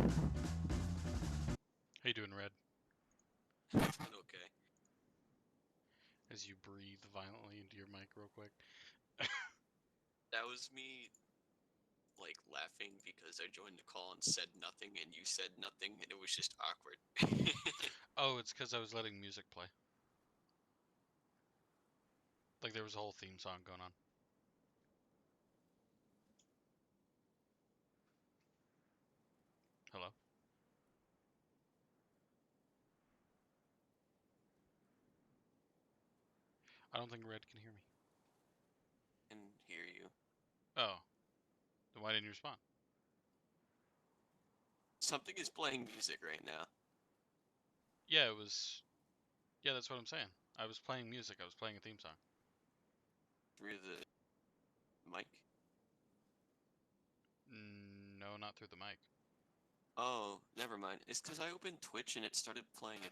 How you doing, Red? Okay. As you breathe violently into your mic real quick. That was me, like, laughing because I joined the call and said nothing, and you said nothing, and it was just awkward. Oh, it's because I was letting music play. Like there was a whole theme song going on. Hello? I don't think Red can hear me. And hear you. Oh, then why didn't you respond? Something is playing music right now. Yeah, it was. Yeah, that's what I'm saying. I was playing music. I was playing a theme song. Through the mic. No, not through the mic. Oh, never mind. It's because I opened Twitch and it started playing an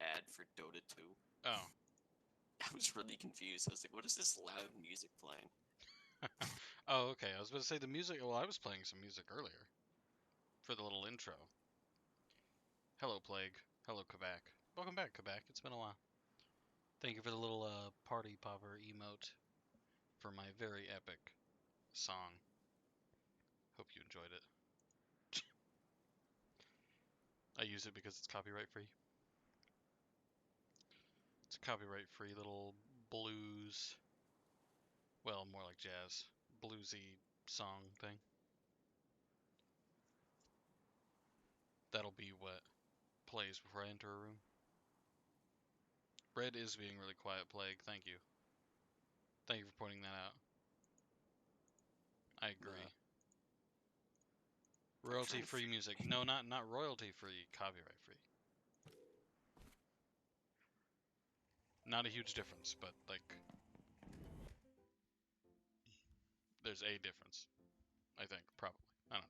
ad for Dota 2. Oh. I was really confused. I was like, what is this loud music playing? Oh, okay. I was about to say the music. Well, I was playing some music earlier for the little intro. Hello, Plague. Hello, Quebec. Welcome back, Quebec. It's been a while. Thank you for the little party popper emote for my very epic song. Hope you enjoyed it. I use it because it's copyright free. It's a copyright free little blues, well, more like jazz, bluesy song thing. That'll be what plays before I enter a room. Red is being really quiet, Plague. Thank you. Thank you for pointing that out. I Uh, agree. I'm Royalty trying to free music. No, not royalty free, copyright free. Not a huge difference, but like there's a difference. I think, probably. I don't know.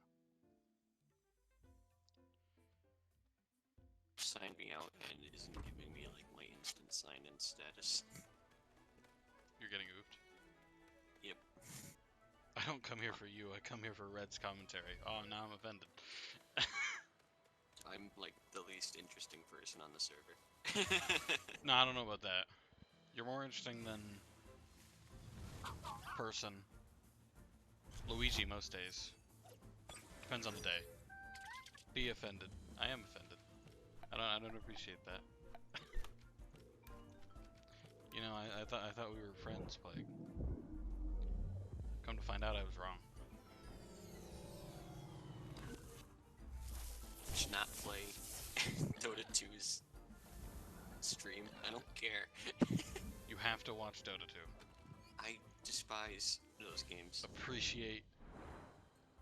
sign me out and it isn't giving me, like, my instant sign-in status. You're getting oofed. Yep. I don't come here for you, I come here for Red's commentary. Oh, now I'm offended. I'm, like, the least interesting person on the server. No, I don't know about that. You're more interesting than person. Luigi most days. Depends on the day. Be offended. I am offended. I don't appreciate that. You know, I thought we were friends, Plague. Come to find out I was wrong. Should not play Dota 2's stream. I don't care. You have to watch Dota 2. I despise those games. Appreciate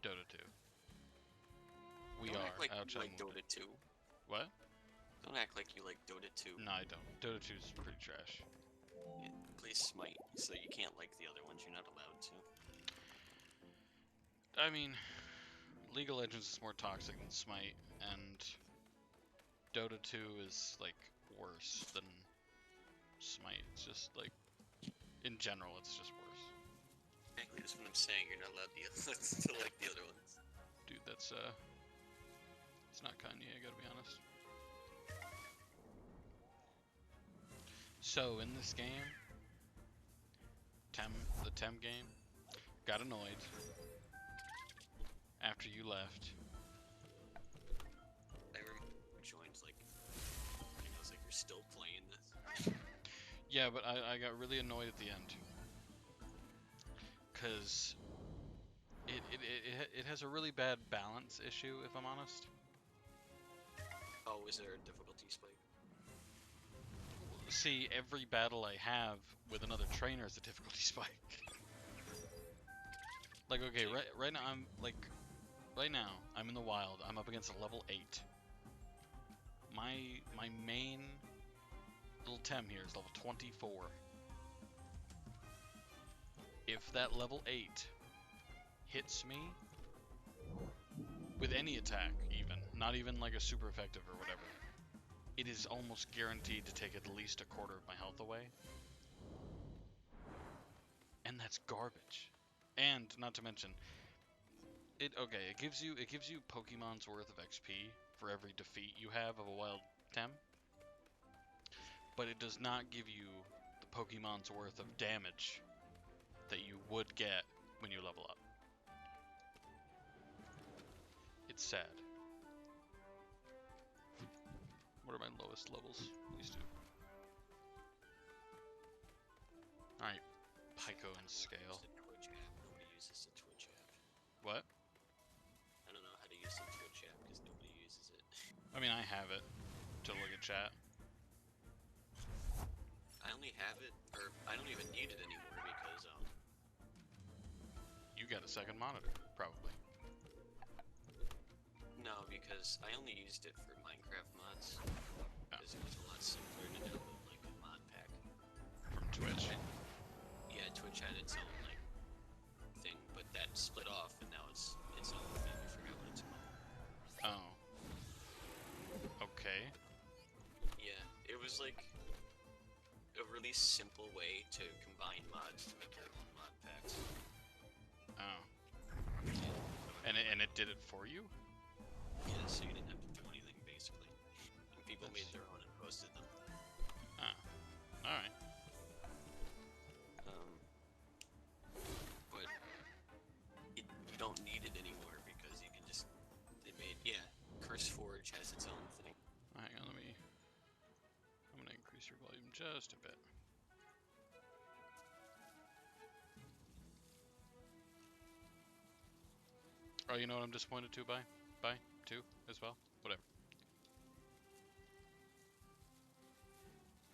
Dota 2. We Don't act are like you outside like moved. Dota 2. What? Don't act like you like Dota 2. No, I don't. Dota 2 is pretty trash. Yeah, play Smite, so you can't like the other ones. You're not allowed to. I mean, League of Legends is more toxic than Smite, and Dota 2 is like worse than Smite. It's just like, in general, it's just worse. Exactly, that's what I'm saying. You're not allowed to like the other ones. Dude, it's not Kanye, I gotta be honest. So, in this game, the Tem game, got annoyed after you left. I remember you joined, like, I was like, you're still playing this? Yeah, but I got really annoyed at the end. Because it has a really bad balance issue, if I'm honest. Oh, is there a difficulty spike? See, every battle I have with another trainer is a difficulty spike. Like, okay, right now I'm in the wild. I'm up against a level 8. My main little Tem here is level 24. If that level 8 hits me with any attack, even, not even like a super effective or whatever, it is almost guaranteed to take at least a quarter of my health away. And that's garbage. And, not to mention, It gives you Pokemon's worth of XP for every defeat you have of a wild Tem, but it does not give you the Pokemon's worth of damage that you would get when you level up. It's sad. What are my lowest levels? These two. Alright, Pyco and Scale. The Twitch app. Nobody uses the Twitch app. What? I don't know how to use the Twitch app because nobody uses it. I mean, I have it to look at chat. I only have it, or I don't even need it anymore because You got a second monitor, probably. no, because I only used it for Minecraft mods Oh. because it was a lot simpler to download like a mod pack. From Twitch. Yeah, Twitch had its own like thing, but that split off, and now it's its own thing. I forgot what it's called. Oh. Okay. Yeah, it was like a really simple way to combine mods to make your own mod packs. Oh. And it did it for you? Yeah, so you didn't have to do anything basically. And people made their own and posted them. Ah. Alright. But you don't need it anymore because you can just Curse Forge has its own thing. Hang on, I'm gonna increase your volume just a bit. Oh, you know what I'm disappointed too by? Too, as well? Whatever.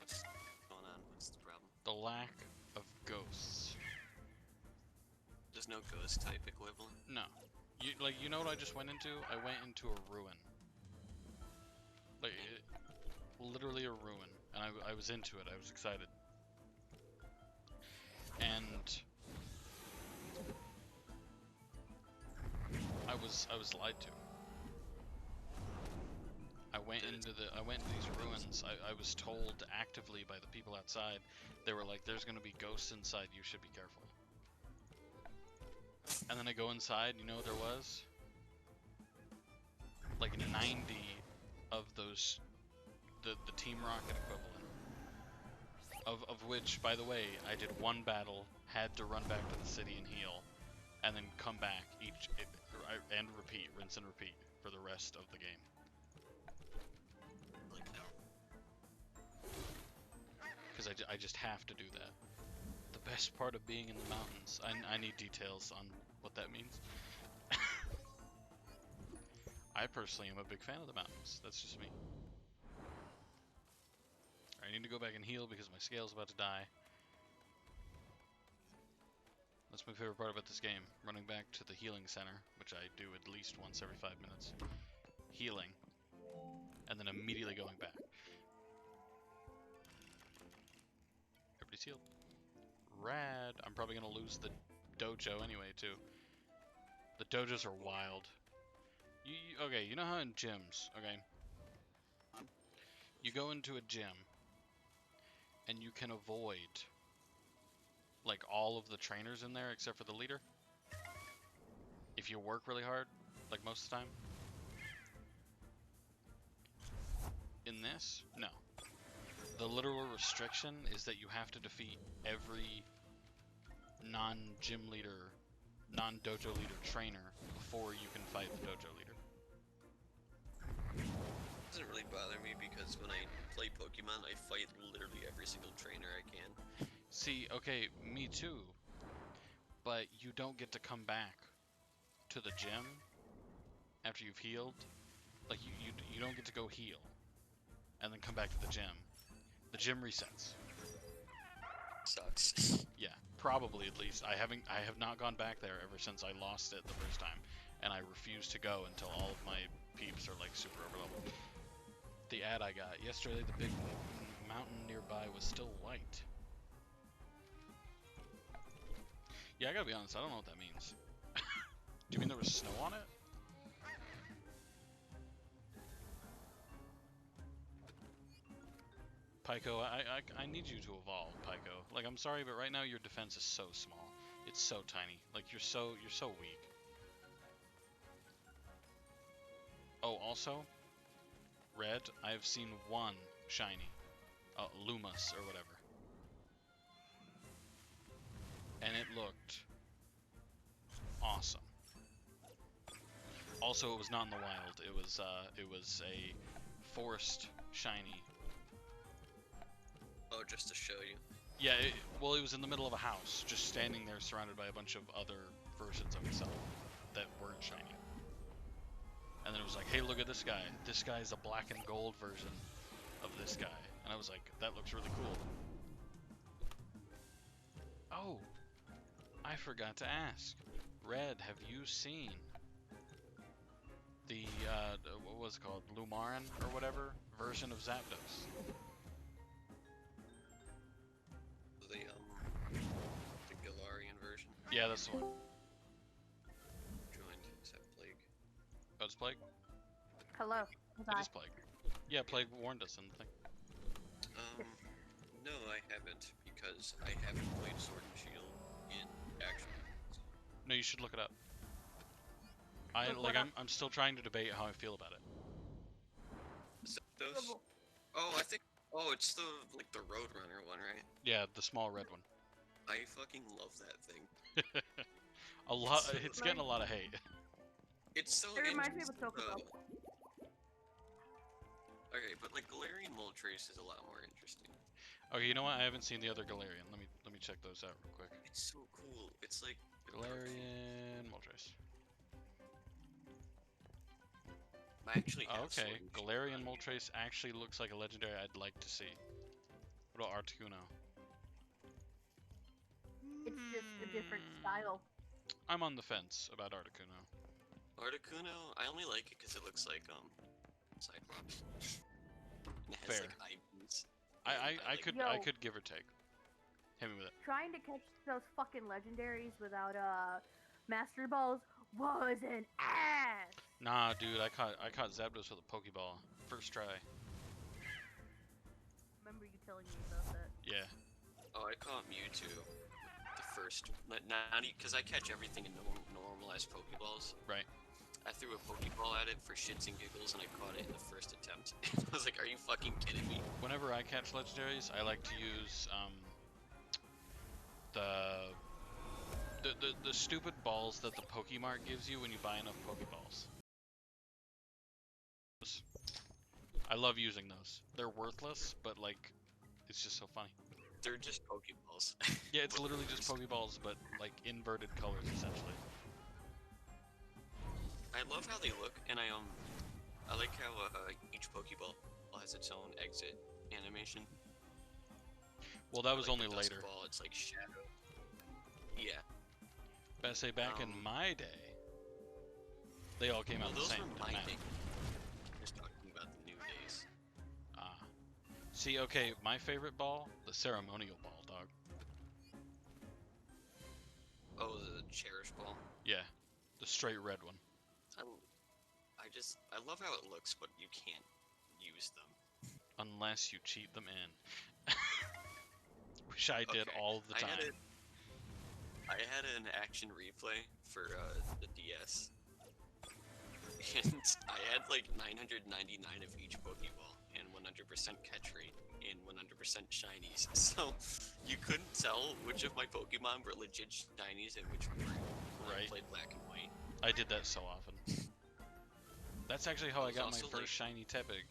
What's going on? What's the problem? The lack of ghosts. There's no ghost type equivalent. No. You know what I just went into? I went into a ruin. Like, literally a ruin. And I was into it. I was excited. And I was lied to. I went into these ruins. I was told actively by the people outside. They were like, "There's gonna be ghosts inside. You should be careful." And then I go inside. You know what there was? Like 90 of those, the Team Rocket equivalent. Of which, by the way, I did one battle, had to run back to the city and heal, and then come back and repeat, rinse and repeat for the rest of the game. Like no. Because I just have to do that. The best part of being in the mountains, I need details on what that means. I personally am a big fan of the mountains. That's just me. I need to go back and heal because my scale's about to die. That's my favorite part about this game. Running back to the healing center, which I do at least once every 5 minutes. Healing. And then immediately going back. Everybody's healed. Rad. I'm probably going to lose the dojo anyway, too. The dojos are wild. Okay, you know how in gyms, okay? You go into a gym, and you can avoid, like, all of the trainers in there except for the leader? If you work really hard, like most of the time? In this, no. The literal restriction is that you have to defeat every non-gym leader, non-dojo leader trainer before you can fight the dojo leader. It doesn't really bother me because when I play Pokemon, I fight literally every single trainer I can. See, okay, me too. But you don't get to come back to the gym after you've healed. Like, you don't get to go heal and then come back to the gym. The gym resets. Sucks. Yeah, probably at least. I have not gone back there ever since I lost it the first time, and I refuse to go until all of my peeps are like super overleveled. The ad I got yesterday, the big mountain nearby was still white. Yeah, I gotta be honest, I don't know what that means. Do you mean there was snow on it? Pyco, I need you to evolve, Pyco. Like, I'm sorry, but right now your defense is so small. It's so tiny. Like, you're so weak. Oh, also, red, I've seen one shiny. Lumas or whatever. And it looked awesome. Also, it was not in the wild. It was a forest shiny. Oh, just to show you. Yeah, well, it was in the middle of a house, just standing there surrounded by a bunch of other versions of itself that weren't shiny. And then it was like, hey, look at this guy. This guy's a black and gold version of this guy. And I was like, that looks really cool. Oh, I forgot to ask. Red, have you seen the, what was it called? Lumaran or whatever version of Zapdos? The Galarian version. Yeah, that's the one. Joined. Is that Plague? Oh, it's Plague? Hello. It is Plague. Yeah, Plague warned us in the thing. No, I haven't, because I haven't played Sword and Shield in action. No, you should look it up. Look I'm still trying to debate how I feel about it. Zapdos? Oh, I think. Oh, it's the Roadrunner one, right? Yeah, the small red one. I fucking love that thing. It's getting a lot of hate. It's so It reminds me of a interesting, Chocobo. Okay, but like Galarian Moltres is a lot more interesting. Okay, you know what? I haven't seen the other Galarian. Let me check those out real quick. It's so cool. It's like Galarian Moltres. I actually have Okay, Sword and Shield Galarian on here. Moltres actually looks like a legendary I'd like to see. What about Articuno? It's just a different style. I'm on the fence about Articuno. Articuno, I only like it because it looks like Cyclops. It has Fair. like eye beams. I could give or take. Hit me with it. Trying to catch those fucking legendaries without mastery balls was an ass. Nah, dude, I caught Zapdos with a Pokeball first try. Remember you telling me about that? Yeah. Oh, I caught Mewtwo. The first, not because I catch everything in normalized Pokeballs. Right. I threw a Pokeball at it for shits and giggles, and I caught it in the first attempt. I was like, "Are you fucking kidding me?" Whenever I catch legendaries, I like to use the stupid balls that the Pokemart gives you when you buy enough Pokeballs. I love using those. They're worthless, but like, it's just so funny. They're just Pokeballs. Yeah, it's literally just Pokeballs, but like inverted colors essentially. I love how they look, and I like how each Pokeball has its own exit animation. Well, that was like only the later. Dusk Ball, it's like shadow. Yeah. But I say back in my day, they all came out the those same. were Didn't my matter. day. Just talking about the new days. Ah. See, okay, my favorite ball, the ceremonial ball, dog. Oh, the Cherish Ball. Yeah, the straight red one. I love how it looks, but you can't use them. Unless you cheat them in. Which I did all the time. I had an action replay for the DS. And I had like 999 of each Pokeball and 100% catch rate in 100% shinies. So you couldn't tell which of my Pokemon were legit shinies and which weren't when I played Black and White. I did that so often. That's actually how I got my also, first shiny Tepig.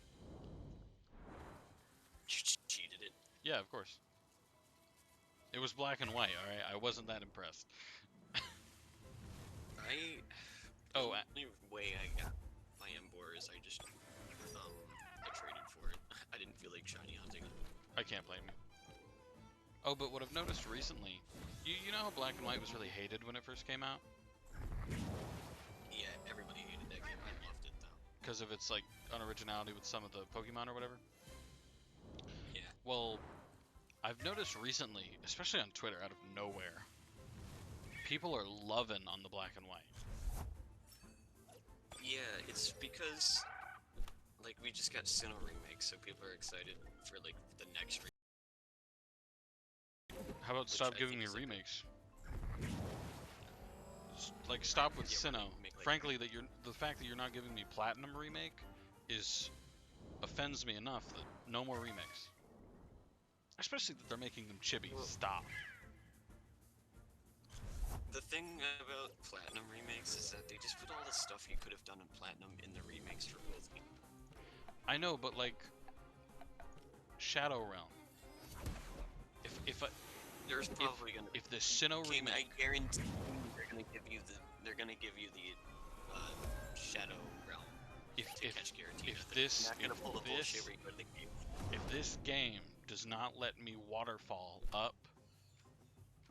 You cheated it. Yeah, of course. It was black and white, alright? I wasn't that impressed. The only way I got my Emboar is I just I traded for it. I didn't feel like shiny hunting it. I can't blame you. Oh, but what I've noticed recently, you know how Black and White was really hated when it first came out? Yeah, everybody hated that game. I loved it though. Because of its like unoriginality with some of the Pokemon or whatever? Yeah. Well, I've noticed recently, especially on Twitter out of nowhere, people are loving on the Black and White. Yeah, it's because like we just got Sinnoh remake, so people are excited for like the next How about stop giving me remakes? Like, stop with Yeah, Sinnoh. we're gonna make, like, Frankly, the fact that you're not giving me Platinum Remake offends me enough that no more remakes. Especially that they're making them chibi. Well- Stop. The thing about Platinum remakes is that they just put all the stuff you could have done in Platinum in the remakes for both games. I know, but like Shadow Realm. There's probably gonna If the Sinnoh game. I remake, guarantee they're gonna give you the Shadow Realm if catch guarantee. if They're this not gonna if pull the this bullshit where you go to the game. if this game does not let me waterfall up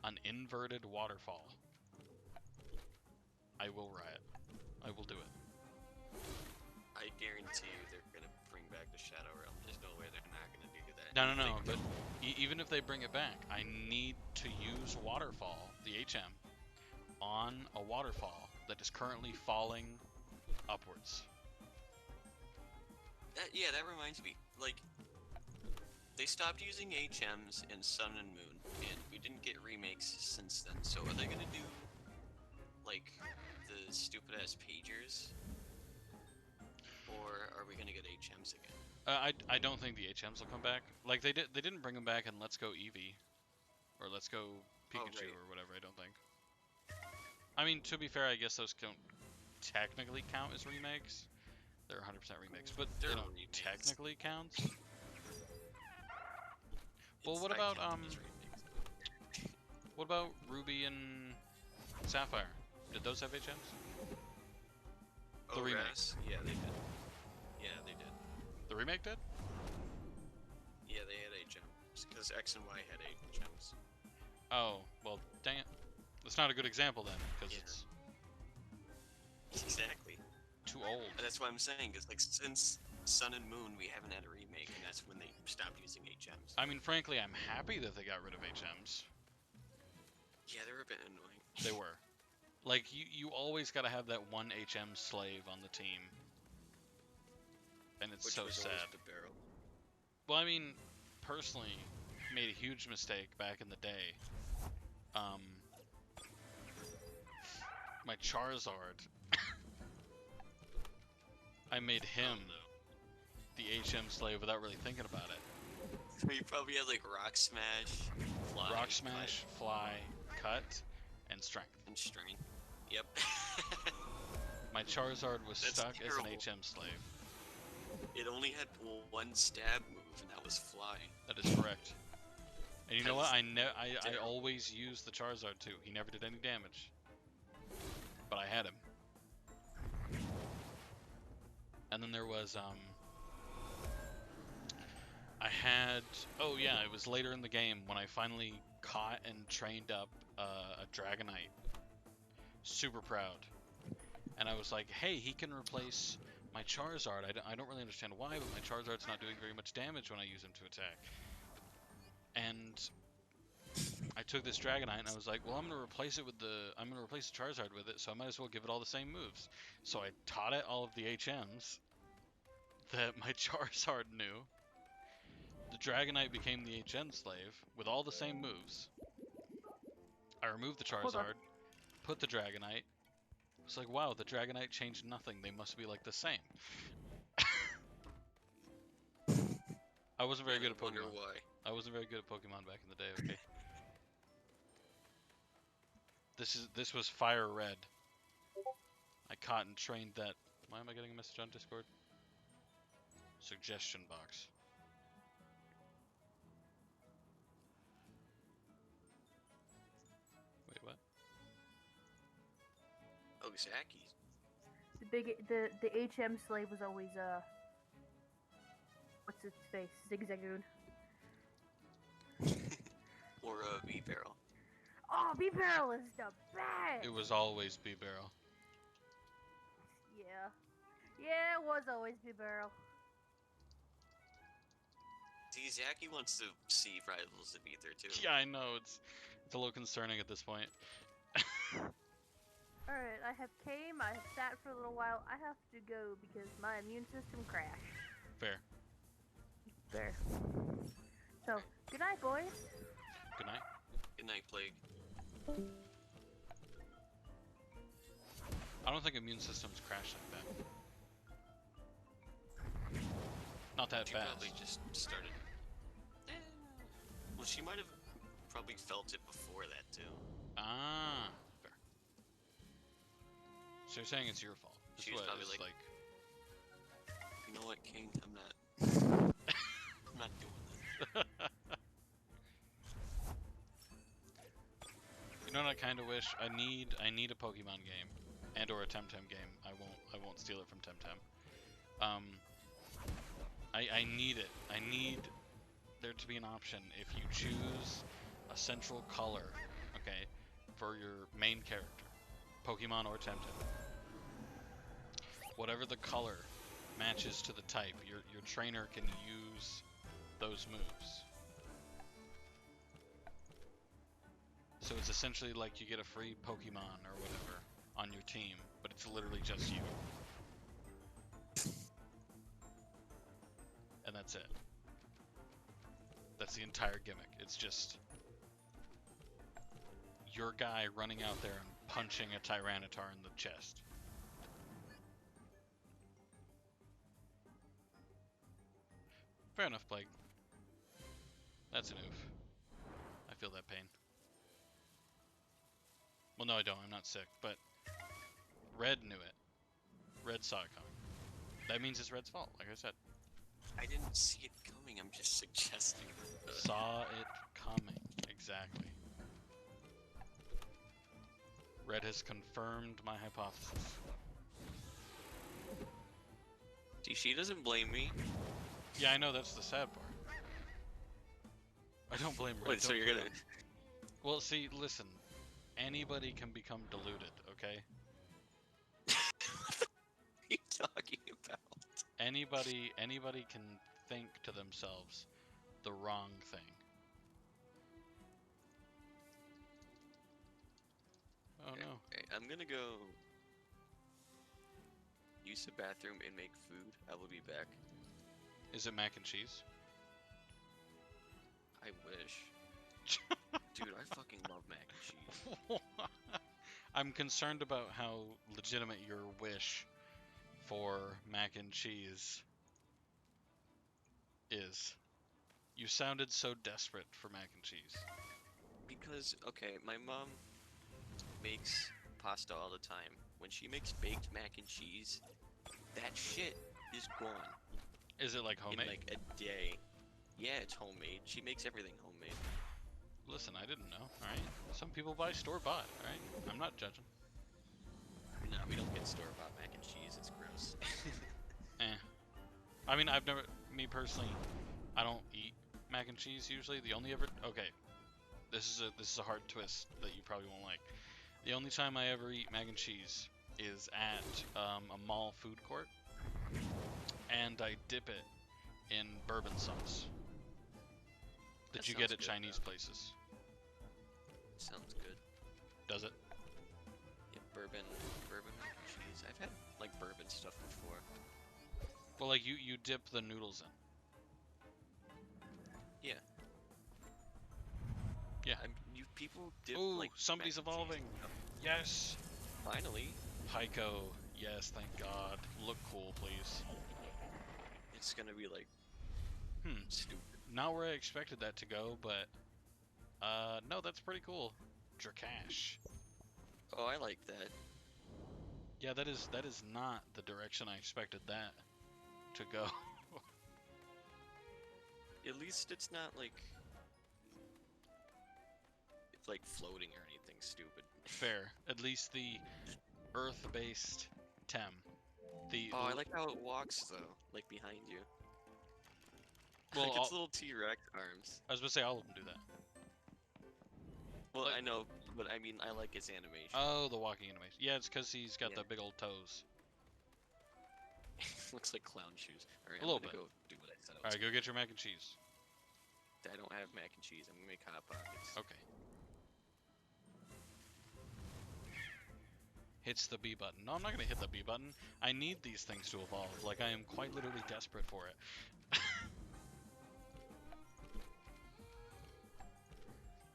an inverted waterfall, I will riot. I will do it. I guarantee you they're gonna bring back the Shadow Realm. There's no way they're not gonna do that. No, If they but don't- even if they bring it back, I need to use waterfall, the HM, on a waterfall that is currently falling upwards. Yeah, that reminds me. Like, they stopped using HMs in Sun and Moon, and we didn't get remakes since then. So are they gonna do like the stupid ass pagers, or are we gonna get HMs again? I don't think the HMs will come back. Like they didn't bring them back in Let's Go Eevee, or Let's Go Pikachu right. or whatever. I don't think. I mean, to be fair, I guess those don't technically count as remakes. They're 100% remakes, but They're they don't remakes. technically count. Well, It's what not about counted as remakes. what about Ruby and Sapphire? Did those have HMs? The Oh, remake. Raz? Yeah, they did. Yeah, they did. The remake did? Yeah, they had HMs because X and Y had HMs. Oh, well, dang it. That's not a good example then, because Yeah. it's Exactly. too old. And that's what I'm saying. Cause like since Sun and Moon, we haven't had a remake, and that's when they stopped using HMs. I mean, frankly, I'm happy that they got rid of HMs. Yeah, they were a bit annoying. They were. Like, you always gotta have that one HM slave on the team. And it's Which so was sad. always the barrel. Well, I mean, personally, made a huge mistake back in the day. My Charizard, I made him the HM slave without really thinking about it. So you probably had like Rock Smash, Fly, Rock Smash, Fly, Cut, and Strength. and Strength. Yep. My Charizard was That's stuck as an terrible. HM slave. It only had one stab move, and that was Fly. That is correct. And you know what? I terrible. always used the Charizard too. He never did any damage. But I had him. And then there was oh yeah, it was later in the game when I finally caught and trained up a Dragonite. Super proud. And I was like, hey, he can replace my Charizard. I don't really understand why, but my Charizard's not doing very much damage when I use him to attack. And I took this Dragonite and I was like, well, I'm gonna replace the Charizard with it, so I might as well give it all the same moves. So I taught it all of the HMs that my Charizard knew. The Dragonite became the HM slave with all the same moves. I removed the Hold on. Charizard, put the Dragonite. It's like, wow, the Dragonite changed nothing. They must be like the same. I wasn't very good at Wonder Pokemon. why. I wasn't very good at Pokemon back in the day, okay? This was Fire Red. I caught and trained that. Why am I getting a message on Discord? Suggestion box. Wait, what? Oh, Zaki. The HM slave was always what's its face? Zigzagoon. Or V-Barrel. Oh, B-Barrel is the best! It was always B-Barrel. Yeah. Yeah, it was always B-Barrel. See, Zaki wants to see Rivals of Ether too. Yeah, I know, it's a little concerning at this point. Alright, I have came, I have sat for a little while. I have to go because my immune system crashed. Fair. There. So, good night, boys. Good night. Good night, Plague. I don't think immune systems crash like that. Not that She fast. probably just started. Eh. Well, she might have probably felt it before that too. Ah, fair. So you're saying it's your fault? That's She was what probably it's like, you know what, King? I'm not. I'm not doing this. You know what I kind of wish? I need a Pokemon game, and or a Temtem game. I won't steal it from Temtem. I need it. I need there to be an option if you choose a central color, okay, for your main character, Pokemon or Temtem. Whatever the color matches to the type, your trainer can use those moves. So it's essentially like you get a free Pokemon or whatever on your team, but it's literally just you. And that's it. That's the entire gimmick. It's just your guy running out there and punching a Tyranitar in the chest. Fair enough, Plague. That's an oof. I feel that pain. Well, no, I don't. I'm not sick, but Red knew it. Red saw it coming. That means it's Red's fault, like I said. I didn't see it coming. I'm just suggesting. Saw it coming. Exactly. Red has confirmed my hypothesis. See, she doesn't blame me. Yeah, I know, that's the sad part. I don't blame Red. Wait, so you're gonna? Well, see, listen. Anybody can become deluded, okay? What are you talking about? Anybody can think to themselves the wrong thing. Oh no. Okay, I'm gonna go use the bathroom and make food. I will be back. Is it mac and cheese? I wish. Dude, I fucking love mac and cheese. I'm concerned about how legitimate your wish for mac and cheese is. You sounded so desperate for mac and cheese. Because, okay, my mom makes pasta all the time. When she makes baked mac and cheese, that shit is gone Is it like homemade? in like a day. Yeah, it's homemade. She makes everything homemade. Listen, I didn't know, alright? Some people buy store-bought, alright? I'm not judging. No, we don't get store-bought mac and cheese. It's gross. Eh. I mean, I've never, me personally, I don't eat mac and cheese usually. The only ever, okay, this is a hard twist that you probably won't like. The only time I ever eat mac and cheese is at a mall food court, and I dip it in bourbon sauce that you get sounds at good, Chinese though. places. Sounds good. Does it? Yeah, bourbon mac and cheese. I've had like bourbon stuff before. Well, like you dip the noodles in. Yeah. Yeah. You people dip Ooh, like somebody's mac and cheese evolving. in stuff. Yes. Finally, Pyko. Yes, thank God. Look cool, please. it's gonna be like stupid. Not where I expected that to go, but no, that's pretty cool. Drakash. Oh, I like that. Yeah, that is not the direction I expected that to go. At least it's not like it's like floating or anything stupid. Fair. At least the Earth-based Tem. The Oh, I like how it walks though, like behind you. well, Like its little T-Rex arms. I was gonna say all of them do that. Well, Like- I know, but I mean, I like its animation. Oh, the walking animation. Yeah, it's because he's got Yeah. the big old toes. Looks like clown shoes. All right, A I'm little gonna bit. go do what I said. All right, go get your mac and cheese. I don't have mac and cheese. I'm gonna make hot pockets. Okay. Hits the B button. No, I'm not gonna hit the B button. I need these things to evolve. Like, I am quite literally desperate for it.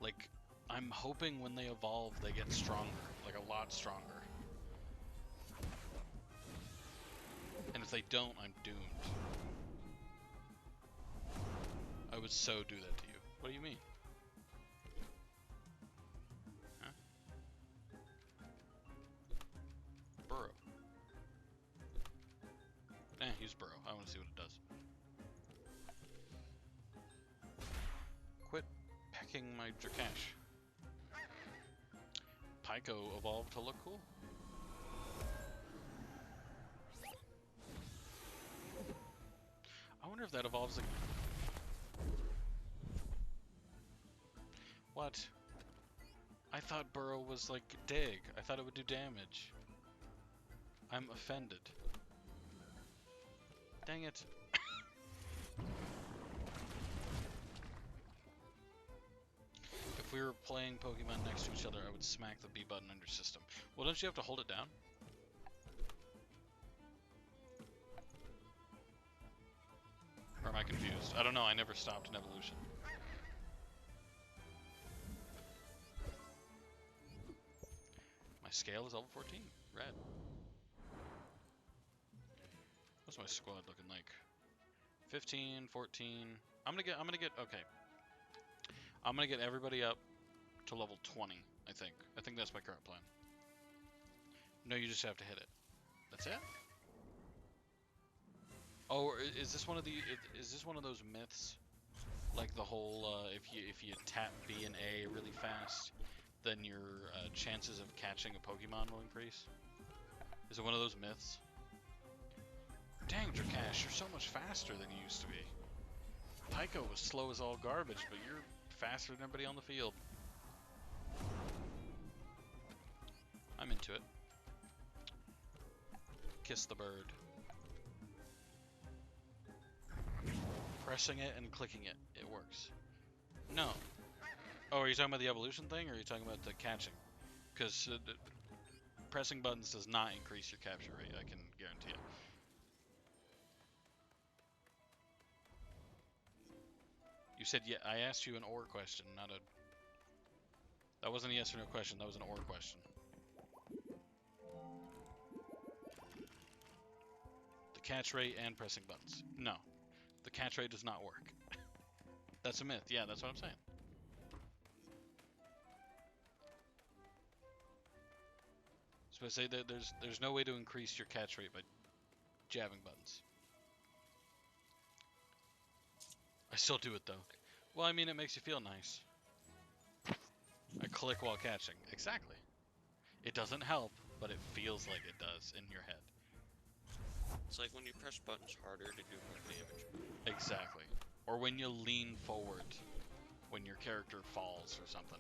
Like, I'm hoping when they evolve, they get stronger. Like, a lot stronger. they don't, I'm doomed. I would so do that to you. What do you mean? Huh? Burrow. Use Burrow. I want to see what it does. Quit pecking my Drakash. Pyko evolved to look cool. I wonder if that evolves like... What? I thought Burrow was like dig. I thought it would do damage. I'm offended. Dang it. If we were playing Pokemon next to each other, I would smack the B button on your system. Well, don't you have to hold it down? Or am I confused? I don't know, I never stopped an evolution. My scale is level 14. Red. What's my squad looking like? 15, 14. I'm gonna get okay. I'm gonna get everybody up to level 20, I think. I think that's my current plan. No, you just have to hit it. That's it? Oh, is this one of those myths? Like the whole if you tap B and A really fast, then your chances of catching a Pokemon will increase? Is it one of those myths? Dang, Drakash, you're so much faster than you used to be. Pyko was slow as all garbage, but you're faster than everybody on the field. I'm into it. Kiss the bird. Pressing it and clicking it, it works. No. Oh, are you talking about the evolution thing, or are you talking about the catching? Because pressing buttons does not increase your capture rate, I can guarantee it. You said, yeah, I asked you an or question, not a... That wasn't a yes or no question, that was an or question. The catch rate and pressing buttons. No. The catch rate does not work. That's a myth, yeah, that's what I'm saying. So I say that there's no way to increase your catch rate by jabbing buttons. I still do it though. Well, I mean, it makes you feel nice. I click while catching. Exactly. It doesn't help, but it feels like it does in your head. It's like when you press buttons harder to do more damage. Exactly. Or when you lean forward when your character falls or something.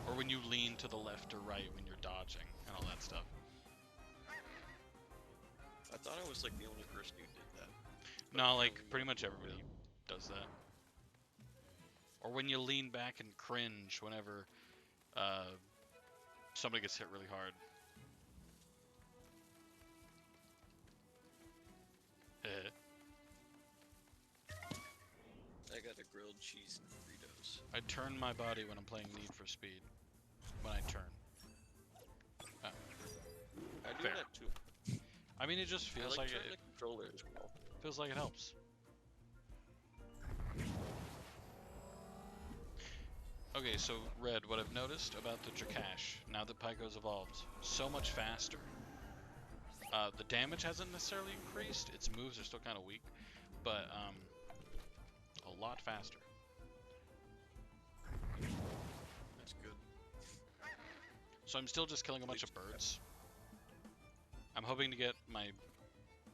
Or when you lean to the left or right when you're dodging and all that stuff. I thought I was like the only person who did that. No, like pretty much everybody does that. Or when you lean back and cringe whenever somebody gets hit really hard. I got a grilled cheese and Fritos. I turn my body when I'm playing Need for Speed. When I turn. Oh. I do Fair. that too. I mean, it just feels I like turn it. the controller as well. Feels like it helps. Okay, so Red, what I've noticed about the Drakash, now that Pyko's evolved, so much faster. The damage hasn't necessarily increased, its moves are still kind of weak, but a lot faster. That's good. So I'm still just killing a bunch of birds. I'm hoping to get my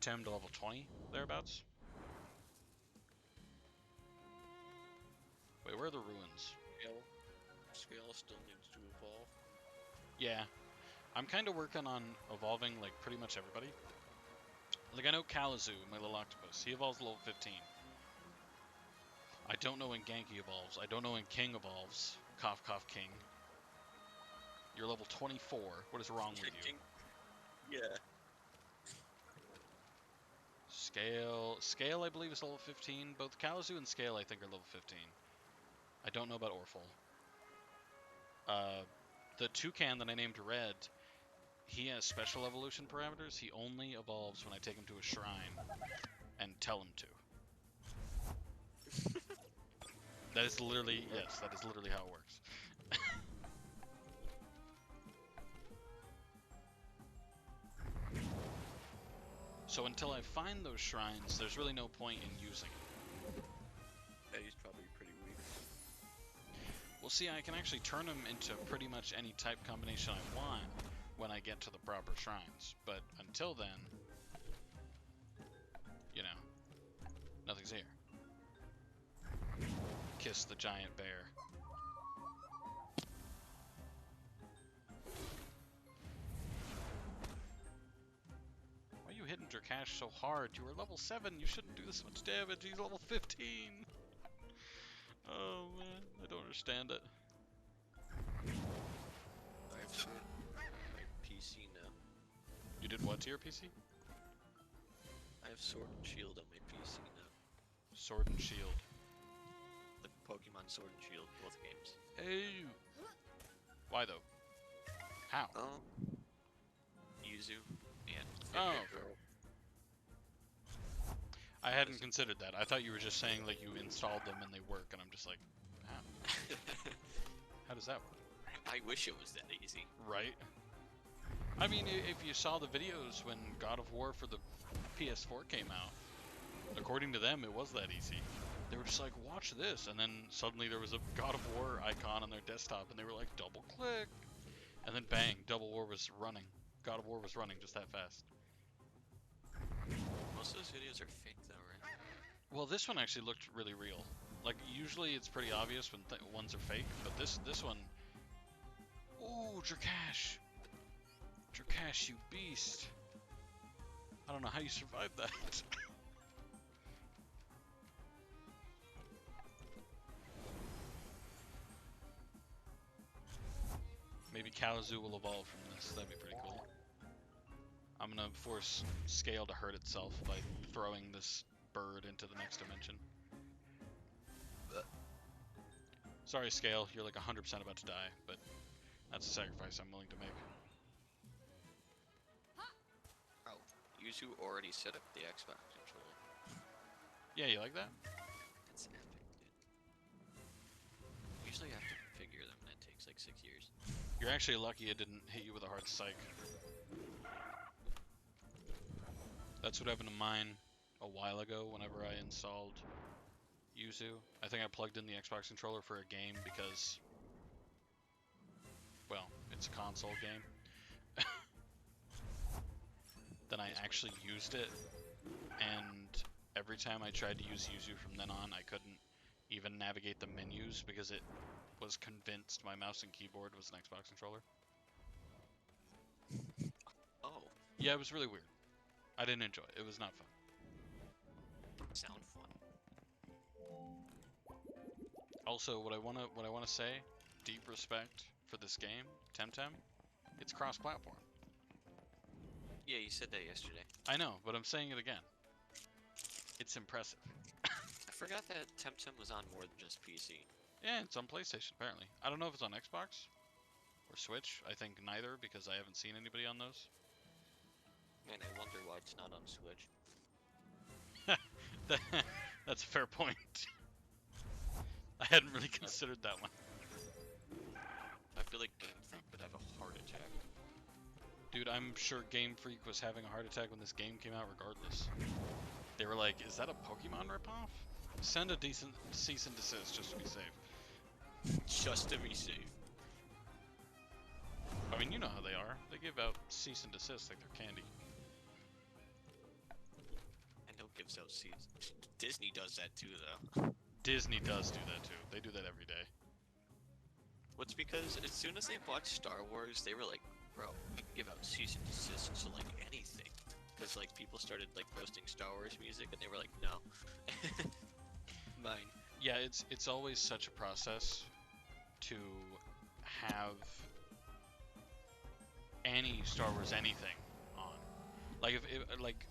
Tem to level 20, thereabouts. Wait, where are the ruins? Scale still needs to evolve. Yeah. I'm kind of working on evolving, like, pretty much everybody. Like, I know Kalamazoo, my little octopus. He evolves level 15. I don't know when Genki evolves. I don't know when King evolves. Cough, cough, King. You're level 24. What is wrong with you? Yeah. Scale, I believe, is level 15. Both Kalamazoo and Scale, I think, are level 15. I don't know about Orphle. The toucan that I named Red, he has special evolution parameters. He only evolves when I take him to a shrine and tell him to. That is literally, yes, that is literally how it works. So until I find those shrines, there's really no point in using it. Yeah, he's probably pretty weak. Well, see, I can actually turn him into pretty much any type combination I want when I get to the proper shrines. But until then, you know, nothing's here. Kiss the giant bear. Why are you hitting Drakash so hard? You were level 7, you shouldn't do this much damage, he's level 15! Oh man, I don't understand it. I have sword on my PC now. You did what to your PC? I have sword and shield on my PC now. Sword and Shield. The Pokemon Sword and Shield, both games. Hey! Why though? How? Yuzu and Oh, Fairy fair. Girl. I hadn't considered that. I thought you were just saying like you installed them and they work, and I'm just like, how? How does that work? I wish it was that easy. Right? I mean, if you saw the videos when God of War for the PS4 came out, according to them, it was that easy. They were just like, watch this, and then suddenly there was a God of War icon on their desktop, and they were like, double click, and then bang, double War was running. God of War was running just that fast. Most of those videos are fake though, right? Well, this one actually looked really real. Like, usually it's pretty obvious when ones are fake, but this one... Ooh, Drakash! Drakash, you beast! I don't know how you survived that. Maybe Kalamazoo will evolve from this. That'd be pretty cool. I'm gonna force Scale to hurt itself by throwing this bird into the next dimension. Sorry, Scale, you're like 100% about to die, but that's a sacrifice I'm willing to make. Oh, Yuzu already set up the Xbox controller. Yeah, you like that? That's epic, dude. Usually I have to configure them, and that takes like 6 years. You're actually lucky it didn't hit you with a hard psych. That's what happened to mine a while ago whenever I installed Yuzu. I think I plugged in the Xbox controller for a game because, well, it's a console game. Then I actually used it, and every time I tried to use Yuzu from then on, I couldn't even navigate the menus because it was convinced my mouse and keyboard was an Xbox controller. Oh, Yeah, it was really weird. I didn't enjoy it. It was not fun. sound fun. Also, what I wanna say, deep respect for this game, Temtem. It's cross-platform. Yeah, you said that yesterday. I know, but I'm saying it again. It's impressive. I forgot that Temtem was on more than just PC. Yeah, it's on PlayStation apparently. I don't know if it's on Xbox or Switch. I think neither because I haven't seen anybody on those. Man, I wonder why it's not on Switch. That's a fair point. I hadn't really considered that one. I feel like Game Freak would have a heart attack. Dude, I'm sure Game Freak was having a heart attack when this game came out regardless. They were like, is that a Pokemon ripoff? Send a decent cease and desist just to be safe. Just to be safe. I mean, you know how they are. They give out cease and desist like they're candy. And no gives out seeds. Disney does that too, though. Disney does do that too. They do that every day. What's because as soon as they bought Star Wars, they were like, bro, we can give out cease and desist to like anything. Because like people started like posting Star Wars music, and they were like, no, mine. Yeah, it's always such a process to have any Star Wars anything on. Like if like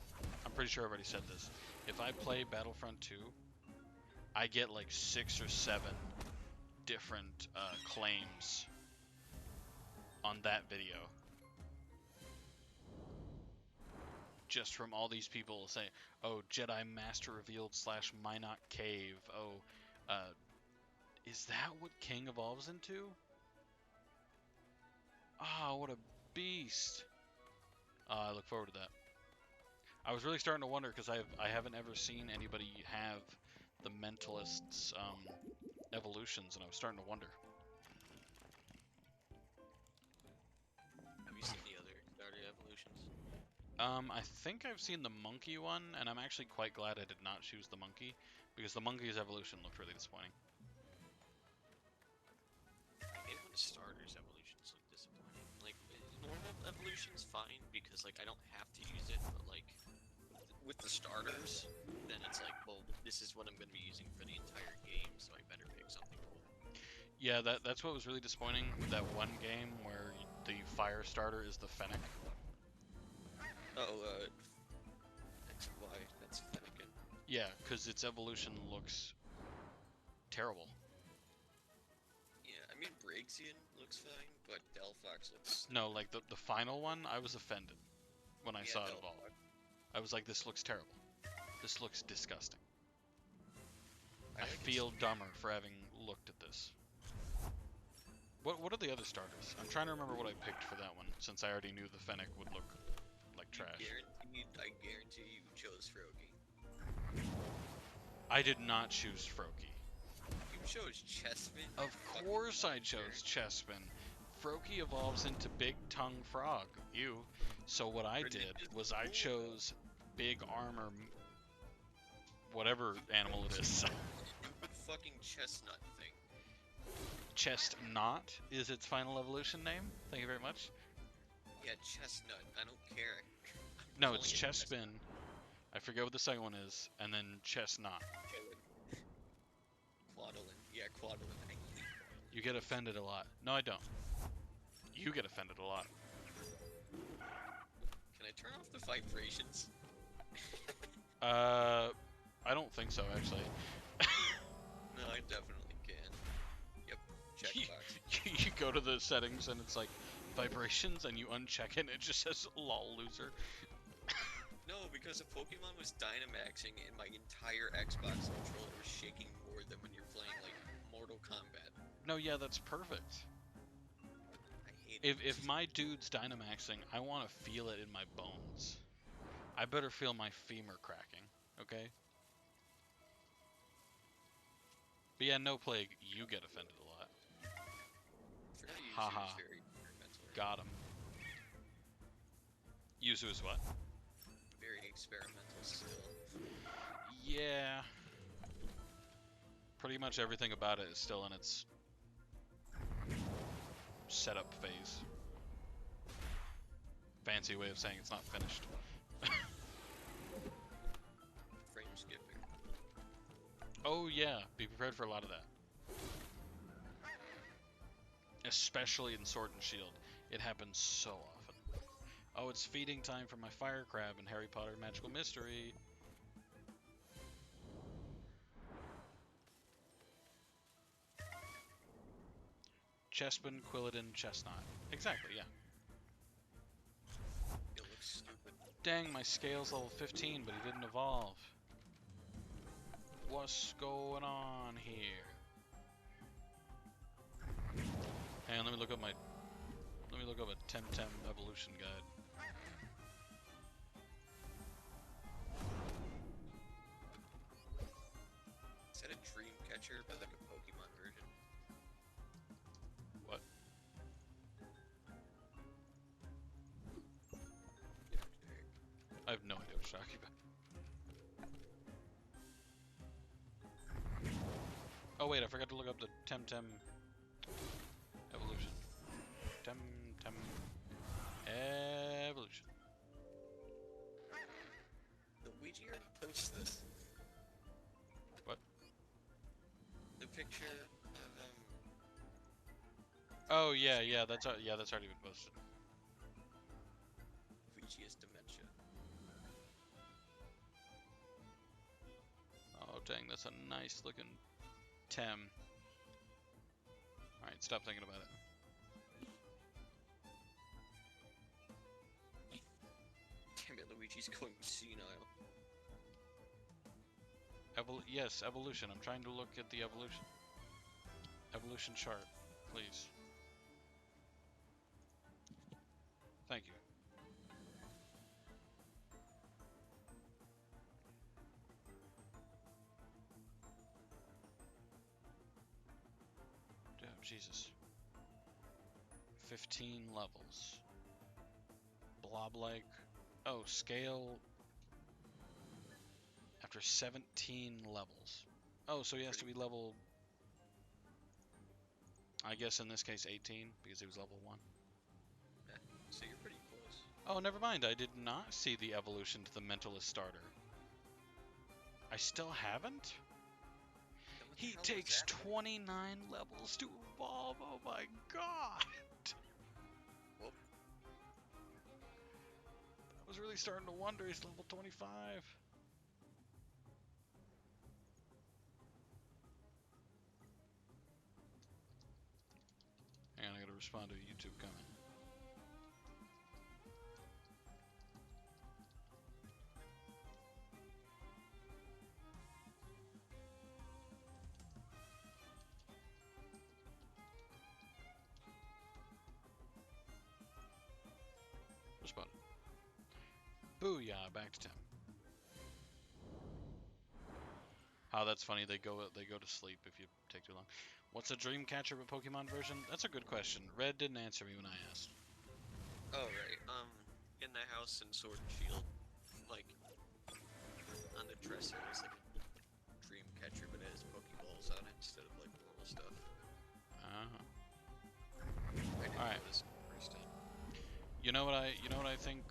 I'm pretty sure I've already said this. If I play Battlefront 2, I get like 6 or 7 different claims on that video. just from all these people saying, "Oh, Jedi Master revealed / Minot Cave." Oh, is that what King evolves into? Ah, what a beast! I look forward to that. I was really starting to wonder because I haven't ever seen anybody have the Mentalist's evolutions, and I was starting to wonder. Have you seen the other starter evolutions? I think I've seen the monkey one, and I'm actually quite glad I did not choose the monkey, because the monkey's evolution looked really disappointing. I hate when starters evolutions look disappointing. Like, normal evolution's fine because, like, I don't have to use it, but, like, with the starters, then it's like, well, this is what I'm going to be using for the entire game, so I better pick something cool. Yeah, that's what was really disappointing with that one game where the fire starter is the Fennec. Oh, XY, that's Fennekin. Yeah, because its evolution looks terrible. Yeah, I mean, Braxian looks fine, but Delphox looks... No, like the final one, I was offended when I saw it evolve. Delphox. I was like, this looks terrible. This looks disgusting. I like feel dumber for having looked at this. What are the other starters? I'm trying to remember what I picked for that one, since I already knew the Fennec would look like trash. I guarantee you chose Froakie. I did not choose Froakie. You chose Chessman? Of course I chose Chessman. Froakie evolves into Big Tongue Frog. Ew. So what I did was I chose Big Armor... whatever animal it is. Fucking chestnut thing. Chestnut is its final evolution name. Thank you very much. Yeah, chestnut. I don't care. No, it's Chespin. I forget what the second one is, and then Chestnut. Quaddlin. Yeah, Quaddlin. I hate Quaddlin. You get offended a lot. No, I don't. You get offended a lot. Can I turn off the vibrations? I don't think so, actually. No, I definitely can. Yep, checkbox. You go to the settings and it's like vibrations, and you uncheck it and it just says lol loser. No, because a Pokemon was Dynamaxing and my entire Xbox controller was shaking more than when you're playing, like, Mortal Kombat. No, yeah, that's perfect. I hate it. If my dude's Dynamaxing, I want to feel it in my bones. I better feel my femur cracking, okay? But yeah, no Plague, you get offended a lot. Haha. Got him. Yuzu is what? Very experimental still. Yeah. Pretty much everything about it is still in its setup phase. Fancy way of saying it's not finished. Frame skipping. Oh yeah, be prepared for a lot of that. Especially in Sword and Shield. It happens so often. Oh, it's feeding time for my fire crab in Harry Potter Magical Mystery. Chespin, Quilladin, Chestnut. Exactly, yeah. It looks stupid. Dang, my scale's level 15, but he didn't evolve. What's going on here? Hang on, let me look up a Temtem evolution guide. Is that a dream catcher, but like a Pokemon version? What? I have no idea what you're talking about. Oh wait, I forgot to look up the Temtem evolution. Temtem evolution. Luigi already posted this. What? The picture of Oh yeah, that's already been posted. Luigi has dementia. Oh dang, that's a nice looking Tem. Alright, stop thinking about it. Damn it, Luigi Pichi's going senile. Yes, evolution. I'm trying to look at the evolution. Evolution chart, please. Thank you. Oh, Jesus. 15 levels. Blob-like. Oh, scale after 17 levels. Oh, so he has to be level, I guess in this case 18, because he was level 1. Yeah, so you're pretty close. Oh, never mind. I did not see the evolution to the Mentalist starter. I still haven't? Then what the He hell was takes that? 29 levels to evolve. Oh my god. Whoop. I was really starting to wonder. He's level 25. Hang on, I gotta respond to a YouTube comment. Respond. Booyah, back to 10. Oh, that's funny. They go to sleep if you take too long. What's a Dreamcatcher but Pokemon version? That's a good question. Red didn't answer me when I asked. Oh, right. In the house in Sword and Shield, like, on the dresser, there's like a dream catcher, but it has Pokeballs on it instead of like normal stuff. Uh-huh. I didn't Alright. notice it the first time. You know what I think?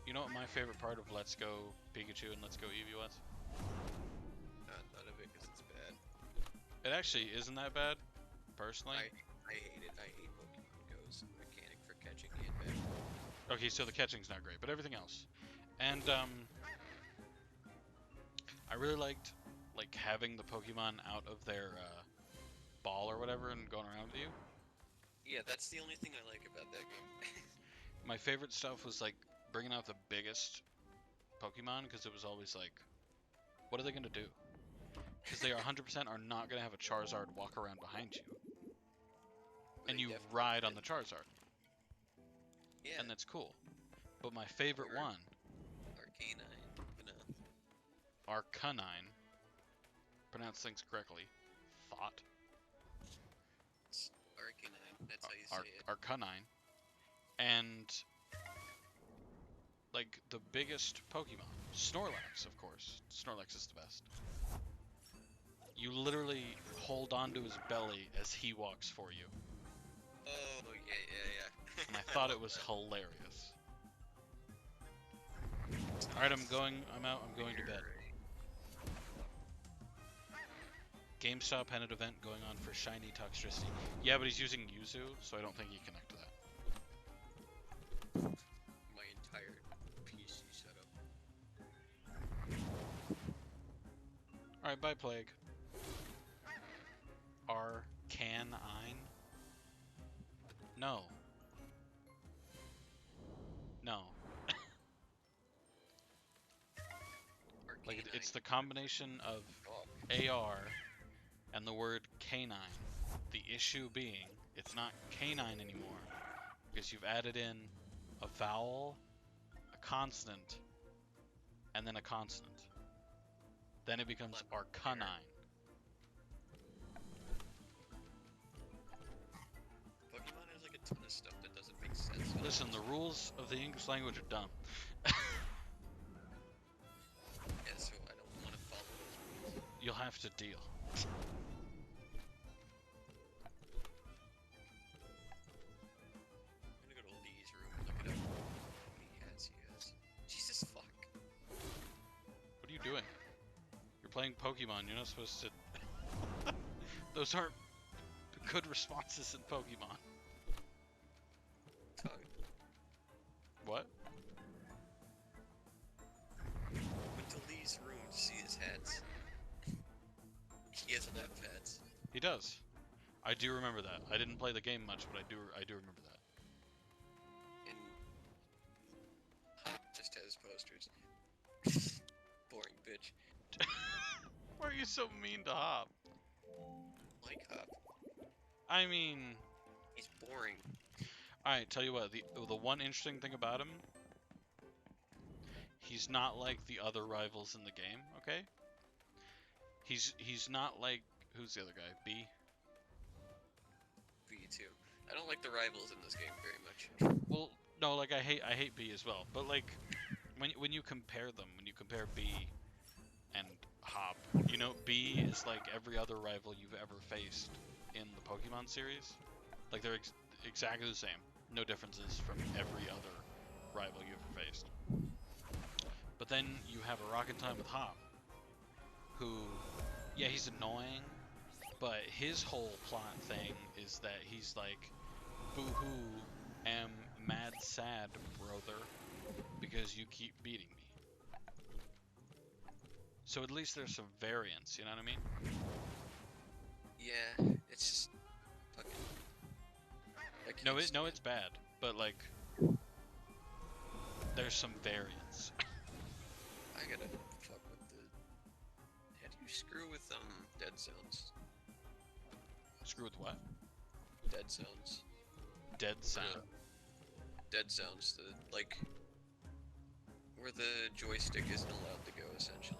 You know what my favorite part of Let's Go Pikachu and Let's Go Eevee was? None of it, because it's bad. It actually isn't that bad, personally. I hate it. I hate Pokemon Go's mechanic for catching and back. Okay, so the catching's not great, but everything else. And I really liked like having the Pokemon out of their ball or whatever and going around with you. Yeah, that's the only thing I like about that game. My favorite stuff was like bringing out the biggest Pokemon because it was always like, what are they gonna do? Because they 100% are not gonna have a Charizard walk around behind you, and They you definitely ride on did. the Charizard, Yeah, and that's cool. But my favorite Or- one, Arcanine, you know. Arcanine, pronounce things correctly, thought. It's Arcanine, that's how you say it. Arcanine, and like the biggest Pokemon, Snorlax, of course. Snorlax is the best. You literally hold onto his belly as he walks for you, Oh, yeah. and I thought it was hilarious. All right, I'm out. I'm going to bed. GameStop had an event going on for Shiny Toxtricity. Yeah, but he's using Yuzu, so I don't think he can connect to that. My entire PC setup. Alright, bye, Plague. Arcanine? No. No. Like, it's the combination of AR and the word canine. The issue being, it's not canine anymore, because you've added in a vowel, a consonant, and then a consonant. Then it becomes Arcanine. Pokemon has like a ton of stuff that doesn't make sense. Listen, the rules of the English language are dumb. Yeah, so I don't want to follow those rules. You'll have to deal. I'm gonna go to Lee's room and look it up. How many hats he has. Jesus fuck. What are you doing? You're playing Pokemon. You're not supposed to... Those aren't good responses in Pokemon. Tug. What? Went to Lee's room to see his hats. He has enough hats. He does. I do remember that. I didn't play the game much, but I do remember that. And Hop just has posters. Boring bitch. Why are you so mean to Hop? Like Hop. I mean, He's boring. alright, tell you what, the one interesting thing about him, he's not like the other rivals in the game, okay? He's not like, who's the other guy? B? V2. I don't like the rivals in this game very much. Well, no, like I hate B as well, but like when you compare them, when you compare B and Hop, you know, B is like every other rival you've ever faced in the Pokemon series. Like they're exactly the same, no differences from every other rival you've ever faced. But then you have a Rock and Time with Hop, who, yeah, he's annoying, but his whole plot thing is that he's like, boo-hoo, am mad sad, brother, because you keep beating me. So at least there's some variance, you know what I mean? Yeah, it's just fucking. No, it's bad, but like, there's some variance. I gotta fuck with the. How do you screw with dead zones? Screw with what? Dead zones. Dead sound. Dead zones. The like where the joystick isn't allowed to go, essentially.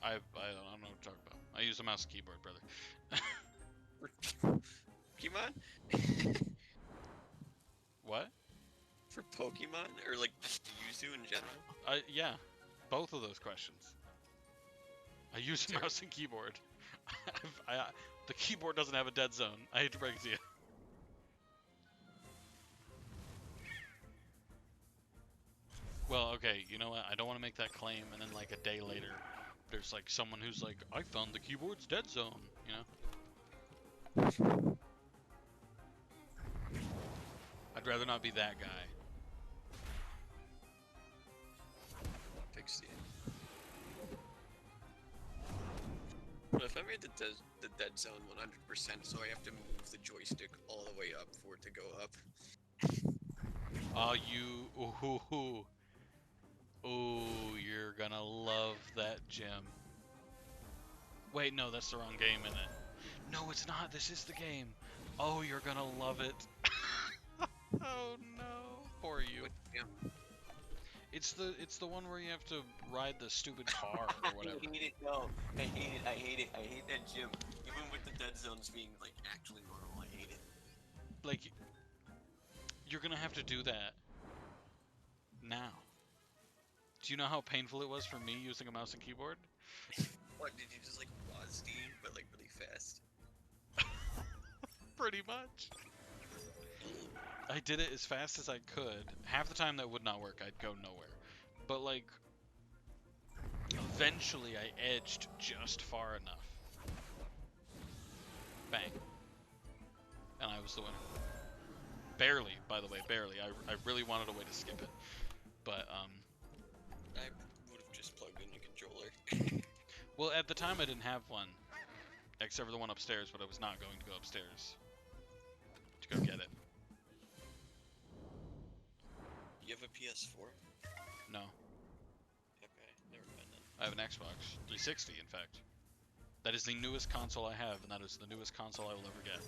I don't know what you're talking about. I use a mouse and keyboard, brother. Pokemon? What? For Pokemon? Or like just Yuzu in general? Yeah, both of those questions. I use a mouse and keyboard. The keyboard doesn't have a dead zone. I hate to break it to you. Well, okay, you know what? I don't want to make that claim, and then like a day later, there's like someone who's like, I found the keyboard's dead zone, you know? I'd rather not be that guy. Fix it. But if I made the dead zone 100%, so I have to move the joystick all the way up for it to go up. Ooh, you're gonna love that gym. Wait, no, that's the wrong game, isn't it? No, it's not. This is the game. Oh, you're gonna love it. Oh no, poor you. What gym? It's the one where you have to ride the stupid car or whatever. I hate it. No, I hate it. I hate it. I hate that gym. Even with the dead zones being like actually normal, I hate it. Like, you're gonna have to do that now. Do you know how painful it was for me using a mouse and keyboard? What, did you just like WASD, but like really fast? Pretty much. I did it as fast as I could. Half the time that would not work. I'd go nowhere. But like, eventually I edged just far enough. Bang. And I was the winner. Barely, by the way, barely. I really wanted a way to skip it. But, I would have just plugged in a controller. well, at the time I didn't have one. Except for the one upstairs, but I was not going to go upstairs to go get it. You have a PS4? No. Okay, never mind then. I have an Xbox 360, in fact. That is the newest console I have, and that is the newest console I will ever get.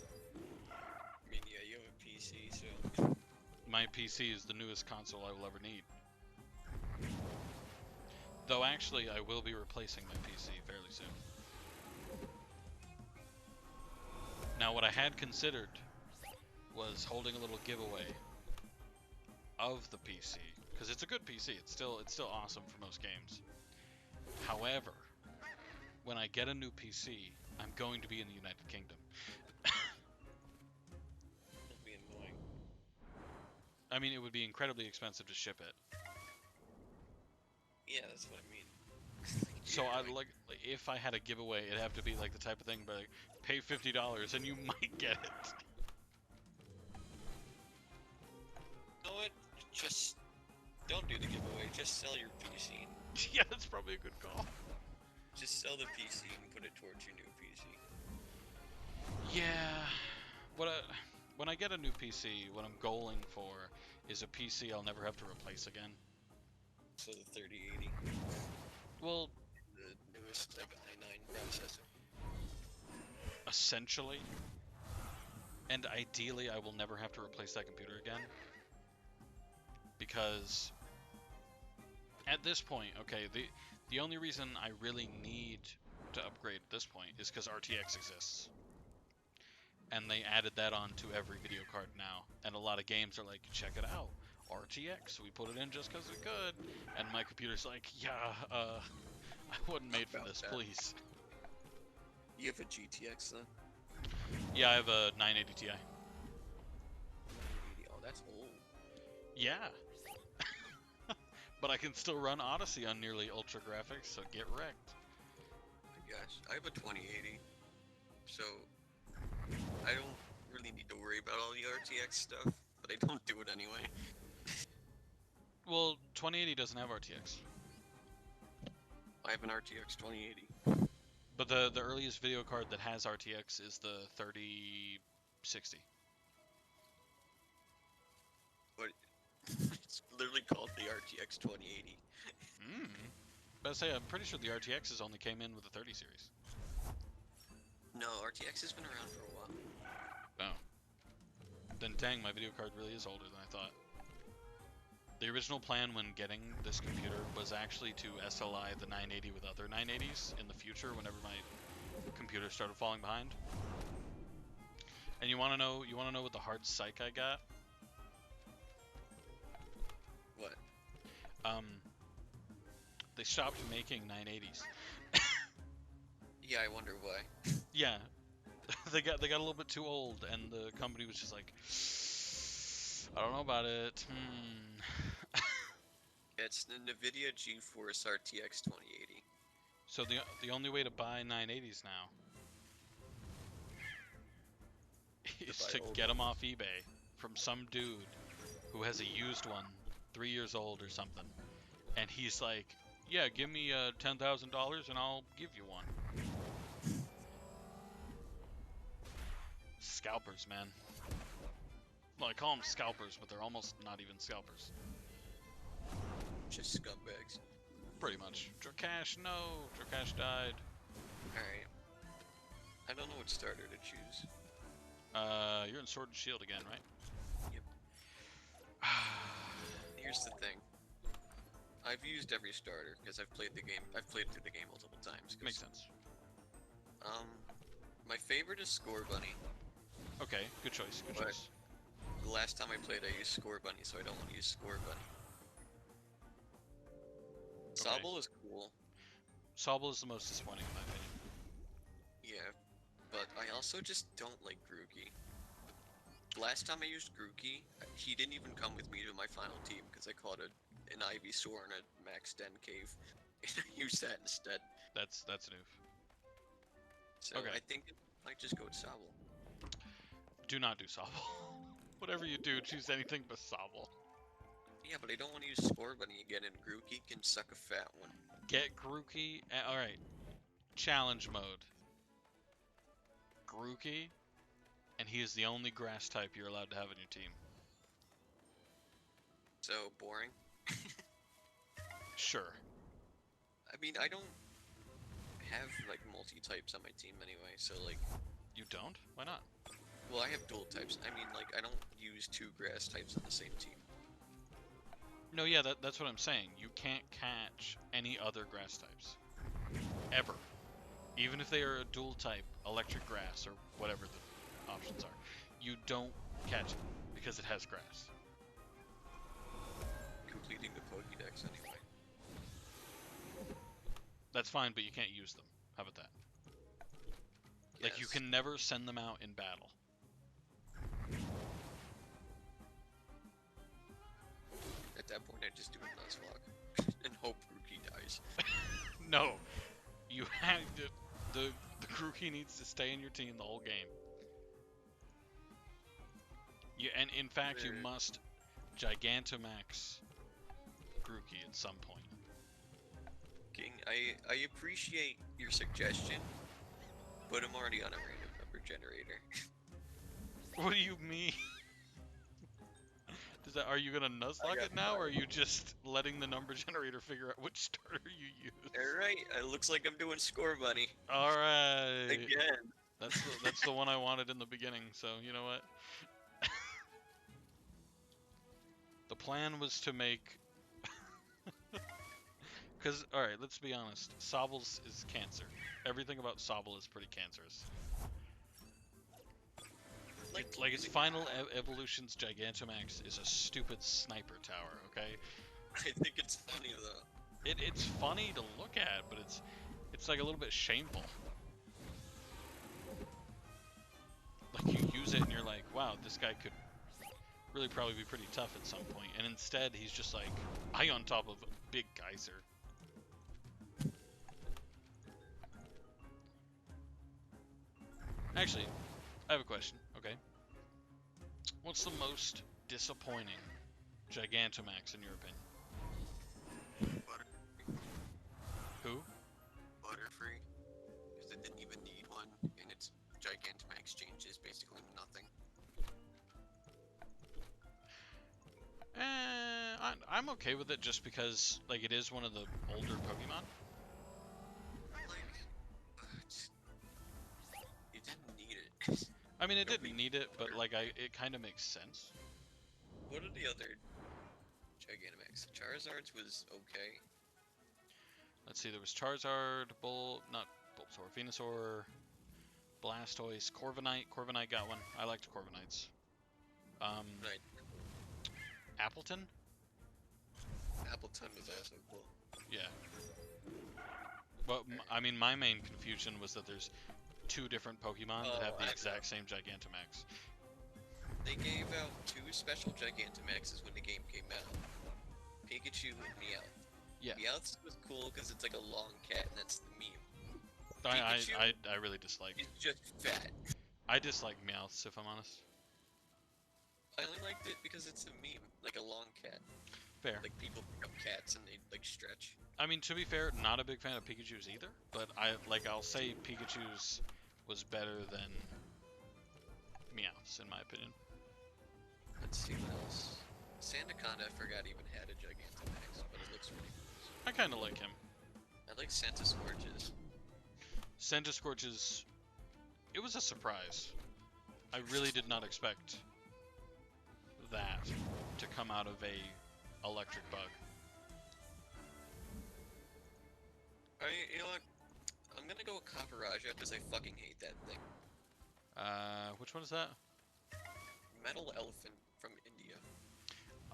I mean, yeah, you have a PC, so... My PC is the newest console I will ever need. Though actually, I will be replacing my PC fairly soon. Now, what I had considered was holding a little giveaway of the PC, because it's a good PC. It's still awesome for most games. However, when I get a new PC, I'm going to be in the United Kingdom. It'll be annoying. I mean, it would be incredibly expensive to ship it. Yeah, that's what I mean. So if I had a giveaway, it'd have to be like the type of thing, but like, pay $50 and you might get it. You know what? Just don't do the giveaway. Just sell your PC. Yeah, that's probably a good call. Just sell the PC and put it towards your new PC. Yeah, when I get a new PC, what I'm goaling for is a PC I'll never have to replace again. So the 3080, Well, the newest 799 processor. essentially. And ideally, I will never have to replace that computer again. Because at this point, okay, the only reason I really need to upgrade at this point is because RTX exists. And they added that onto every video card now. And a lot of games are like, check it out, RTX. We put it in just because we could. And my computer's like, yeah, I wasn't made for this, please. You have a GTX then? Yeah, I have a 980 Ti. 980. Oh, that's old. Yeah. But I can still run Odyssey on nearly ultra graphics, so get wrecked. I guess. I have a 2080, so I don't really need to worry about all the RTX stuff, but I don't do it anyway. Well, 2080 doesn't have RTX. I have an RTX 2080. But the earliest video card that has RTX is the 3060. But it's literally called the RTX 2080. But I say, I'm pretty sure the RTXs only came in with the 30 series. No, RTX has been around for a while. Oh. Then dang, my video card really is older than I thought. The original plan when getting this computer was actually to SLI the 980 with other 980s in the future whenever my computer started falling behind. And you wanna know what the hard psych I got? What? They stopped making 980s. Yeah, I wonder why. Yeah. they got a little bit too old and the company was just like, I don't know about it. It's the NVIDIA GeForce RTX 2080. So the only way to buy 980s now is to get them off eBay from some dude who has a used one, 3 years old or something, and he's like, "Yeah, give me $10,000 and I'll give you one." Scalpers, man. Well, I call them scalpers, but they're almost not even scalpers. Just scumbags. Pretty much. Drakash, no. Drakash died. Alright. I don't know what starter to choose. You're in Sword and Shield again, right? Yep. Here's the thing. I've used every starter because I've played the game. I've played through the game multiple times. Makes sense. My favorite is Score Bunny. Okay, good choice. Good But choice. the last time I played, I used Score Bunny, so I don't want to use Score Bunny. Okay. Sobble is cool. Sobble is the most disappointing in my opinion. Yeah, but I also just don't like Grookey. Last time I used Grookey, he didn't even come with me to my final team because I caught an Ivysaur in a Max Den cave, and I used that instead. That's an oof. So Okay. I think I might just go with Sobble. Do not do Sobble. Whatever you do, choose anything but Sobble. Yeah, but I don't want to use Score Bunny again, and Grookey can suck a fat one. Get Grookey. Alright. Challenge mode. Grookey, and he is the only grass type you're allowed to have on your team. So boring. Sure. I mean, I don't have like multi-types on my team anyway, so like, You don't? Why not? well, I have dual types. I mean, like, I don't use two grass types on the same team. No, yeah, that's what I'm saying. You can't catch any other grass types. Ever. Even if they are a dual type, electric grass, or whatever the options are. You don't catch it, because it has grass. Completing the Pokédex anyway. That's fine, but you can't use them. How about that? Like, you Yes. can never send them out in battle. At that point, I just do a Nuzlocke and hope Grookey dies. No. You have the Grookey needs to stay in your team the whole game. And in fact, you must Gigantamax Grookey at some point. King, I appreciate your suggestion, but I'm already on a random number generator. What do you mean? Are you gonna nuzlocke got it now, or are 5. you just letting the number generator figure out which starter you use? Alright, it looks like I'm doing score money. All right. Again. That's the one I wanted in the beginning. So you know what? The plan was to make. Because all right, let's be honest. Sobbles is cancer. Everything about Sobble is pretty cancerous. Like its final evolution's Gigantamax is a stupid sniper tower. Okay. I think it's funny though. It's funny to look at, but it's like a little bit shameful. Like you use it and you're like, wow, this guy could really probably be pretty tough at some point, and instead he's just like I on top of a big geyser. Actually, I have a question. Okay, what's the most disappointing Gigantamax in your opinion? Butter, Who? Butterfree. Because it didn't even need one, and its Gigantamax changes basically nothing. I'm okay with it just because like it is one of the older Pokemon. You didn't need it. I mean, it Nobody- didn't need it, but like it kind of makes sense. What are the other Gigantamax? Charizard's was okay. Let's see, there was Charizard, not Bulbasaur, Venusaur, Blastoise, Corviknight. Corviknight got one. I liked Corviknights. Right. Appleton? Appleton was also cool. Yeah. But I mean, my main confusion was that there's two different Pokemon that have the exact same Gigantamax. They gave out 2 special Gigantamaxes when the game came out. Pikachu and Meowth. Yeah. Meowth was cool because it's like a long cat, and that's the meme. I really dislike. It's just fat. I dislike Meowths, if I'm honest. I only liked it because it's a meme, like a long cat. Fair. Like people pick up cats and they like stretch. I mean, to be fair, not a big fan of Pikachu's either, but I'll say Pikachu's was better than Meowth's in my opinion. Let's see what else. Sandaconda, I forgot even had a Gigantamax, but it looks really cool. I kind of like him. I like Santa Scorches. Centiskorch's, it was a surprise. I really did not expect that to come out of a electric bug. You know what? I'm gonna go with Caparaja because I fucking hate that thing. Which one is that? Metal elephant from India.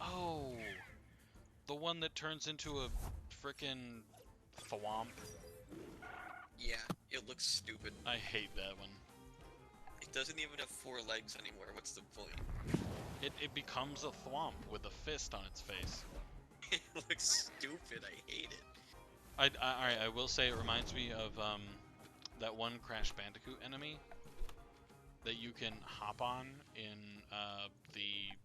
Oh, the one that turns into a frickin' thwomp. Yeah, it looks stupid. I hate that one. It doesn't even have 4 legs anymore. What's the point? It becomes a thwomp with a fist on its face. It looks stupid. I hate it. Alright, I will say it reminds me of that one Crash Bandicoot enemy that you can hop on in the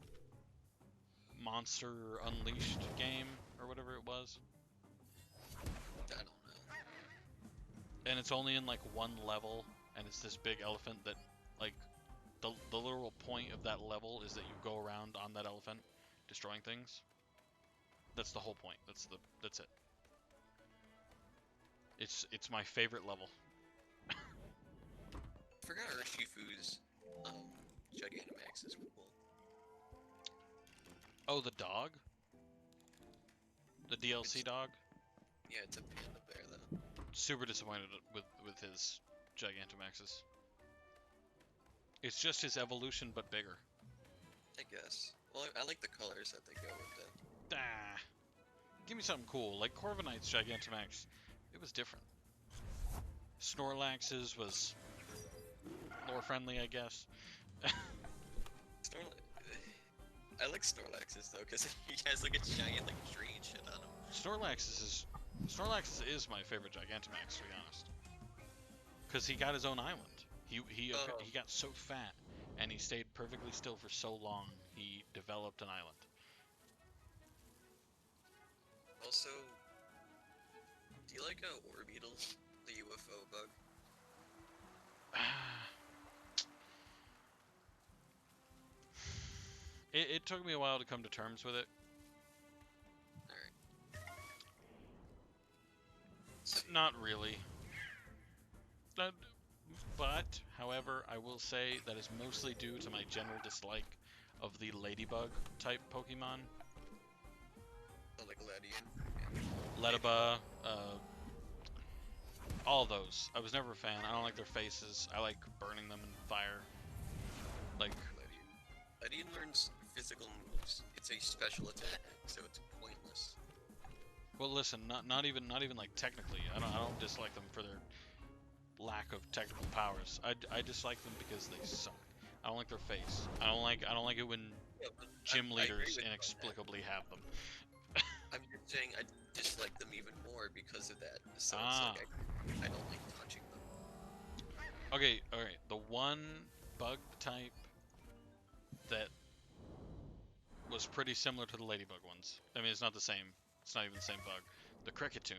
Monster Unleashed game or whatever it was. I don't know. And it's only in like one level, and it's this big elephant that like the literal point of that level is that you go around on that elephant destroying things. That's the whole point. That's it. It's my favorite level. I forgot Urshifu's Gigantamax is cool. Oh, the dog? The DLC dog? Yeah, it's a panda bear though. Super disappointed with his Gigantamaxes. It's just his evolution, but bigger. I guess. Well, I like the colors that they go with it. Ah, give me something cool, like Corviknight's Gigantamax. It was different. Snorlax's was lore friendly, I guess. I like Snorlax's though, because he has like a giant like tree and shit on him. Snorlax is my favorite Gigantamax, to be honest. Because he got his own island. He got so fat, and he stayed perfectly still for so long. He developed an island. Also, do you like Orbeetle, the UFO bug? It took me a while to come to terms with it. Alright. Not really. But, however, I will say that is mostly due to my general dislike of the ladybug type Pokemon. Oh, like Ledian. Ledaba, all those. I was never a fan. I don't like their faces. I like burning them in fire. Like, Ledian learns physical moves. It's a special attack, so it's pointless. well, listen, not even like technically. I don't dislike them for their lack of technical powers. I dislike them because they suck. I don't like their face. I don't like it when Yeah, but gym I agree leaders with you on that. inexplicably have them. I'm just saying I dislike them even more because of that. So it's Ah. like I don't like touching them. Okay, alright. The one bug type that was pretty similar to the ladybug ones. I mean, it's not the same. It's not even the same bug. The Cricketune.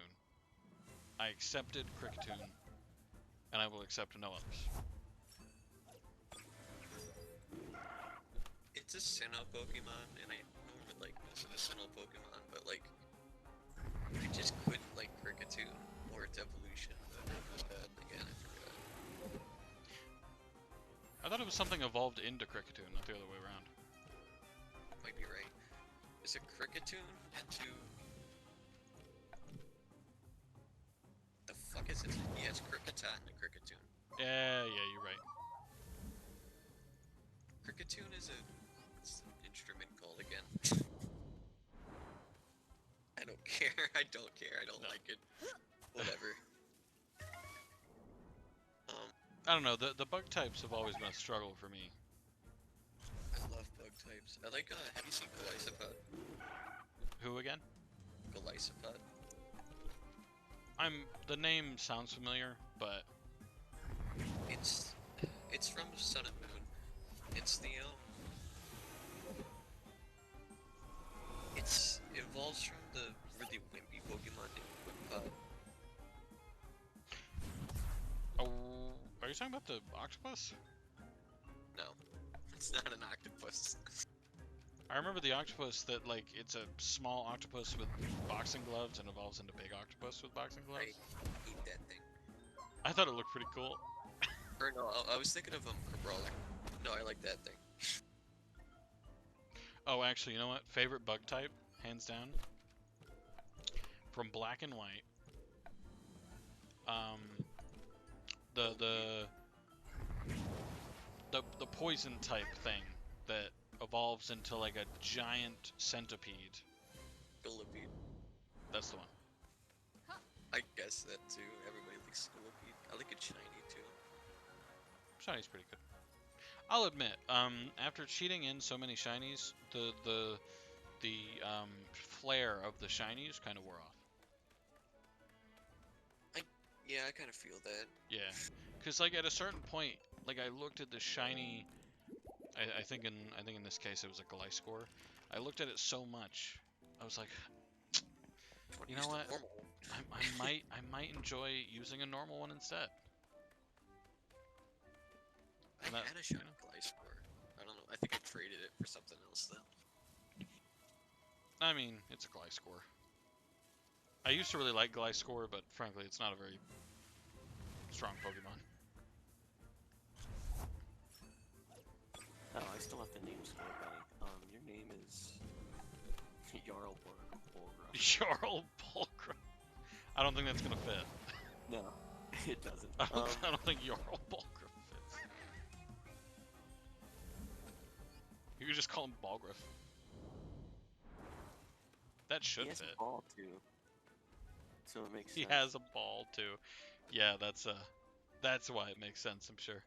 I accepted Cricketune, and I will accept no others. It's a Sinnoh Pokemon, and I normally like most of the Sinnoh Pokemon, but like I just couldn't like Cricketune or its evolution. But again, I forgot. I thought it was something evolved into Cricketune, not the other way around. Might be right. Is it Cricketune into the fuck is it? Yeah, it's Kricketot and a Cricketune. Yeah, you're right. Cricketune is what's the instrument called again? I don't care. I don't care. I don't No. like it. Whatever. I don't know. The bug types have always been a struggle for me. I love bug types. I like. Have you seen Golisopod? Who again? Golisopod. The name sounds familiar, but It's from Sun and Moon. It's the it evolves from the really wimpy Pokemon named Wimpod. oh, are you talking about the octopus? No, it's not an octopus. I remember the octopus that, like, it's a small octopus with boxing gloves and evolves into big octopus with boxing I gloves. hate that thing. I thought it looked pretty cool. Or no, I was thinking of Brawler. No, I like that thing. Oh, actually, you know what? Favorite bug type, hands down, from Black and White. The poison type thing that evolves into like a giant centipede. Scolipede. That's the one. I guess that too. Everybody likes Scolipede. I like it shiny too. Shiny's pretty good. I'll admit, after cheating in so many shinies, the flair of the shinies kind of wore off. Yeah, I kind of feel that. Yeah, because like at a certain point, like I looked at the shiny. I think in this case it was a Gliscor. I looked at it so much, I was like, you know what? I might enjoy using a normal one instead. I had a shiny Gliscor. I don't know. I think I traded it for something else though. I mean, it's a Gliscor. I used to really like Gliscor, but frankly, it's not a very strong Pokemon. Oh, I still have to name Score Bunny. Your name is Jarl Bolgraf. Jarl Bulgrim. I don't think that's gonna fit. No, it doesn't. I don't think Jarl Bulgrim fits. You could just call him Balgriff. That should he has fit. a ball too, so it makes He sense. has a ball too. Yeah, that's why it makes sense. I'm sure.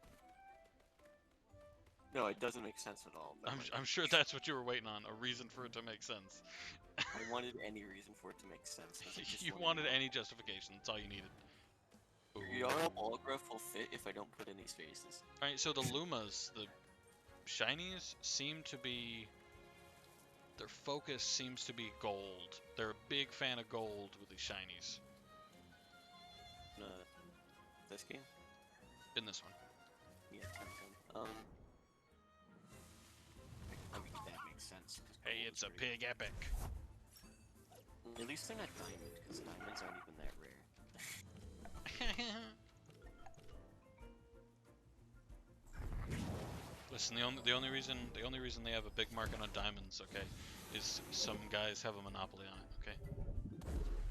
No, it doesn't make sense at all. but I'm sure that's what you were waiting on. A reason for it to make sense. I wanted any reason for it to make sense. You wanted any justification. That's all you needed. Jarl Bolgraf will fit if I don't put any spaces. Alright, so the Lumas, the shinies, seem to be... Their focus seems to be gold. They're a big fan of gold with these shinies. This game? In this one. Yeah, 10-10. I mean, that makes sense. 'cause Hey, gold it's is a pretty- pig epic. At least they're not diamond, because diamonds aren't even that rare. Listen, the only reason they have a big market on diamonds, okay, is some guys have a monopoly on it, okay?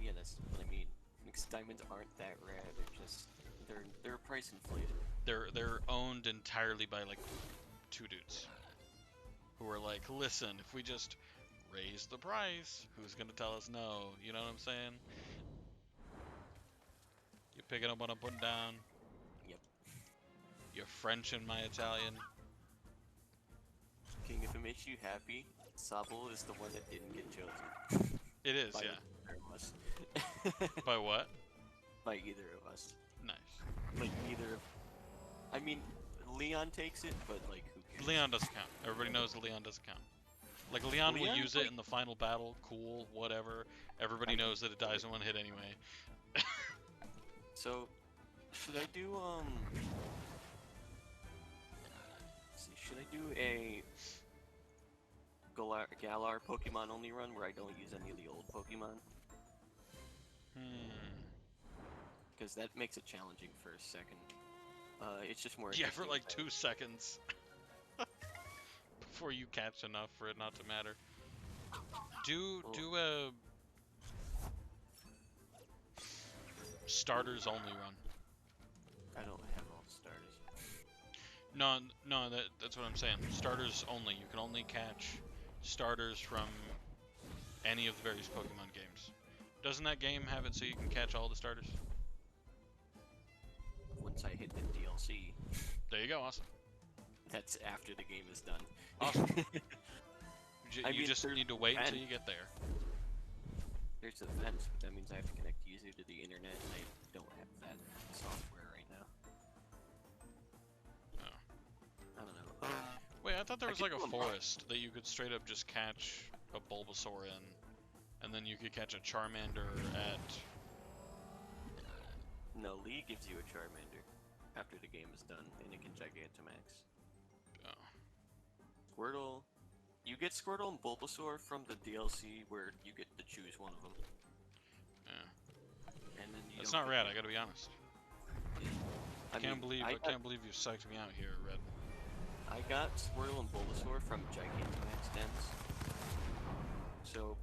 Yeah, that's what I mean. Because diamonds aren't that rare. They're just they're price inflated. They're owned entirely by like 2 dudes who are like, listen, if we just raise the price, who's gonna tell us no? You know what I'm saying? You picking up what I'm putting down? Yep. You're French and my Italian. King, if it makes you happy, Sabo is the one that didn't get chosen. It is, By yeah. either of us. By what? By either of us. Nice. Like neither of. I mean, Leon takes it, but like who cares? Leon doesn't count. Everybody knows that Leon doesn't count. Like, Leon will Leon's use it like- in the final battle, cool, whatever. Everybody knows that it dies in 1 hit anyway. So, should I do let's see, should I do a Galar Pokemon only run where I don't use any of the old Pokemon? Because that makes it challenging for a second. It's just more. Yeah, for interesting like if 2 seconds. Before you catch enough for it not to matter. Do a starters only run. I don't have all the starters. No, that's what I'm saying. Starters only. You can only catch starters from any of the various Pokemon games. Doesn't that game have it so you can catch all the starters? Once I hit the DLC, There you go, awesome. that's after the game is done. Awesome. I You mean, just there's need to wait until event. you get there. There's events, but that means I have to connect user to the internet, and I don't have that software right now. Oh. I don't know. Wait, I thought there I was could like a do a mod. forest that you could straight up just catch a Bulbasaur in, and then you could catch a Charmander at... No, Lee gives you a Charmander after the game is done, and it can Gigantamax. Oh. Squirtle. You get Squirtle and Bulbasaur from the DLC where you get to choose one of them. Yeah. And then you That's don't not get rad, the- I gotta be honest. I I mean, can't believe you psyched me out here, Red. I got Squirtle and Bulbasaur from Gigantamax dens. So,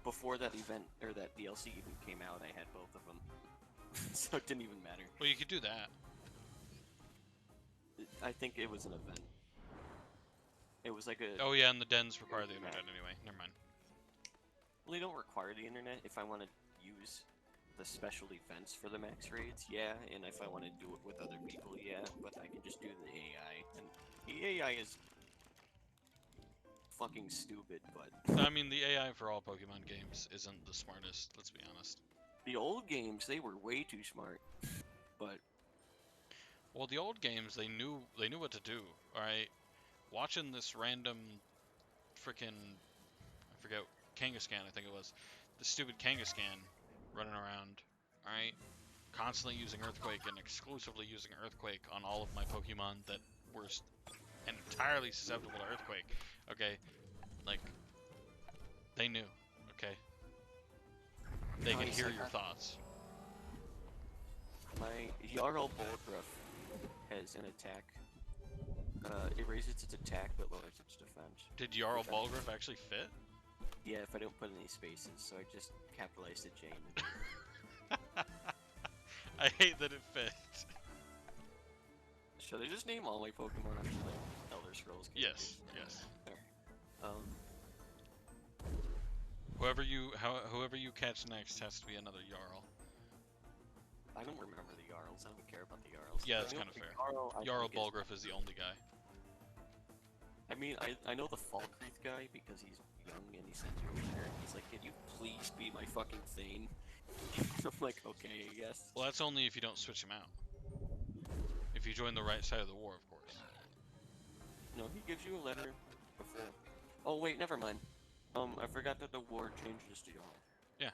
before that event, or that DLC even came out, I had both of them. So it didn't even matter. Well, you could do that. I think it was an event. It was like a... Oh yeah, and the dens require the Yeah. internet anyway. Never mind. Well, they don't require the internet if I want to use the special events for the max raids, yeah, and if I want to do it with other people, yeah, but I can just do the AI, and the AI is fucking stupid, but I mean, the AI for all Pokemon games isn't the smartest, let's be honest. the old games, they were way too smart, but Well, the old games, they knew what to do, alright? Watching this random frickin' I forget, Kangaskhan, I think it was. The stupid Kangaskhan running around, alright? Constantly using Earthquake and exclusively using Earthquake on all of my Pokemon that were entirely susceptible to Earthquake. Okay? Like, they knew, okay? They could Nice, hear I your got- thoughts. my Jarl Bulgruff has an attack. It raises its attack but lowers its defense. Did Jarl Okay. Bulgriff actually fit? Yeah, if I don't put any spaces, so I just capitalized the Jane. I hate that it fit. Should I just name all my Pokemon after like Elder Scrolls Yes, characters? yes. Alright. Whoever you catch next has to be another Jarl. I don't remember the Jarls. I don't care about the Jarls. Yeah, that's I know kind of the fair. I Jarl think is- Bulgriff is the only guy. I mean, I know the Falkreath guy because he's young and he sends you a letter. He's like, can you please be my fucking Thane? I'm like, okay, yes. Well, that's only if you don't switch him out. If you join the right side of the war, of course. No, he gives you a letter before. Oh wait, never mind. I forgot that the war changes to Jarl. Yeah.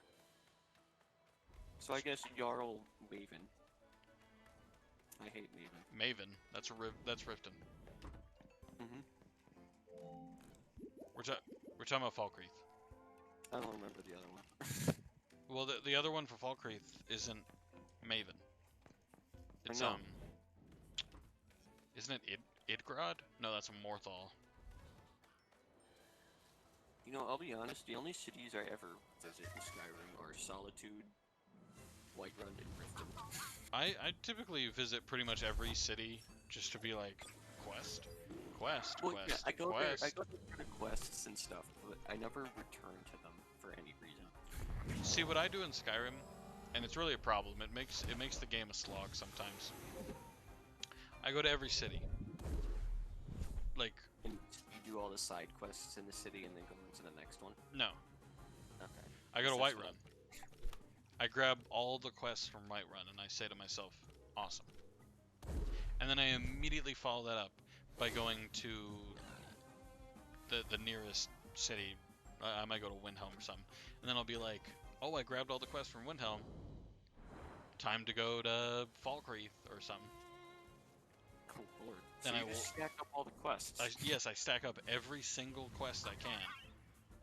So I guess Jarl Maven. I hate Maven. Maven, that's Riften. Mm-hmm. Where's that? We're talking about Falkreath. I don't remember the other one. Well, the other one for Falkreath isn't Maven. It's know. isn't it Idgrod? No, that's a Morthal. You know, I'll be honest, the only cities I ever visit in Skyrim are Solitude, Whiterun, and Riften. I typically visit pretty much every city just to be like, quest, quest, Well, quest, yeah, I go quest. there. I go there for the quests and stuff, but I never return to them for any reason. See what I do in Skyrim, and it's really a problem. It makes the game a slog sometimes. I go to every city. Like, And you do all the side quests in the city and then go into the next one. no, Okay. I go to That's Whiterun. I grab all the quests from Whiterun, and I say to myself, awesome. And then I immediately follow that up by going to the nearest city. I might go to Windhelm or something. And then I'll be like, oh, I grabbed all the quests from Windhelm. Time to go to Falkreath or something. Cool lord. Then So I you just stack up all the quests. Yes, I stack up every single quest I can.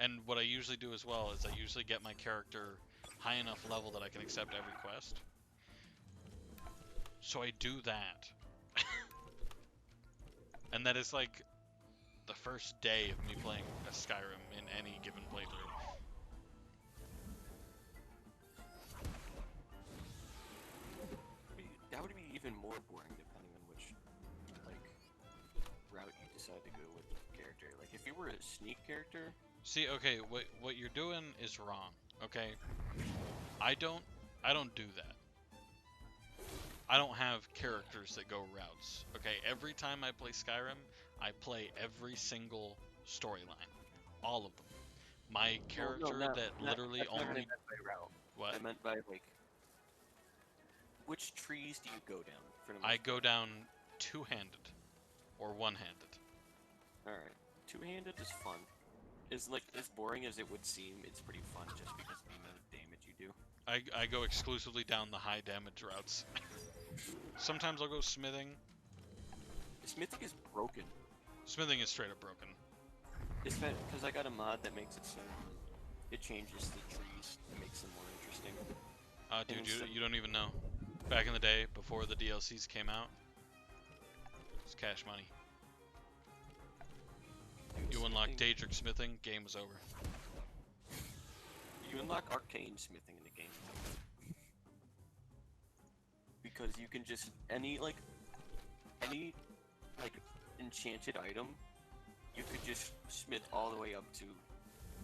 And what I usually do as well is I usually get my character high enough level that I can accept every quest. So I do that. And that is like the first day of me playing a Skyrim in any given playthrough. That would be even more boring depending on which, like, route you decide to go with the character. Like, if you were a sneak character... See, okay, what you're doing is wrong, okay? I don't do that. I don't have characters that go routes, okay? Every time I play Skyrim, I play every single storyline. All of them. My character literally that's not what I only... meant by route. What? I meant by, like... Which trees do you go down? For the most I go part? down two-handed. Or one-handed. Alright. Two-handed is fun. Is like as boring as it would seem, it's pretty fun just because of the amount of damage you do. I go exclusively down the high damage routes. Sometimes I'll go smithing. Smithing is broken. Smithing is straight up broken. It's because I got a mod that makes it so it changes the trees and makes them more interesting. Dude, you don't even know. Back in the day, before the DLCs came out, it's cash money. You unlock Daedric smithing, game is over. You unlock arcane smithing in the game. Because you can just any enchanted item, you could just smith all the way up to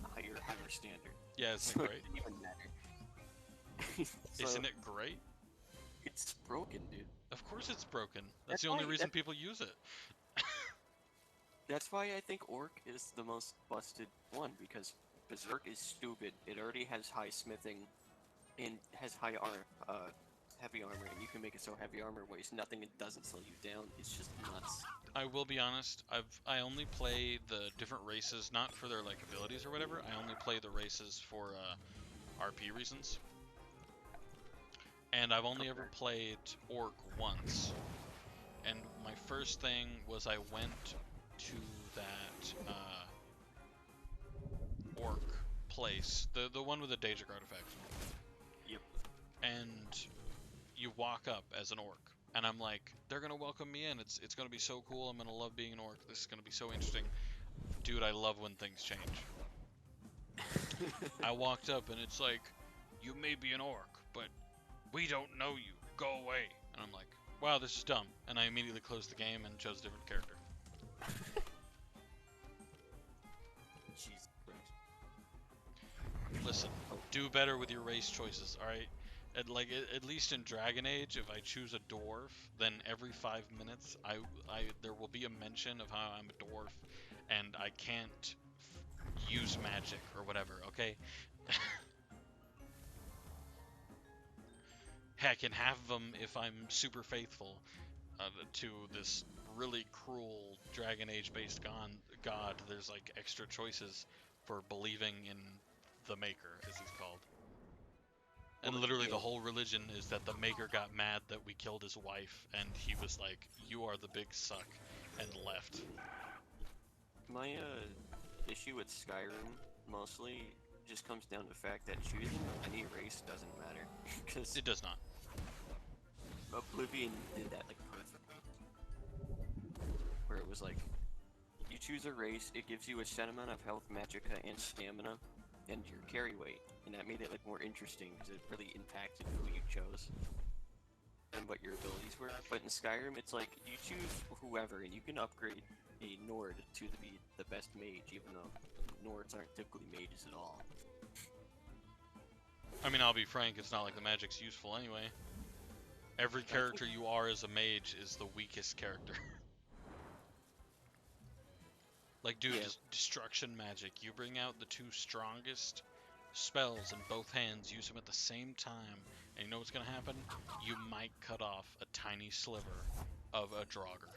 a higher standard. Yeah, isn't So it it great? doesn't even matter. So, Isn't it great? It's broken, dude. Of course it's broken. That's That's the only why- reason that- people use it. That's why I think Orc is the most busted one, because Berserk is stupid. It already has high smithing and has high heavy armor, and you can make it so heavy armor weighs nothing, it doesn't slow you down. It's just nuts. I will be honest, I only play the different races, not for their like abilities or whatever. I only play the races for RP reasons. And I've only ever played Orc once. And my first thing was I went to that Orc place, the one with the Daedric artifact. Yep. And you walk up as an Orc. And I'm like, they're gonna welcome me in. It's gonna be so cool. I'm gonna love being an Orc. This is gonna be so interesting. Dude, I love when things change. I walked up and it's like, you may be an Orc, but we don't know you. Go away. And I'm like, wow, this is dumb. And I immediately closed the game and chose a different character. Jesus Christ. Listen, do better with your race choices, alright? At least in Dragon Age, if I choose a dwarf, then every 5 minutes, there will be a mention of how I'm a dwarf, and I can't use magic or whatever, okay? Heck, in half of them, if I'm super faithful to this really cruel Dragon Age-based god, there's like extra choices for believing in the Maker, as he's called. And literally the whole religion is that the Maker got mad that we killed his wife, and he was like, you are the big suck, and left. My issue with Skyrim mostly just comes down to the fact that choosing any race doesn't matter. Because It does not. Oblivion did that like perfectly. Where it was like, you choose a race, it gives you a set amount of health, magicka, and stamina, and your carry weight. And that made it like more interesting because it really impacted who you chose and what your abilities were. But in Skyrim, it's like you choose whoever, and you can upgrade a Nord to be the best mage, even though Nords aren't typically mages at all. I mean, I'll be frank, it's not like the magic's useful anyway. Every character you are as a mage is the weakest character. Like, dude, Yeah. destruction magic. You bring out the two strongest spells in both hands, use them at the same time, and you know what's gonna happen? You might cut off a tiny sliver of a Draugr.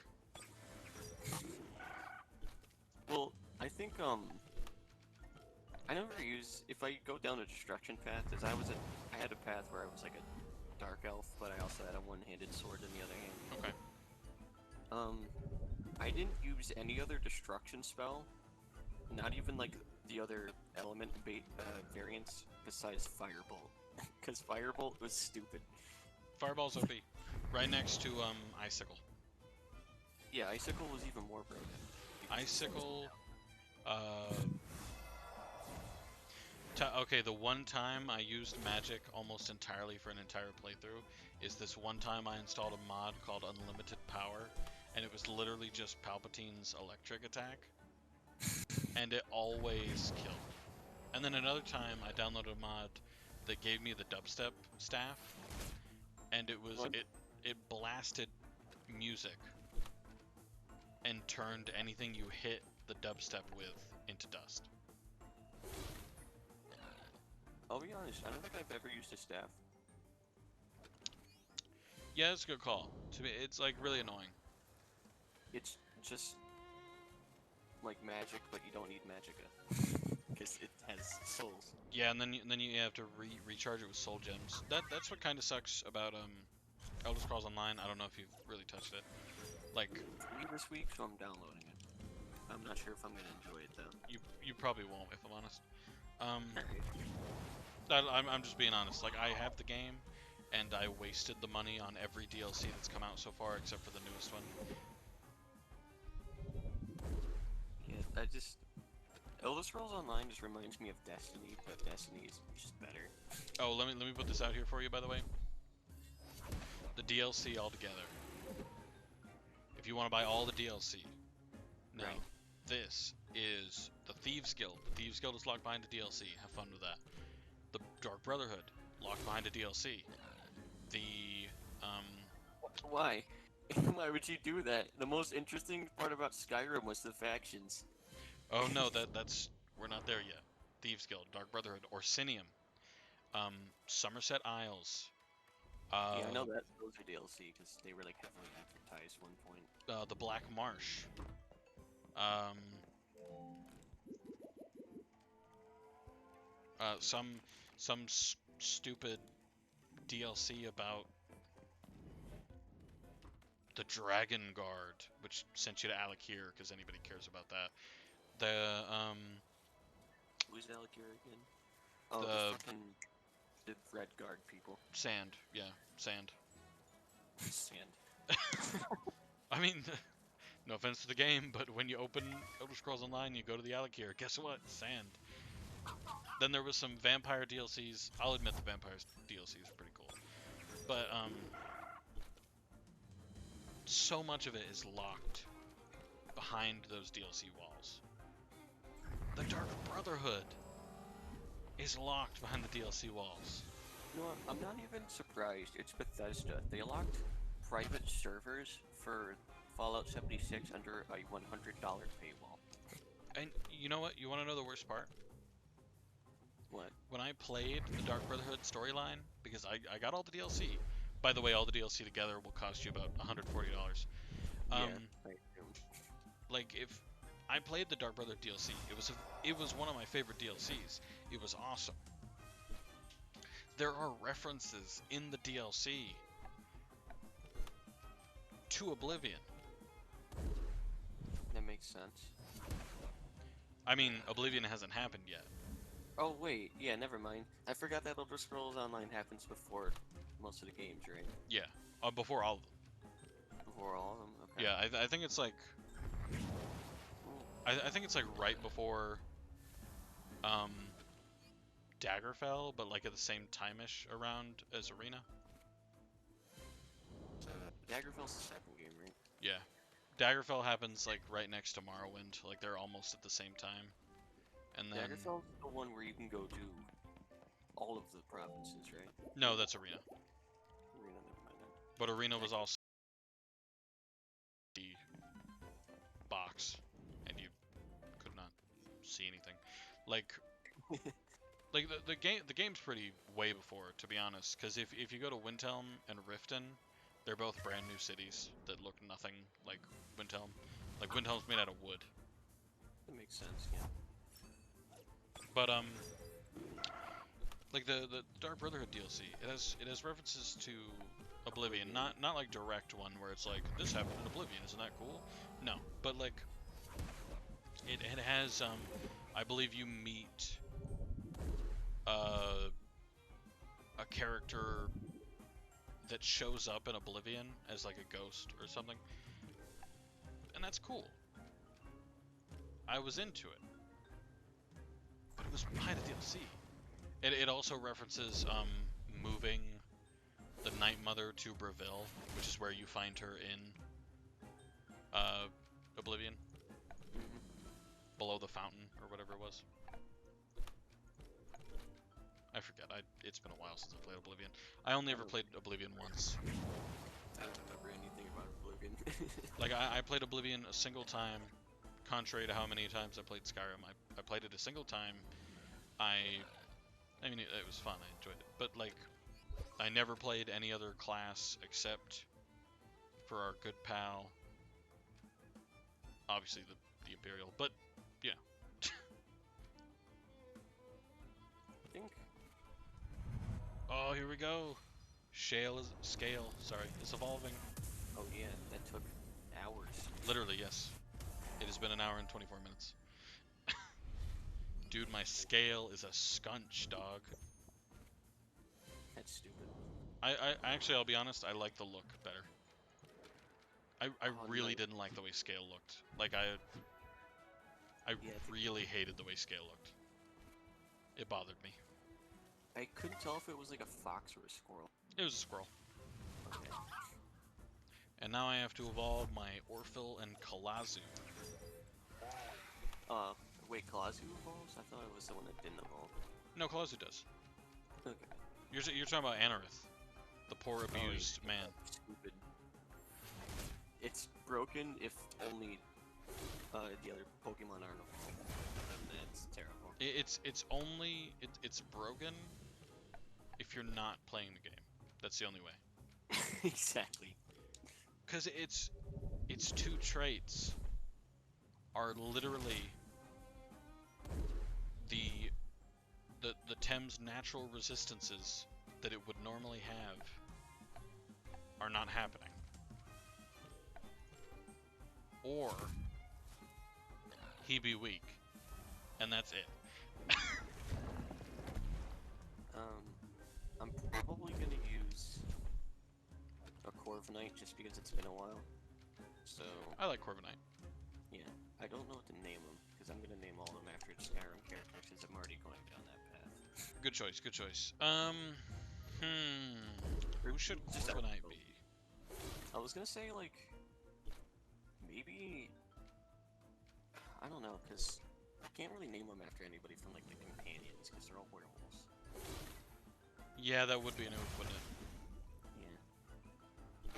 Well, I think I never use if I go down a destruction path, as I had a path where I was like a dark elf, but I also had a one-handed sword in the other hand. Okay. I didn't use any other destruction spell, not even like the other element variants besides Firebolt, because Firebolt was stupid. Fireball's OP. Right next to Icicle. Yeah, Icicle was even more broken. Icicle. Okay, the one time I used magic almost entirely for an entire playthrough is this one time I installed a mod called Unlimited Power, and it was literally just Palpatine's electric attack, and it always killed. And then another time I downloaded a mod that gave me the dubstep staff, and it was it blasted music and turned anything you hit the dubstep with into dust. I'll be honest, I don't think I've ever used a staff. Yeah, it's a good call. To me, it's like really annoying. It's just like magic, but you don't need magicka because it has souls. Yeah, and then you have to recharge it with soul gems. That's what kind of sucks about Elder Scrolls Online. I don't know if you've really touched it. Like, Me this week, so I'm downloading it. I'm not sure if I'm gonna enjoy it though. you probably won't, if I'm honest. I'm just being honest. Like, I have the game, and I wasted the money on every DLC that's come out so far, except for the newest one. Yeah, Elder Scrolls Online just reminds me of Destiny, but Destiny is just better. Oh, let me put this out here for you, by the way. The DLC altogether. If you want to buy all the DLC, now Right. this is the Thieves Guild. The Thieves Guild is locked behind a DLC. Have fun with that. The Dark Brotherhood, locked behind a DLC. The Why? Why would you do that? The most interesting part about Skyrim was the factions. oh no, that's we're not there yet. Thieves Guild, Dark Brotherhood, Orsinium, Somerset Isles, Yeah, I know that those are DLC because they were like heavily advertised at one point. the Black Marsh, some stupid DLC about the Dragon Guard, which sent you to Alakir because anybody cares about that. The Who's Alakir again? Oh, the Red Guard people. Sand, yeah, Sand. Sand. I mean, no offense to the game, but when you open Elder Scrolls Online, you go to the Alakir. Guess what? Sand. Then there was some vampire DLCs. I'll admit the vampire DLCs are pretty cool, but so much of it is locked behind those DLC walls. The Dark Brotherhood is locked behind the DLC walls. You know what? I'm not even surprised. It's Bethesda. They locked private servers for Fallout 76 under a $100 paywall. And you know what? You want to know the worst part? What? When I played the Dark Brotherhood storyline, because I got all the DLC. By the way, all the DLC together will cost you about $140. Yeah, I assume. Like, if I played the Dark Brotherhood DLC, it was one of my favorite DLCs. It was awesome. There are references in the DLC to Oblivion. That makes sense. I mean, Oblivion hasn't happened yet. Oh wait, yeah, never mind. I forgot that Elder Scrolls Online happens before most of the games, right? Yeah, before all of them. Before all of them. Okay. Yeah, I think it's like I think it's like right before um Daggerfell, but like at the same time-ish around as Arena. Daggerfell's the second game, right? Yeah. Daggerfell happens like right next to Morrowind, like they're almost at the same time. And then Daggerfell's the one where you can go do all of the provinces, right? no, that's Arena. Arena, never mind that. But Arena was also the box, and you could not see anything. Like the game's pretty way before, to be honest. Because if you go to Windhelm and Riften, they're both brand new cities that look nothing like Windhelm. Like Windhelm's made out of wood. That makes sense, yeah. But like the Dark Brotherhood DLC, it has references to Oblivion, not like direct one where it's like this happened in Oblivion, isn't that cool? No, but like it has I believe you meet a character that shows up in Oblivion as like a ghost or something, and that's cool. I was into it, but it was by the DLC. It also references moving the Night Mother to Breville, which is where you find her in Oblivion, below the fountain or whatever it was. I forget. It's been a while since I played Oblivion. I only ever played Oblivion once. I don't remember anything about Oblivion. Like I played Oblivion a single time, contrary to how many times I played Skyrim. I played it a single time. I mean, it was fun. I enjoyed it. But, like, I never played any other class except for our good pal. Obviously, the Imperial. But, yeah. I think. Oh, here we go. Scale, sorry, is evolving. Oh yeah, that took hours. Literally, yes. It has been an hour and 24 minutes. Dude, my scale is a scunch, dog. That's stupid. I actually, I'll be honest, I like the look better. I Oh, really no. didn't like the way scale looked. Like, I Yeah, really hated the way scale looked. It bothered me. I couldn't tell if it was like a fox or a squirrel. It was a squirrel. Okay. And now I have to evolve my Orphil and Kalazu. Wait, Kalazu evolves? I thought it was the one that didn't evolve. No, Kalazu does. Okay. You're talking about Anorith, the poor abused man. Stupid. It's broken if only the other Pokemon aren't evolved. And that's terrible. It's broken if you're not playing the game. That's the only way. Exactly. Cause its two traits are literally the Tem's natural resistances that it would normally have are not happening. Or he be weak, and that's it. I'm probably gonna use a Corviknight just because it's been a while. So I like Corviknight. yeah, I don't know what to name them because I'm gonna name all of them after Skyrim characters because I'm already going down that path. Good choice, good choice. Who should Just Corviknight be? I was gonna say like maybe I don't know because I can't really name them after anybody from like the companions because they're all werewolves. Yeah, that would be an oof, wouldn't it? Yeah.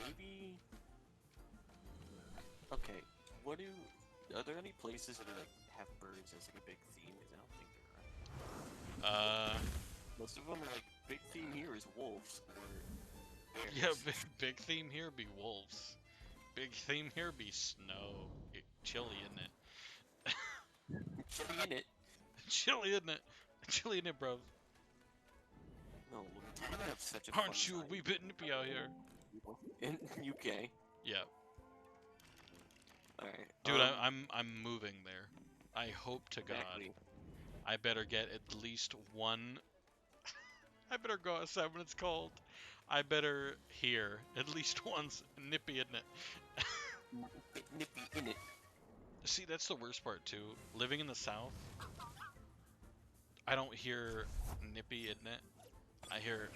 Maybe. Okay. What do? Are there any places that are, like have birds as like a big theme? Because I don't think there are. Most of them are like big theme here is wolves or bears. Yeah, big theme here be wolves. Big theme here be snow. Chilly, isn't it? Chilly in it. Chilly, isn't it? Chilly, isn't it, bro? No, we're gonna have such a Aren't fun you a time wee bit nippy out here? in UK? Yeah. All right. Dude, I'm moving there. I hope to God Exactly. I better get at least one. I better go outside when it's cold. I better hear at least once nippy in it. Bit nippy in it. See, that's the worst part too. Living in the South, I don't hear nippy, isn't it? I hear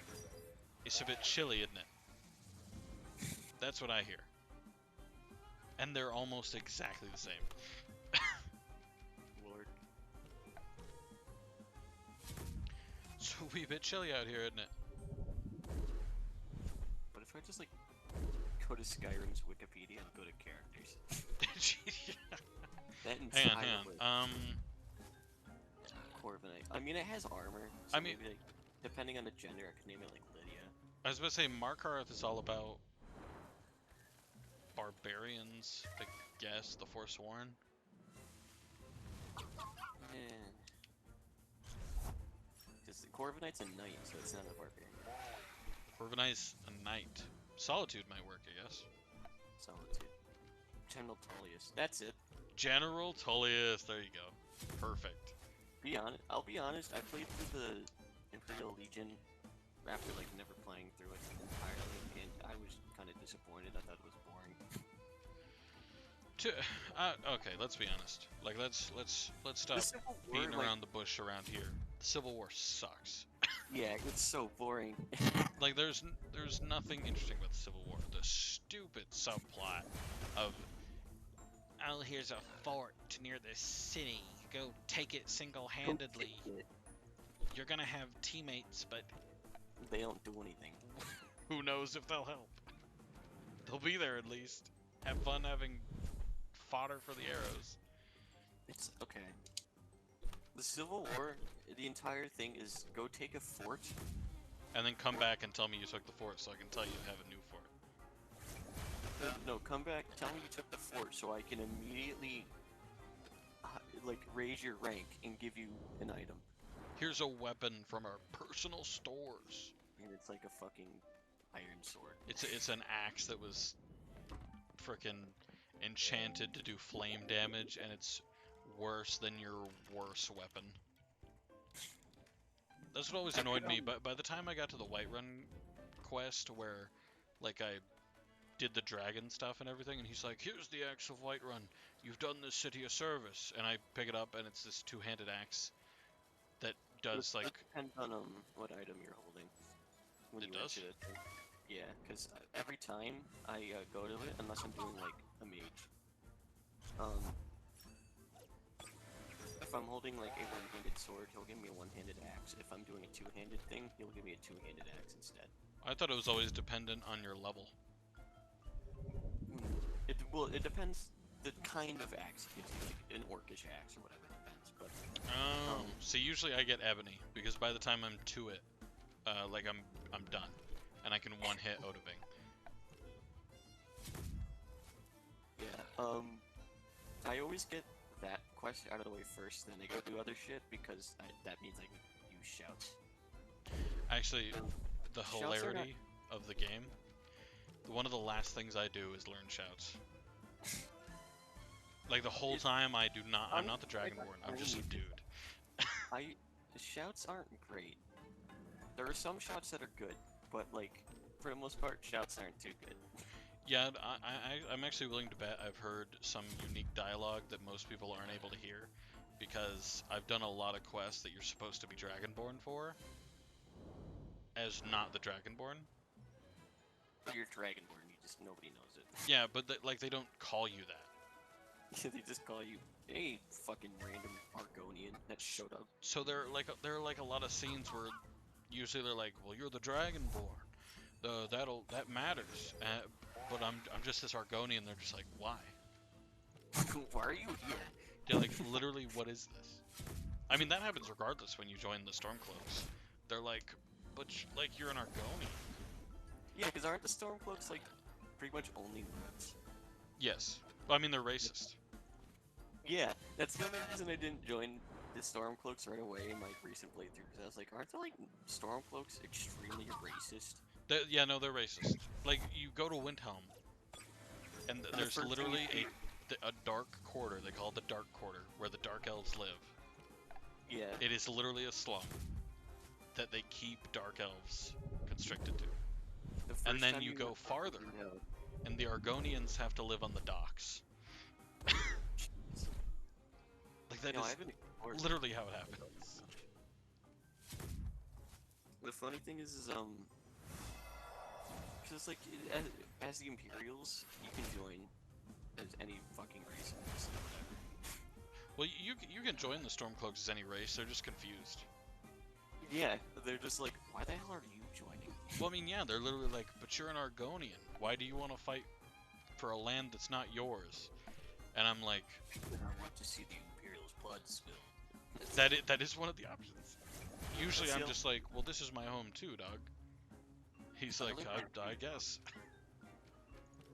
it's a bit chilly, isn't it? That's what I hear. And they're almost exactly the same. Lord. It's a wee bit chilly out here, isn't it? What if I just like go to Skyrim's Wikipedia and go to characters? That Hang on, entire hang list. on. Corviknight. I mean, it has armor. So I mean- maybe, like, depending on the gender, I could name it like Lydia. I was about to say Markarth is all about barbarians, I guess, the Forsworn. Because Corviknight's a knight, so it's not a barbarian. Corviknight's a knight. Solitude might work, I guess. Solitude. General Tullius. That's it. General Tullius, there you go. Perfect. I'll be honest, I played through the Imperial Legion after like never playing through it entirely, and I was kind of disappointed. I thought it was boring. Okay, let's be honest. Like, let's stop The Civil War, beating like, around the bush around here. The Civil War sucks. yeah, it's so boring. Like, there's nothing interesting about the Civil War. The stupid subplot of, oh, here's a fort near the city. Go take it single-handedly. You're gonna have teammates, but They don't do anything. who knows if they'll help. They'll be there at least. Have fun having fodder for the arrows. It's okay. The Civil War, the entire thing is go take a fort. And then come back and tell me you took the fort so I can tell you to have a new fort. No, come back, tell me you took the fort so I can immediately like raise your rank and give you an item. Here's a weapon from our personal stores. And it's like a fucking iron sword. It's an axe that was frickin' enchanted to do flame damage, and it's worse than your worst weapon. That's what always annoyed me, but by the time I got to the Whiterun quest, where, like, I did the dragon stuff and everything, and he's like, here's the axe of Whiterun, you've done this city a service, and I pick it up, and it's this two-handed axe that does, like... It depends on what item you're holding. When It you does? enter it. Yeah, because every time I go to it, unless I'm doing like a mage, if I'm holding like a one-handed sword, he'll give me a one-handed axe. If I'm doing a two-handed thing, he'll give me a two-handed axe instead. I thought it was always dependent on your level. It depends the kind of axe he gives you, like an orcish axe or whatever. It depends, but See, usually I get ebony, because by the time I'm to it, like, I'm done. And I can one-hit Odoving. yeah. I always get that quest out of the way first, then I go do other shit because that means I can use shouts. Actually, the Shouts are not- hilarity of the game, one of the last things I do is learn shouts. Like, the whole time I'm not the Dragonborn, I'm just a dude. The shouts aren't great. There are some shouts that are good, but like for the most part, shouts aren't too good. Yeah, I'm actually willing to bet I've heard some unique dialogue that most people aren't able to hear, because I've done a lot of quests that you're supposed to be Dragonborn for, as not the Dragonborn. You're Dragonborn, nobody knows it. Yeah, but like, they don't call you that. They just call you, hey, fucking random Argonian that showed up. So there are like a lot of scenes where usually they're like, well, you're the Dragonborn. That matters. But I'm just this Argonian. They're just like, why? Why are you here? They're like, literally, what is this? I mean, that happens regardless when you join the Stormcloaks. They're like, but like, you're an Argonian. Yeah, because aren't the Stormcloaks like pretty much only nerds? Yes. Well, I mean, they're racist. Yeah, that's the only reason I didn't join the Stormcloaks right away in my recent playthrough, because I was like, aren't the like Stormcloaks extremely racist? Yeah, no, they're racist. Like, you go to Windhelm, and there's first thing literally you a see- a dark quarter. They call it the Dark Quarter, where the Dark Elves live. Yeah. It is literally a slum that they keep Dark Elves constricted to. The first And then time you go farther, you know, and the Argonians have to live on the docks. Like that I is haven't explored it. literally how it happens. The funny thing is because like as the Imperials, you can join as any fucking race and just whatever. Well, you can join the Stormcloaks as any race. They're just confused. Yeah, they're just like, why the hell are you joining? Well, I mean, yeah, they're literally like, but you're an Argonian. Why do you want to fight for a land that's not yours? And I'm like, I want to see the Imperials' blood spill. that is one of the options. Usually That's I'm the just like, well, this is my home too, dog. He's like, I guess.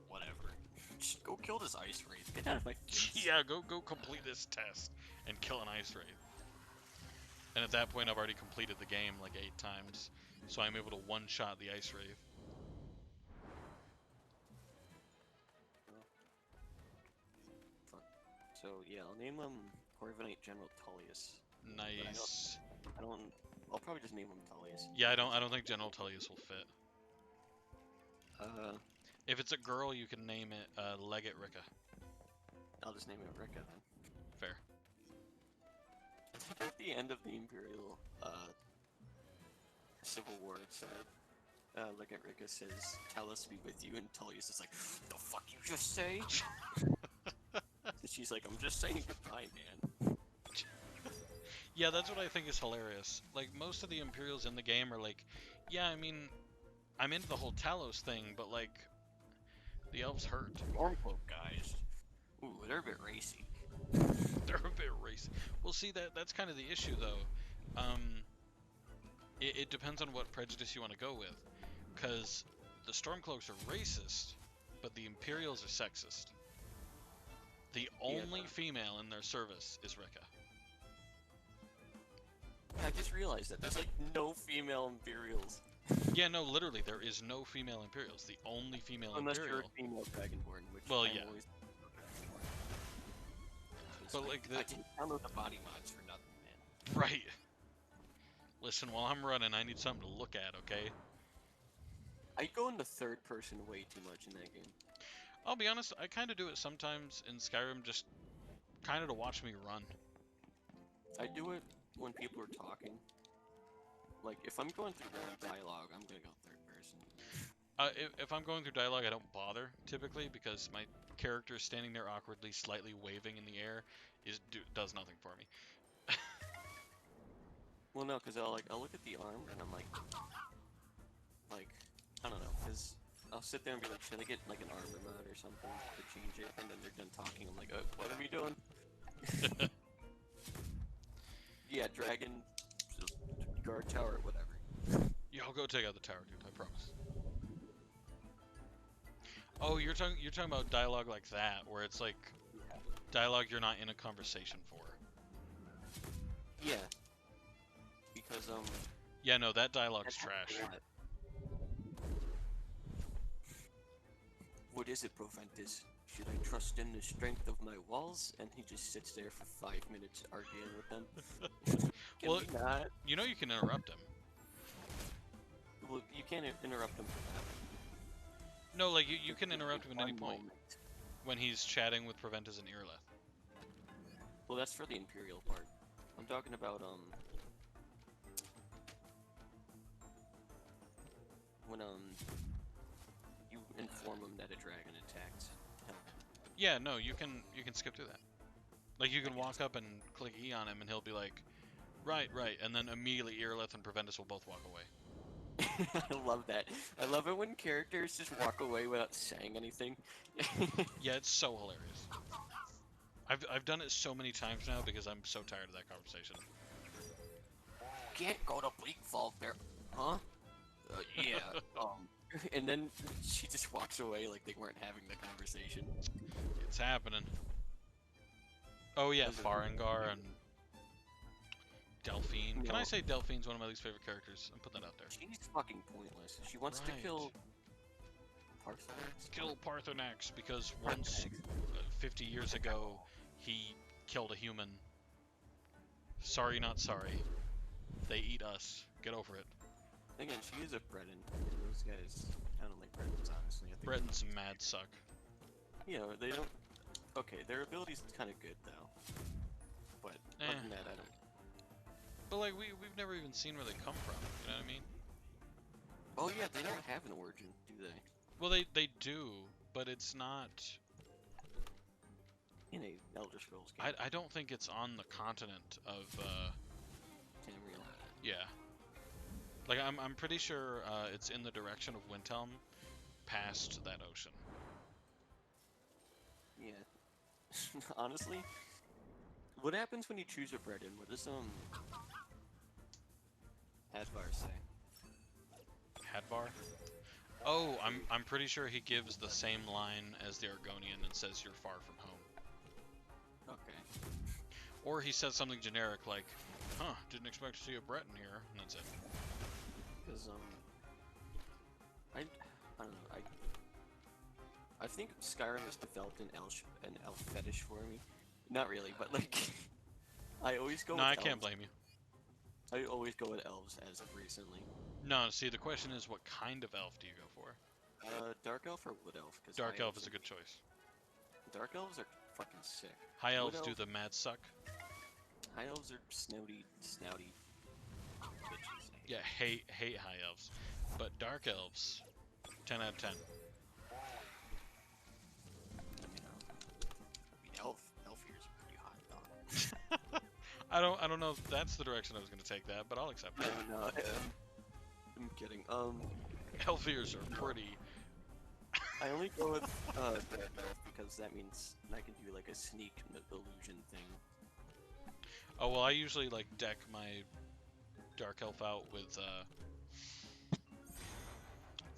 Whatever. Just go kill this ice wraith. Get out of my face. Yeah, go complete this test and kill an ice wraith. And at that point, I've already completed the game like 8 times, so I'm able to one-shot the ice wraith. Fuck. So yeah, I'll name him Corviknight General Tullius. Nice. I don't. I'll probably just name him Tullius. Yeah, I don't think General Tullius will fit. Uh, If it's a girl, you can name it Legate Ricka. I'll just name it Ricka then. Fair. At the end of the Imperial Civil War, so Legate Ricka says, "Tellus be with you," and Tullius is like, "The fuck you just say?" And she's like, "I'm just saying goodbye, man." Yeah, that's what I think is hilarious. Like, most of the Imperials in the game are like, yeah, I mean, I'm into the whole Talos thing, but like, the elves hurt. Stormcloak guys. Ooh, they're a bit racy. They're a bit racist. Well, see, that's kind of the issue, though. It depends on what prejudice you want to go with. Because the Stormcloaks are racist, but the Imperials are sexist. The only female in their service is Ricka. I just realized that there's like no female Imperials. Yeah, no, literally, there is no female Imperials. The only female Unless Imperial... you're a female Dragonborn, which Well, I'm yeah. always... But, like, I didn't download the body mods for nothing, man. Right. Listen, while I'm running, I need something to look at, okay? I go into third person way too much in that game. I'll be honest, I kind of do it sometimes in Skyrim, just kind of to watch me run. I do it when people are talking. Like, if I'm going through dialogue, I'm gonna go third person. If I'm going through dialogue, I don't bother, typically, because my character is standing there awkwardly, slightly waving in the air, does nothing for me. Well, no, because I'll look at the arm, and I'm like, I don't know, because I'll sit there and be like, should I get, like, an armor mod or something to change it? And then they're done talking, I'm like, what are we doing? Yeah, dragon, guard tower, whatever. Yeah, I'll go take out the tower, dude, I promise. Oh, you're talking about dialogue like that, where it's like dialogue you're not in a conversation for. Yeah. Because, Yeah, no, that dialogue's trash. What is it, Proventus? Should I trust in the strength of my walls? And he just sits there for 5 minutes arguing with them. Can Well, we not? you know you can interrupt him. Well, you can't interrupt him for that. No, like, you can interrupt him at any One point moment. when he's chatting with Proventus and Irleth. Well, that's for the Imperial part. I'm talking about, when, you inform him that a dragon attacked him. Yeah, no, you can skip through that. Like, you can walk up and click E on him, and he'll be like, right, and then immediately Irleth and Proventus will both walk away. I love that. I love it when characters just walk away without saying anything. Yeah, it's so hilarious. I've done it so many times now because I'm so tired of that conversation. Can't go to Bleakfall, there, huh? Yeah. And then she just walks away like they weren't having the conversation. It's happening. Oh yeah, Farengar and Delphine. Can I say Delphine's one of my least favorite characters? I'm putting that out there. She's fucking pointless. She wants to kill... Parthenax? Kill Parthenax because once, 50 years ago, he killed a human. Sorry, not sorry. They eat us. Get over it. Again, she is a Breton, and those guys kind of like Bretons, honestly. I think Bretons mad suck. you know, they don't. Okay, their ability's kind of good though, but other than that, I don't. But like we've never even seen where they come from. You know what I mean? Oh yeah, they don't have an origin, do they? Well, they do, but it's not. In a Elder Scrolls game. I don't think it's on the continent of. Tamriel. Yeah. Like I'm pretty sure it's in the direction of Windhelm, past that ocean. Yeah. Honestly, what happens when you choose a Breton? What does Hadvar say? Hadvar. Oh, I'm pretty sure he gives the same line as the Argonian and says you're far from home. Okay. Or he says something generic like, "Huh, didn't expect to see a Breton here," and that's it. Because I don't know. I think Skyrim has developed an elf fetish for me. Not really, but like I always go. No, with I can't elves. blame you. I always go with elves as of recently. No, see, the question is, what kind of elf do you go for? Dark elf or wood elf? Cause Dark high elf elves is a good choice. Dark elves are fucking sick. High Wood elves do elf- the mad suck. High elves are snouty bitches. Yeah, hate high elves. But dark elves, 10 out of 10. Elf ears are pretty hot, dog. I don't know if that's the direction I was going to take that, but I'll accept it. No, I'm kidding. Elf ears are pretty. I only go with Red Elf because that means I can do like a sneak illusion thing. Oh, well, I usually like deck my dark elf out with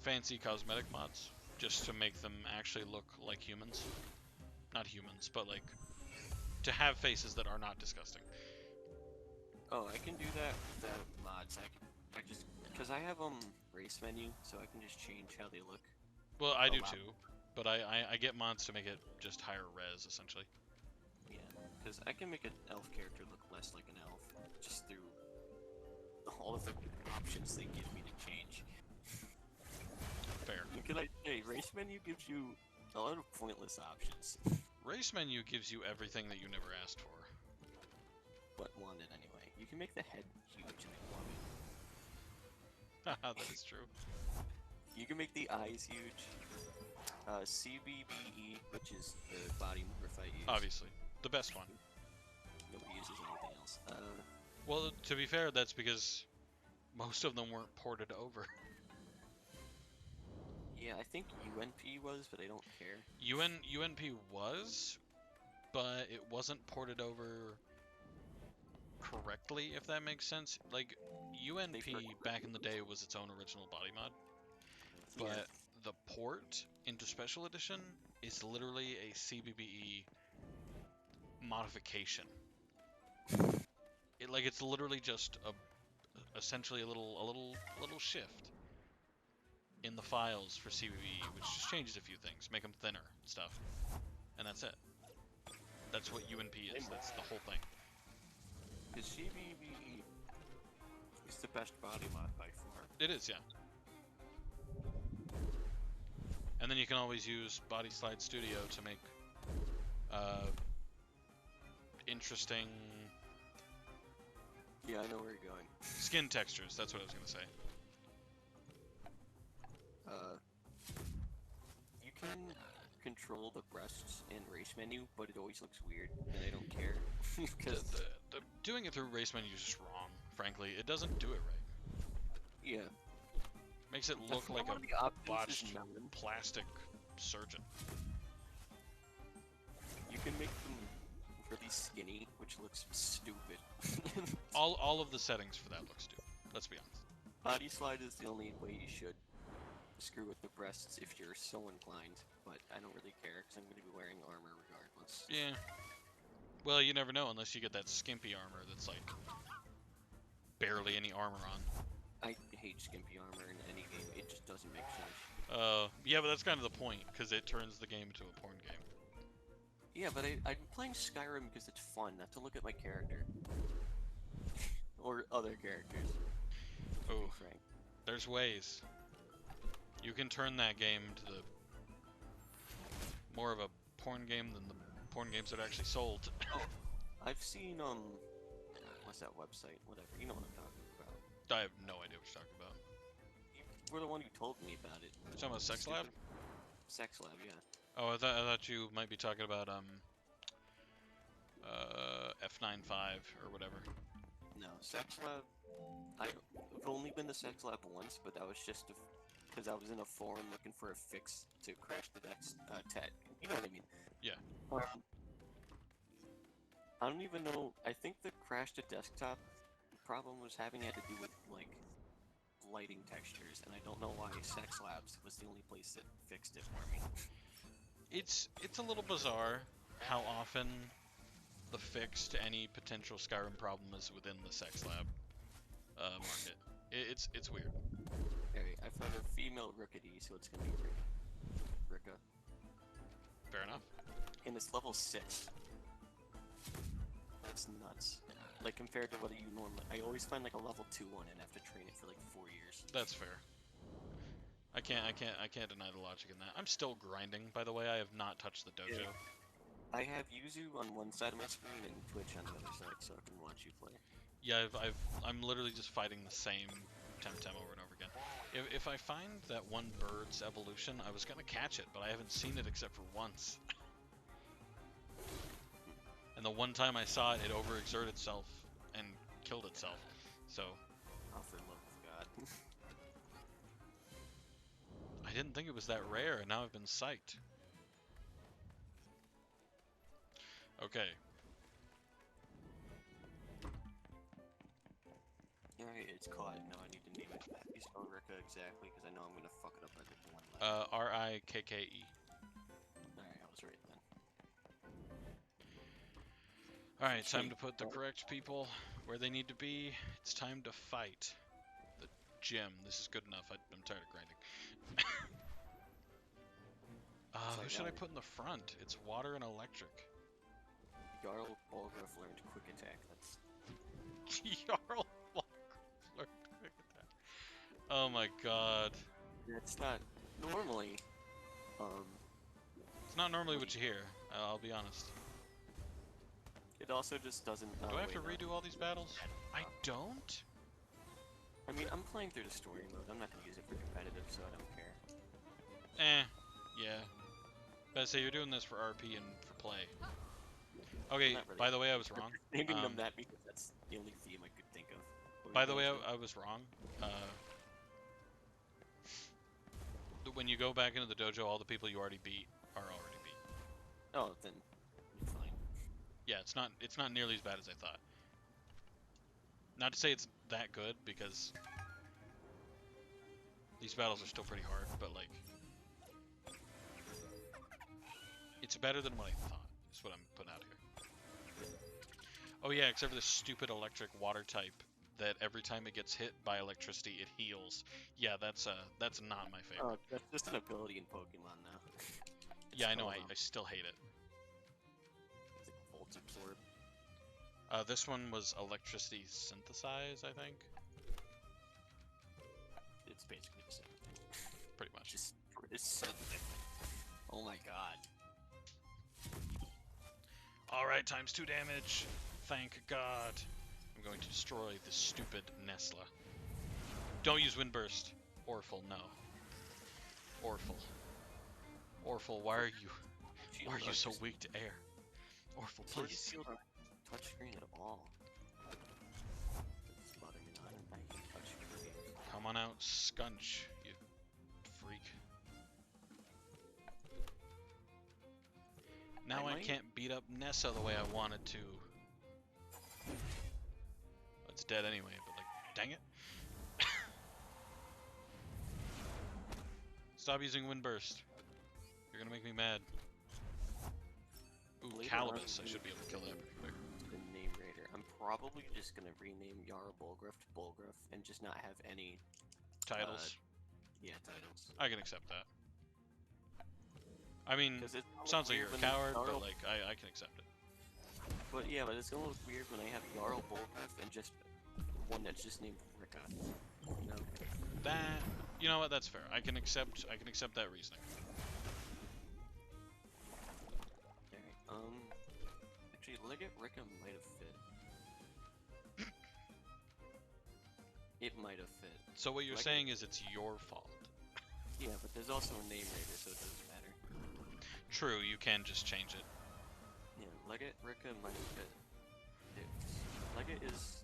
fancy cosmetic mods, just to make them actually look like humans. Not humans, but like to have faces that are not disgusting. Oh, I can do that without mods. I just because I have race menu, so I can just change how they look. Well, I do wow. too, but I get mods to make it just higher res, essentially. Yeah, because I can make an elf character look less like an elf just through all of the options they give me to change. Fair. Hey, race menu gives you a lot of pointless options, Race menu gives you everything that you never asked for. but want it anyway. You can make the head huge and I want it. That is true. You can make the eyes huge. CBBE, which is the body morph I use. Obviously. The best one. Nobody uses anything else. Well, to be fair, that's because most of them weren't ported over. Yeah, I think UNP was, but I don't care. UNP was, but it wasn't ported over correctly, if that makes sense. Like, UNP back in the day was its own original body mod, but Yeah. the port into Special Edition is literally a CBBE modification. It's literally just essentially a little shift in the files for CBBE, which just changes a few things, make them thinner and stuff, and that's it. That's what UNP is. That's the whole thing. Because CBBE is the best body mod by far. It is, yeah. And then you can always use Body Slide Studio to make interesting Yeah, I know where you're going. skin textures. That's what I was gonna say. You can control the breasts in race menu, but it always looks weird, and I don't care. Because Doing it through race menu is just wrong. Frankly, it doesn't do it right. yeah, Makes it look like one a of the options is botched melon. plastic surgeon. You can make them really skinny, which looks stupid. All of the settings for that look stupid. Let's be honest. Body slide is the only way you should screw with the breasts if you're so inclined, but I don't really care because I'm going to be wearing armor regardless. Yeah. Well, you never know unless you get that skimpy armor that's like barely any armor on. I hate skimpy armor in any game. It just doesn't make sense. Yeah, but that's kind of the point, because it turns the game into a porn game. Yeah, but I'm playing Skyrim because it's fun, not to look at my character. Or other characters, to Oh, be frank. there's ways. You can turn that game into the more of a porn game than the porn games that are actually sold. I've seen, what's that website? Whatever, you know what I'm talking about. I have no idea what you're talking about. You were the one who told me about it. You're talking about Sex Lab? Sex Lab, yeah. Oh, I thought you might be talking about F95 or whatever. No, Sex Lab. I've only been to Sex Lab once, but that was just because I was in a forum looking for a fix to crash the tech. You know what I mean? Yeah. I don't even know. I think the crash to desktop problem was having had to do with like lighting textures, and I don't know why Sex Labs was the only place that fixed it for me. It's a little bizarre how often the fix to any potential Skyrim problem is within the Sex Lab market. It's weird. Alright, I found a female Rookity, so it's gonna be Rika. Fair enough. And it's level 6. That's nuts. Like compared to what you normally, I always find like a level 2 one and have to train it for like 4 years. That's fair. I can't deny the logic in that. I'm still grinding, by the way. I have not touched the dojo. Yeah. I have Yuzu on one side of my screen and Twitch on the other side, so I can watch you play. Yeah, I'm literally just fighting the same Temtem over and over again. If I find that one bird's evolution, I was gonna catch it, but I haven't seen it except for once. And the one time I saw it, it overexerted itself and killed itself. So Oh, for the love of God. I didn't think it was that rare, and now I've been psyched. Okay. Alright, it's caught. Now I need to name it. How do you spell Rika exactly? Because I know I'm gonna fuck it up by the one letter. R-I-K-K-E. Alright, I was right then. Alright, time to put the correct people where they need to be. It's time to fight. The gym. This is good enough. I'm tired of grinding. Who should I put in the front? It's water and electric. Jarl Bolgraf learned quick attack. That's Jarl learned quick attack. Oh my god. That's not normally. It's not normally what you hear. I'll be honest. It also just doesn't. Do I have to redo all these battles? I don't? I mean, I'm playing through the story mode. I'm not gonna use it for competitive, so I don't care. Yeah. But I say you're doing this for RP and for play. Okay, Not really. by the way, I was wrong. Naming them that because that's the only theme I could think of. By the way, I was wrong. When you go back into the dojo, all the people you already beat are already beat. Oh, then fine. Yeah, it's not nearly as bad as I thought. Not to say it's that good, because these battles are still pretty hard, but like, it's better than what I thought, is what I'm putting out here. Oh yeah, except for this stupid electric water type that every time it gets hit by electricity, it heals. Yeah, that's not my favorite. Oh, that's just an ability in Pokemon now. Yeah, I know, I still hate it. It's like Volt Absorb. This one was electricity synthesize, I think. It's basically the same thing. Pretty much. Just it's something. Oh my god. Alright, times 2 damage. Thank God. I'm going to destroy this stupid Nesla. Don't use Windburst. Orphle, no. Orphle. Orphle, why are you so weak to air? Orphle, Please. please. Shield on touchscreen at all. It's bothering me not. I hate touchscreen games. Come on out, Scunch, you freak. Now I can't beat up Nessa the way I wanted to. It's dead anyway, but like, dang it. Stop using Windburst. You're gonna make me mad. Ooh, Later Calibus. on, I should be able to kill that pretty quick. The name raider. I'm probably just gonna rename Yara Bolgraf to Bolgraf and just not have any Titles. Yeah, titles. I can accept that. I mean, Because it sounds like you're a coward, but like I can accept it. But yeah, but it's gonna look weird when I have Jarl Bolgraf and just one that's just named Rika. You know? That, you know what? That's fair. I can accept that reasoning. Alright, actually, Legate Rika might have fit. It might have fit. So what you're Legate- saying is it's your fault. Yeah, but there's also a name raider, so it doesn't matter. True, you can just change it. Yeah, Legate Rika might have fit. Legate is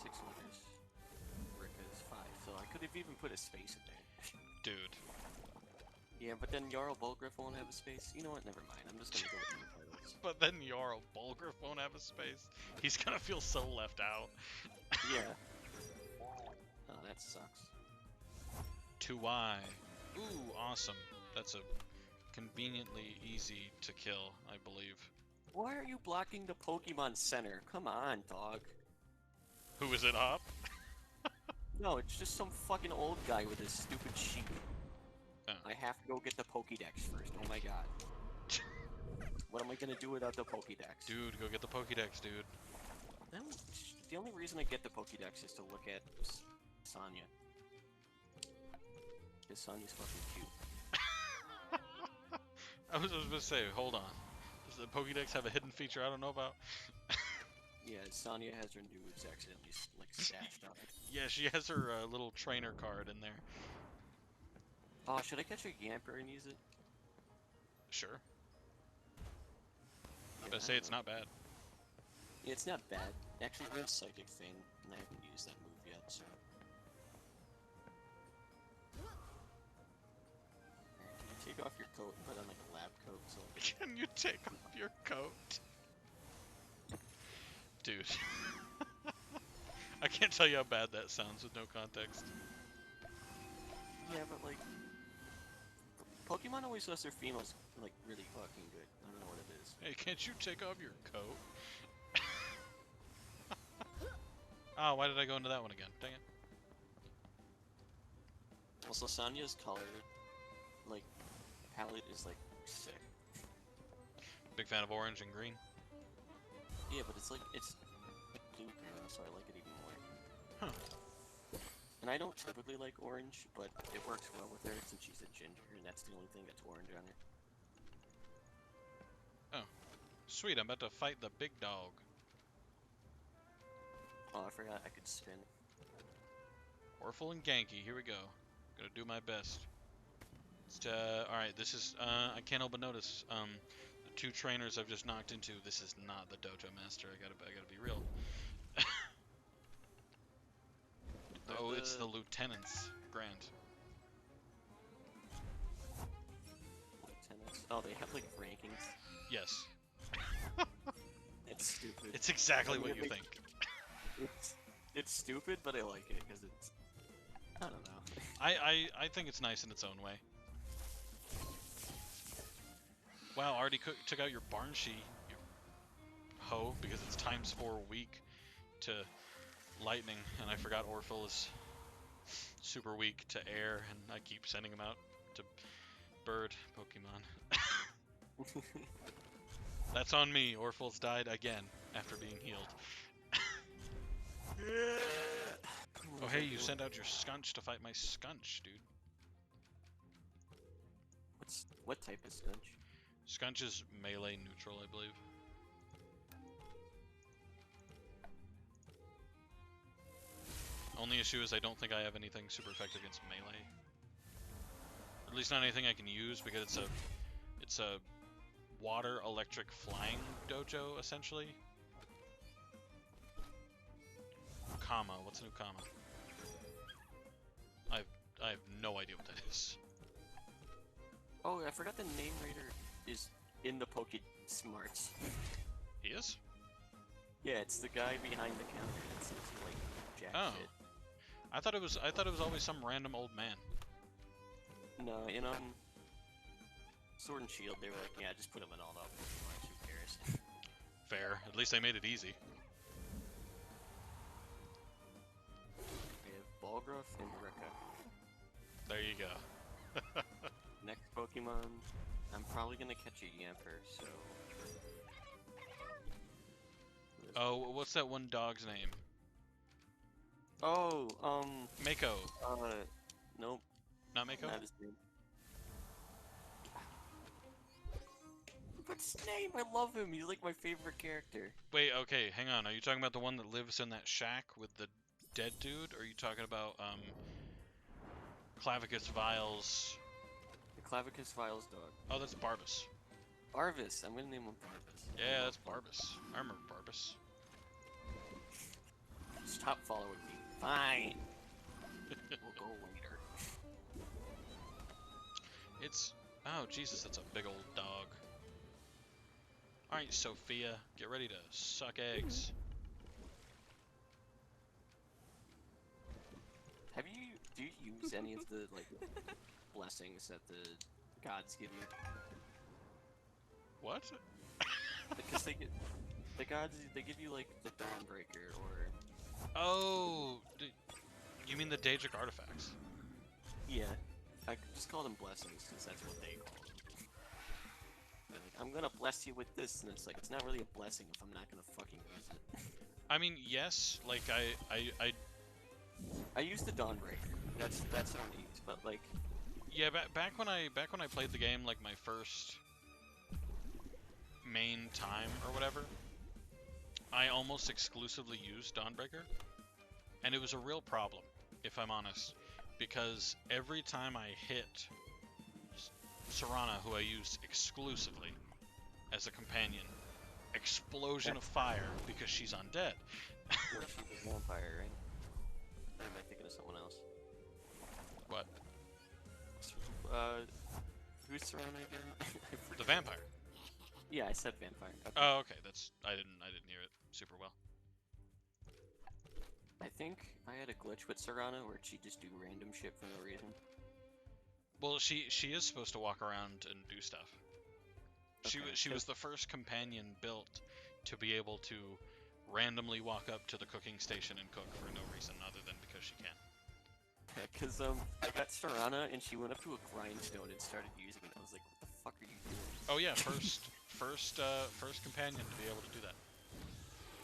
6 letters. Rika is 5, so I could have even put a space in there. Dude. Yeah, but then Jarl Bolgraf won't have a space. You know what? Never mind. I'm just gonna go with the titles. But then Jarl Bolgraf won't have a space. He's gonna feel so left out. Yeah. Oh, that sucks. 2Y. Ooh, awesome. That's a conveniently easy to kill, I believe. Why are you blocking the Pokemon Center? Come on, dog. Who is it, Hop? No, it's just some fucking old guy with his stupid sheep. Oh. I have to go get the Pokédex first. Oh my god. What am I gonna do without the Pokédex? Dude, go get the Pokédex, dude. The only reason I get the Pokédex is to look at Sonya. Because Sonya's fucking cute. I was gonna say, hold on. Does the Pokédex have a hidden feature I don't know about? Yeah, Sonya has her nudes accidentally like stashed on it. Yeah, she has her little trainer card in there. Oh, should I catch a Yamper and use it? Sure. Yeah, I'm gonna say it's not bad. Yeah, it's not bad. Actually, we're in Psychic Fang, and I haven't used that move yet, so. Can you take off your coat and put on like a lab coat? So. Can you take off your coat? Dude. I can't tell you how bad that sounds with no context. Yeah, but like, Pokemon always does their females like really fucking good. I don't know what it is. Hey, can't you take off your coat? Oh, why did I go into that one again? Dang it. Also, Sonya's color, like, palette is like sick. Big fan of orange and green. Yeah, but it's like blue now, so I like it even more. Huh. And I don't typically like orange, but it works well with her since she's a ginger, and that's the only thing that's orange on her. Oh. Sweet, I'm about to fight the big dog. Oh, I forgot I could spin. Orphle and Genki, here we go. Gonna do my best. Alright, this is, I can't help but notice, the 2 trainers I've just knocked into, this is not the Dojo Master, I gotta be real. Oh, it's the Lieutenant's Grant. Lieutenants. Oh, they have like rankings. Yes. It's stupid. It's exactly what you Like, think. It's stupid, but I like it because it's. I don't know. I think it's nice in its own way. Wow, already took out your Barnshee, you hoe, because it's ×4 weak to lightning, and I forgot Orphle is super weak to air, and I keep sending him out to bird Pokemon. That's on me. Orphle's died again after being healed. Oh hey, you sent out your Skunch to fight my Skunch, dude. What type of Skunch? Skunch is melee neutral, I believe. Only issue is I don't think I have anything super effective against melee. At least not anything I can use because it's a water electric flying dojo essentially. Kama, what's a new Kama? I have no idea what that is. Oh, I forgot the name raider is in the Poke Smarts. He is? Yeah, it's the guy behind the counter that seems like jack shit. I thought it was always some random old man. No, in Sword and Shield, they were like, yeah, just put them in all the Pokemon, who cares? Fair. At least they made it easy. We have Balgruff and Rika. There you go. Next Pokemon, I'm probably gonna catch a Yamper, so... Oh, what's that one dog's name? Oh, Mako. Nope, Not Mako? not his name. What's his name? I love him, he's like my favorite character. Wait, okay, hang on. Are you talking about the one that lives in that shack with the dead dude? Or are you talking about, Clavicus Vile's... The Clavicus Vile's dog. Oh, that's Barbas. Barvis, I'm gonna name him Barvis. Yeah, that's Barbas. I remember Barbas. Stop following me. Fine. We'll go later. It's... Oh, Jesus, that's a big old dog. Alright, Sophia, get ready to suck eggs. Do you use any of the, like, blessings that the gods give you? What? Because the gods, they give you, like, the Dawnbreaker, or... Oh, you mean the Daedric artifacts? Yeah. I just call them blessings, because that's what they call them. They're like, I'm gonna bless you with this, and it's like, it's not really a blessing if I'm not gonna fucking use it. I mean, yes, like, I use the Dawnbreaker. That's what I use, but, like... Yeah, back when I played the game, like, my first main time, or whatever, I almost exclusively used Dawnbreaker, and it was a real problem, if I'm honest, because every time I hit Serana, who I used exclusively as a companion, explosion of fire because she's undead. Well, she's a vampire, right? Or am I thinking of someone else? What? Who's Serana again? I The forget. vampire. Yeah, I said vampire. Okay. Oh, okay. I didn't hear it super well. I think I had a glitch with Serana where she'd just do random shit for no reason. Well, she is supposed to walk around and do stuff. She Okay. was the first companion built to be able to randomly walk up to the cooking station and cook for no reason other than because she can. Yeah, cause I got Serana and she went up to a grindstone and started using it. I was like, what the fuck are you doing? Oh yeah, first companion to be able to do that.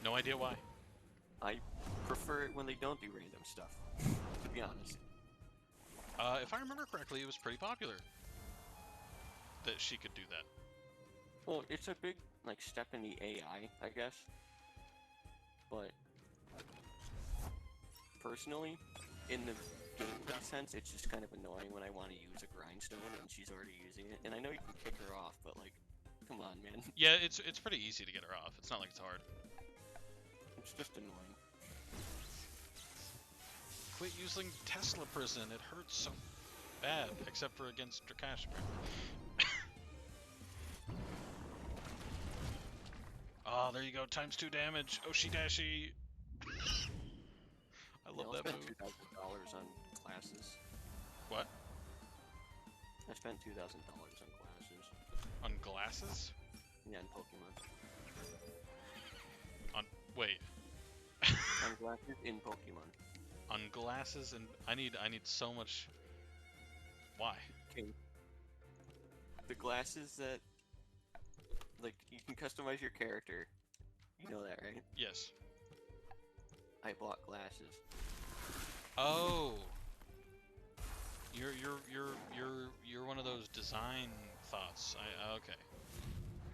No idea why. I prefer it when they don't do random stuff, to be honest. If I remember correctly, it was pretty popular that she could do that. Well, it's a big, like, step in the AI, I guess. But, personally, in the gameplay sense, it's just kind of annoying when I want to use a grindstone and she's already using it. And I know you can kick her off, but, like, come on, man. Yeah, it's pretty easy to get her off. It's not like it's hard. It's just annoying. Quit using Tesla Prison. It hurts so bad, except for against Drakash, apparently. Oh, there you go. Times 2 damage. Oshi Dashi. I love I that spent move. $2,000 on classes. What? I spent $2,000 on classes. On glasses? Yeah, in Pokemon. On wait. On glasses in Pokemon. On glasses and I need so much. Why? Okay. The glasses that, like, you can customize your character. You know that, right? Yes. I bought glasses. Oh. You're one of those design thoughts. Okay.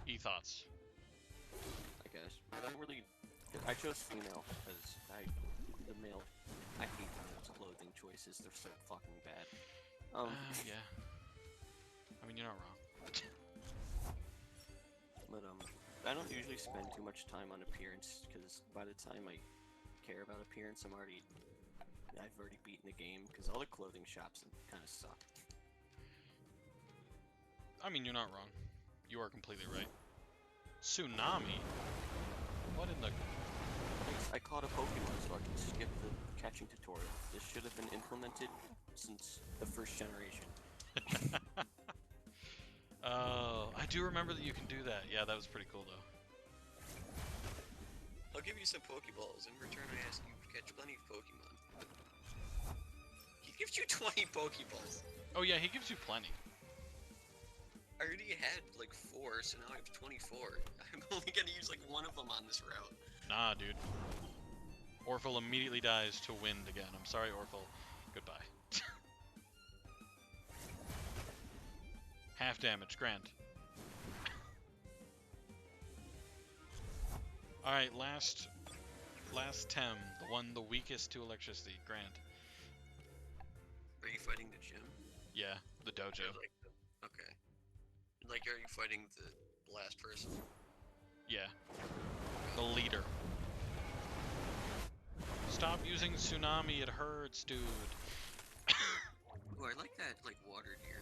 E-thoughts. I guess. I don't really. I chose female because the male. I hate those clothing choices. They're so fucking bad. Yeah. I mean, you're not wrong. But I don't usually spend too much time on appearance because by the time I care about appearance, I've already beaten the game because all the clothing shops kind of suck. I mean, you're not wrong. You are completely right. Tsunami? What in the... I caught a Pokemon so I can skip the catching tutorial. This should have been implemented since the first generation. Oh, I do remember that you can do that. Yeah, that was pretty cool, though. I'll give you some Pokeballs. In return, I ask you to catch plenty of Pokemon. He gives you 20 Pokeballs. Oh yeah, he gives you plenty. I already had like 4, so now I have 24. I'm only gonna use like one of them on this route. Nah, dude. Orphle immediately dies to wind again. I'm sorry, Orphle. Goodbye. Half damage, Grant. Alright, last Tem, the weakest to electricity, Grant. Are you fighting the gym? Yeah, the dojo. Or, like, okay. Like, are you fighting the last person? Yeah. The leader. Stop using tsunami, it hurts, dude. Oh, I like that, like, water deer.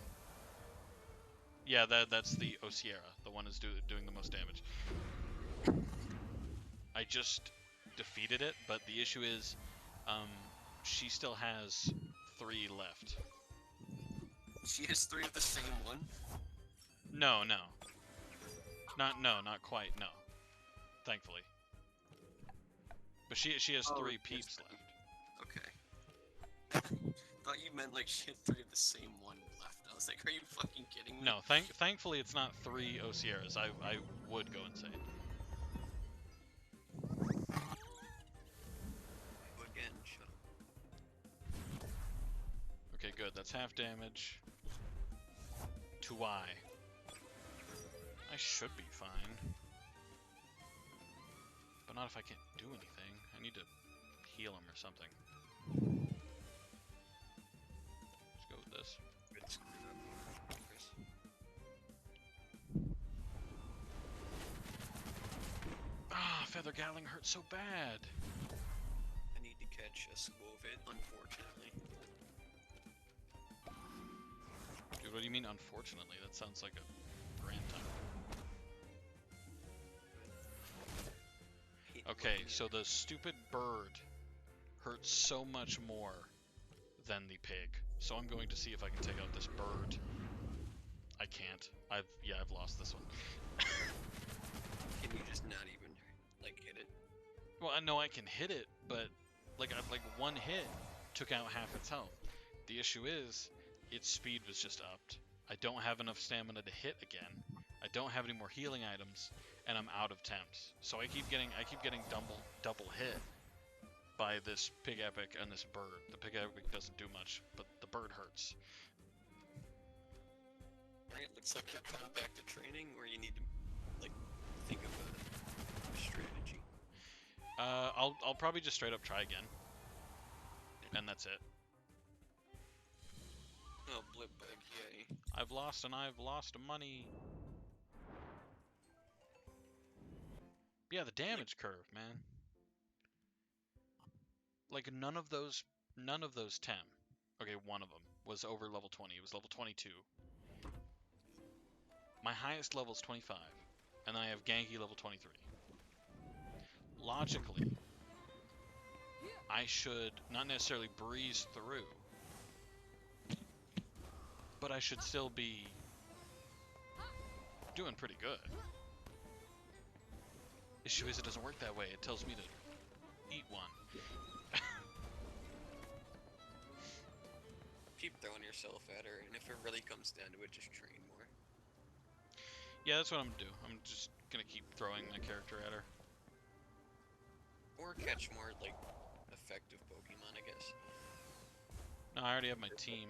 Yeah, that's the Osiera. The one is doing the most damage. I just defeated it, but the issue is, she still has 3 left. She has 3 of the same one? No. Not quite, no. Thankfully. But she has 3 peeps left. Okay. Thought you meant like she had 3 of the same one left. I was like, are you fucking kidding me? No, thankfully it's not 3 Osieras. I would go insane. Again, shut up. Okay, good. That's half damage. To I. I should be fine. But not if I can't do anything. I need to heal him or something. Let's go with this. Good screwed up, Chris. Ah, Feather Gatling hurts so bad. I need to catch a Squovit, unfortunately. Dude, what do you mean unfortunately? That sounds like a grand time. Okay, so the stupid bird hurts so much more than the pig. So I'm going to see if I can take out this bird. I can't. I've lost this one. Can you just not even, like, hit it? Well, I know I can hit it, but like one hit took out half its health. The issue is its speed was just upped. I don't have enough stamina to hit again. I don't have any more healing items, and I'm out of temps. So I keep getting double hit by this pig epic and this bird. The pig epic doesn't do much, but the bird hurts. Alright, looks like you're coming back to training, or you need to, like, think of a strategy. I'll probably just straight up try again, and that's it. Oh, blip bug, yay. I've lost money. Yeah, the damage curve, man. Like none of those tem. Okay, one of them was over level 20. It was level 22. My highest level is 25, and then I have Genki level 23. Logically, I should not necessarily breeze through, but I should still be doing pretty good. Issue is it doesn't work that way. It tells me to eat one. Keep throwing yourself at her, and if it really comes down to it, just train more. Yeah, that's what I'm gonna do. I'm just gonna keep throwing my character at her. Or catch more, like, effective Pokemon, I guess. No, I already have my team.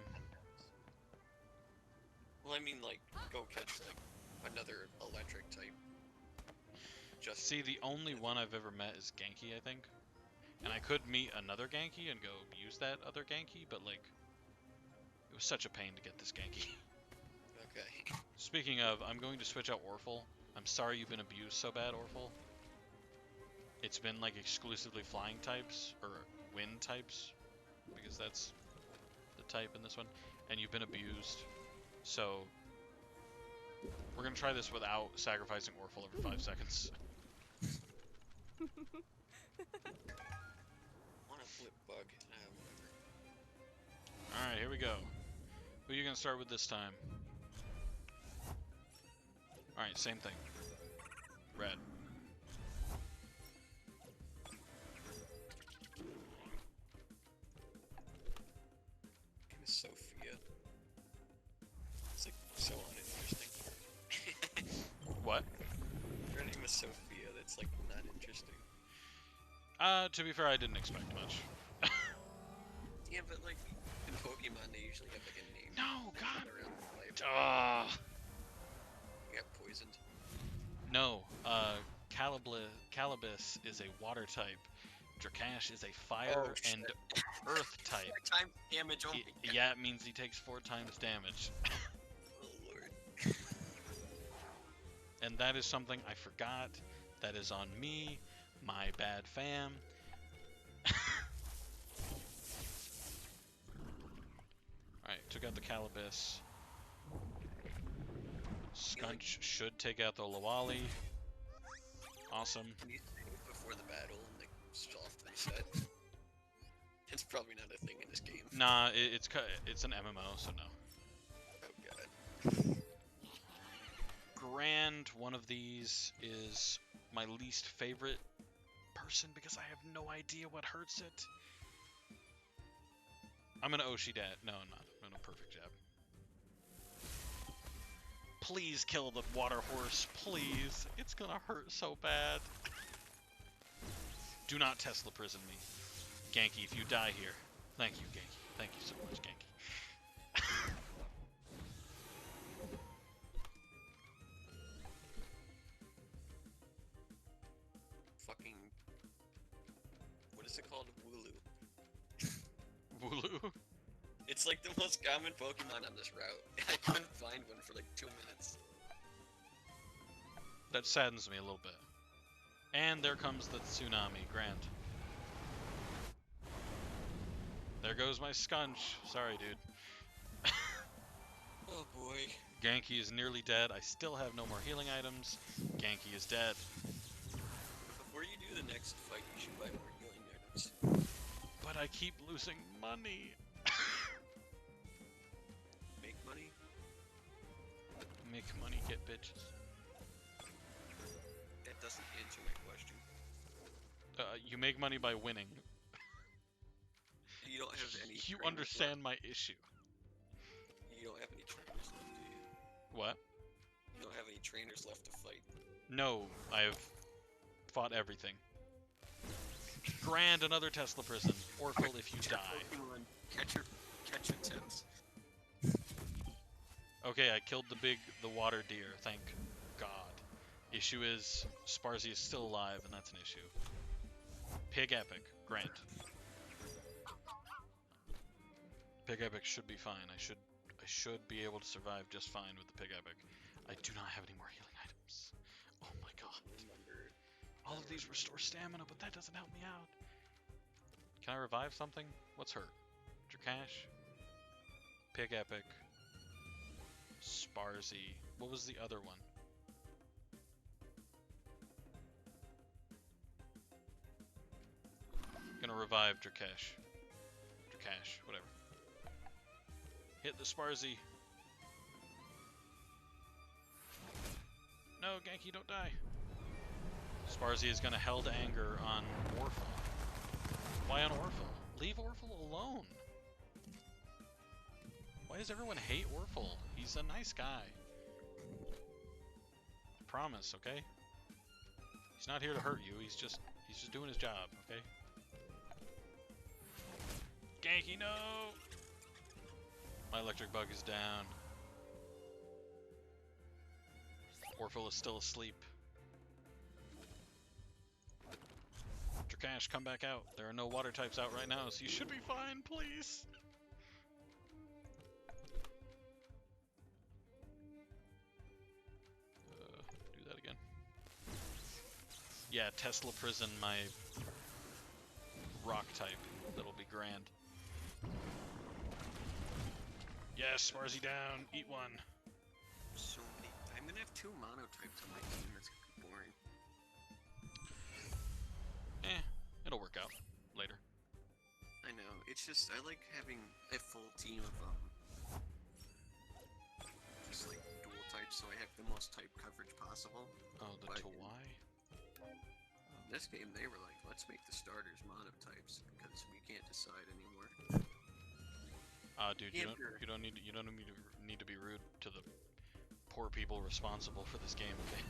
Well, I mean, like, go catch, like, another electric type. Just See, the only one I've ever met is Genki, I think. And I could meet another Genki and go use that other Genki, but, like, it was such a pain to get this Genki. Okay. Speaking of, I'm going to switch out Orphle. I'm sorry you've been abused so bad, Orphle. It's been, like, exclusively flying types, or wind types, because that's the type in this one, and you've been abused. So, we're going to try this without sacrificing Orphle every 5 seconds. Want a flip bug? Whatever. Alright, here we go. Who are you going to start with this time? Alright, same thing. Red. Come Sophia. It's like so uninteresting. What? Her name is Sophia. That's like not interesting. To be fair, I didn't expect much. Yeah, but like in Pokemon, they usually have like a name. No, God. Around the life. Ah. You got poisoned. No, Calibus is a water type. Drakash is a fire Oh, and shit. earth type. 4 times damage. Oh, my God. Yeah, it means he takes 4 times damage. Oh lord. And that is something I forgot. That is on me. My bad, fam. Alright, took out the Calibus. Skunch should take out the Lawali. Awesome. Can you save before the battle and like soft reset? It's probably not a thing in this game. Nah, it's an MMO, so no. Oh god. Grand, one of these is my least favorite person because I have no idea what hurts it. I'm gonna Oshi that. No, I'm not. I'm gonna perfect jab. Please kill the water horse, please. It's gonna hurt so bad. Do not Tesla prison me. Genki, if you die here. Thank you, Genki. Thank you so much, Genki. Fucking. What is it called? Wooloo. Wooloo? It's like the most common Pokemon on this route. I couldn't find one for like 2 minutes. That saddens me a little bit. And there comes the tsunami, Grant. There goes my Skunch. Sorry, dude. Oh boy. Genki is nearly dead. I still have no more healing items. Genki is dead. Before you do the next fight, you should buy more healing items. But I keep losing money. Make money? Make money, get bitches. That doesn't answer my question. You make money by winning. You don't have any. You trainers understand my issue. Left. You don't have any trainers left, do you? What? You don't have any trainers left to fight. No, I have fought everything. Grand, another Tesla prison. Orphle if you die. Pokemon, catch your tips. Okay, I killed the water deer, thank God. Issue is, Sparzy is still alive, and that's an issue. Pig Epic, Grant. Pig Epic should be fine. I should be able to survive just fine with the Pig Epic. I do not have any more healing items. Oh my god. All of these restore stamina, but that doesn't help me out. Can I revive something? What's hurt? Drakash? Pig Epic? Sparzy. What was the other one? Gonna revive Drakash. Drakash, whatever. Hit the Sparzy. No, Genki, don't die. Sparzy is gonna Held Anger on Orphle. Why on Orphle? Leave Orphle alone. Why does everyone hate Orphle? He's a nice guy. I promise, okay? He's not here to hurt you. He's just doing his job, okay? Genki, no! My electric bug is down. Orphle is still asleep. Drakash, come back out. There are no water types out right now, so you should be fine, please. Do that again. Yeah, Tesla Prison, my rock type. That'll be grand. Yes, Sparzy down. Eat one. So many. I'm gonna have 2 monotypes on my team. That's gonna be boring. It'll work out later. I know. It's just I like having a full team of just like dual types, so I have the most type coverage possible. Oh, the But Tawai? in this game, they were like, let's make the starters monotypes because we can't decide anymore. Nah, dude, Yeah, you don't need to be rude to the poor people responsible for this game. Okay.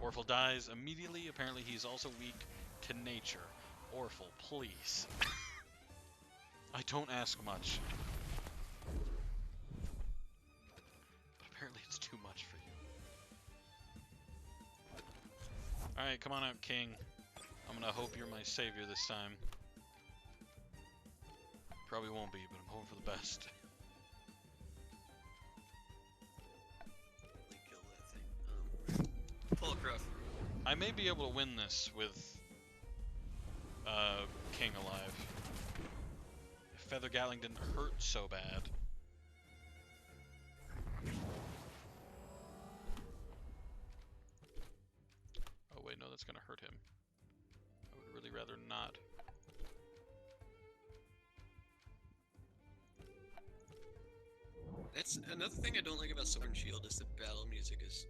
Orphle dies immediately. Apparently, he's also weak to nature. Orphle, please. I don't ask much. But apparently it's too much for you. Alright, come on out, King. I'm gonna hope you're my savior this time. Probably won't be, but I'm hoping for the best. Kill that thing. Paulcroft. I may be able to win this with King alive. If Feather Gatling didn't hurt so bad. Oh wait, no, that's gonna hurt him. I would really rather not. That's another thing I don't like about Sword and Shield is the battle music is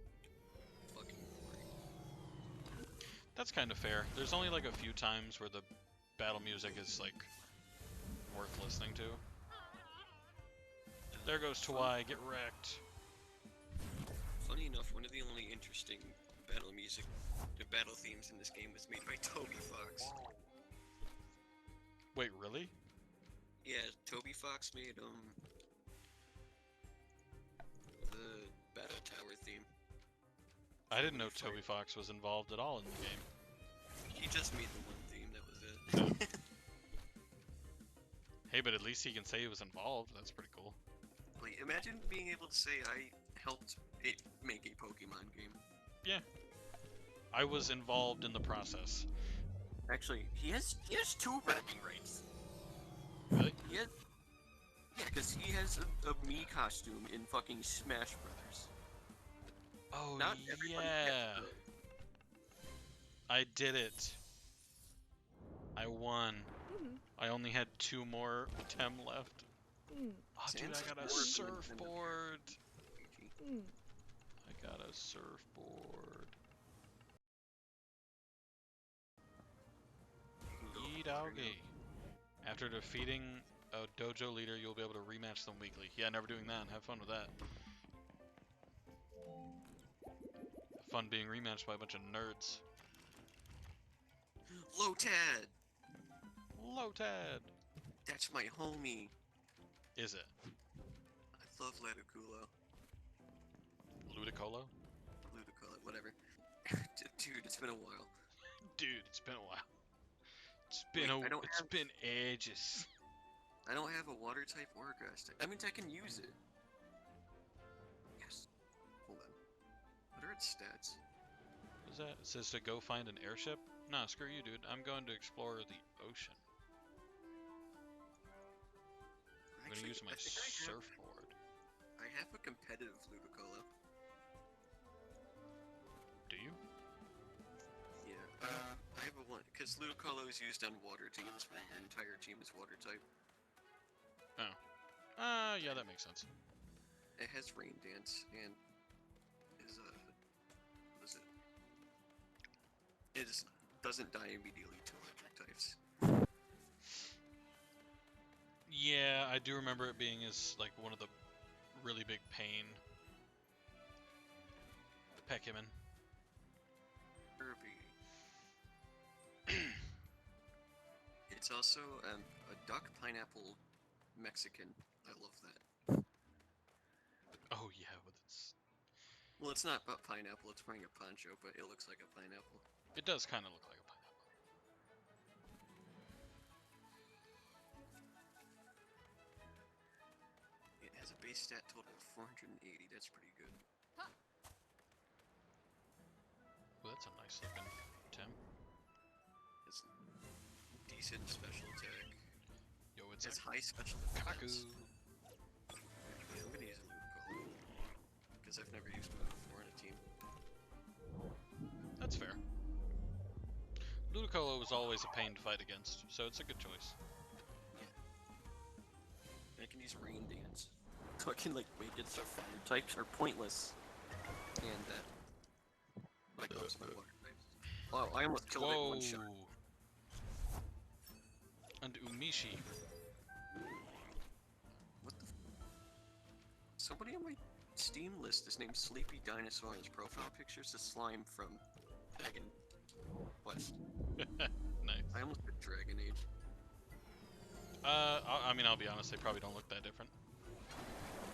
fucking boring. That's kind of fair. There's only like a few times where the battle music is like worth listening to. There goes Tawai, get wrecked. Funny enough, one of the only interesting battle music, the battle themes in this game was made by Toby Fox. Wait, really? Yeah, Toby Fox made the Battle Tower theme. I didn't know Toby Fox was involved at all in the game. He just made the one theme, that was it. Hey, but at least he can say he was involved. That's pretty cool. Like, imagine being able to say I helped it make a Pokemon game. Yeah. I was involved in the process. Actually, he has 2 bragging rights. Really? Yeah, because he has a Mii costume in fucking Smash Brothers. Oh, Not everybody yeah. gets it. I did it. I won. Mhm. I only had 2 more Tem left. Mm. Oh, dude, Sans I got a board. surfboard. Mm. I got a surfboard. Doggy. After defeating a dojo leader, you'll be able to rematch them weekly. Yeah, never doing that. Have fun with that. Fun being rematched by a bunch of nerds. Lotad! Lotad! That's my homie. Is it? I love Laticulo. Ludicolo? Ludicolo, whatever. Dude, it's been a while. Dude, it's been a while. It's Wait, been ages. I don't have a water type or a grass type. That means I can use it. Yes. Hold on. What are its stats? What is that? It says to go find an airship? Nah, screw you, dude. I'm going to explore the ocean. I'm gonna use my I think surfboard. I have a competitive Ludicolo. Do you? Yeah. I have a one, because Ludicolo is used on water teams, where the entire team is water type. Yeah, that makes sense. It has Rain Dance, and is, what is it? It doesn't die immediately to electric types. Yeah, I do remember it being like one of the really big pain. Pekimon. Kirby. It's also a duck pineapple Mexican. I love that. Oh yeah, with its. Well, it's not but pineapple, it's wearing a poncho, but it looks like a pineapple. It does kind of look like a pineapple. It has a base stat total of 480, that's pretty good. Ooh, that's a nice looking Tim. It's decent special attack. Yo, It it's has a high special Kaku. defense. Yeah, I'm gonna use a Ludicolo. Because I've never used one before in a team. That's fair. Ludicolo was always a pain to fight against, so it's a good choice. I can use Rain Dance. Fucking like Wickets or fire types are pointless. And that. Like those my water types. Wow, I almost killed it in one shot. And Umishi. Somebody on my Steam list is named Sleepy Dinosaur. His profile picture is the slime from Dragon. What? Nice. I almost did Dragon Age. I mean, I'll be honest, they probably don't look that different.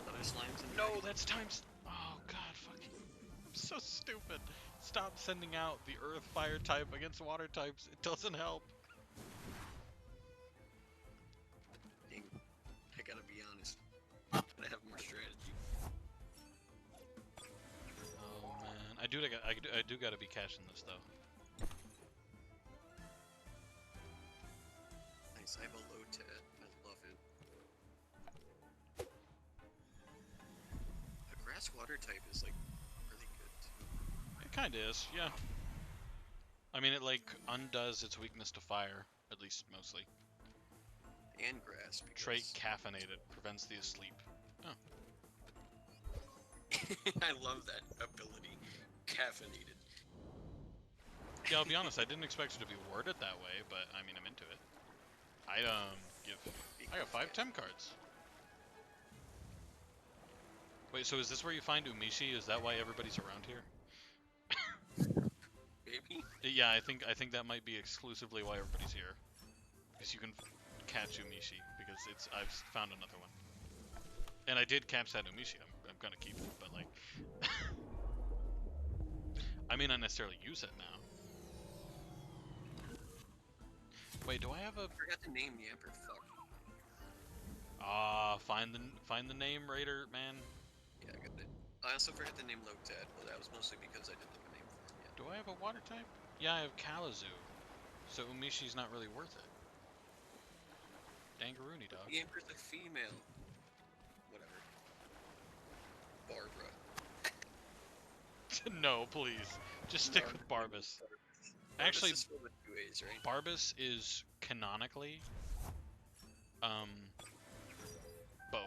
Other slimes in No, Dragon that's times. Oh god, fucking. I'm so stupid. Stop sending out the earth fire type against water types. It doesn't help. Dang, I gotta be honest. I have more strategy. Oh man, I do gotta be cashing this though. Nice, I have a low tat. I love it. The grass water type is like really good too. It kinda is, yeah. I mean, it like undoes its weakness to fire, at least mostly. And grass because... Trait caffeinated prevents the asleep. Oh, I love that ability. Caffeinated. yeah. I'll be honest. I didn't expect it to be worded that way, but I mean, I'm into it. I got 5 temp cards. Wait, so is this where you find Umishi? Is that why everybody's around here? Maybe? Yeah, I think that might be exclusively why everybody's here. Because you can catch Umishi, because I've found another one. And I did catch that Umishi, I'm gonna keep it, but like... I may not necessarily use it now. Wait, do I have a... I forgot to name Yamper, fuck. Find the name, Raider, man. Yeah, I got it. I also forgot to name Lotad, but that was mostly because I didn't have a name for him yet. Do I have a water type? Yeah, I have Kalamazoo. So Umishi's not really worth it. Dangaroony, dog. Yamper's a female. Whatever. Barbara. No, please. Just stick with Barbas. Actually, Barbas is spelled with 2 A's, right? Barbas is canonically, both.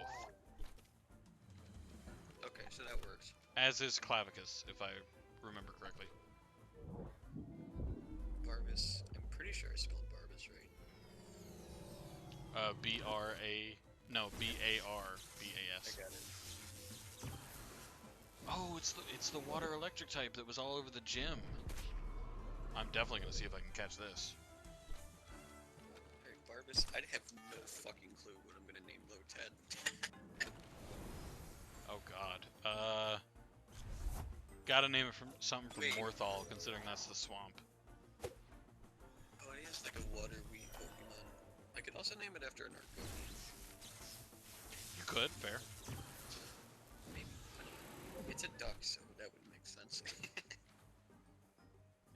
Okay, so that works. As is Clavicus, if I remember correctly. Barbas. I'm pretty sure I spelled Barbas right. B-A-R-B-A-S. I got it. Oh, it's the water electric type that was all over the gym. I'm definitely gonna see if I can catch this. Alright, Barbas. I have no fucking clue what I'm gonna name Lotad. Oh god. Gotta name it from something from Wait. Morthal, considering that's the swamp. Oh, it is like a water weed Pokemon. I could also name it after an Argonian. You could, fair. Maybe. It's a duck, so that would make sense.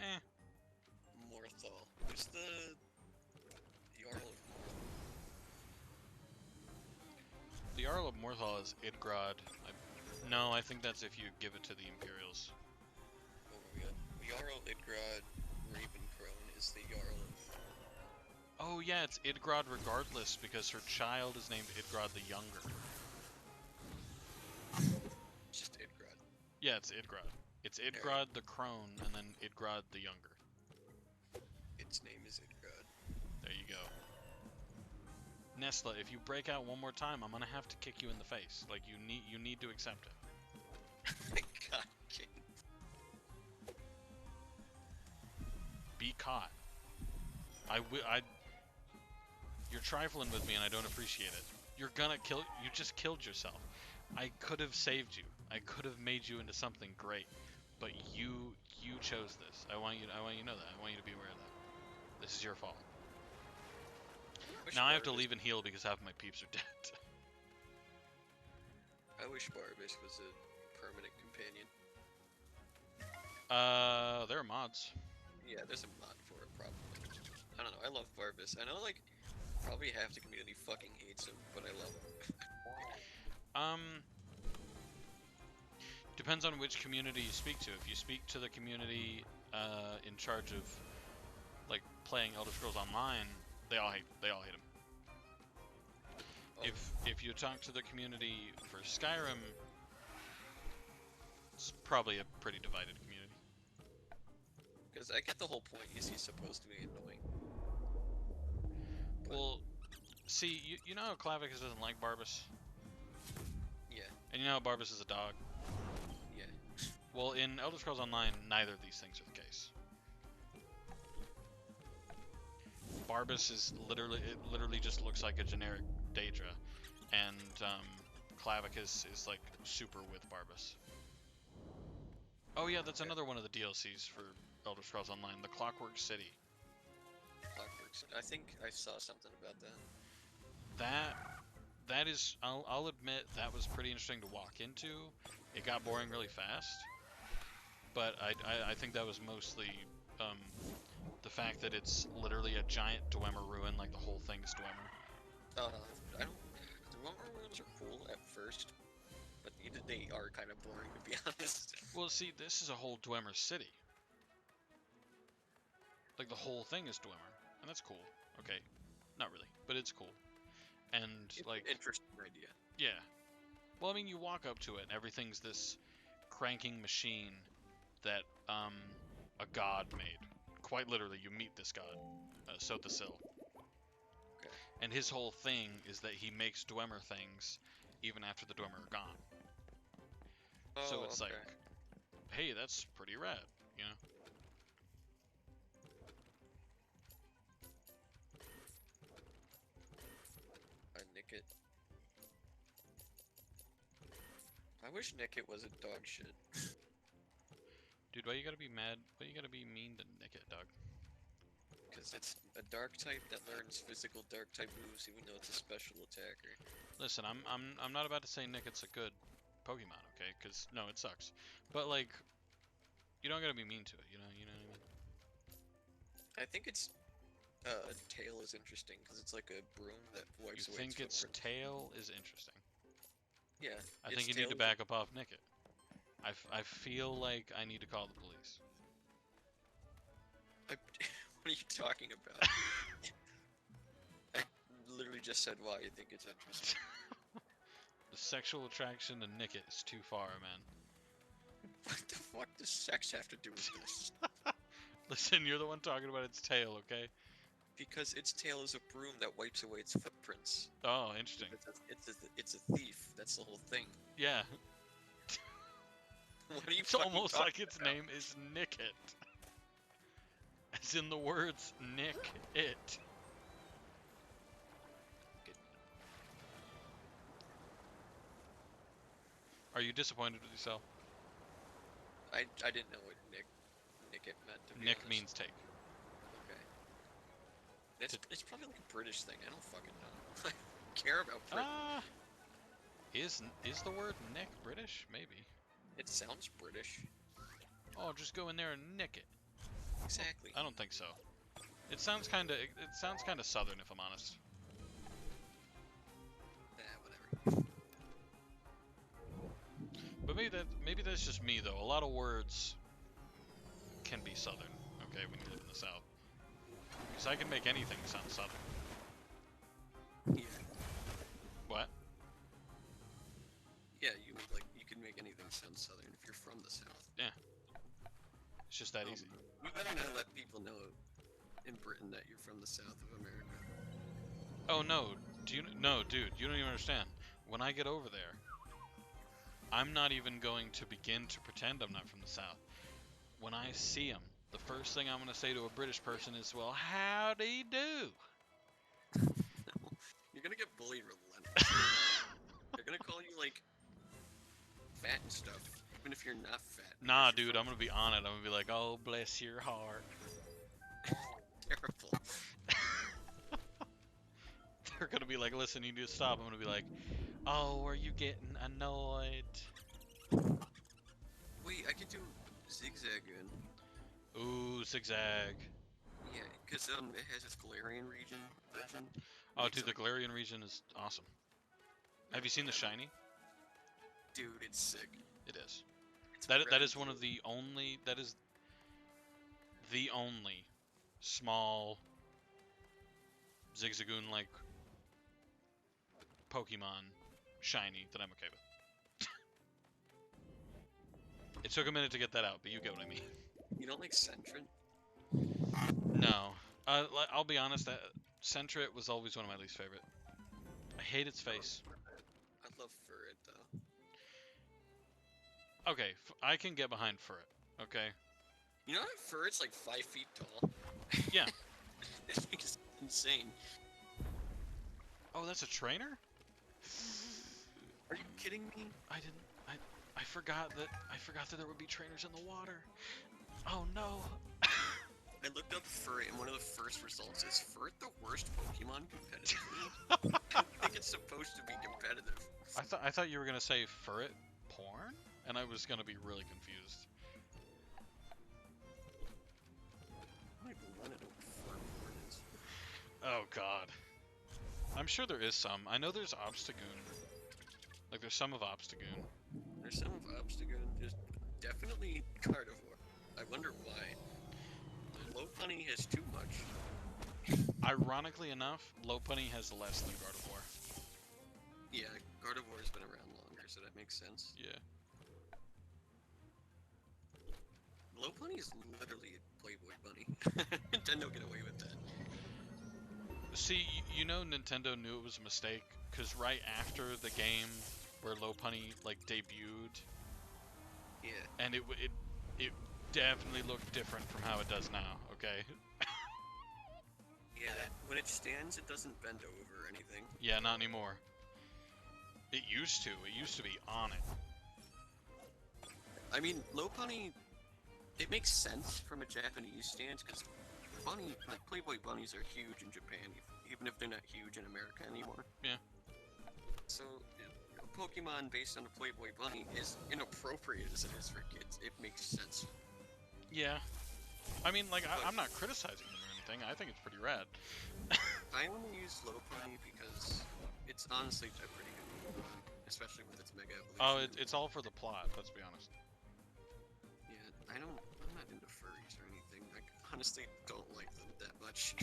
Eh. Morthal. Who's the Jarl of Morthal? The Jarl of Morthal is Idgrod. No, I think that's if you give it to the Imperials. Oh, we got Jarl, Idgrod, Ravencrone is the Jarl of... Oh yeah, it's Idgrod regardless, because her child is named Idgrod the Younger. Just Idgrod. Yeah, it's Idgrod. It's Idgrod the Crone, and then Idgrod the Younger. Its name is Idgrod. There you go. Nesla, if you break out one more time, I'm gonna have to kick you in the face. Like, you need to accept it. God, King. Be caught. You're trifling with me and I don't appreciate it. You're gonna you just killed yourself. I could have saved you. I could have made you into something great. But you chose this. I want you to know that. I want you to be aware of that. This is your fault. Now I have to leave and heal because half of my peeps are dead. I wish Barbas was a permanent companion. There are mods. Yeah, there's a mod for it, probably. I don't know, I love Barbas. I know, like, probably half the community fucking hates him, but I love him. Depends on which community you speak to. If you speak to the community in charge of like playing Elder Scrolls Online, they all hate him. Oh. If you talk to the community for Skyrim, it's probably a pretty divided community. Because I get the whole point, he's supposed to be annoying. But, Well, see, you know how Clavicus doesn't like Barbas? yeah. And you know how Barbas is a dog? Yeah. Well, in Elder Scrolls Online, neither of these things are the case. Barbas is literally just looks like a generic Daedra, and Clavicus is like super with Barbas. Oh yeah, that's another one of the DLCs for Elder Scrolls Online, the Clockwork City. Clockworks. I think I saw something about that. That is, I'll admit, that was pretty interesting to walk into. It got boring really fast, but I think that was mostly the fact that it's literally a giant Dwemer ruin, like the whole thing's Dwemer. I don't. The Roman ruins are cool at first, but they are kind of boring to be honest. Well, see, this is a whole Dwemer city. Like the whole thing is Dwemer, and that's cool. Okay, not really, but it's cool. And It's like, an interesting idea. yeah. Well, I mean, you walk up to it, and everything's this cranking machine that a god made. Quite literally, you meet this god, Sotasil. Okay. And his whole thing is that he makes Dwemer things even after the Dwemer are gone. Oh, So it's okay. like, hey, that's pretty rad, you know? I Nickit. I wish Nickit was a dog shit. Dude, why you gotta be mad? Why you gotta be mean to Nickit, dog? Because it's a dark type that learns physical dark type moves even though it's a special attacker. Listen, I'm not about to say Nickit's a good Pokemon, okay? Because no, it sucks. But like, you don't gotta be mean to it, you know what I mean? I think its tail is interesting because it's like a broom that You wipes away think its footprints. tail is interesting? Yeah. I its think you tail need to is- back up off Nickit. I feel like I need to call the police. what are you talking about? I literally just said why you think it's interesting. The sexual attraction to Nickit is too far, man. What the fuck does sex have to do with this? Listen, you're the one talking about its tail, okay? Because its tail is a broom that wipes away its footprints. Oh, interesting. It's a thief. That's the whole thing. Yeah, What are you it's fucking almost talking like its about? name is Nickit. As in the words Nick It. Are you disappointed with yourself? I didn't know what Nickit meant. To be Nick honest. means take. Okay. It's probably like a British thing. I don't fucking know. I don't care about Britain. Is the word Nick British? Maybe. It sounds British. Oh, just go in there and nick it. Exactly. I don't think so. It sounds kind of southern, if I'm honest. Whatever. But maybe that's just me though. A lot of words can be southern. Okay, when you live in the south, because I can make anything sound southern. Yeah. What? Yeah, you can make anything sound southern if you're from the south. It's just that easy. You better not let people know in Britain that you're from the south of America. Oh no, no, dude, you don't even understand. When I get over there, I'm not even going to begin to pretend I'm not from the south. When I see him, the first thing I'm going to say to a British person is, well, howdy do. You're gonna get bullied relentlessly. They're gonna call you like fat and stuff, even if you're not fat. Nah, because you're dude, I'm going to be on it. I'm going to be like, oh, bless your heart. terrible. They're going to be like, listen, you need to stop. I'm going to be like, oh, are you getting annoyed? Wait, I could do zigzag in. Ooh, zigzag. Yeah, because it has its Galarian region version. Oh, It's dude, the a- Galarian region is awesome. Have you seen the shiny? Dude, it's sick. It is. It's That red is and one of the only. That is the only small Zigzagoon like Pokemon shiny that I'm okay with. It took a minute to get that out, but you get what I mean. blue. You don't like Centrin? No, I'll be honest. That Sentret was always one of my least favorite. I hate its face. I love Furret though. Okay, I can get behind Furret. Okay. You know that Furret's like 5 feet tall? Yeah. This thing is insane. Oh, that's a trainer? Are you kidding me? I forgot that there would be trainers in the water. Oh no. I looked up Furret, and one of the first results is Furret the worst Pokemon competitively? I think it's supposed to be competitive. I thought you were gonna say Furret porn, and I was gonna be really confused. I don't even want to know what Furret porn is. Oh god. I'm sure there is some. I know there's Obstagoon. Like there's some of Obstagoon. There's some of Obstagoon, there's definitely Carnivore. I wonder why. Lopunny has too much. Ironically enough, Lopunny has less than Gardevoir. Yeah, Gardevoir's been around longer, so that makes sense. Yeah. Lopunny is literally a Playboy bunny. Nintendo get away with that. See, you know Nintendo knew it was a mistake, because right after the game where Lopunny, like, debuted, Yeah. and it definitely looked different from how it does now, okay? Yeah, when it stands, it doesn't bend over or anything. Yeah, not anymore. It used to. It used to be on it. I mean, Lopunny, it makes sense from a Japanese stance, because bunny, like, Playboy bunnies are huge in Japan, even if they're not huge in America anymore. Yeah. So, a Pokemon based on a Playboy bunny is inappropriate as it is for kids. It makes sense. Yeah. I mean, like, I'm not criticizing them or anything. I think it's pretty rad. I only use Lopunny because it's honestly a pretty good Pokemon, especially with its Mega Evolution. Oh, it's all for the plot, let's be honest. Yeah, I'm not into furries or anything. I honestly don't like them that much.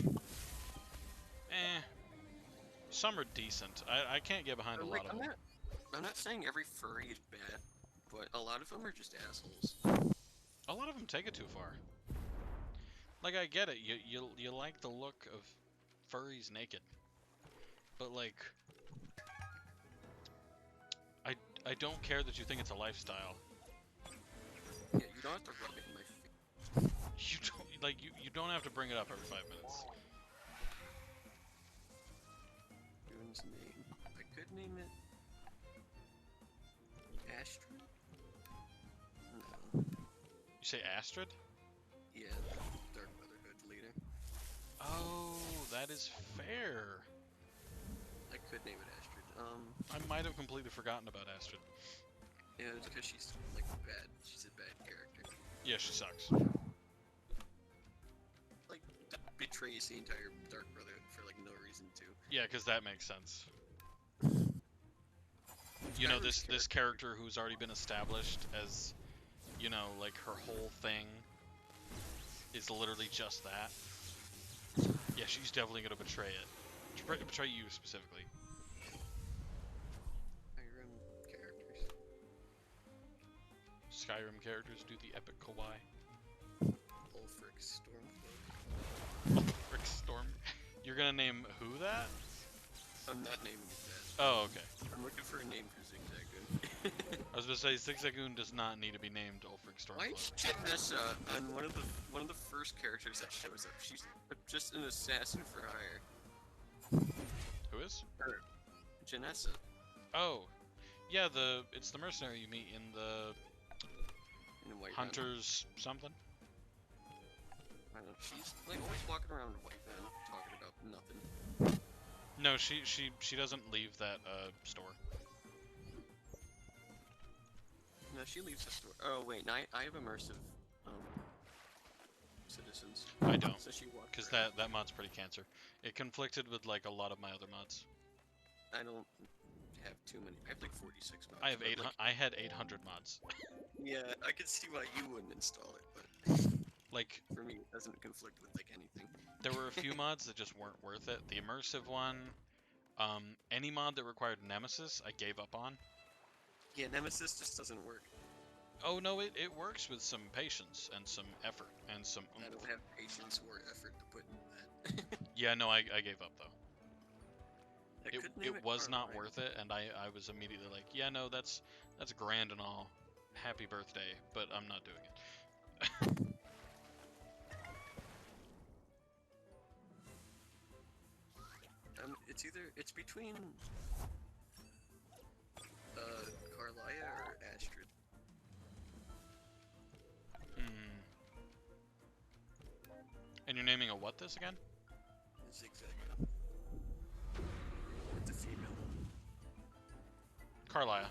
Eh. Some are decent. I can't get behind a lot of them. I'm not saying every furry is bad, but a lot of them are just assholes. A lot of them take it too far. Like, I get it. You like the look of furries naked. But, like... I don't care that you think it's a lifestyle. Yeah, you don't have to rub it in my face. You don't, like, you don't have to bring it up every 5 minutes. Rune's name. I could name it... Astrid? No. You say Astrid? Yeah, Dark Brotherhood leader. Oh, that is fair. I could name it Astrid. I might have completely forgotten about Astrid. Yeah, it's because she's, like, bad. She's a bad character. Yeah, she sucks. Like, betrays the entire Dark Brotherhood for, like, no reason to. Yeah, because that makes sense. You know, this character who's already been established as, you know, like, her whole thing is literally just that. Yeah, she's definitely gonna betray it. Betray you, specifically. Skyrim characters do the epic kawaii. Ulfric Stormcloak. Ulfric Storm. You're gonna name who that? I'm not naming it that. Oh, okay. I'm looking for a name for Zigzagoon. I was gonna say Zigzagoon does not need to be named Ulfric Why Stormcloak. is Janessa on one of the first characters that shows up? She's just an assassin for hire. Who is? Her. Janessa. Oh, yeah. It's the mercenary you meet in the In White Hunters something. I don't know. She's like always walking around in White Man talking about nothing. No, she doesn't leave that store. No, she leaves the store. Oh wait, no, I have immersive citizens. I don't, So she walks because around. that mod's pretty cancer. It conflicted with like a lot of my other mods. I don't have too many. I have like 46 mods. I have but, 800. like, I had 800 mods. yeah, I can see why you wouldn't install it, but Like, for me, it doesn't conflict with like anything. there were a few mods that just weren't worth it. The immersive one, any mod that required Nemesis, I gave up on. Yeah, Nemesis just doesn't work. Oh no, it works with some patience and some effort and some I oomph. don't have patience or effort to put into that. Yeah, no, I gave up though. I could name It was not Carmine. worth it, and I was immediately like, yeah, no, that's grand and all. happy birthday, but I'm not doing it. It's between Carlia or Astrid. Hmm. And you're naming a what this again? Zigzag. The female. Carlisle.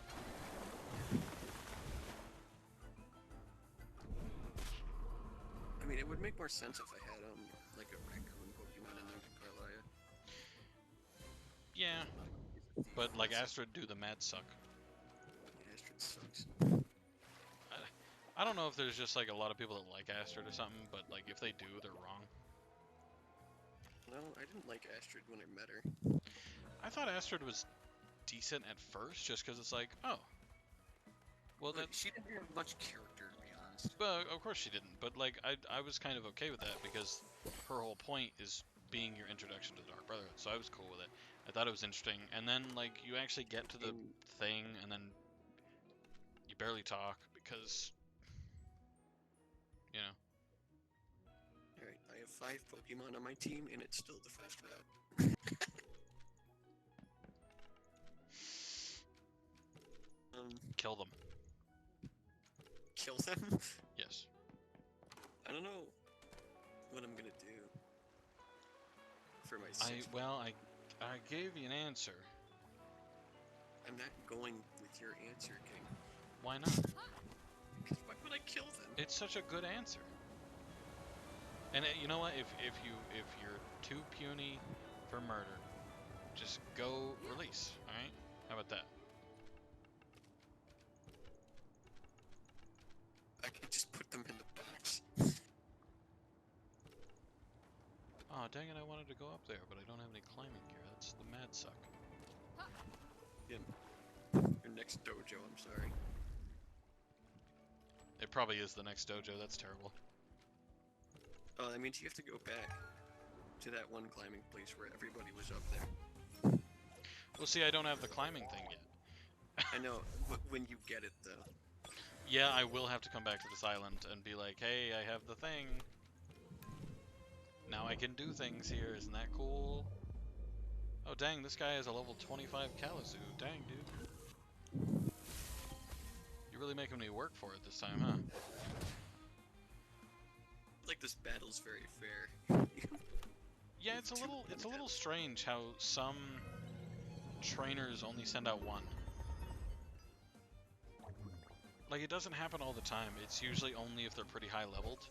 I mean, it would make more sense if I had like a raccoon Pokemon in there, Carlia. Yeah, but like Astrid do the mad suck. Astrid sucks. I don't know if there's just like a lot of people that like Astrid or something, but like if they do, they're wrong. Well, I didn't like Astrid when I met her. I thought Astrid was decent at first, just because it's like, oh, well Like, that. she didn't have much character, to be honest. Well, of course she didn't, but like I was kind of okay with that because her whole point is being your introduction to the Dark Brotherhood, so I was cool with it. I thought it was interesting, and then like you actually get to the thing, and then you barely talk because, you know. Alright, I have 5 Pokemon on my team, and it's still the first route. Kill them. Kill them? Yes. I don't know what I'm gonna do for my I 6th. gave you an answer. I'm not going with your answer, King. Why not? Because why would I kill them? It's such a good answer. And you know what? If you're too puny for murder, just go release. All right? How about that? I could just put them in the box. Oh, dang it! I wanted to go up there, but I don't have any climbing gear. That's the mad suck. Yeah. Your next dojo, I'm sorry. It probably is the next dojo. That's terrible. Oh, that means you have to go back to that one climbing place where everybody was up there. Well, see, I don't have the climbing thing yet. I know, but when you get it, though. Yeah, I will have to come back to this island and be like, hey, I have the thing. Now I can do things here. Isn't that cool? Oh, dang, this guy has a level 25 Kalamazoo. Dang, dude. You're really making me work for it this time, huh? Like, this battle's very fair. Yeah, it's a little strange how some trainers only send out one. Like, it doesn't happen all the time. It's usually only if they're pretty high leveled.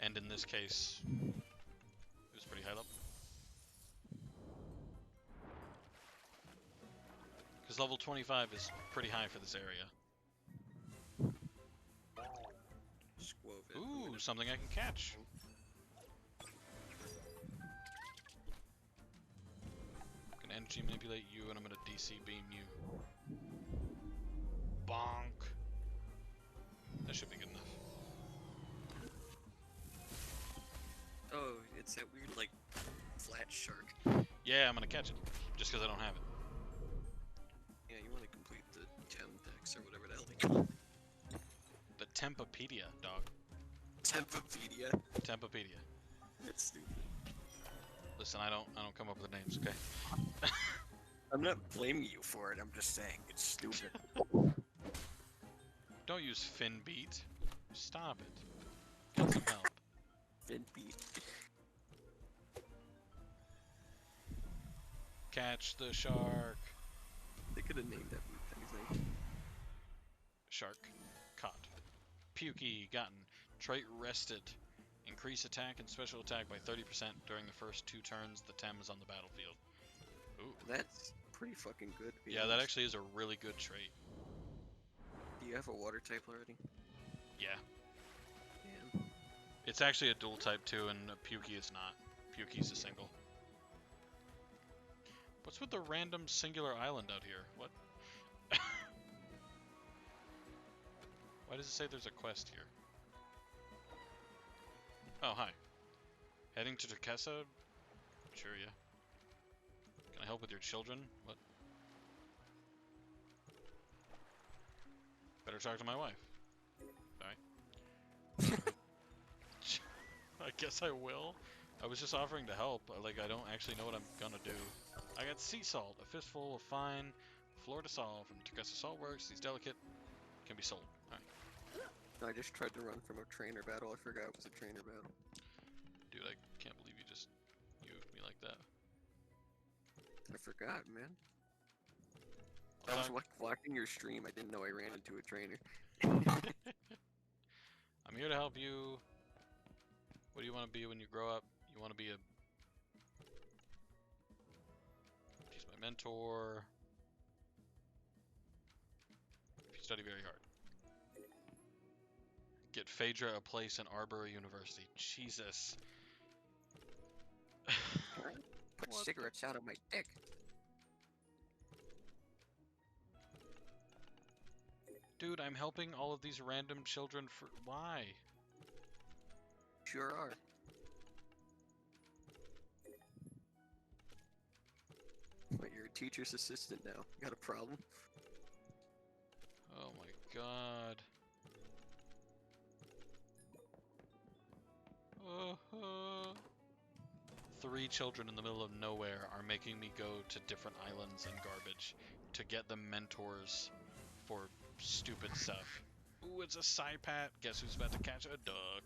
And in this case, it was pretty high level. Because level 25 is pretty high for this area. Squove it. Ooh, something I can catch. I'm gonna energy manipulate you, and I'm gonna DC beam you. Bonk. That should be good enough. Oh, it's that weird, like, flat shark. Yeah, I'm gonna catch it. Just because I don't have it. Yeah, you want to complete the gem decks or whatever the hell they call it. The Tempepedia, dog. Tempepedia. Tempepedia. That's stupid. Listen, I don't come up with the names, okay? I'm not blaming you for it, I'm just saying it's stupid. Don't use Finbeat. Stop it. Get some help. Finbeat. Catch the shark. They could have named that move anything. Shark. Caught. Pukey. Gotten. Trait rested. Increase attack and special attack by 30% during the first 2 turns the Tem is on the battlefield. Ooh. That's pretty fucking good. to be Yeah, that honest. actually is a really good trait. Do you have a water type already? Yeah. Yeah. It's actually a dual type too, and Pukey is not. Pukey's a single. What's with the random singular island out here? What? Why does it say there's a quest here? Oh, hi. Heading to Turkesa? Sure, yeah. Can I help with your children? What? Better talk to my wife. I guess I will. I was just offering to help. Like, I don't actually know what I'm gonna do. I got sea salt, a fistful of fine Florida salt from Tergessa Salt Works. These delicate can be sold. Alright. I just tried to run from a trainer battle. I forgot it was a trainer battle. Dude, I can't believe you just used me like that. I forgot, man. I was watching your stream. I didn't know I ran into a trainer. I'm here to help you. What do you want to be when you grow up? You want to be a... He's my mentor. If you study very hard. Get Phaedra a place in Arbor University. Jesus. Put What cigarettes out of my dick. Dude, I'm helping all of these random children for... Why? Sure are. But you're a teacher's assistant now. Got a problem? Oh my god. Three children in the middle of nowhere are making me go to different islands and garbage to get them mentors for stupid stuff. Ooh, it's a Psypat. Guess who's about to catch a duck?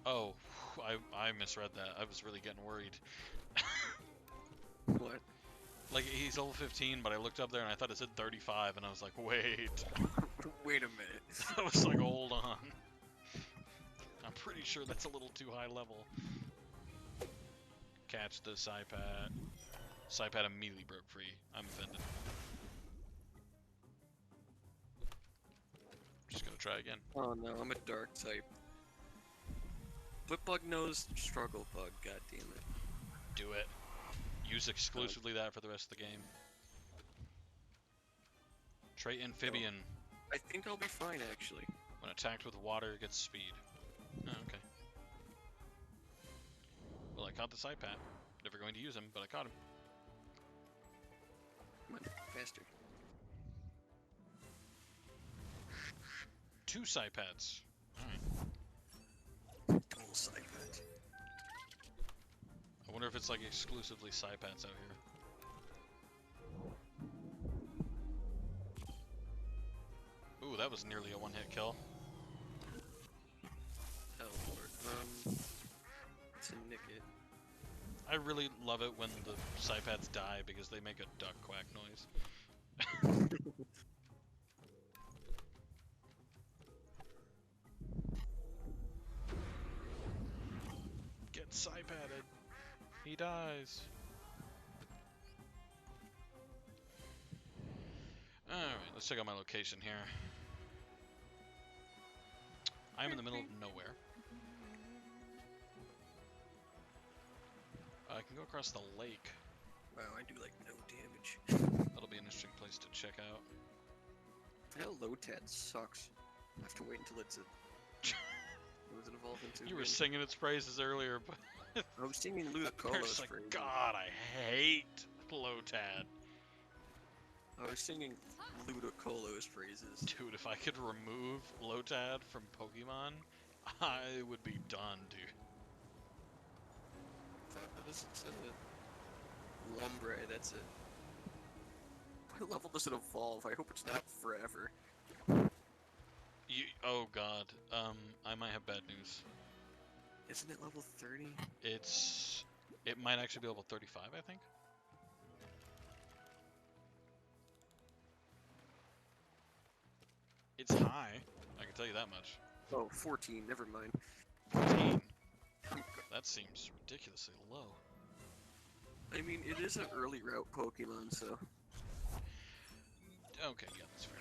Oh, I misread that. I was really getting worried. What? Like, he's level 15, but I looked up there and I thought it said 35, and I was like, wait. Wait a minute. I was like, hold on. I'm pretty sure that's a little too high level. Catch the Psypat. Psypat immediately broke free. I'm offended. Just gonna try again. Oh no, I'm a dark type. Flipbug knows struggle bug, god damn it. Do it. Use exclusively that for the rest of the game. Trait Amphibian. I think I'll be fine actually. When attacked with water, it gets speed. Oh, okay. Well, I caught the Psypat. Never going to use him, but I caught him. Come on, faster. 2 Psypats. Alright. Dual Psypat. I wonder if it's like exclusively Psypats out here. Ooh, that was nearly a one-hit kill. Oh lord. To nick it. I really love it when the Psypats die because they make a duck quack noise. Get Psypatted. He dies. Alright, let's check out my location here. I'm in the middle of nowhere. I can go across the lake. Wow, I do like no damage. That'll be an interesting place to check out. That Lotad sucks. I have to wait until it's a... What does it evolve into? You were again? singing its praises earlier, but I was singing Ludicolo's You're just like, phrases. God, I hate Lotad. I was singing Ludicolo's phrases. Dude, if I could remove Lotad from Pokemon, I would be done, dude. This is a Lumbre, that's it. What level does it evolve? I hope it's not forever. Oh god, I might have bad news. Isn't it level 30? It might actually be level 35, I think. It's high, I can tell you that much. Oh, 14, never mind. 14? That seems ridiculously low. I mean, it is an early route Pokemon, so... Okay, yeah, that's fair.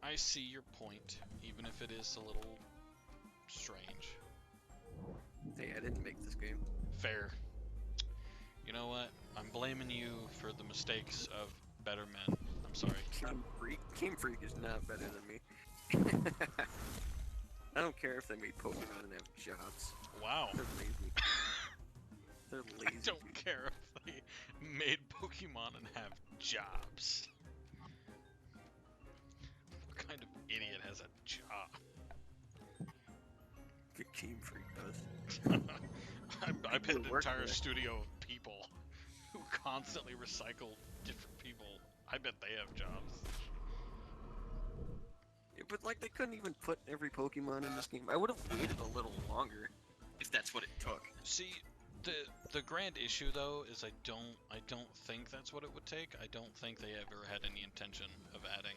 I see your point, even if it is a little strange. Hey, I didn't make this game. Fair. You know what? I'm blaming you for the mistakes of better men. I'm sorry. Game Freak is not better than me. I don't care if they made Pokemon and have jobs. Wow. They're lazy. They're I lazy. don't care if they made Pokemon and have jobs. What kind of idiot has a job. Game Freak does. I pay an People work entire there. studio of people who constantly recycle different people. I bet they have jobs. Yeah, but like they couldn't even put every Pokemon in this game. I would have waited a little longer if that's what it took. See, the grand issue though is I don't think that's what it would take. I don't think they ever had any intention of adding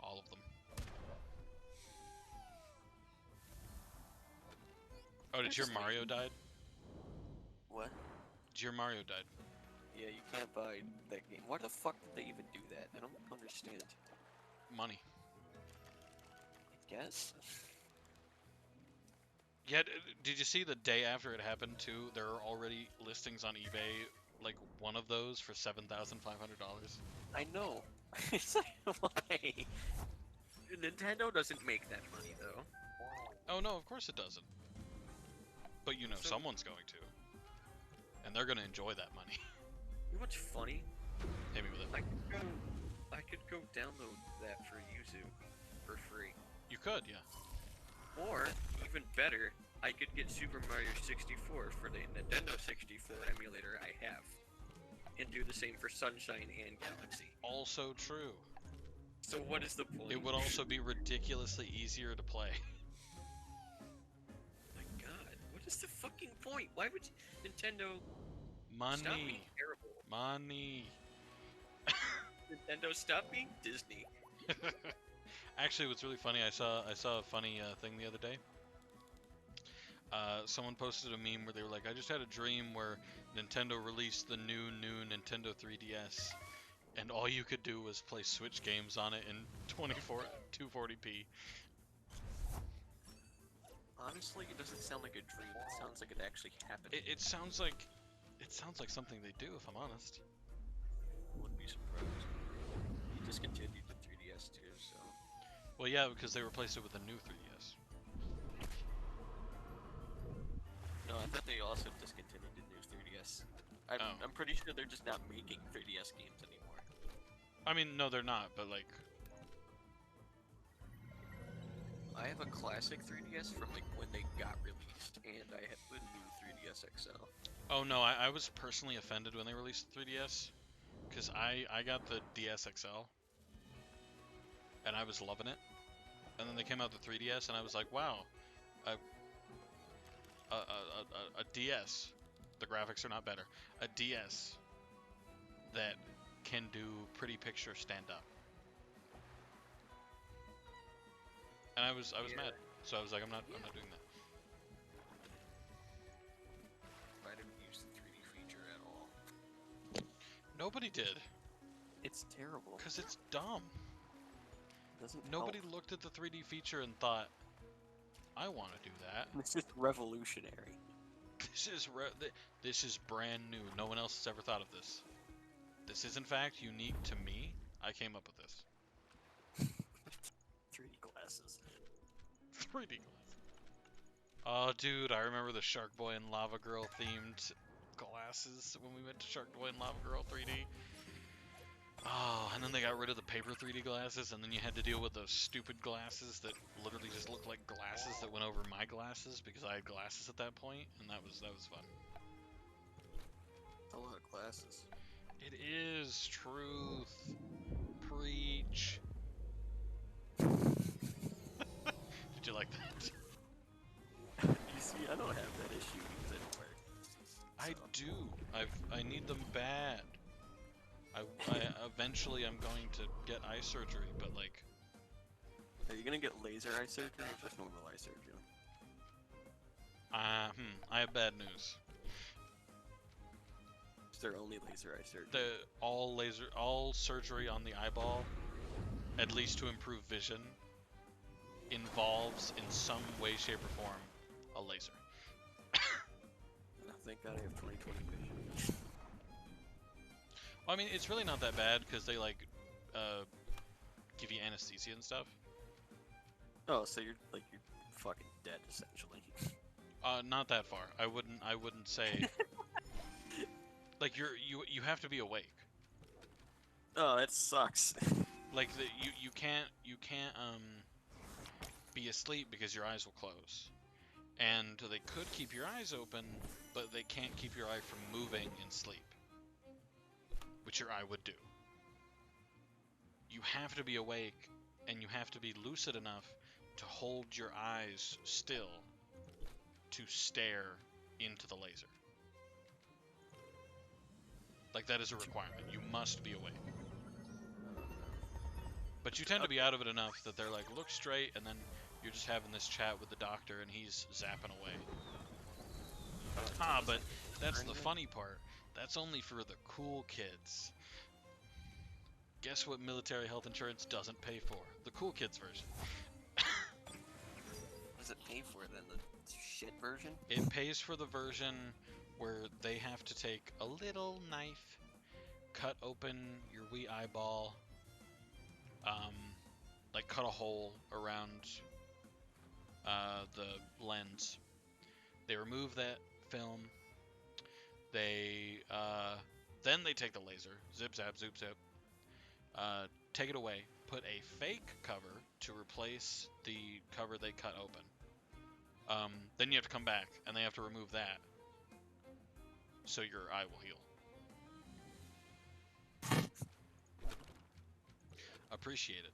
all of them. Oh, did your Just Mario like- died? What? Did your Mario died? Yeah, you can't buy that game. Why the fuck did they even do that? I don't understand. Money. I guess. Yeah, did you see the day after it happened too? There are already listings on eBay, like one of those for $7,500. I know. It's like, why? Nintendo doesn't make that money though. Oh no, of course it doesn't. But you know, So- someone's going to, and they're gonna enjoy that money. You know what's funny? Hit me with it. I could go download that for Yuzu for free. You could, yeah. Or, even better, I could get Super Mario 64 for the Nintendo 64 emulator I have. And do the same for Sunshine and Galaxy. Also true. So what is the point? It would also be ridiculously easier to play. My god, what is the fucking point? Why would Nintendo stop being Money. terrible? Money. Nintendo stop being Disney. Actually, what's really funny, I saw a funny thing the other day. Someone posted a meme where they were like, I just had a dream where Nintendo released the new Nintendo 3DS, and all you could do was play Switch games on it in 240p. Honestly, it doesn't sound like a dream. It sounds like it actually happened. It sounds like something they do, if I'm honest. Wouldn't be surprised. He discontinued the 3DS too, so. Well, yeah, because they replaced it with a new 3DS. No, I thought they also discontinued the new 3DS. Oh. I'm pretty sure they're just not making 3DS games anymore. I mean, no, they're not, but like, I have a classic 3DS from like when they got released, and I have the new 3DS XL. oh no, I was personally offended when they released the 3DS, because I got the DS XL, and I was loving it, and then they came out with the 3DS, and I was like, wow, a DS, the graphics are not better, a DS that can do pretty picture stand up, and I was Yeah. mad, so I was like, I'm not doing that. I didn't use the 3D feature at all. Nobody did, It's terrible. because it's dumb. Doesn't Nobody help. looked at the 3D feature and thought, I want to do that. It's just revolutionary. This is brand new. No one else has ever thought of this. This is in fact unique to me. I came up with this. 3D glasses. 3D glasses. Oh, dude, I remember the Shark Boy and Lava Girl themed glasses when we went to Shark Boy and Lava Girl 3D. Oh, and then they got rid of the paper 3D glasses, and then you had to deal with those stupid glasses that literally just looked like glasses that went over my glasses because I had glasses at that point, and that was fun. A lot of classes. It is truth. Preach. Did you like that? You see, I don't have that issue because I don't wear it. I So. do. I need them bad. I eventually I'm going to get eye surgery, but like, Are you gonna get laser eye surgery or just normal eye surgery? I have bad news. Is there only laser eye surgery? All surgery on the eyeball, at least to improve vision, involves in some way, shape, or form a laser. Oh, thank God I have 20/20 vision. Well, I mean, it's really not that bad because they like give you anesthesia and stuff. Oh, so you're fucking dead essentially. Not that far. I wouldn't say. Like you have to be awake. Oh, that sucks. Like you can't be asleep because your eyes will close. And they could keep your eyes open, but they can't keep your eye from moving in sleep, which your eye would do. You have to be awake, and you have to be lucid enough to hold your eyes still to stare into the laser. Like, that is a requirement. You must be awake. But you tend to be out of it enough that they're like, look straight, and then you're just having this chat with the doctor, and he's zapping away. Ah, but that's the funny part. That's only for the cool kids. Guess what military health insurance doesn't pay for? The cool kids version. What does it pay for then? The shit version? It pays for the version where they have to take a little knife, cut open your wee eyeball, like cut a hole around the lens. They remove that film. They then they take the laser, zip zap, zoop zip, take it away, put a fake cover to replace the cover they cut open. Then you have to come back, and they have to remove that, so your eye will heal. Appreciate it.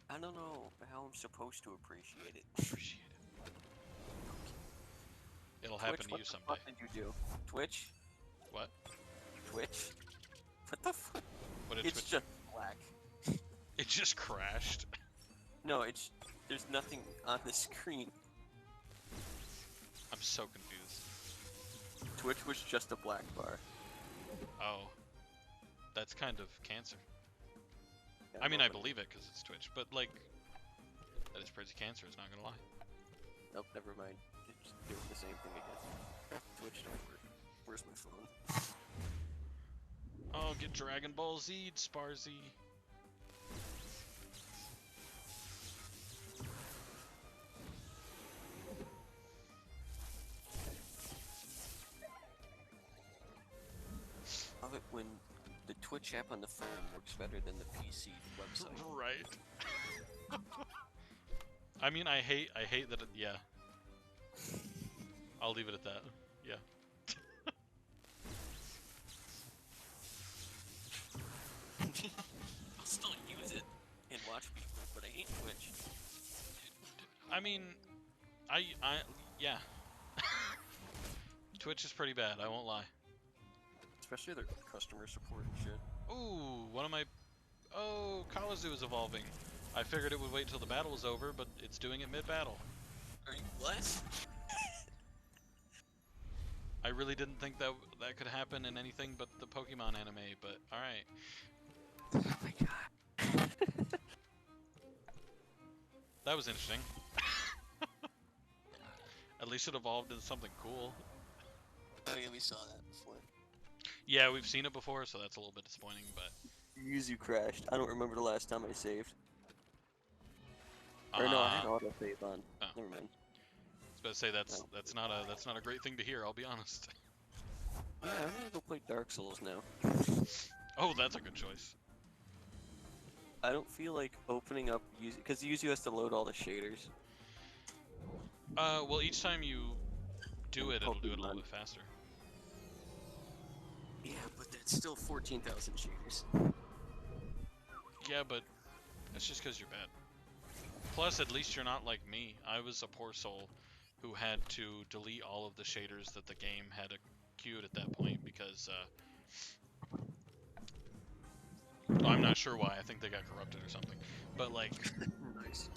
I don't know how I'm supposed to appreciate it. Appreciate it. It'll happen to you someday. What did you do? Twitch? What? Twitch? What the fuck? What did It's Twitch? just black. It just crashed. No, there's nothing on the screen. I'm so confused. Twitch was just a black bar. Oh. That's kind of cancer. Yeah, I mean, I nobody- believe it because it's Twitch, but like, that is pretty cancerous, not gonna lie. Nope, never mind. It's doing the same thing again. Twitch don't work. Where's my phone? Oh, get Dragon Ball Z, Sparzy. Love it when the Twitch app on the phone works better than the PC website. Right. I mean, I hate that. Yeah. I'll leave it at that. Yeah. I'll still use it and watch people, but I hate Twitch. I mean, yeah. Twitch is pretty bad. I won't lie. Especially their customer support and shit. Ooh, one of my. Oh, Kawazu is evolving. I figured it would wait till the battle was over, but it's doing it mid-battle. Are you what? I really didn't think that could happen in anything but the Pokemon anime, but alright. Oh my god. That was interesting. At least it evolved into something cool. Oh yeah, we saw that before. Yeah, we've seen it before, so that's a little bit disappointing, but... Yuzu crashed. I don't remember the last time I saved. Or no, I had autosave on. Oh. Never mind. I was about to say that's not a great thing to hear, I'll be honest. Yeah, I'm gonna go play Dark Souls now. Oh, that's a good choice. I don't feel like opening up Yuzu, because Yuzu has to load all the shaders. Well, each time you do it, it'll do it a little bit faster. Yeah, but that's still 14,000 shaders. Yeah, but that's just because you're bad. Plus, at least you're not like me. I was a poor soul who had to delete all of the shaders that the game had queued at that point because, I'm not sure why. I think they got corrupted or something. But, like, Nice.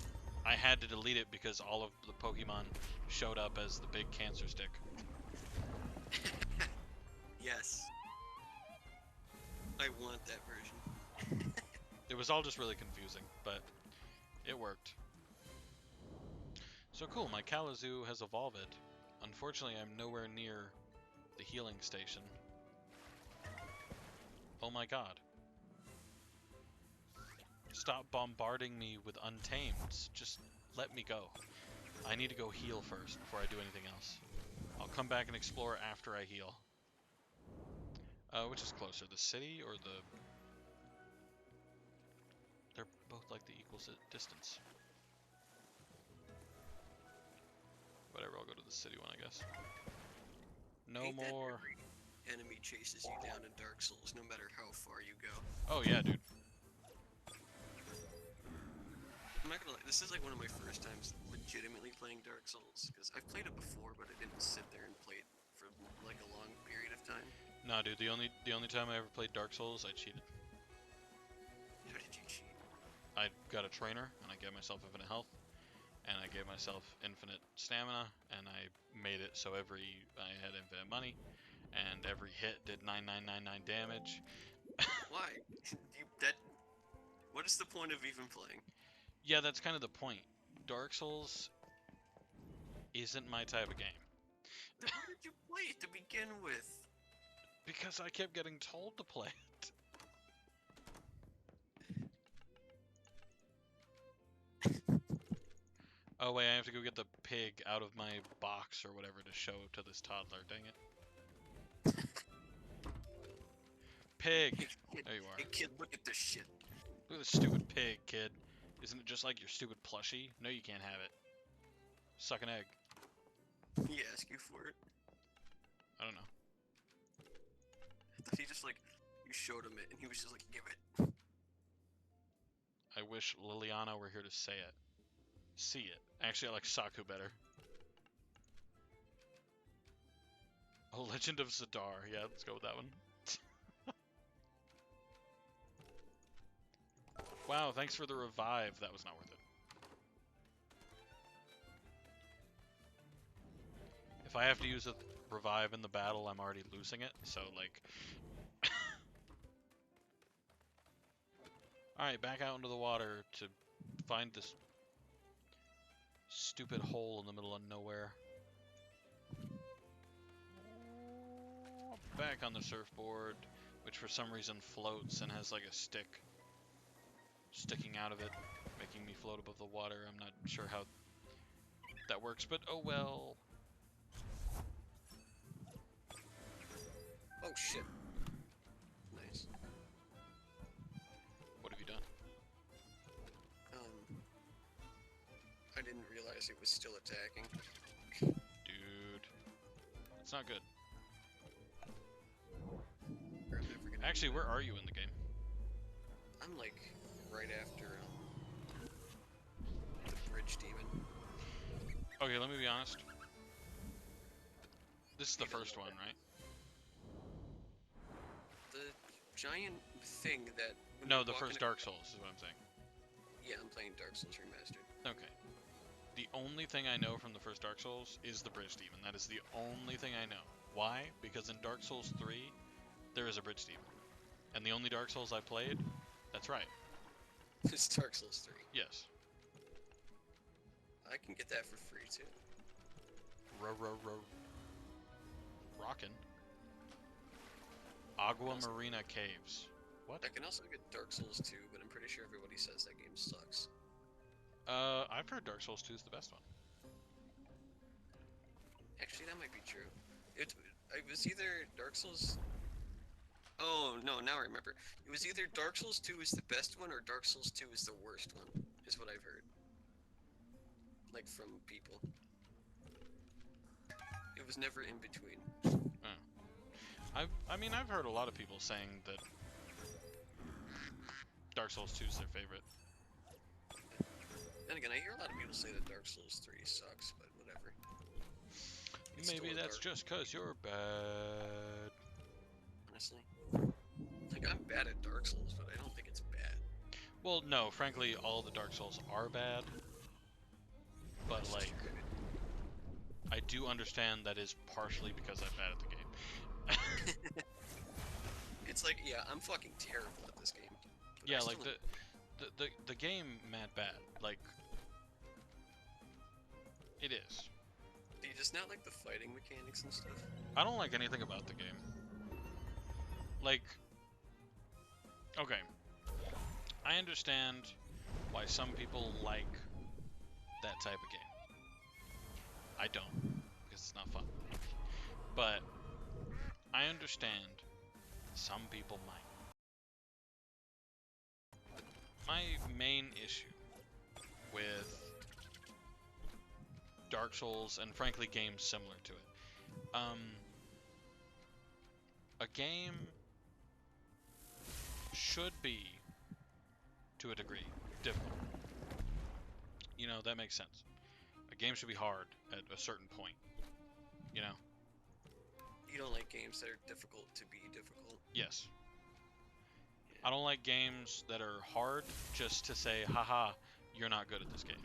I had to delete it because all of the Pokemon showed up as the big cancer stick. Yes. I want that version. It was all just really confusing, but it worked. So cool, my Kawazu has evolved. Unfortunately, I'm nowhere near the healing station. Oh my god. Stop bombarding me with untamed. Just let me go. I need to go heal first before I do anything else. I'll come back and explore after I heal. Which is closer, the city or the both like the equal distance. Whatever, I'll go to the city one, I guess. No Ain't that more. every enemy chases you down in Dark Souls, no matter how far you go. Oh yeah, dude. I'm not gonna lie, this is like one of my first times legitimately playing Dark Souls, because I've played it before, but I didn't sit there and play it for like a long period of time. Nah, dude. The only time I ever played Dark Souls, I cheated. How did you cheat? I got a trainer, and I gave myself infinite health, and I gave myself infinite stamina, and I made it so I had infinite money, and every hit did 9999 damage. Why? What is the point of even playing? Yeah, that's kind of the point. Dark Souls isn't my type of game. Then why did you play it to begin with? Because I kept getting told to play it. Oh wait, I have to go get the pig out of my box or whatever to show to this toddler. Dang it. Pig! Hey, kid, There you are. hey kid, look at this shit. Look at this stupid pig, kid. Isn't it just like your stupid plushie? No, you can't have it. Suck an egg. He asked you for it. I don't know. I thought he just like, you showed him it, and he was just like, give it. I wish Liliana were here to say it. See it. Actually, I like Saku better. A Legend of Zadar. Yeah, let's go with that one. Wow, thanks for the revive. That was not worth it. If I have to use a revive in the battle, I'm already losing it, so like... Alright, back out into the water to find this stupid hole in the middle of nowhere. Back on the surfboard, which for some reason floats and has like a stick sticking out of it, making me float above the water. I'm not sure how that works, but oh well. Oh shit. Nice. What have you done? I didn't realize it was still attacking. Dude. It's not good. Or I'm never gonna Actually, do where are you in the game? that. I'm like right after the bridge demon. Okay, let me be honest. This is the You don't first know one, that. right? The giant thing that. when No, you're the walking first ac- Dark Souls is what I'm saying. Yeah, I'm playing Dark Souls Remastered. Okay. The only thing I know from the first Dark Souls is the Bridge Demon. That is the only thing I know. Why? Because in Dark Souls 3, there is a Bridge Demon. And the only Dark Souls I played, that's right. It's Dark Souls 3. Yes. I can get that for free too. Rockin'. Agua Marina Caves. What? I can also get Dark Souls 2, but I'm pretty sure everybody says that game sucks. I've heard Dark Souls 2 is the best one. Actually, that might be true. It was either Dark Souls. Oh no! Now I remember. It was either Dark Souls 2 is the best one or Dark Souls 2 is the worst one. Is what I've heard. Like from people. It was never in between. I mean, I've heard a lot of people saying that Dark Souls 2 is their favorite. Then again, I hear a lot of people say that Dark Souls 3 sucks, but whatever. It's Maybe still a that's just 'cause you're bad. honestly. Like, I'm bad at Dark Souls, but I don't think it's bad. Well, no, frankly, all the Dark Souls are bad. But, That's like, true. I do understand that is partially because I'm bad at the game. It's like, yeah, I'm fucking terrible at this game. but I Yeah, still like, the game, mad bad. Like, it is. Do you just not like the fighting mechanics and stuff? I don't like anything about the game. Like, okay. I understand why some people like that type of game. I don't, because it's not fun. But I understand some people might. my main issue with Dark Souls and frankly games similar to it. A game should be, to a degree, difficult. You know, that makes sense. A game should be hard at a certain point. You know? You don't like games that are difficult to be difficult. Yes. I don't like games that are hard just to say, haha, you're not good at this game.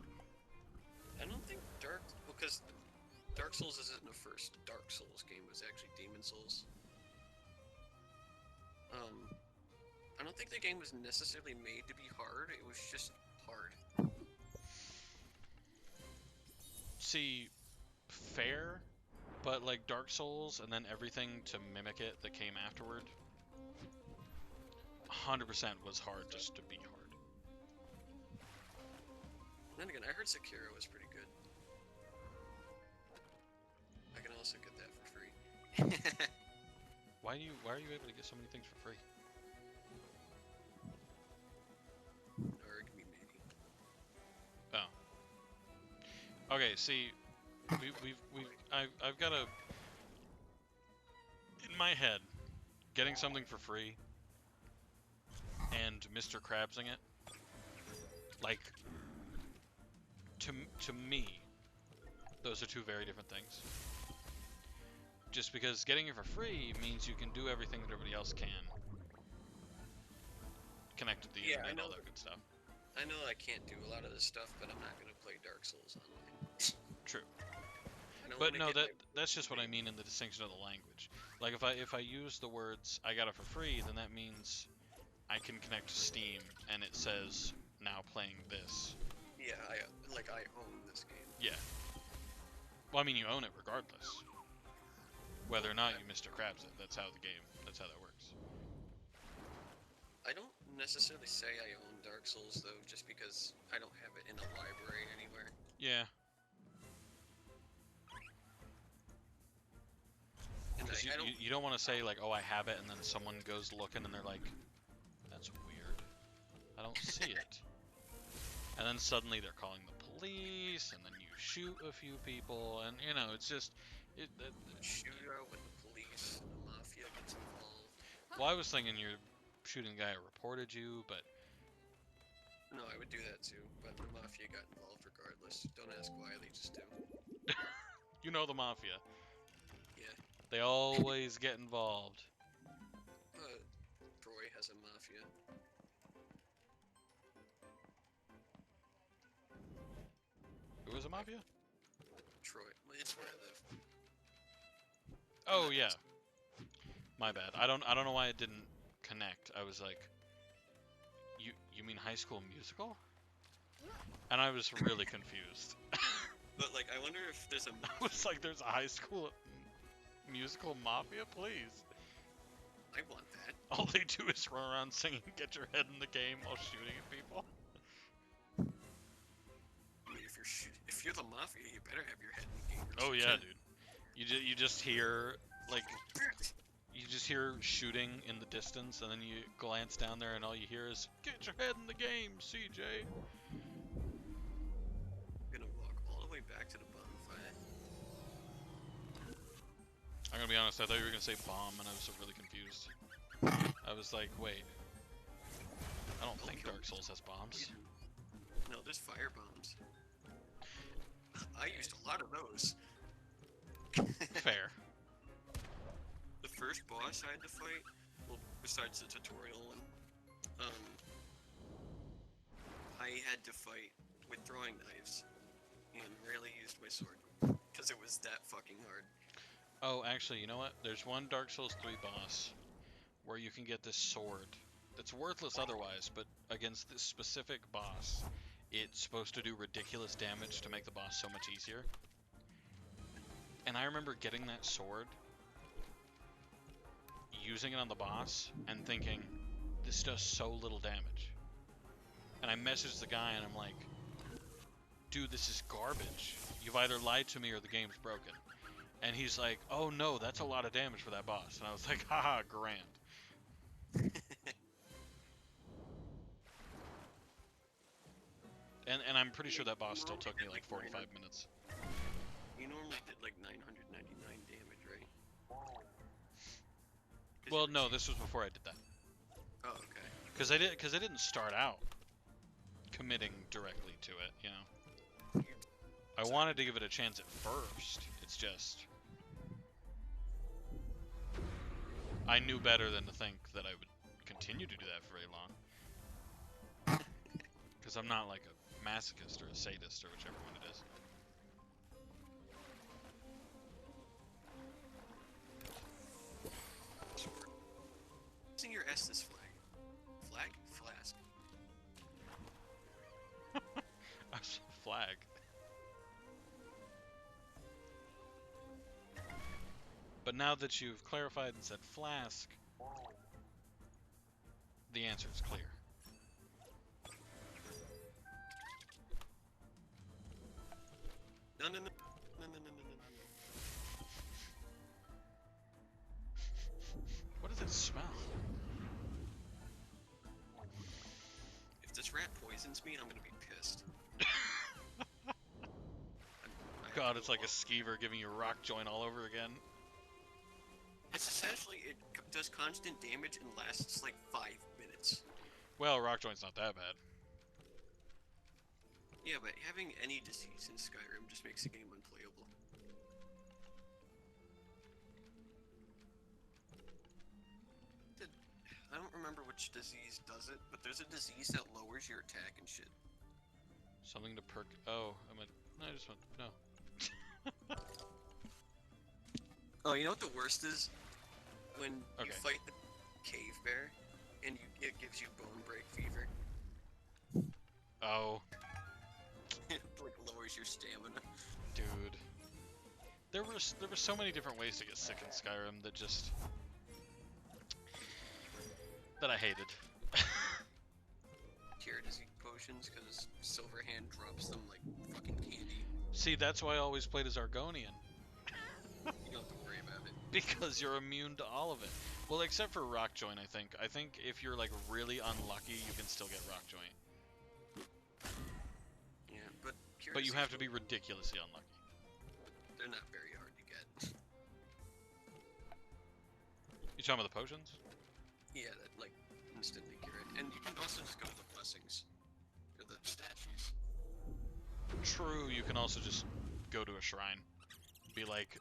I don't think because Dark Souls isn't the first Dark Souls game. It was actually Demon Souls. I don't think the game was necessarily made to be hard. It was just hard. See, fair, but like Dark Souls and then everything to mimic it that came afterward, 100% was hard just to be hard. Then again, I heard Sekiro was pretty good. I can also get that for free. Why are you able to get so many things for free? Or it can be maybe. Oh. Okay, see, I've got a, in my head, getting something for free and Mr. Krabsing it, like, to me, those are two very different things. Just because getting it for free means you can do everything that everybody else can. Connected to the internet and all that good stuff. I know I can't do a lot of this stuff, but I'm not going to play Dark Souls online. True. I don't But wanna no, get that's just what I mean in the distinction of the language. Like if I use the words I got it for free, then that means I can connect to Steam and it says now playing this. Yeah, I own this game. Yeah. Well, I mean you own it regardless. Whether or not you Mr. Krabs it, that's how that works. I don't necessarily say I own Dark Souls though, just because I don't have it in a library anywhere. Yeah. And Because I don't. you don't want to say like, oh, I have it, and then someone goes looking and they're like, that's weird. I don't see it. And then suddenly they're calling the police, and then you shoot a few people, and you know, it's just Shootout with the police, the mafia gets involved. Well, I was thinking you're shooting the guy who reported you, but No, I would do that too, but the mafia got involved regardless. Don't ask why, they just do. you know the mafia. Yeah. They always get involved. Troy has a mafia. Who was a mafia? Troy. Well, it's where I live. Oh yeah. My bad. I don't know why it didn't connect. I was like, you mean High School Musical? And I was really confused. But like, I wonder if there's a. I was like, there's a High School Musical mafia, please. I want that. All they do is run around singing "Get Your Head in the Game" while shooting at people. I mean, if you're the mafia, you better have your head in the game. Oh yeah, dude. You just hear like you just hear shooting in the distance, and then you glance down there, and all you hear is "Get your head in the game, CJ." I'm gonna walk all the way back to the bonfire. I'm gonna be honest. I thought you were gonna say bomb, and I was really confused. I was like, wait. I don't think Dark Souls has bombs. No, there's fire bombs. I used a lot of those. Fair. The first boss I had to fight, well, besides the tutorial one, I had to fight with throwing knives, and rarely used my sword, because it was that fucking hard. Oh, actually, you know what? There's one Dark Souls 3 boss where you can get this sword that's worthless otherwise, but against this specific boss, it's supposed to do ridiculous damage to make the boss so much easier. And I remember getting that sword, using it on the boss, and thinking, this does so little damage. And I messaged the guy and I'm like, dude, this is garbage. You've either lied to me or the game's broken. And he's like, oh no, that's a lot of damage for that boss. And I was like, haha, grand. And I'm pretty sure that boss still took me like 45 minutes. You normally did like 999 damage, right? 'Cause Well, you no, were this was before I did that. Oh, okay. Because I didn't start out committing directly to it, you know. I wanted to give it a chance at first. It's just I knew better than to think that I would continue to do that for very long. Because I'm not like a masochist or a sadist or whichever one it is. Using your Estes flag. Flag? Flask. Flag. But now that you've clarified and said flask, the answer is clear. No, no, no. No, no, no, no, no, no. What does it smell? If this rat poisons me, I'm gonna be pissed. God, it's like a skeever giving you a rock joint all over again. It's essentially, it does constant damage and lasts like 5 minutes. Well, rock joint's not that bad. Yeah, but having any disease in Skyrim just makes the game unplayable. I don't remember which disease does it, but there's a disease that lowers your attack and shit. Something to perk. Oh, I just went. No. Oh, you know what the worst is? When you Okay. fight the cave bear, and it gives you bone break fever. Oh, It like lowers your stamina. dude. There were so many different ways to get sick in Skyrim that I hated. Cure disease potions, because Silverhand drops them like fucking candy. See, that's why I always played as Argonian. You don't have to worry about it. Because you're immune to all of it. Well, except for rock joint, I think. I think if you're like really unlucky, you can still get rock joint. Yeah, but cure But you have to disease, be ridiculously unlucky. they're not very hard to get. You talking about the potions? Yeah, that like instantly cure it. And you can also just go to the blessings. Or the statues. True, you can also just go to a shrine. Be like,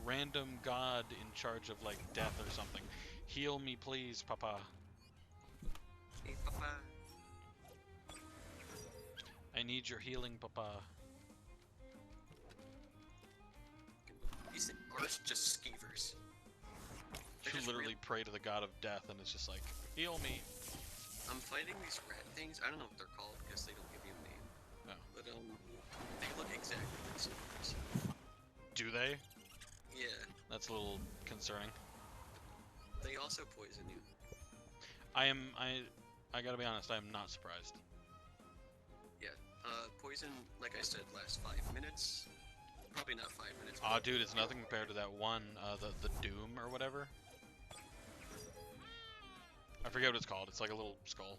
random god in charge of like death or something. Heal me please, papa. Hey, papa. I need your healing, papa. Or it's just skeevers. They're You just literally pray to the god of death and it's just like, heal me. I'm fighting these rat things. I don't know what they're called because they don't give you a name. No. But they look exactly like skeevers. Do they? Yeah. That's a little concerning. They also poison you. I gotta be honest, I am not surprised. Yeah. Poison, like I said, lasts 5 minutes. Probably not 5 minutes. Aw, dude, it's nothing compared to that one, the Doom or whatever. I forget what it's called. It's like a little skull.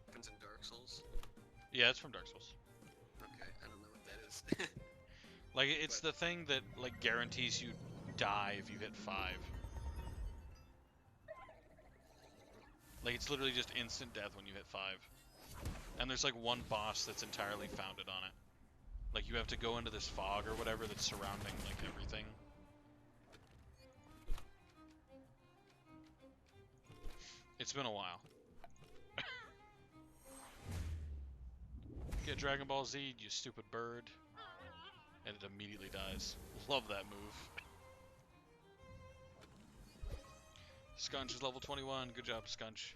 Happens in Dark Souls. Yeah, it's from Dark Souls. Okay, I don't know what that is. Like, it's the thing that, like, guarantees you die if you hit 5. Like, it's literally just instant death when you hit 5. And there's, like, one boss that's entirely founded on it. Like, you have to go into this fog or whatever that's surrounding, like, everything. It's been a while. Get Dragon Ball Z, you stupid bird. And it immediately dies. Love that move. Scunch is level 21. Good job, Scunch.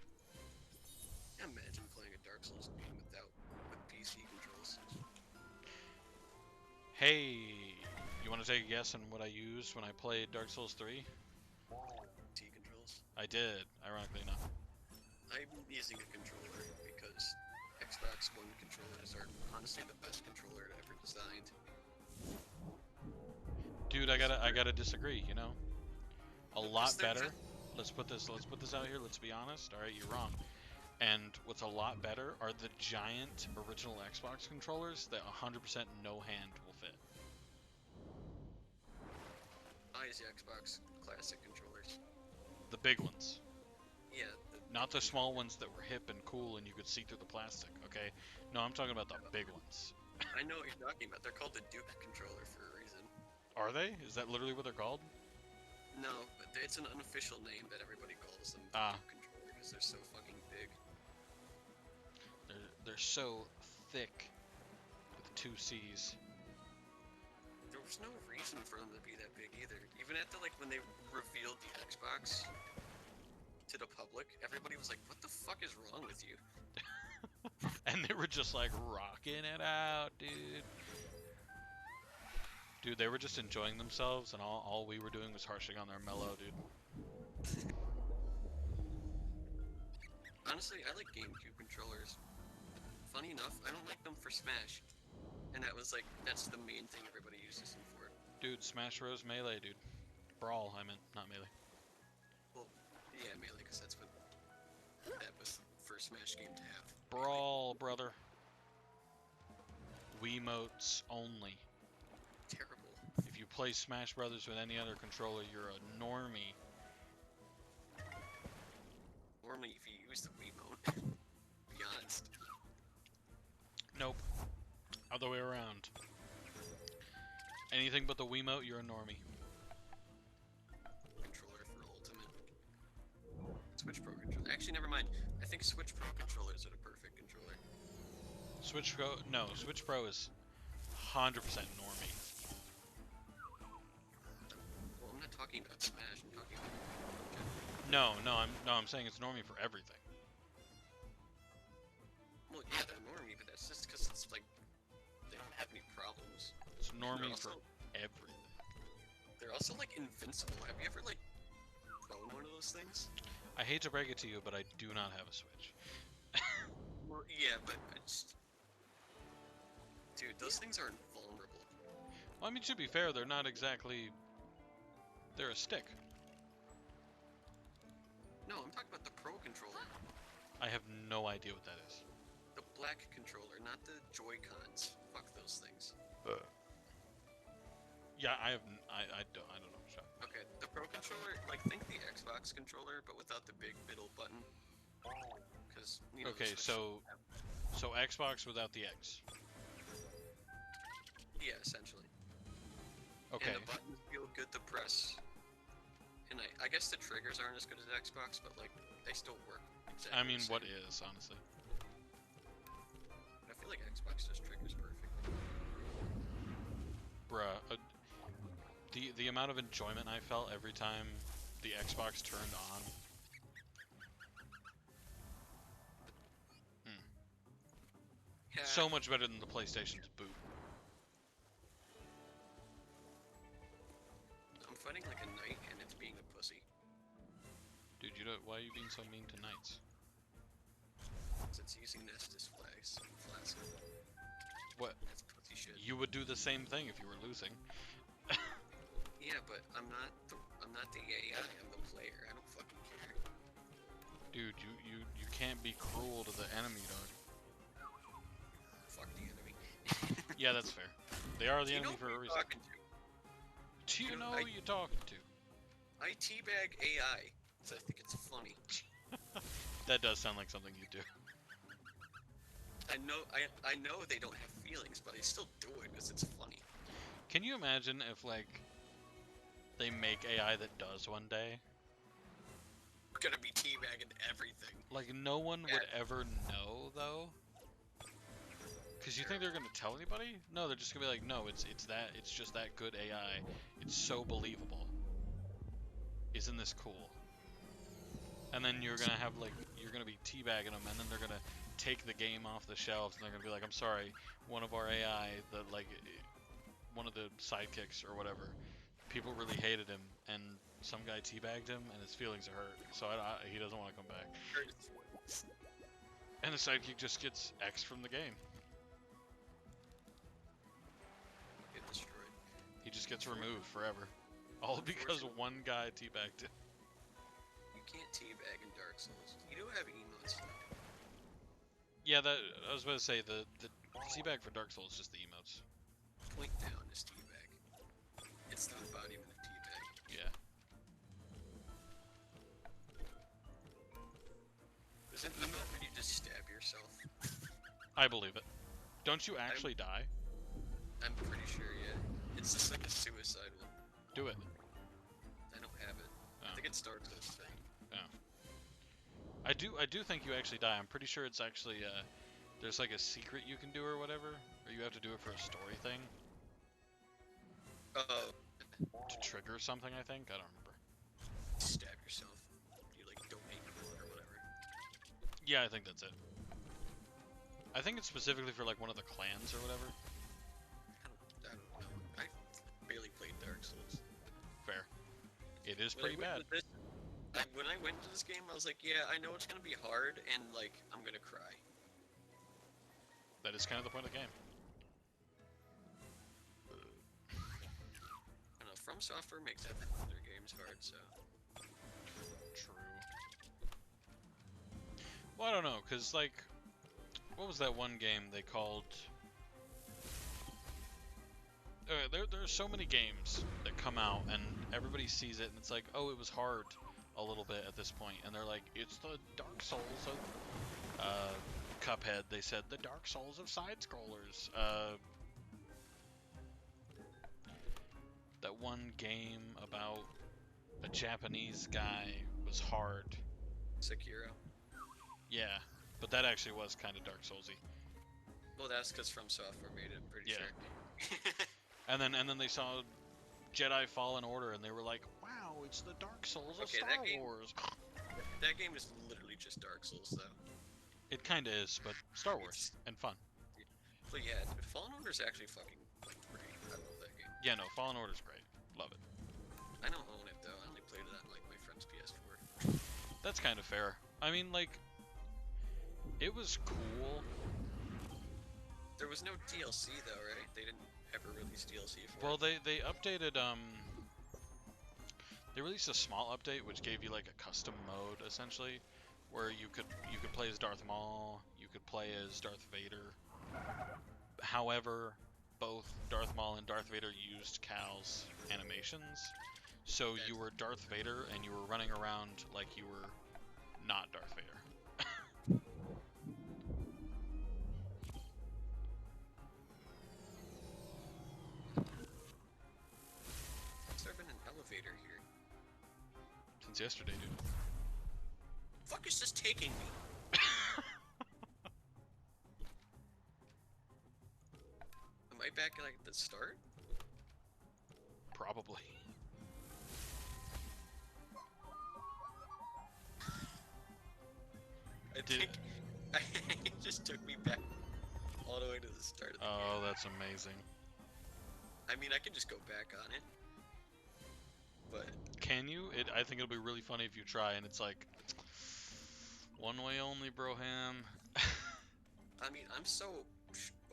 Imagine playing a Dark Souls game with PC controls. Hey, you want to take a guess on what I used when I played Dark Souls 3? T controls. I did, ironically enough. I'm using a controller because Xbox One controllers are honestly the best controller ever designed. Dude, I gotta disagree. You know, a lot Because they're better. just- Let's put this out here. Let's be honest. All right, you're wrong. And what's a lot better are the giant original Xbox controllers that 100% no hand will fit. I use the Xbox classic controllers. The big ones. Yeah. Not the small ones that were hip and cool and you could see through the plastic, okay? No, I'm talking about the big ones. I know what you're talking about. They're called the Duke controller for a reason. Are they? Is that literally what they're called? No, but it's an unofficial name that everybody calls them. Ah. Duke controller because they're so fucking big. They're so thick with two C's. There was no reason for them to be that big either. Even at when they revealed the Xbox to the public, everybody was like, "What the fuck is wrong with you?" And they were just like rocking it out, dude. Dude, they were just enjoying themselves, and all we were doing was harshing on their mellow, dude. Honestly, I like GameCube controllers. Funny enough, I don't like them for Smash. And that's the main thing everybody uses them for. Dude, Smash Bros. Melee, dude. Brawl, I meant, not Melee. Well, yeah, Melee, because that's what that was the first Smash game to have. Brawl, brother. Wiimotes only. Terrible. If you play Smash Brothers with any other controller, you're a normie. Normally, if you use the Wiimote, be honest. Nope. Other way around. Anything but the Wiimote, you're a normie. Controller for Ultimate. Switch Pro controller. Actually, never mind. I think Switch Pro controllers are the perfect controller. Switch Pro, no, Switch Pro is 100% normie. Well, I'm not talking about Smash. I'm talking about. I'm saying it's normie for everything. Well, yeah, they're normie, but that's just because it's they don't have any problems. It's normie also- for everything. They're also invincible. Have you ever owned one of those things? I hate to break it to you, but I do not have a Switch. Well, yeah, but dude, those things are invulnerable. Well, I mean, to be fair, they're not exactly... They're a stick. No, I'm talking about the Pro controller. I have no idea what that is. The black controller, not the Joy-Cons. Fuck those things. Yeah, I don't know. Shut up. Okay, the Pro controller, think the Xbox controller, but without the big middle button. Because, Okay, so Xbox without the X. Yeah, essentially. Okay. And the buttons feel good to press. And I guess the triggers aren't as good as Xbox, but they still work exactly I mean, the what same. is, honestly? I feel like Xbox does triggers perfect. Bruh, the amount of enjoyment I felt every time the Xbox turned on. Yeah, So much better than the PlayStation's boot. I'm fighting like a knight and it's being a pussy. Dude, why are you being so mean to knights? It's using Estus flags. Flask. What? That's pussy shit. You would do the same thing if you were losing. Yeah, but I'm not the AI, I'm the player. I don't fucking care. Dude, you can't be cruel to the enemy, dog. Fuck the enemy. Yeah, that's fair. They are the Do you enemy know for who a you're reason. talking to? Do you you know, know who you're talking to? I teabag AI, so I think it's funny. That does sound like something you do. I know they don't have feelings, but I still do it because it's funny. Can you imagine if, they make AI that does one day? We're gonna be teabagging everything. No one would ever know, though? Because you think they're gonna tell anybody? No, they're just gonna be like, no, it's just that good AI. It's so believable. Isn't this cool? And then you're gonna have, you're gonna be teabagging them, and then they're gonna take the game off the shelves, and they're gonna be like, I'm sorry, one of our AI, one of the sidekicks or whatever, people really hated him, and some guy teabagged him, and his feelings are hurt, so he doesn't want to come back. And the sidekick just gets X from the game. Get destroyed. He just gets removed forever. All because one guy teabagged him. You can't teabag in Dark Souls. You do have emotes though. Yeah, that I was about to say the teabag for Dark Souls is just the emotes. Point down is teabag. It's the embodiment of teabag. Yeah. Isn't emo when you just stab yourself? I believe it. Don't you actually die? I'm pretty sure, yeah. It's just like a suicide one. Do it. I don't have it. Oh. I think it starts with a thing. I do think you actually die. I'm pretty sure it's actually there's like a secret you can do or whatever, or you have to do it for a story thing Oh, to trigger something. I think I don't remember. stab yourself. You like donate blood or whatever. Yeah, I think that's it. I think it's specifically for like one of the clans or whatever. I don't know. I barely played Dark Souls. Fair. It is When I pretty went bad. to this- when I went to this game, I was like, yeah, I know it's gonna be hard, and like, I'm gonna cry. That is kind of the point of the game. I don't know, From Software makes their games hard, so. True. Well, I don't know, cause like, what was that one game they called? There are so many games that come out and everybody sees it and it's like, oh, it was hard a little bit at this point, and they're like, it's the Dark Souls of Cuphead. They said the Dark Souls of side scrollers. That one game about a Japanese guy was hard. Sekiro. Yeah, but that actually was kind of Dark Soulsy. Well, that's because From Software made it, I'm pretty Yeah. sure. And then they saw Jedi Fallen Order and they were like, wow, it's the Dark Souls of Okay, Star that game- Wars. That game is literally just Dark Souls, though. It kind of is, but Star Wars and fun. But yeah, Fallen Order is actually fucking great. I love that game. Yeah, no, Fallen Order's great. Love it. I don't own it though. I only played it on like my friend's PS4. That's kind of fair. I mean, like, it was cool. There was no DLC though, right? They didn't ever release DLC for Well, it. they updated, they released a small update which gave you like a custom mode essentially, where you could play as Darth Maul, you could play as Darth Vader. However, both Darth Maul and Darth Vader used Cal's animations, so you were Darth Vader and you were running around like you were not Darth Vader. Has there been an elevator here? Since yesterday, dude. Fuck is this taking me? Am I back like at the start? Probably. I Did- think it just took me back all the way to the start of the Oh, game. that's amazing. I mean, I can just go back on it. But Can you? I think it'll be really funny if you try and it's like, one way only, broham. I mean, I'm so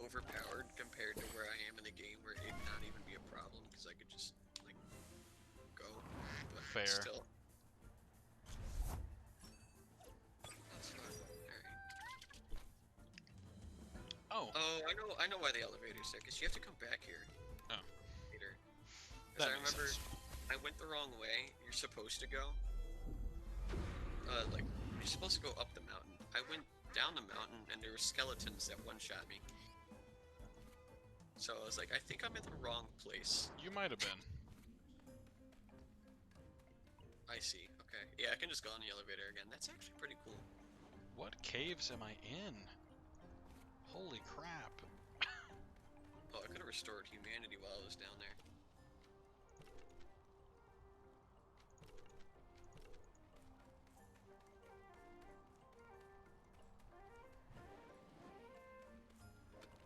overpowered compared to where I am in the game where it'd not even be a problem because I could just like go. But Fair. Still. That's fun. Alright. Oh, Oh, I know why the elevator's there, because you have to come back here. Oh. Later. that Because I makes remember sense. I went the wrong way. You're supposed to go. Like, you're supposed to go up the mountain. I went down the mountain, and there were skeletons that one-shot me. So I was like, I think I'm in the wrong place. You might have been. I see. Okay. Yeah, I can just go on the elevator again. That's actually pretty cool. What caves am I in? Holy crap. Oh, I could have restored humanity while I was down there.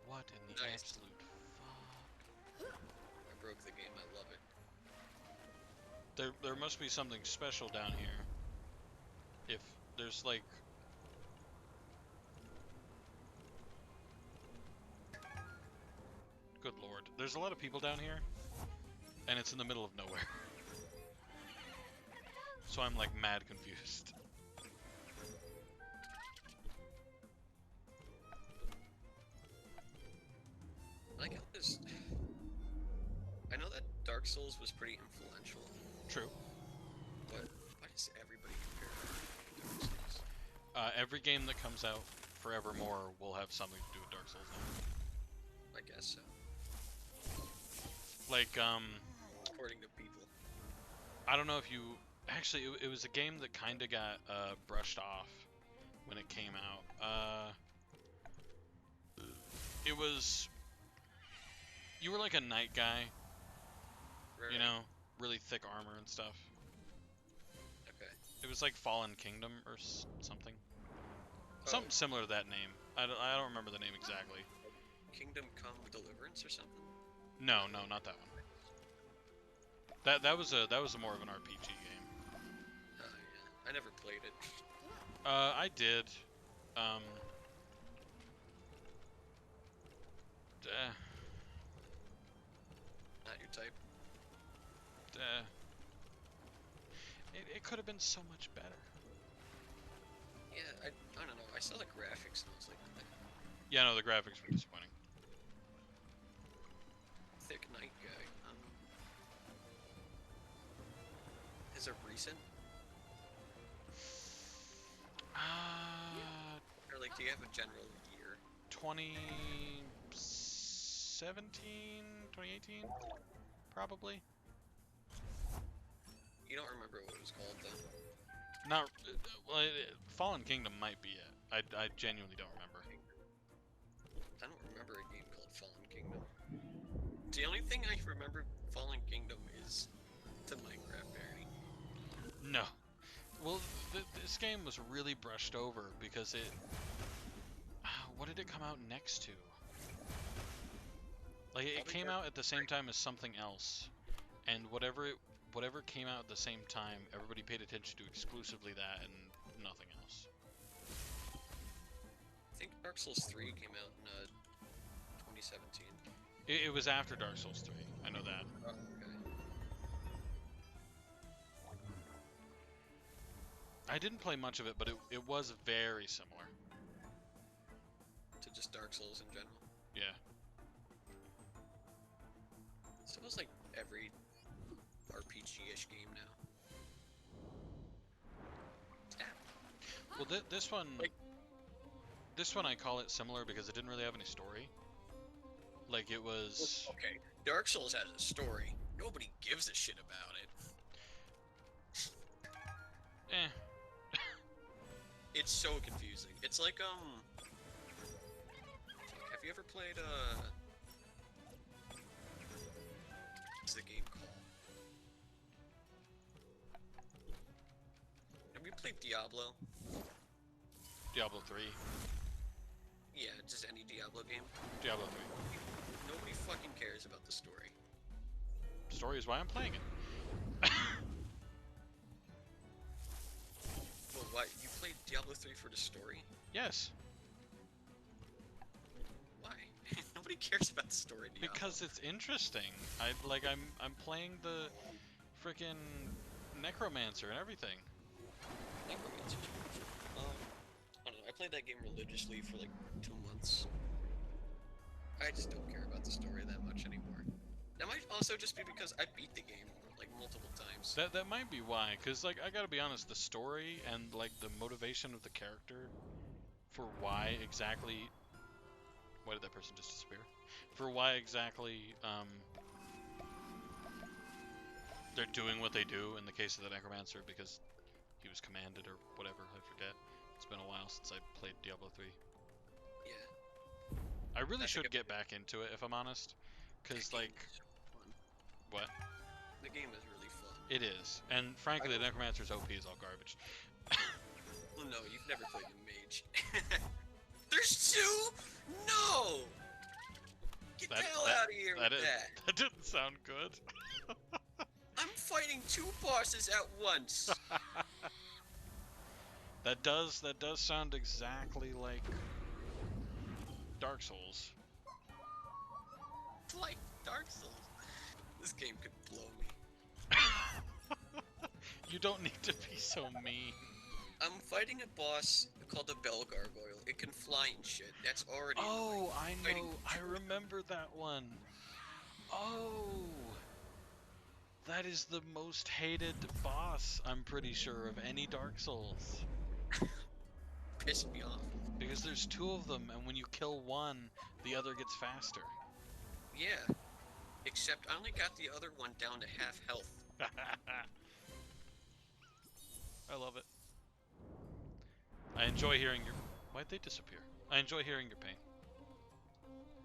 What in the Nice. absolute fuck? I broke the game. I love it. There must be something special down here. If there's like... Good lord. There's a lot of people down here, and it's in the middle of nowhere. So I'm like mad confused. Dark Souls was pretty influential, True. but why does everybody compare it to Dark Souls? Every game that comes out forevermore will have something to do with Dark Souls now. I guess so, Like, according to people. I don't know if you... Actually, it was a game that kind of got brushed off when it came out. It was... You were like a knight guy, Right? you know? Really thick armor and stuff. Okay. It was like Fallen Kingdom or something. Oh, Something similar to that name. I don't remember the name exactly. Kingdom Come Deliverance or something. No, not that one. That was a more of an RPG game. Oh yeah, I never played it. I did. Not your type. It could have been so much better. Yeah, I don't know. I saw the graphics and I was like, Yeah, no, the graphics were disappointing. thick knight guy. Is it recent? Or like, do you have a general year? 2017, 2018, probably. You don't remember what it was called though. Not well. Fallen Kingdom might be it. I genuinely don't remember. I don't remember a game called Fallen Kingdom. The only thing I remember Fallen Kingdom is the Minecraft parody. No. Well, this game was really brushed over because it. What did it come out next to? Like it Probably came Dark out at the same time as something else, and whatever came out at the same time, everybody paid attention to exclusively that and nothing else. I think Dark Souls 3 came out in 2017. It was after Dark Souls 3. I know that. Oh, okay. I didn't play much of it, but it was very similar. To just Dark Souls in general. Yeah. So it was like every RPG-ish game now. Well, this one, Like- this one I call it similar because it didn't really have any story. Like it was, Okay, Dark Souls has a story. Nobody gives a shit about it. eh. It's so confusing. It's like, have you ever played, what's the game called? Have you played Diablo? Diablo 3. Yeah, just any Diablo game. Diablo 3. Nobody fucking cares about the story. Story is why I'm playing it. Well, why? You played Diablo 3 for the story? Yes, Why? Nobody cares about the story in Diablo. because it's interesting. I'm playing the frickin' necromancer and everything. Necromancer. I don't know. I played that game religiously for like 2 months. I just don't care about the story that much anymore. That might also just be because I beat the game like multiple times. That might be why, cause like I gotta be honest, the story and like the motivation of the character for why exactly. Why did that person just disappear? For why exactly they're doing what they do in the case of the necromancer because he was commanded or whatever. I forget. It's been a while since I played Diablo 3. Yeah. I really I think should get back into it if I'm honest, cause That game like is so fun. what? The game is really fun. It is, and frankly, the necromancer's OP is all garbage. Well, no, you've never played the mage. There's 2? No! Get the hell out of here with that. That didn't sound good. I'm fighting 2 bosses at once. That does sound exactly like Dark Souls. Like Dark Souls. This game could blow me. You don't need to be so mean. I'm fighting a boss called the Bell Gargoyle. It can fly and shit. That's already Oh, I Fighting know. I remember that one. Oh. That is the most hated boss, I'm pretty sure, of any Dark Souls. Pissed me off. Because there's 2 of them, and when you kill one, the other gets faster. Yeah. Except I only got the other one down to half health. I love it. I enjoy hearing your... Why'd they disappear? I enjoy hearing your pain.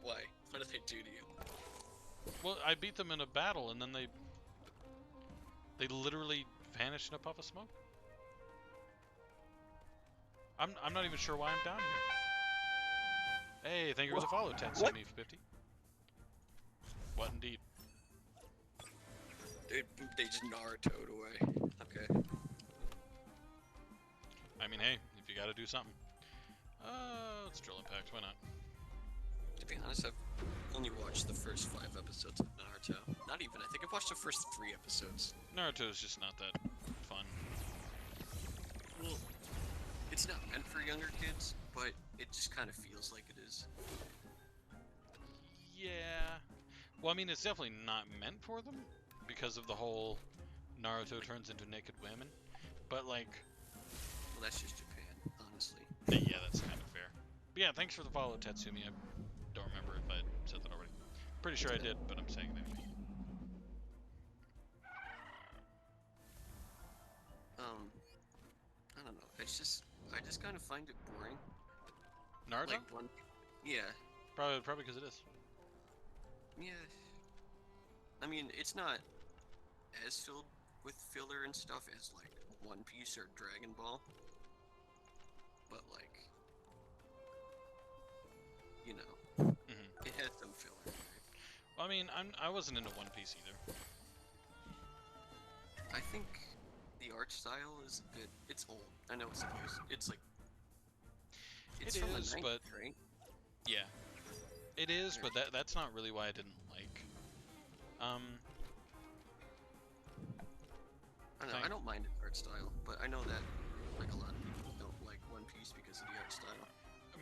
Why? What did they do to you? Well, I beat them in a battle, and then they literally vanished in a puff of smoke. I'm not even sure why I'm down here. Hey, thank you for the follow, Tetsumi 50. What indeed? They just Naruto'd away. Okay. I mean, hey, if you gotta do something. Let's drill impact, why not? To be honest, I've only watched the first 5 episodes of Naruto. Not even. I think I've watched the first 3 episodes. Naruto's just not that fun. Well, it's not meant for younger kids, but it just kind of feels like it is. Yeah. Well, I mean, it's definitely not meant for them because of the whole Naruto turns into naked women. But, like... Well, that's just Japan, honestly. Yeah, that's kind of fair. But yeah, thanks for the follow, Tatsumi. I don't remember if I said that already. Pretty sure I did, but I'm saying it anyway. I don't know. It's just, I just kind of find it boring. Naruto? Like one, yeah, Probably because it is. yeah. I mean, it's not as filled with filler and stuff as like One Piece or Dragon Ball, but like, you know, Mm-hmm. it has some filler. Right? Well, I mean, I wasn't into One Piece either. I think the art style is a bit. It's old. I know it's supposed. It's like. It's It from is, the 90s, but- right? Yeah. It is, but that's not really why I didn't like. I don't know. I Thank- don't mind the art style, but I know that like a lot of people don't like One Piece because of the art style.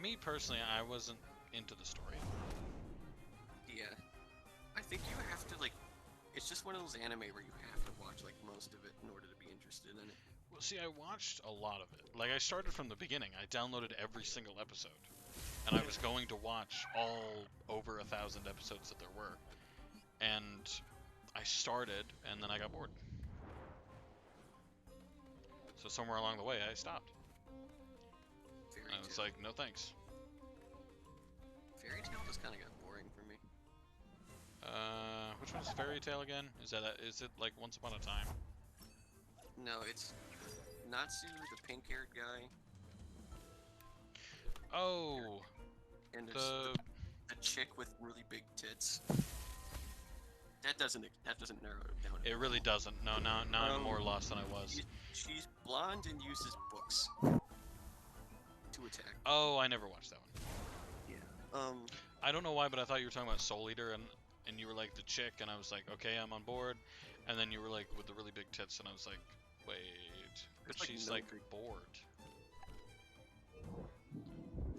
Me personally, I wasn't into the story. Yeah, I think you have to like. It's just one of those anime where you have to watch like most of it in order to be interested in it. Well, see, I watched a lot of it. Like, I started from the beginning. I downloaded every single episode. And I was going to watch all over 1,000 episodes that there were. And I started, and then I got bored. So somewhere along the way, I stopped. Fairy And I was Tail. like, no thanks. Fairy Tail just kind of got boring for me. Which one's Fairy Tail again? Is it like Once Upon a Time? No, it's Natsu, the pink-haired guy, Oh, and it's the the chick with really big tits. That doesn't narrow it down. at it all. really doesn't. No, now I'm more lost than I was. She's blonde and uses books to attack. Oh, I never watched that one. Yeah. I don't know why, but I thought you were talking about Soul Eater, and you were like the chick, and I was like, okay, I'm on board. And then you were like with the really big tits, and I was like, wait, but There's, like, she's no like big- bored.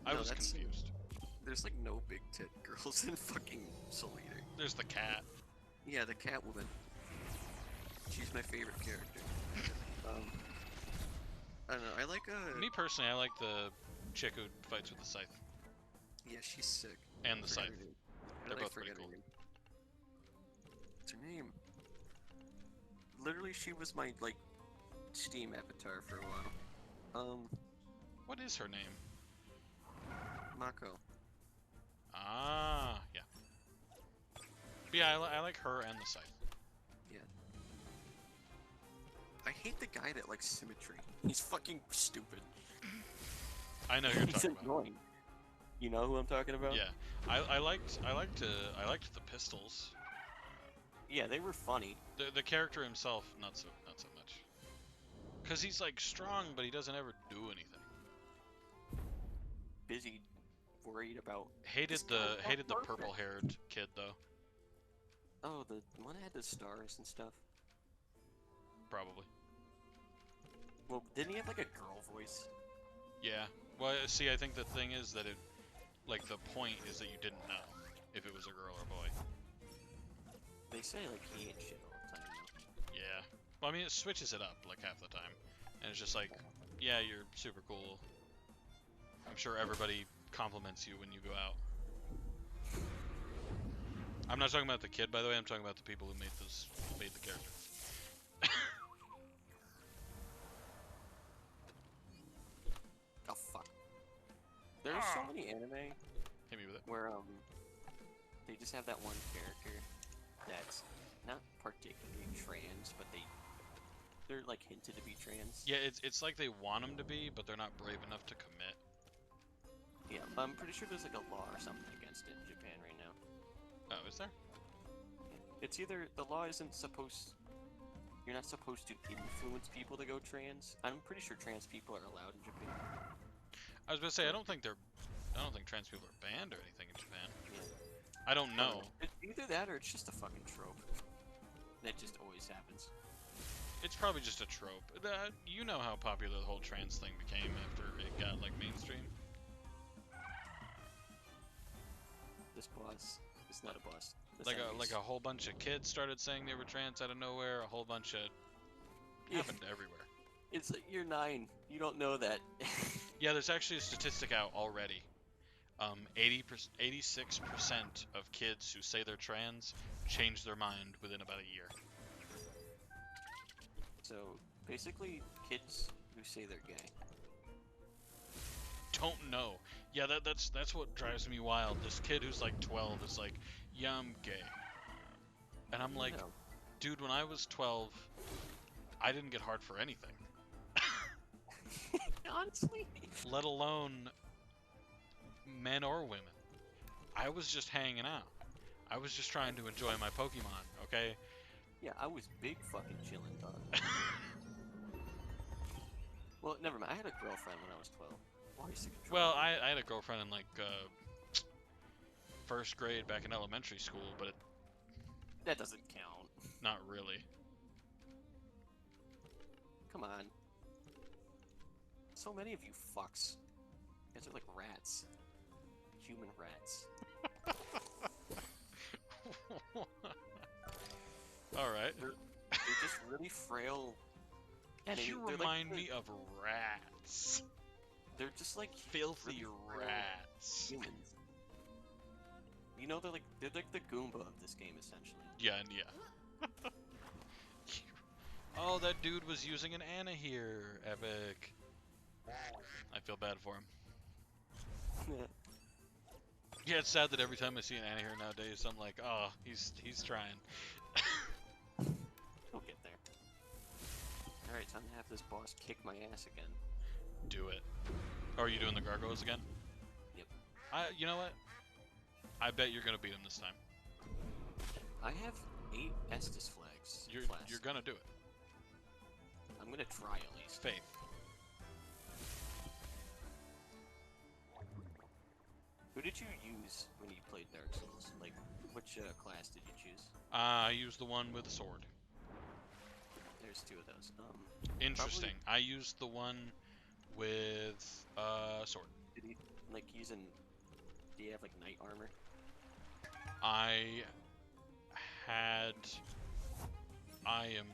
I No, was that's- confused. There's like no big tit girls in fucking Soul Eater. There's the cat. Yeah, the Catwoman. She's my favorite character. I don't know. I like Me personally, I like the chick who fights with the scythe Yeah, she's sick. and the Forget scythe. her name. How They're did I both pretty forget her cool. name? What's her name? Literally, she was my like Steam avatar for a while. What is her name? Mako. Ah, yeah. But yeah, I like her and the scythe. Yeah. I hate the guy that likes symmetry. He's fucking stupid. I know who you're He's talking about. annoying. You know who I'm talking about? Yeah, I liked the pistols. Yeah, they were funny. The character himself, not so much. Cause he's like strong, but he doesn't ever do anything. Busy, worried about. Hated the purple-haired kid though. Oh, the one that had the stars and stuff. Probably. Well, didn't he have like a girl voice? Yeah. Well, see, I think the thing is that it, like, the point is that you didn't know if it was a girl or a boy. They say like he ain't shit all the time. Well, I mean, it switches it up like half the time, and it's just like, yeah, you're super cool. I'm sure everybody compliments you when you go out. I'm not talking about the kid, by the way. I'm talking about the people who made the character. Oh fuck. There's so many anime Hit me with it. where they just have that one character that's not particularly trans, but they're like hinted to be trans. Yeah, it's like they want them to be, but they're not brave enough to commit. Yeah, I'm pretty sure there's like a law or something against it in Japan right now. Oh, is there? It's either the law isn't supposed. You're not supposed to influence people to go trans. I'm pretty sure trans people are allowed in Japan. I was gonna say I don't think trans people are banned or anything in Japan. Yeah. I don't know. It's either that or it's just a fucking trope. That just always happens. It's probably just a trope. You know how popular the whole trans thing became after it got like mainstream. This boss is not a boss. This Like enemy's- a whole bunch of kids started saying they were trans out of nowhere. A whole bunch of Yeah. happened everywhere. It's like you're 9. You don't know that. Yeah, there's actually a statistic out already. 86% of kids who say they're trans change their mind within about a year. So basically, kids who say they're gay. Don't know. Yeah, that's what drives me wild. This kid who's like 12 is like, yeah, I'm gay. And I'm like, No. dude, when I was 12, I didn't get hard for anything. Honestly. Let alone men or women. I was just hanging out. I was just trying to enjoy my Pokemon, okay? Yeah, I was big fucking chillin', dog. Well, never mind. I had a girlfriend when I was 12. Why are you sick of Well, I had a girlfriend in like first grade back in elementary school, but That doesn't count. not really. Come on. So many of you fucks. You guys are like rats. Human rats. Alright. They're just really frail. enemies. You They're remind like me of rats. They're just like Filthy really frail rats. humans. You know, they're like the Goomba of this game, essentially. Yeah, and yeah. Oh, that dude was using an Anna here. Epic. I feel bad for him. Yeah, it's sad that every time I see an Anna here nowadays, I'm like, oh, he's trying. He'll get there. Alright, time to have this boss kick my ass again. Do it. Oh, are you doing the gargoyles again? Yep. You know what? I bet you're gonna beat him this time. I have 8 Estus flags. You're gonna do it. I'm gonna try at least. Faith. Who did you use when you played Dark Souls? Like, which class did you choose? I used the one with the sword. There's 2 of those. Interesting. I used the one with sword. Did he like using? Do you have like knight armor? I am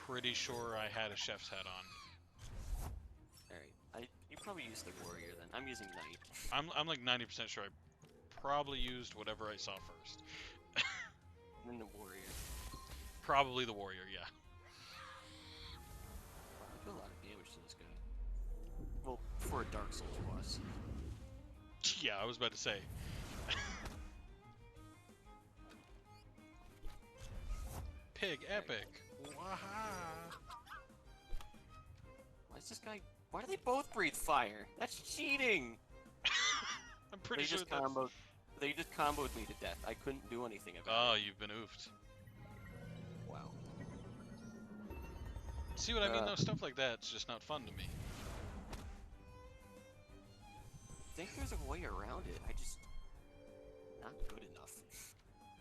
pretty sure I had a chef's hat on. Alright, you probably used the warrior then. I'm using knight. I'm like 90% sure I probably used whatever I saw first. And then the warrior. Probably the warrior, yeah. I do a lot of damage to this guy. Well, for a Dark Souls boss. Yeah, I was about to say. Pig epic. Waha. Why is this guy? Why do they both breathe fire? That's cheating. I'm pretty They sure just that's... comboed. They just comboed me to death. I couldn't do anything about Oh, it. you've been oofed. Wow. See what I mean though? Stuff like that's just not fun to me. I think there's a way around it. I just not good enough.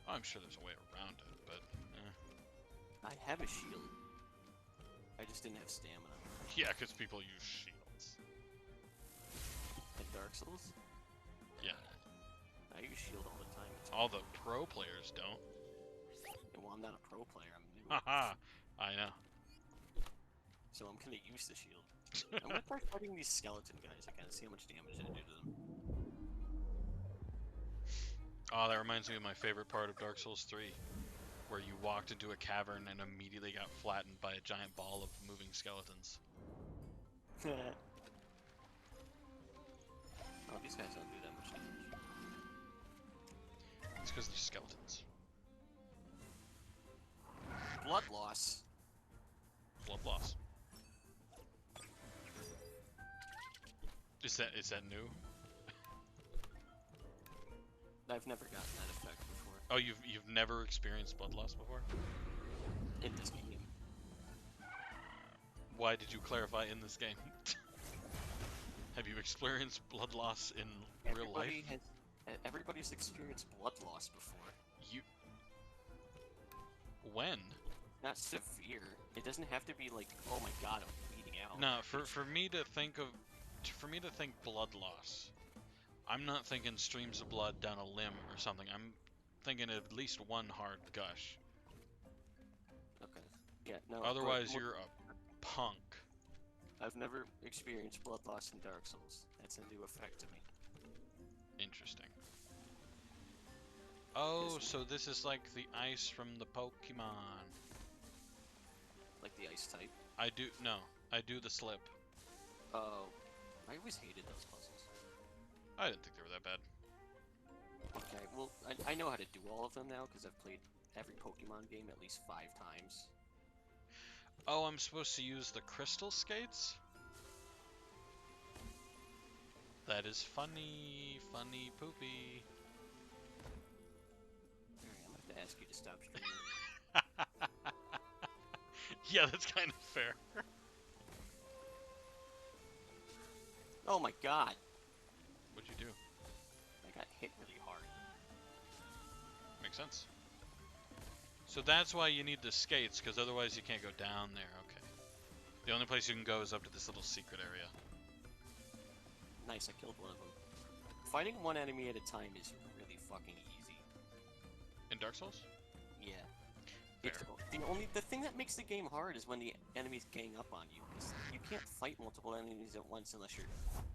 Oh, I'm sure there's a way around it, but I have a shield. I just didn't have stamina. yeah, because people use shields. In Dark Souls, Yeah, I use shield all the time. It's all the pro players don't. well, I'm not a pro player. I'm new. Haha, I know. so I'm gonna use the shield. I'm gonna try fighting these skeleton guys again, see how much damage I do to them. Oh, that reminds me of my favorite part of Dark Souls 3, where you walked into a cavern and immediately got flattened by a giant ball of moving skeletons. Oh, these guys don't do that much damage. It's because they're skeletons. Blood loss. Blood loss. Is that new? I've never gotten that effect before. Oh, you've never experienced blood loss before? In this game. Why did you clarify in this game? Have you experienced blood loss in real life? Everybody's experienced blood loss before. You. When? Not severe. It doesn't have to be like, oh my god, I'm bleeding out. No, for me to think blood loss, I'm not thinking streams of blood down a limb or something. I'm thinking at least one hard gush. Okay. Yeah, no. Otherwise, you're a punk. I've never experienced blood loss in Dark Souls. That's a new effect to me. Interesting. Oh, so this is like the ice from the Pokemon. Like the ice type. I do the slip. Oh, I always hated those puzzles. I didn't think they were that bad. Okay, well, I know how to do all of them now because I've played every Pokemon game at least 5 times. Oh, I'm supposed to use the crystal skates? That is funny, funny poopy. Alright, I'm gonna have to ask you to stop streaming. Yeah, that's kind of fair. Oh my god! What'd you do? I got hit really hard. Makes sense. So that's why you need the skates, because otherwise you can't go down there. Okay. The only place you can go is up to this little secret area. Nice, I killed one of them. Fighting one enemy at a time is really fucking easy. In Dark Souls? Yeah. Fair. The thing that makes the game hard is when the enemies gang up on you. 'Cause you can't fight multiple enemies at once unless your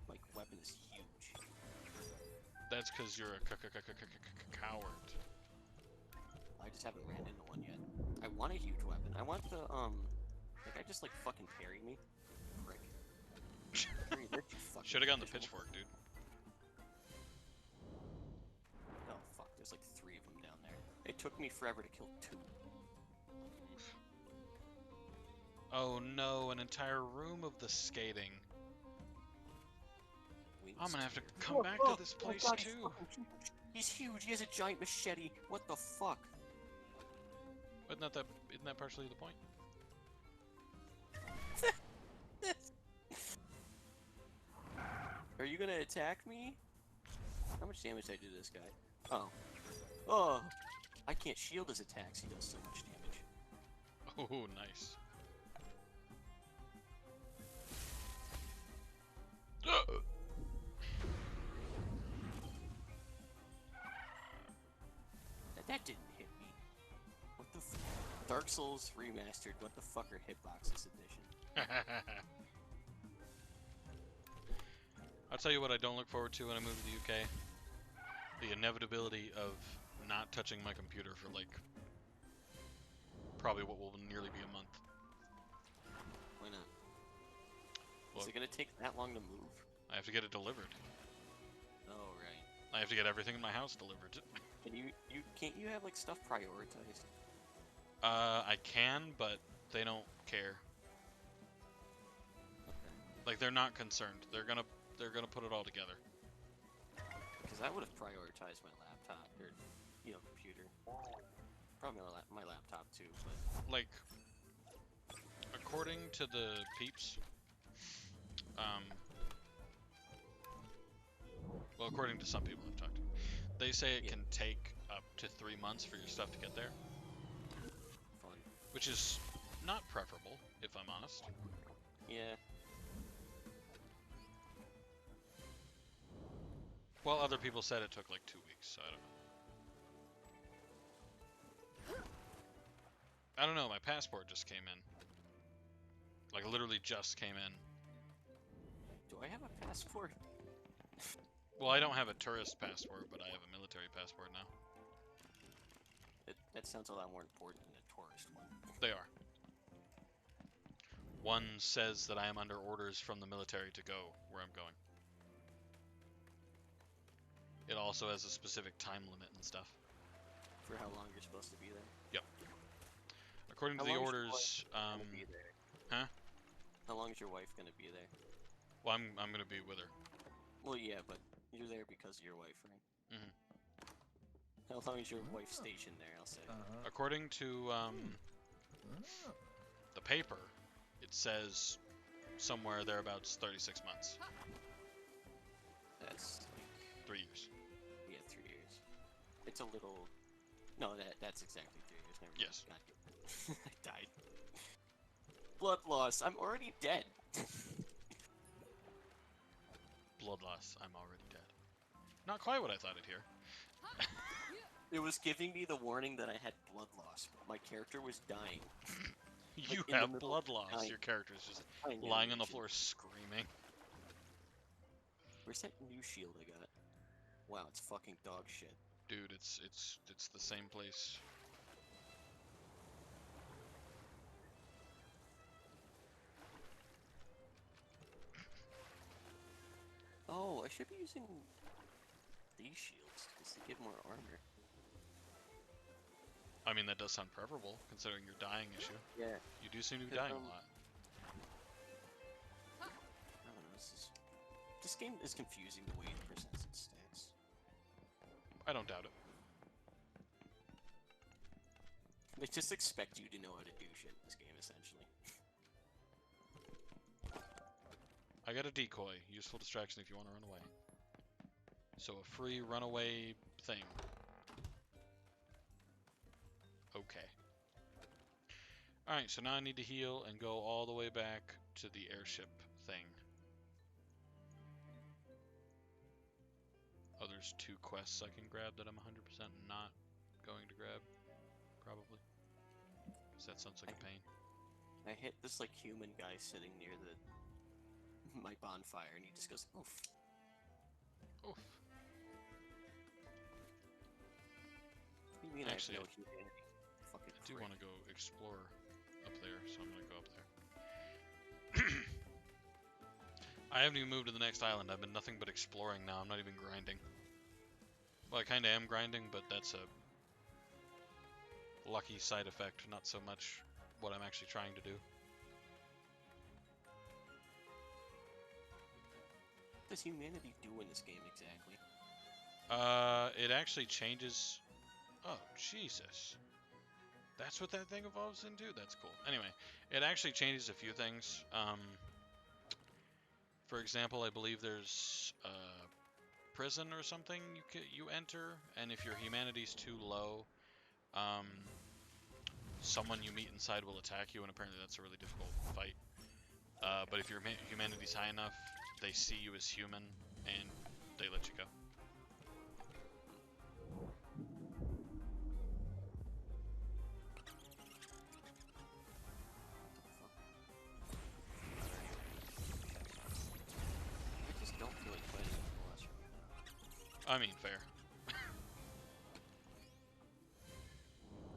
like weapon is huge. That's because you're a coward. I just haven't ran into one yet. I want a huge weapon. I want the like I just like fucking parry me. Frick. Should have gotten the pitchfork, dude. Oh fuck, there's like 3 of them down there. It took me forever to kill 2. Oof. Oh no, an entire room of the skating. I'm gonna have to come back to this place God, too. He's huge. He has a giant machete. What the fuck? Isn't that partially the point? Are you gonna attack me? How much damage did I do to this guy? Oh. Oh! I can't shield his attacks. He does so much damage. Oh, nice. That didn't hit me. What the f— Dark Souls Remastered, what the fuck are hitboxes edition? I'll tell you what I don't look forward to when I move to the UK. The inevitability of not touching my computer for like probably what will nearly be a month. Why not? Well, Is it gonna take that long to move? I have to get it delivered. Oh, right. I have to get everything in my house delivered. And can't you have like stuff prioritized? I can, but they don't care. Okay. Like they're not concerned. They're gonna put it all together. Because I would have prioritized my laptop or, computer. Probably my laptop too, but Like, according to the peeps, well, according to some people I've talked to, they say it can take up to 3 months for your stuff to get there, fun. which is not preferable, if I'm honest. Yeah. Well, other people said it took like 2 weeks, so I don't know. My passport just came in. Like literally just came in. Do I have a passport? Well, I don't have a tourist passport, but I have a military passport now. That sounds a lot more important than a tourist one. They are. One says that I am under orders from the military to go where I'm going. It also has a specific time limit and stuff. For how long you're supposed to be there? Yep. According to How the long is your orders, Gonna be there. huh? How long is your wife gonna be there? Well, I'm gonna be with her. Well, yeah, but you're there because of your wife, right? Mhm. How long is your wife stationed there? I'll say. According to the paper, it says somewhere thereabouts 36 months, That's like 3 years. yeah, 3 years. It's a little. No, that's exactly 3 years. Never mind. Yes. God. I died. Blood loss. I'm already dead. Blood loss. I'm already dead. Not quite what I thought I'd hear. It was giving me the warning that I had blood loss. My character was dying. You in the have middle blood of loss. dying. Your character's just I know, lying on the shit. floor screaming. Where's that new shield I got? Wow, it's fucking dog shit. Dude, it's the same place. Oh, I should be using these shields because they give more armor. I mean, that does sound preferable considering your dying issue. Yeah. You do seem to be Cause, dying a lot. I don't know. This game is confusing the way it presents its stats. I don't doubt it. They just expect you to know how to do shit in this game, essentially. I got a decoy, useful distraction if you want to run away. So a free runaway thing. Okay. Alright, so now I need to heal and go all the way back to the airship thing. Oh, there's 2 quests I can grab that I'm 100% not going to grab. Probably. Because that sounds like a pain. I hit this like human guy sitting near my bonfire, and he just goes, "Oof." Oof. What do you mean Actually, I have no humanity? Fucking I do prick. want to go explore up there, so I'm going to go up there. I haven't even moved to the next island. I've been nothing but exploring now. I'm not even grinding. Well, I kind of am grinding, but that's a lucky side effect, not so much what I'm actually trying to do. What does humanity do in this game exactly? It actually changes. Oh, Jesus. That's what that thing evolves into? That's cool. Anyway, it actually changes a few things. For example, I believe there's a prison or something you enter, and if your humanity's too low, someone you meet inside will attack you, and apparently that's a really difficult fight. But if your humanity's high enough, they see you as human, and they let you go. I just don't feel like fighting the boss right now. I mean, fair.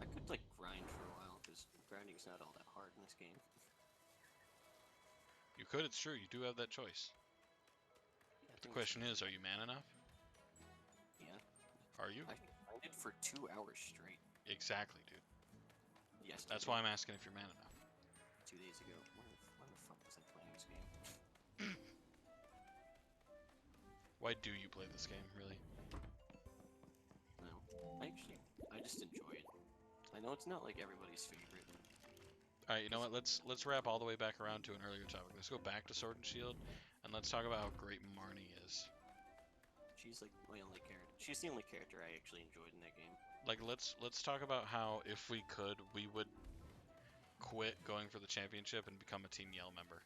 I could like grind for a while because grinding's not all that hard in this game. You could, it's true, you do have that choice. Yeah, I The think question is, are you man enough? Yeah. Are you? I grinded for 2 hours straight. Exactly, dude. Yesterday. That's why I'm asking if you're man enough. 2 days ago. When the fuck was I playing this game? Why do you play this game, really? No. I just enjoy it. I know it's not like everybody's favorite. Alright, you know what, let's wrap all the way back around to an earlier topic. Let's go back to Sword and Shield, and let's talk about how great Marnie is. She's like my only character. She's the only character I actually enjoyed in that game. Like, let's talk about how, if we could, we would quit going for the championship and become a Team Yell member.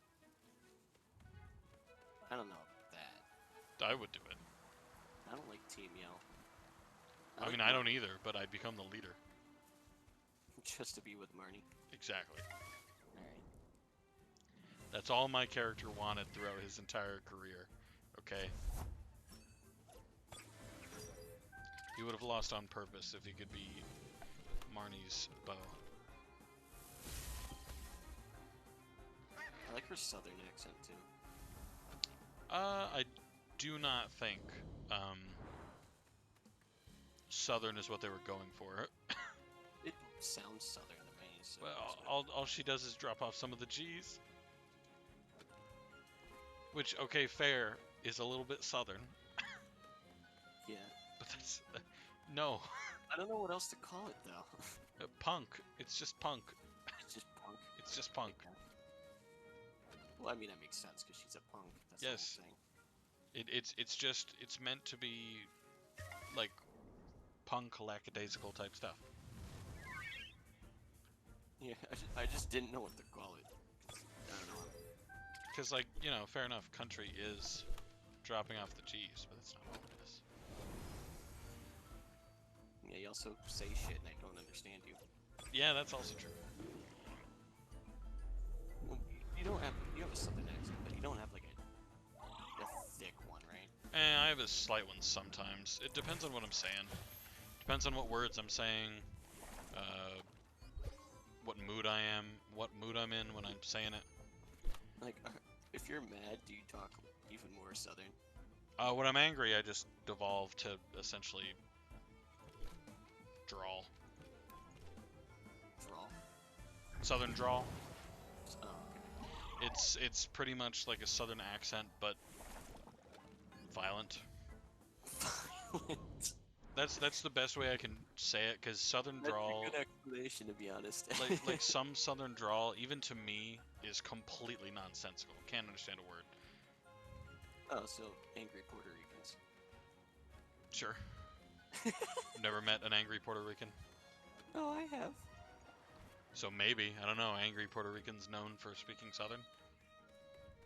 I don't know about that. I would do it. I don't like Team Yell. I mean, I don't either, but I'd become the leader. Just to be with Marnie. Exactly. Alright. That's all my character wanted throughout his entire career. Okay? He would have lost on purpose if he could be Marnie's beau. I like her southern accent too. I do not think Southern is what they were going for. It sounds southern to me. So Well, all she does is drop off some of the G's. Which, okay, fair, is a little bit Southern. yeah. But that's... no. I don't know what else to call it though. Punk. It's just punk. It's just punk. It's just punk. Yeah. Well, I mean that makes sense because she's a punk. That's Yes. the whole thing. It's meant to be like punk lackadaisical type stuff. Yeah, I just didn't know what to call it. I don't know. Because, like, you know, fair enough, country is dropping off the G's, but that's not all it is. Yeah, you also say shit and I don't understand you. Yeah, that's also true. Well, you have a southern accent, but you don't have like a thick one, right? I have a slight one sometimes. It depends on what I'm saying. Depends on what words I'm saying, what mood I am, what mood I'm in when I'm saying it. Like, if you're mad, do you talk even more southern? When I'm angry, I just devolve to essentially drawl. Drawl? Southern drawl. Oh, It's pretty much like a southern accent, but violent. okay. That's the best way I can say it, because southern That's drawl, a good explanation, to be honest. like some southern drawl, even to me, is completely nonsensical. Can't understand a word. Oh, so angry Puerto Ricans. Sure. Never met an angry Puerto Rican. Oh, I have. So maybe, I don't know, angry Puerto Ricans known for speaking southern?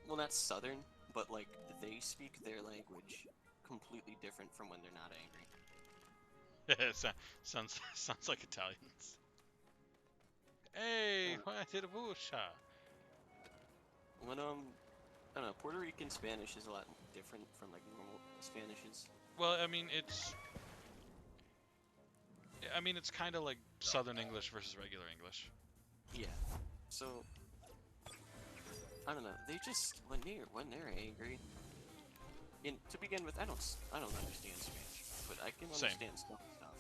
Well, not southern, but like they speak their language completely different from when they're not angry. sounds like Italians. Hey, what did a busha? When I don't know, Puerto Rican Spanish is a lot different from like normal Spanishes. Well, I mean, it's kind of like Southern English versus regular English. Yeah. So I don't know. They just when they're angry. And to begin with, I don't understand Spanish, but I can Same. understand some stuff.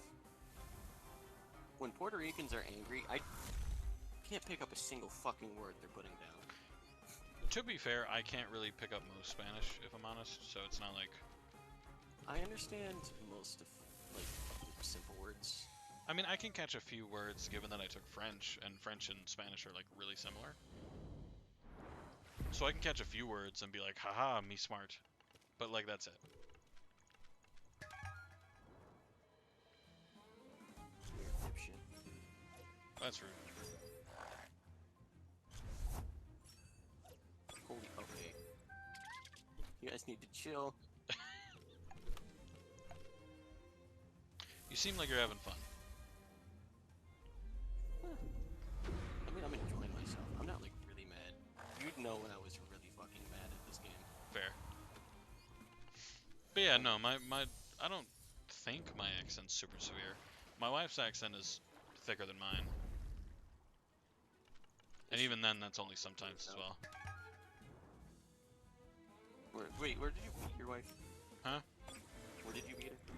When Puerto Ricans are angry, I can't pick up a single fucking word they're putting down. To be fair, I can't really pick up most Spanish, if I'm honest, so it's not like... I understand most of like the simple words. I mean, I can catch a few words, given that I took French, and French and Spanish are, like, really similar. So I can catch a few words and be like, haha, me smart. But, like, that's it. Weird dipshit. That's rude. Holy, okay. You guys need to chill. You seem like you're having fun. I mean, I'm enjoying myself. I'm not like really mad. You'd know when I was really fucking mad at this game. Fair. But yeah, no, I don't think my accent's super severe. My wife's accent is thicker than mine. And even then, that's only sometimes as well. Wait, where did you meet your wife? Huh? Where did you meet her?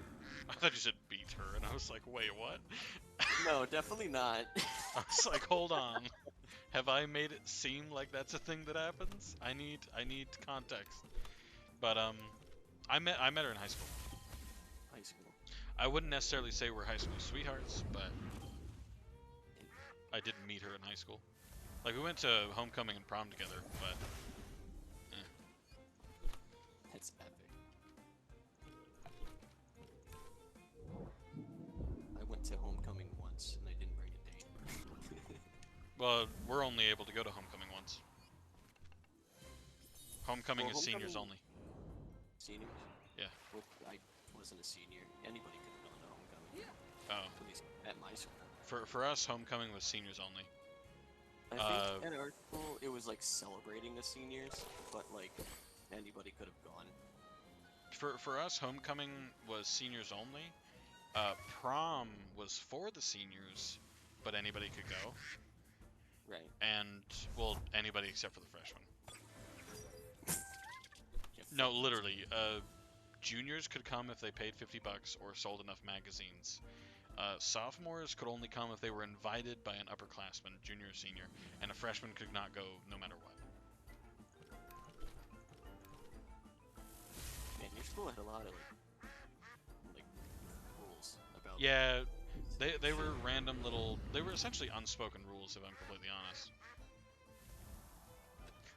I thought you said beat her, and I was like, wait, what? No, definitely not. I was like, hold on. Have I made it seem like that's a thing that happens? I need context. But I met her in high school. High school. I wouldn't necessarily say we're high school sweethearts, but I did meet her in high school. Like, we went to homecoming and prom together, but That's epic. I went to homecoming once and I didn't bring a date. well, we're only able to go to homecoming once. Homecoming Well, is seniors homecoming- only. Seniors? Yeah. Well, I wasn't a senior. Anybody could have gone to homecoming. Oh, At least at my school. for us, homecoming was seniors only. I think at our school it was like celebrating the seniors, but like anybody could have gone. For us, homecoming was seniors only. Prom was for the seniors, but anybody could go. Right. And, well, anybody except for the freshmen. Yeah, No, literally, juniors could come if they paid $50 or sold enough magazines. Sophomores could only come if they were invited by an upperclassman, junior or senior, and a freshman could not go no matter what. Man, your school had a lot of like rules about. Yeah, they were random little. They were essentially unspoken rules, if I'm completely honest.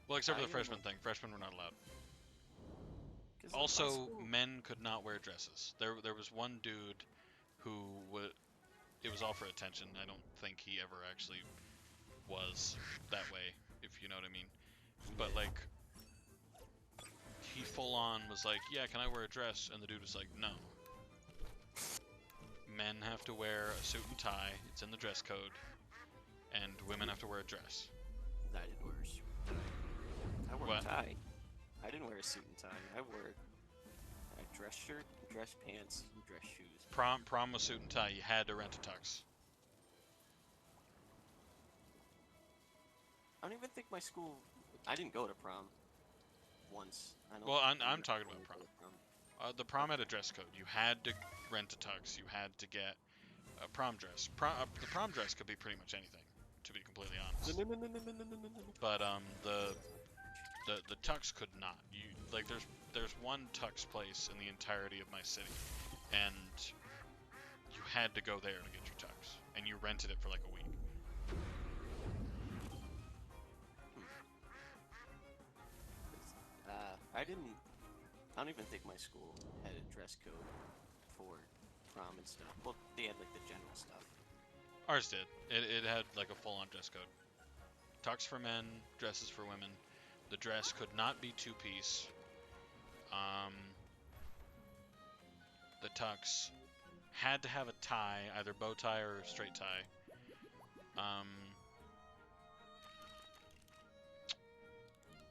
Well, except for the freshman thing. Freshmen were not allowed. 'Cause, like, my Also, school- men could not wear dresses. There was one dude who would. It was all for attention. I don't think he ever actually was that way, if you know what I mean. But like, he full on was like, "Yeah, can I wear a dress?" And the dude was like, "No. Men have to wear a suit and tie. It's in the dress code, and women have to wear a dress." I didn't wear a suit and tie. I wore What? a tie. I didn't wear a suit and tie. I wore a dress shirt, dress pants, and dress shoes. Prom was suit and tie. You had to rent a tux. I don't even think my school. I didn't go to prom once. I don't Well, think I'm I talking went about to prom. The prom had a dress code. You had to rent a tux. You had to get a prom dress. The prom dress could be pretty much anything, to be completely honest. No. But the tux could not. You like there's one tux place in the entirety of my city, and you had to go there to get your tux, and you rented it for like a week. I didn't. I don't even think my school had a dress code for prom and stuff. Well, they had like the general stuff. Ours did. It had like a full-on dress code. Tux for men, dresses for women. The dress could not be two-piece. The tux had to have a tie, either bow tie or straight tie.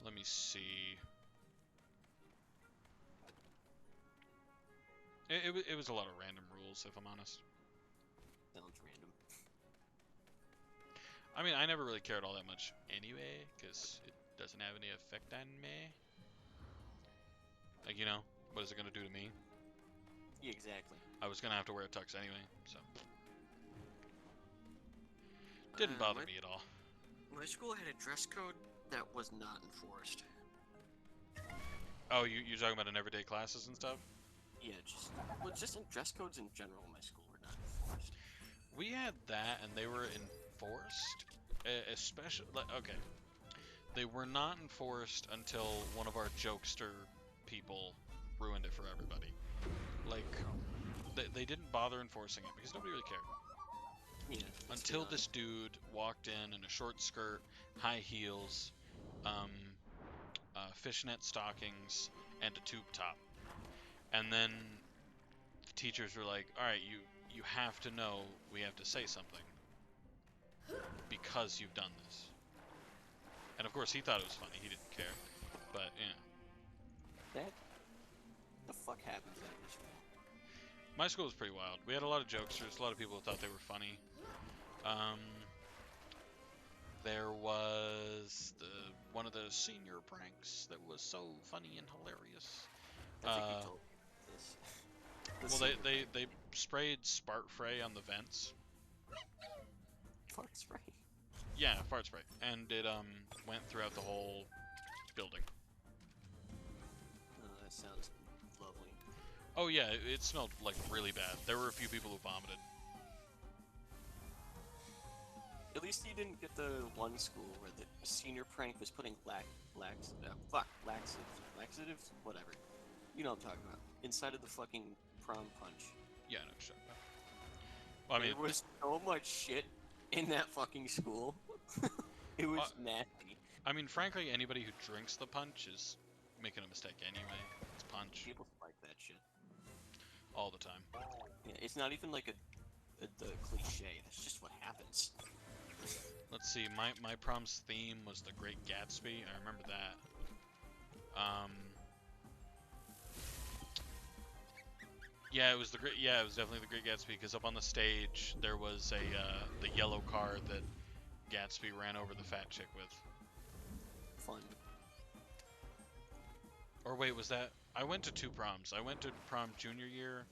Let me see. It was a lot of random rules, if I'm honest. Sounds random. I mean, I never really cared all that much anyway, because it doesn't have any effect on me. Like, you know, what is it going to do to me? Yeah, exactly. I was going to have to wear a tux anyway, so. Didn't bother me at all. My school had a dress code that was not enforced. Oh, you're talking about in everyday classes and stuff? Yeah, just in dress codes in general in my school were not enforced. We had that, and they were enforced, especially, like, okay. They were not enforced until one of our jokester people ruined it for everybody. Like, they didn't bother enforcing it because nobody really cared. Yeah. Until this dude walked in a short skirt, high heels, fishnet stockings, and a tube top. And then the teachers were like, "All right, you have to know we have to say something because you've done this." And of course, he thought it was funny. He didn't care. But yeah, The fuck happens at your school? my school was pretty wild. We had a lot of jokesters, a lot of people who thought they were funny. There was one of the senior pranks that was so funny and hilarious. I think you told me this. Well, they sprayed Spart Fray on the vents. Fart spray. Yeah, fart spray, and it went throughout the whole building. That sounds lovely. Oh yeah, it smelled like really bad. There were a few people who vomited. At least you didn't get the one school where the senior prank was putting laxatives, whatever. You know what I'm talking about. Inside of the fucking prom punch. Yeah, I know what you're talking about. Well, I mean, there was so much shit in that fucking school. It was nasty. I mean, frankly, anybody who drinks the punch is making a mistake anyway. It's punch People like that shit. all the time. Yeah, it's not even like the cliche. That's just what happens. Let's see. My prom's theme was The Great Gatsby. I remember that. Yeah, it was it was definitely The Great Gatsby because up on the stage there was a the yellow car that Gatsby ran over the fat chick with. Fun. Or wait, was that? I went to 2 proms. I went to prom junior year,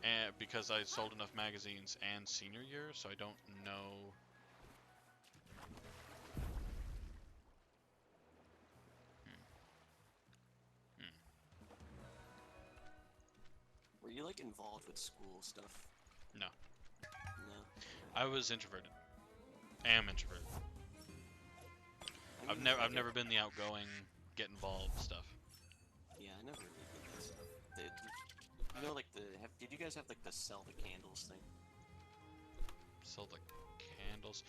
and because I sold enough magazines, and senior year, so I don't know. Hmm. Were you like involved with school stuff? No, No. I was introverted. Am introverted. I I've mean, never like, I've never been the outgoing, get involved stuff. Yeah, I never really did that stuff. You know, like did you guys have like the sell the candles thing? Sold like candles.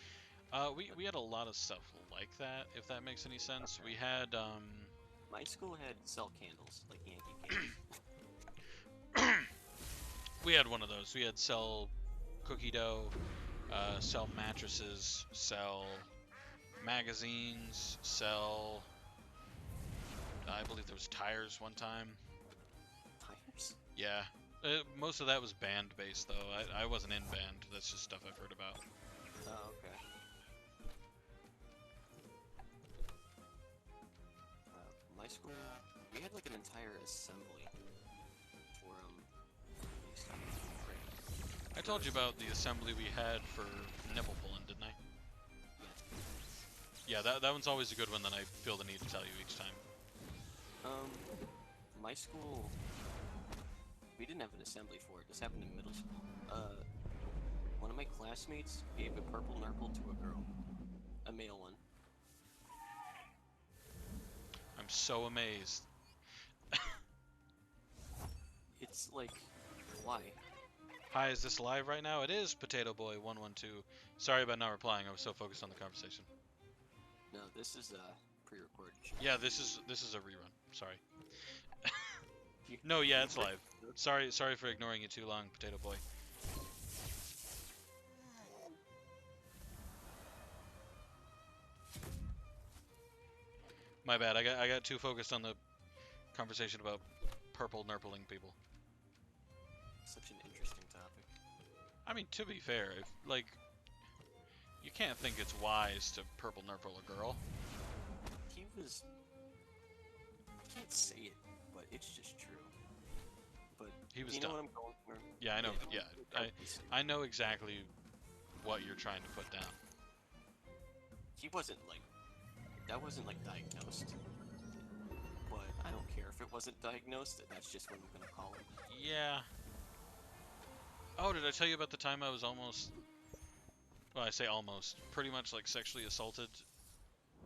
We had a lot of stuff like that, if that makes any sense. Okay. We had My school had sell candles, like Yankee candles. we had one of those. We had sell cookie dough, sell mattresses, sell magazines, sell. I believe there was tires one time. Tires? Yeah, most of that was band based though. I wasn't in band. That's just stuff I've heard about. Oh, okay. My school, we had like an entire assembly for these things. I told you about the assembly we had for nipple pulling, didn't I? Yeah, that one's always a good one that I feel the need to tell you each time. My school, we didn't have an assembly for it. This happened in middle school. One of my classmates gave a purple nurple to a girl, a male one. I'm so amazed. It's like, why? Hi, is this live right now? It is, Potato Boy 112. Sorry about not replying. I was so focused on the conversation. No, this is pre-recorded. Yeah, this is a rerun. Sorry. No, yeah, it's live. Sorry for ignoring you too long, Potato Boy. My bad. I got too focused on the conversation about purple nurpling people. Such an interesting topic. I mean, to be fair, if like you can't think it's wise to purple nurple a girl. He was. I can't say it, but it's just true. But He was you know dumb. what I'm going for? Yeah, I know. Yeah, I know exactly what you're trying to put down. He wasn't like. That wasn't like diagnosed. But I don't care if it wasn't diagnosed. That's just what I'm gonna call it. Yeah. Oh, did I tell you about the time I was almost... Well, I say almost. Pretty much like sexually assaulted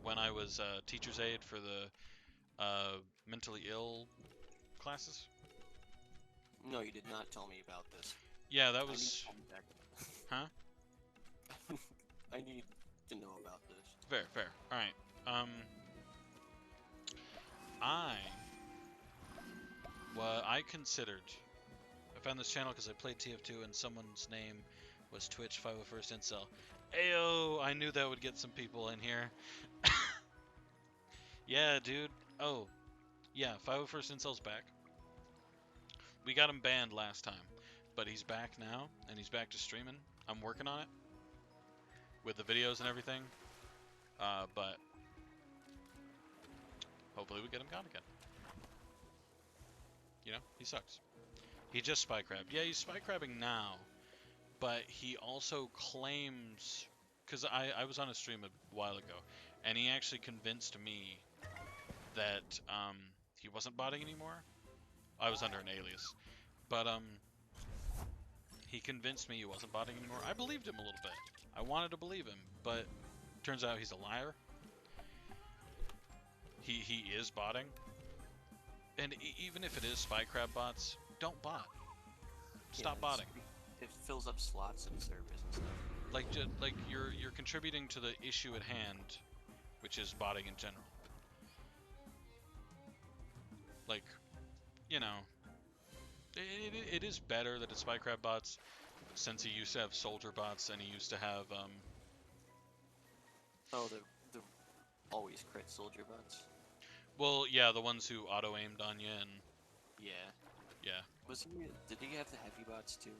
when I was teacher's aide for the mentally ill classes? No, you did not tell me about this. Yeah, that I need was... contact. Huh? I need to know about this. Fair. Alright. I considered... I found this channel because I played TF2 and someone's name was Twitch 501st Incel. Ayo! I knew that would get some people in here. Yeah, dude. Oh, yeah, 501st Incel's back. We got him banned last time, but he's back now, and he's back to streaming. I'm working on it with the videos and everything, but hopefully we get him gone again. You know, he sucks. He just spy crabbed. Yeah, he's spy crabbing now, but he also claims, because I was on a stream a while ago, and he actually convinced me that he wasn't botting anymore. I was under an alias, but he convinced me he wasn't botting anymore. I believed him a little bit. I wanted to believe him, but turns out he's a liar. He is botting, and even if it is spy crab bots, don't bot. Stop botting. It fills up slots in servers and stuff. Like you're contributing to the issue at hand, which is botting in general. Like, you know, it is better that it's spy crab bots, since he used to have soldier bots and he used to have Oh, the always crit soldier bots. Well, yeah, the ones who auto-aimed on you and Yeah. yeah. Was he? Did he have the heavy bots too?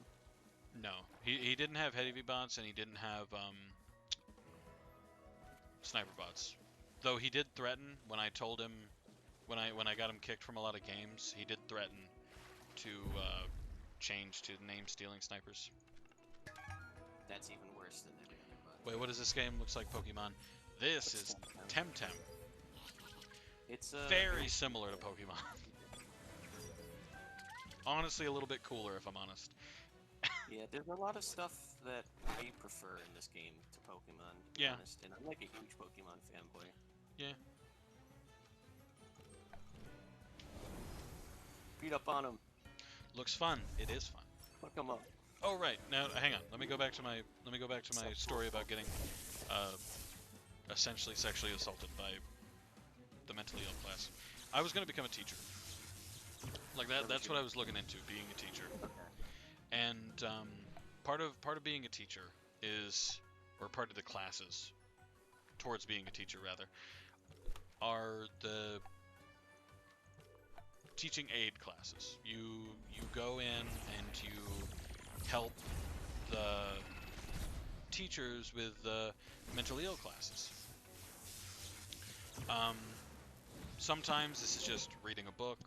No, he didn't have heavy bots and he didn't have sniper bots. Though he did threaten when I told him when I got him kicked from a lot of games, he did threaten to change to name stealing snipers. That's even worse than every other bot. Wait, what is this game? Looks like Pokemon. This It's is Temtem. Temtem. It's Very similar to Pokemon. Honestly, a little bit cooler if I'm honest. Yeah, there's a lot of stuff that I prefer in this game to Pokemon, to be Yeah. honest, and I'm like a huge Pokemon fanboy. Yeah. Beat up on him. Looks fun. It is fun. Fuck him up. Oh right. Now hang on. Let me go back to my story about getting essentially sexually assaulted by the mentally ill class. I was gonna become a teacher. Like that's what I was looking into, being a teacher. And part of being a teacher is, or part of the classes towards being a teacher rather, are the teaching aid classes. You go in and you help the teachers with the mentally ill classes. Sometimes this is just reading a book.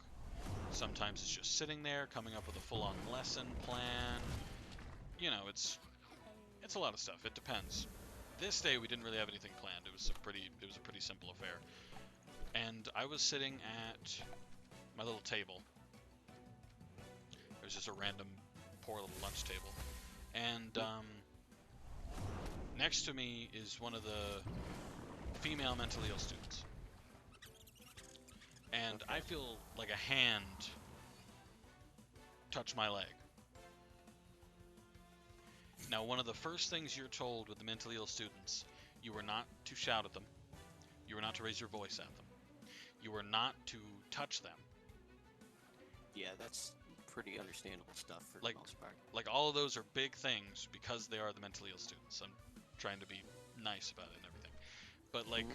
Sometimes it's just sitting there, coming up with a full-on lesson plan. You know, it's a lot of stuff. It depends. This day we didn't really have anything planned. It was a pretty simple affair. And I was sitting at my little table. It was just a random poor little lunch table. And next to me is one of the female mentally ill students. And I feel like a hand touch my leg. Now, one of the first things you're told with the mentally ill students, you are not to shout at them. You are not to raise your voice at them. You are not to touch them. Yeah, that's pretty understandable stuff for Like- the most part. Like, all of those are big things because they are the mentally ill students. I'm trying to be nice about it and everything. But, like,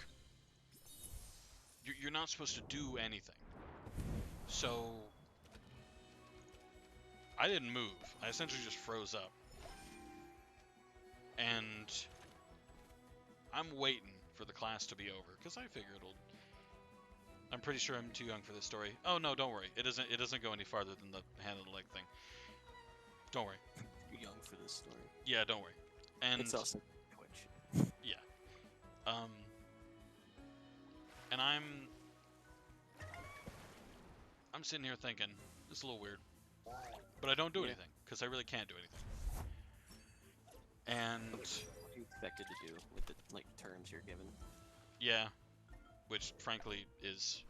you're not supposed to do anything. So, I didn't move. I essentially just froze up. And I'm waiting for the class to be over because I figure I'm pretty sure I'm too young for this story. Oh no, don't worry. It doesn't go any farther than the hand and the leg thing. Don't worry. You're young for this story. Yeah, don't worry. And It's also Twitch. yeah. And I'm sitting here thinking, this is a little weird. But I don't do anything because I really can't do anything. And What are you expected to do with the terms you're given? yeah, which frankly is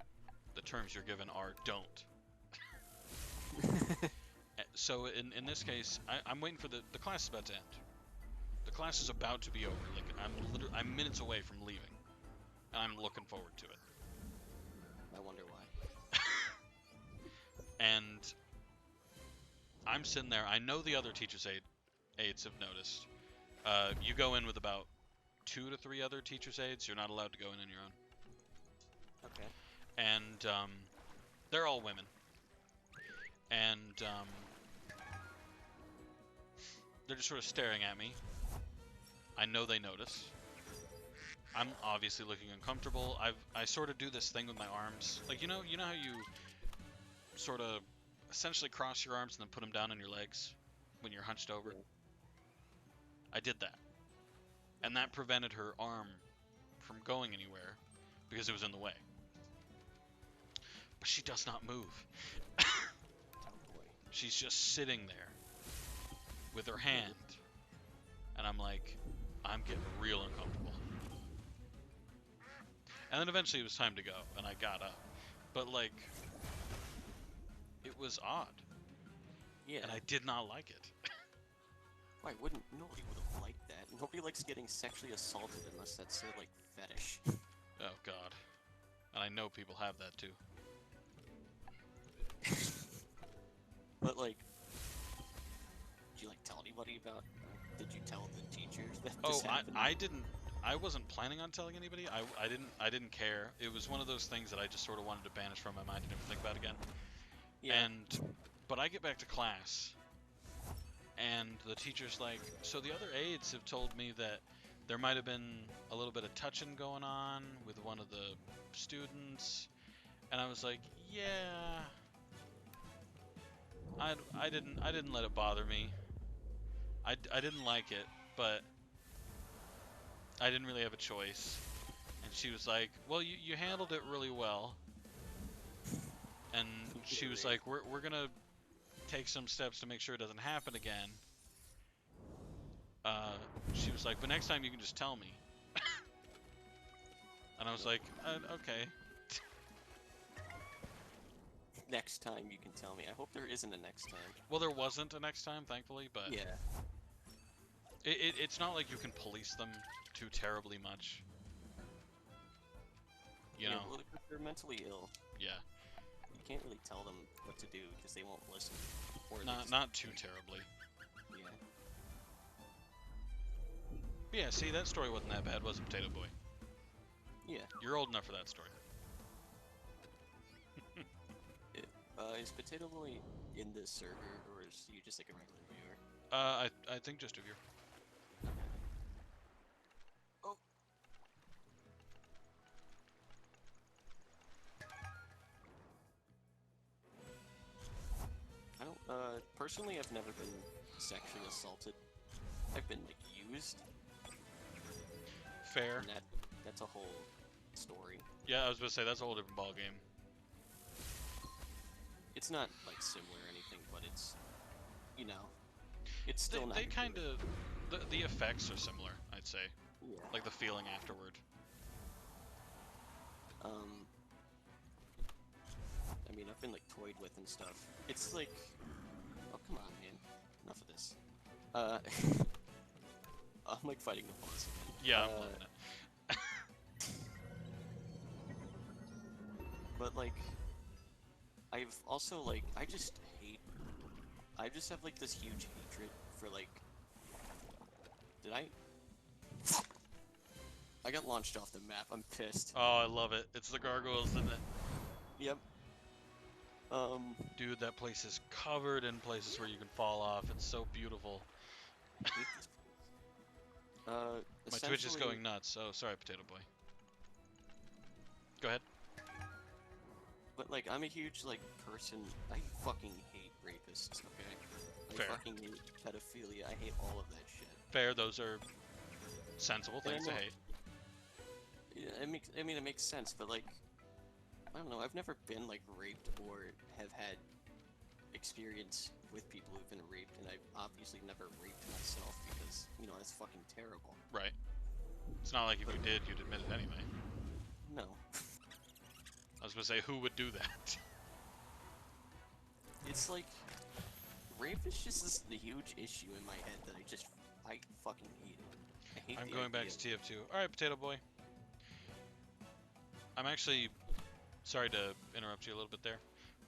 the terms you're given are don't. So in this case, I'm waiting for the class is about to end. The class is about to be over. Like I'm minutes away from leaving, and I'm looking forward to it. I wonder why. And I'm sitting there. I know the other teachers' aides have noticed. You go in with about 2 to 3 other teachers' aides. You're not allowed to go in on your own. Okay. And they're all women. And they're just sort of staring at me. I know they notice. I'm obviously looking uncomfortable. I sort of do this thing with my arms. Like, you know how you sort of essentially cross your arms and then put them down on your legs when you're hunched over? Yeah. I did that. And that prevented her arm from going anywhere because it was in the way. But she does not move. Oh boy. She's just sitting there with her hand. And I'm like, I'm getting real uncomfortable. And then eventually it was time to go, and I got up. But, like, it was odd, Yeah. and I did not like it. Why wouldn't nobody would have liked that? Nobody likes getting sexually assaulted unless that's their fetish. Oh, God. And I know people have that, too. But did you tell anybody about? Did you tell the teachers that this happened? I didn't. I wasn't planning on telling anybody. I didn't care. It was one of those things that I just sort of wanted to banish from my mind and never think about again. Yeah. But I get back to class, and the teacher's like, so the other aides have told me that there might have been a little bit of touching going on with one of the students, and I was like, yeah, I didn't let it bother me. I didn't like it, but I didn't really have a choice. And she was like, well, you handled it really well. And she was like, we're gonna take some steps to make sure it doesn't happen again. She was like, but next time you can just tell me. And I was like, okay. Next time you can tell me. I hope there isn't a next time. Well, there wasn't a next time, thankfully, but Yeah. it's not like you can police them too terribly much. You Yeah, know? well, if they're mentally ill, Yeah. you can't really tell them what to do because they won't listen. Or they Not just- not too terribly. Yeah. But yeah, see, that story wasn't that bad, was it, Potato Boy? Yeah. You're old enough for that story. Is Potato Boy in this server, or is he just like a regular viewer? I think just a viewer. Oh. I don't, personally, I've never been sexually assaulted. I've been, like, used, Fair. and that's a whole story. Yeah, I was gonna say that's a whole different ball game. It's not, like, similar or anything, but it's, you know, it's still not They good. kind of the effects are similar, I'd say. Yeah. Like the feeling afterward. I mean, I've been, like, toyed with and stuff. It's like, oh, come on, man. Enough of this. I'm, like, fighting the boss again. Yeah, I'm loving it. But, like, I've also, like, I just have, like, this huge hatred for, like, I got launched off the map, I'm pissed. Oh, I love it. It's the gargoyles, isn't it? Yep. Dude, that place is covered in places where you can fall off. It's so beautiful. I hate this place. My Twitch is Essentially- going nuts. Oh, sorry, Potato Boy. Go ahead. But, like, I'm a huge, like, person. I fucking hate rapists, okay? I Fair. fucking hate pedophilia. I hate all of that shit. Fair, those are sensible Yeah, things to no. hate. Yeah, it makes sense, but, like, I don't know, I've never been, like, raped or have had experience with people who've been raped, and I've obviously never raped myself because, you know, that's fucking terrible. Right. It's not like if you did, you'd admit it anyway. No. I was gonna say, who would do that? It's like, rape is just this huge issue in my head that I fucking hate it. I hate I'm the going back idea to TF2. Alright, Potato Boy. I'm actually... Sorry to interrupt you a little bit there.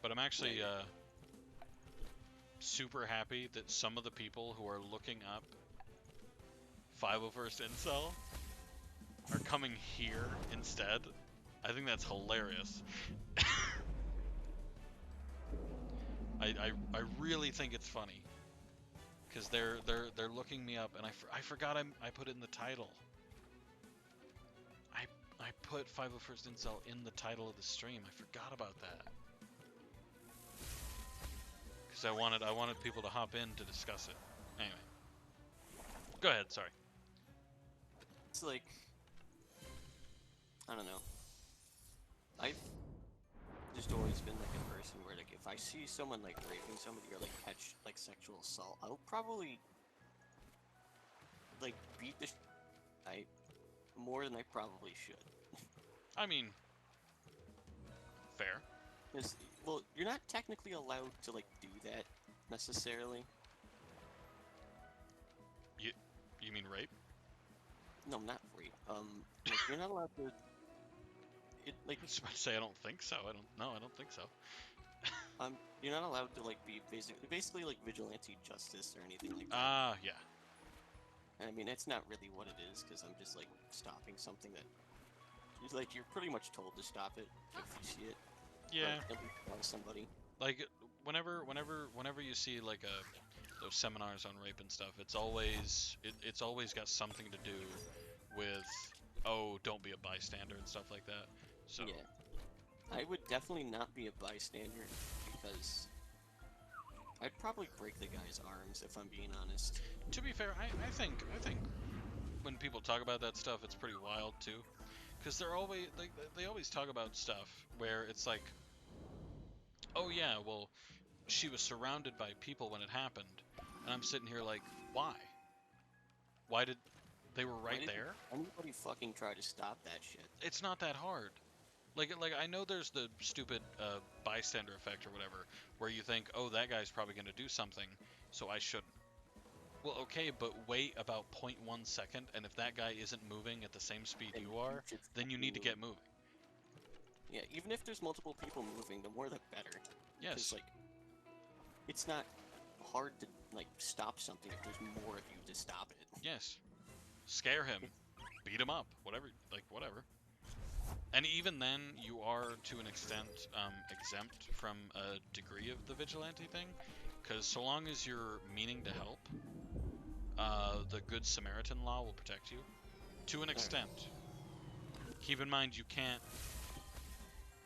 But I'm actually super happy that some of the people who are looking up 501st Incel are coming here instead. I think that's hilarious. I really think it's funny. Because they're looking me up, and I forgot I put it in the title. I put 501st Incel in the title of the stream. I forgot about that. Because I wanted people to hop in to discuss it. Anyway. Go ahead, sorry. It's like, I don't know. I've just always been like a person where, like, if I see someone like raping somebody or like catch like sexual assault, I'll probably like beat the more than I probably should. I mean, fair. 'Cause, well, you're not technically allowed to like do that necessarily. You mean rape? No, not rape. Like, you're not allowed to. Like, I was about to say I don't think so. I don't think so. you're not allowed to like be basically like vigilante justice or anything like that. Ah, yeah. I mean, it's not really what it is, because I'm just, like, stopping something that... It's like, you're pretty much told to stop it if you see it. Yeah. Or at least tell somebody. Like whenever you see like those seminars on rape and stuff, it's always got something to do with, oh, don't be a bystander and stuff like that. So Yeah. I would definitely not be a bystander, because I'd probably break the guy's arms, if I'm being honest. to be fair, I think when people talk about that stuff, it's pretty wild too, because they're always like they always talk about stuff where it's like, oh yeah, well, she was surrounded by people when it happened, and I'm sitting here like, why? Why did they were Why right didn't there? anybody fucking try to stop that shit? It's not that hard. Like I know there's the stupid bystander effect or whatever, where you think, oh, that guy's probably gonna do something, so I shouldn't. Well, okay, but wait about 0.1 second, and if that guy isn't moving at the same speed And you are, should then you fucking need to move. get moving. Yeah, even if there's multiple people moving, the more the better. Yes. Because, like, it's not hard to, like, stop something if there's more of you to stop it. Yes. Scare him. Beat him up. Whatever. Like, whatever. And even then, you are, to an extent, exempt from a degree of the vigilante thing. Because so long as you're meaning to help, the Good Samaritan law will protect you. To an extent. Keep in mind, you can't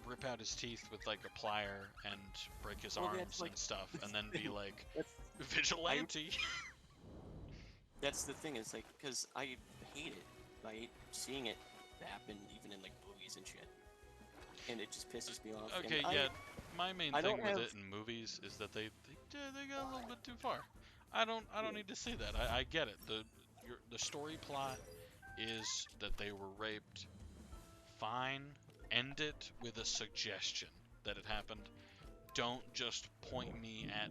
rip out his teeth with, like, a plier and break his Well, arms that's, like, and stuff, and then be like, That's, vigilante! that's the thing, is, like, because I hate it. I hate seeing it happen, even in, like, movies and shit. And it just pisses me off. Okay, and yeah, my main I thing don't with have- it in movies is that they go a little bit too far. I don't need to see that. I get it. The story plot is that they were raped. Fine, end it with a suggestion that it happened. Don't just point me at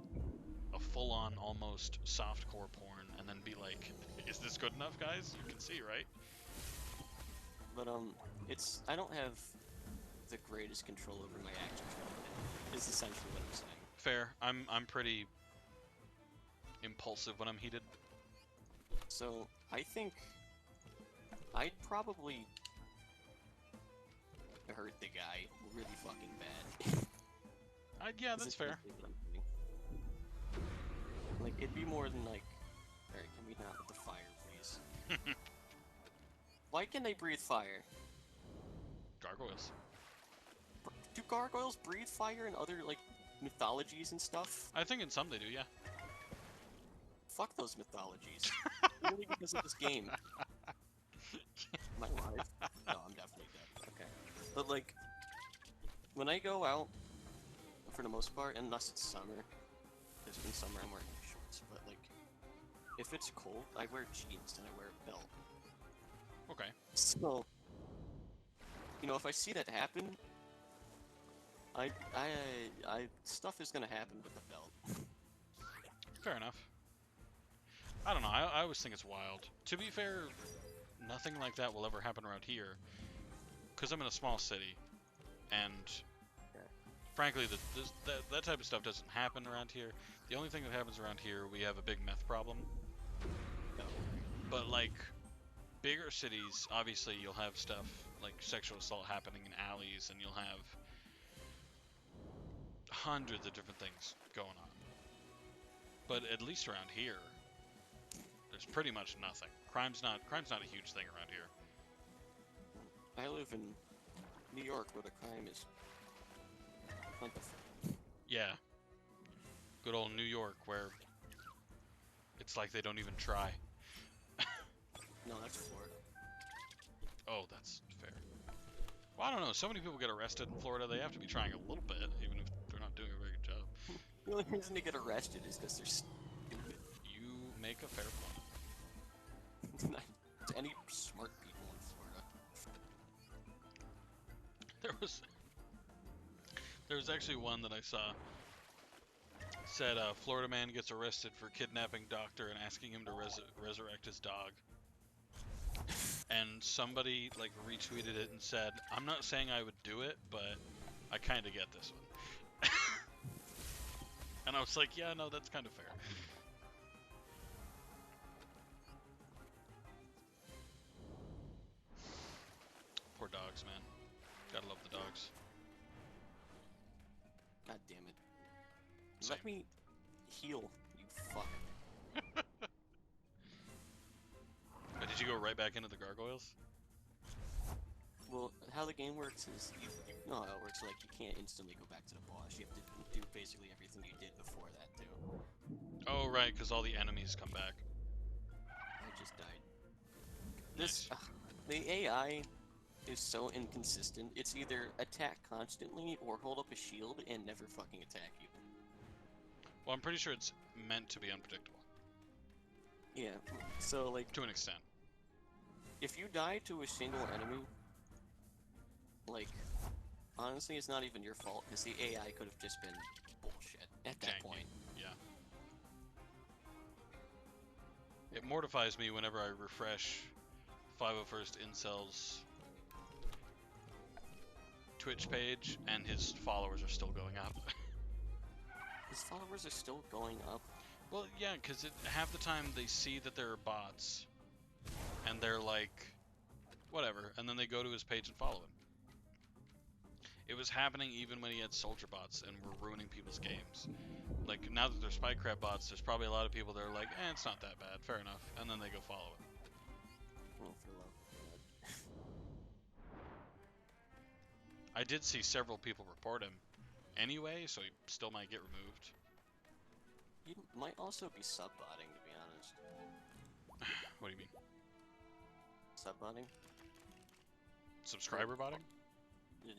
a full-on, almost softcore porn and then be like, "Is this good enough, guys? You can see, right?" But, it's... I don't have the greatest control over my actions right now, is essentially what I'm saying. Fair. I'm pretty impulsive when I'm heated. So, I think I'd probably hurt the guy really fucking bad. Yeah, that's fair. Essentially what I'm saying. Like, it'd be more than like... Alright, can we not with the fire, please? Why can they breathe fire? Gargoyles. Do gargoyles breathe fire in other, like, mythologies and stuff? I think in some they do, yeah. Fuck those mythologies. Really, because of this game. Am I alive? No, I'm definitely dead. Okay. But, like, when I go out, for the most part, unless it's summer, because in summer I'm wearing shorts, but, like, if it's cold, I wear jeans and I wear a belt. Okay. So, you know, if I see that happen, stuff is gonna happen with the belt. Fair enough. I don't know. I always think it's wild. To be fair, nothing like that will ever happen around here, because I'm in a small city, and frankly, that type of stuff doesn't happen around here. The only thing that happens around here, we have a big meth problem. But like bigger cities, obviously you'll have stuff like sexual assault happening in alleys, and you'll have hundreds of different things going on. But at least around here, there's pretty much nothing. Crime's not a huge thing around here. I live in New York, where the crime is plentiful. Yeah. Good old New York, where it's like they don't even try. No, that's Florida. Oh, that's fair. Well, I don't know. So many people get arrested in Florida, they have to be trying a little bit, even if they're not doing a very good job. The only reason they get arrested is because they're stupid. You make a fair point. Not to any smart people in Florida. There was actually one that I saw. Said Florida man gets arrested for kidnapping doctor and asking him to resurrect his dog. And somebody like retweeted it and said, "I'm not saying I would do it, but I kind of get this one." And I was like, "Yeah, no, that's kind of fair." Poor dogs, man. Gotta love the dogs. God damn it. Same. Let me heal, you fuck. But did you go right back into the gargoyles? Well, how the game works is, you know how it works, like, you can't instantly go back to the boss. You have to do basically everything you did before that, too. Oh, right, because all the enemies come back. I just died. Nice. The AI is so inconsistent. It's either attack constantly or hold up a shield and never fucking attack you. Well, I'm pretty sure it's meant to be unpredictable. Yeah, so, like, To an extent. if you die to a single enemy, like, honestly, it's not even your fault, because the AI could have just been bullshit at that Janky. point. Yeah. It mortifies me whenever I refresh 501st Incel's Twitch page and his followers are still going up. His followers are still going up. Well, yeah, because half the time they see that there are bots, and they're like, whatever, and then they go to his page and follow him. It was happening even when he had soldier bots and were ruining people's games. Like, now that there's spy crab bots, there's probably a lot of people that are like, it's not that bad, fair enough, and then they go follow it. Oh, for love of God. I did see several people report him anyway, so he still might get removed. He might also be sub-botting, to be honest. What do you mean? Sub-botting? Subscriber botting?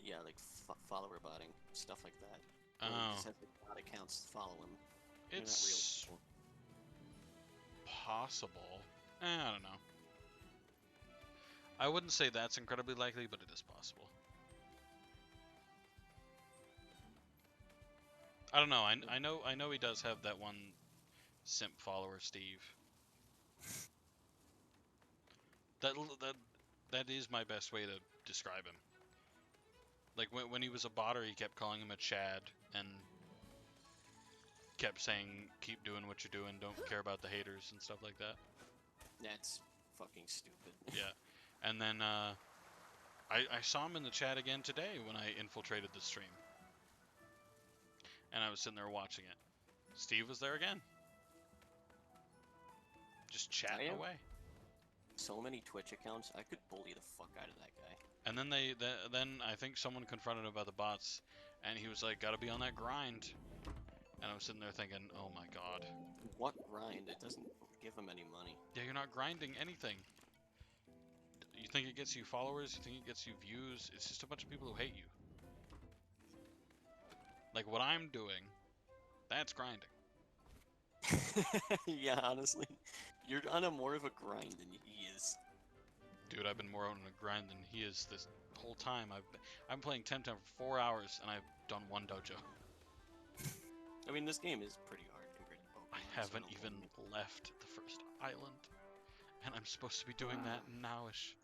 Yeah, like follower botting, stuff like that. Oh. Where he just has like bot accounts follow him. They're not real It's people. possible. I don't know. I wouldn't say that's incredibly likely, but it is possible. I don't know. I know he does have that one simp follower, Steve. That is my best way to describe him. Like when he was a botter, he kept calling him a Chad and kept saying, "Keep doing what you're doing. Don't care about the haters and stuff like that." That's fucking stupid. Yeah. And then I saw him in the chat again today when I infiltrated the stream. And I was sitting there watching it. Steve was there again. Just chatting am- away. So many Twitch accounts, I could bully the fuck out of that guy. And then then I think someone confronted him about the bots, and he was like, "Gotta be on that grind." And I was sitting there thinking, "Oh my god." What grind? It doesn't give him any money. Yeah, you're not grinding anything. You think it gets you followers? You think it gets you views? It's just a bunch of people who hate you. Like what I'm doing, that's grinding. Yeah, honestly, you're on a more of a grind than he is. Dude, I've been more on a grind than he is this whole time. I'm playing Temtem for 4 hours and I've done one dojo. I mean, this game is pretty hard compared to Pokemon. I so haven't don't even blame me. left the first island, and I'm supposed to be doing that nowish.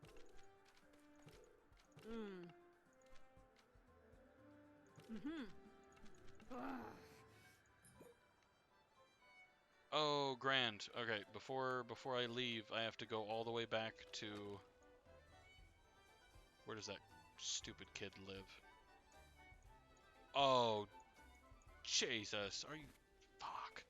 Oh, grand. Okay, before I leave, I have to go all the way back to... Where does that stupid kid live? Oh, Jesus. Are you... Fuck.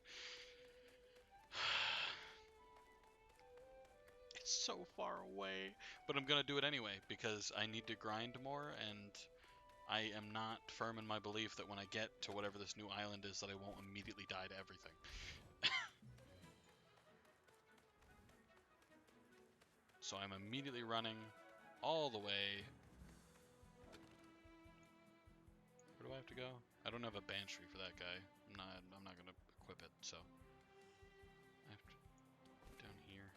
It's so far away. But I'm gonna do it anyway, because I need to grind more, and I am not firm in my belief that when I get to whatever this new island is, that I won't immediately die to everything. So I'm immediately running all the way. Where do I have to go? I don't have a banshee for that guy. I'm not gonna equip it, so I have to down here.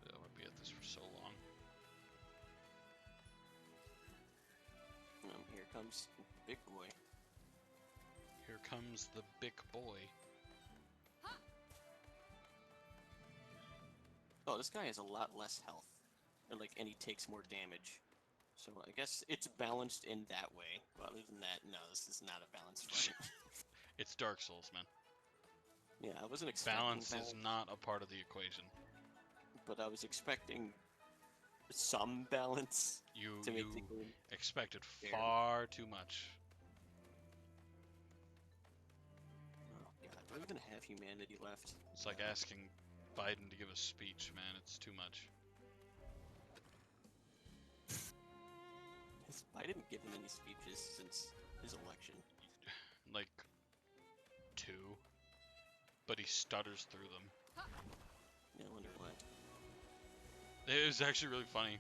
I won't be at this for so long. Here comes Big Boy. Here comes the big boy. Oh, this guy has a lot less health. And he takes more damage. So I guess it's balanced in that way. But other than that, no, this is not a balanced fight. It's Dark Souls, man. Yeah, I wasn't expecting Balance is not a part of the equation. but I was expecting some balance You to make you the game. expected fair. far too much. Oh god, are we gonna have humanity left? It's like asking Biden to give a speech, man. It's too much. Biden given any speeches since his election. Like 2, but he stutters through them. Yeah, I wonder why. It was actually really funny.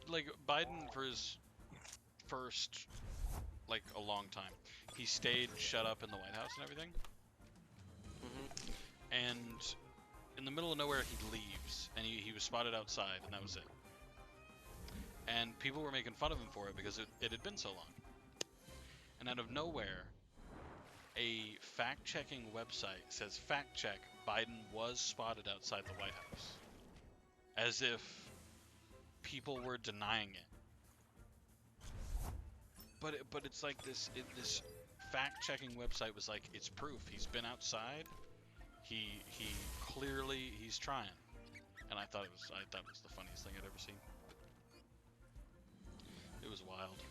Like Biden for his first, like a long time, he stayed shut up in the White House and everything. Mm-hmm. And in the middle of nowhere, he leaves, and he was spotted outside, and that was it. And people were making fun of him for it because it had been so long. And out of nowhere, a fact-checking website says, fact check, Biden was spotted outside the White House. As if people were denying it. But it's like this fact-checking website was like, it's proof, he's been outside, he clearly, he's trying. And I thought it was the funniest thing I'd ever seen. It was wild.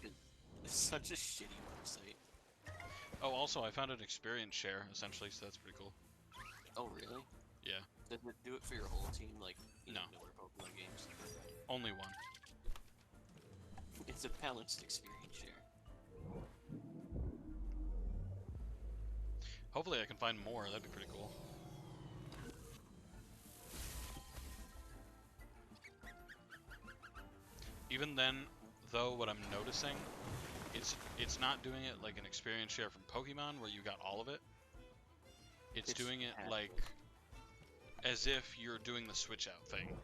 It's such a shitty website. Oh, also, I found an experience share, essentially, so that's pretty cool. Oh, really? Yeah. Does it do it for your whole team, like, you No. know, newer Pokemon games? Only one. It's a balanced experience share. Hopefully I can find more, that'd be pretty cool. Even then, though, what I'm noticing, it's not doing it like an experience share from Pokemon where you got all of it. It's doing it half like as if you're doing the switch out thing.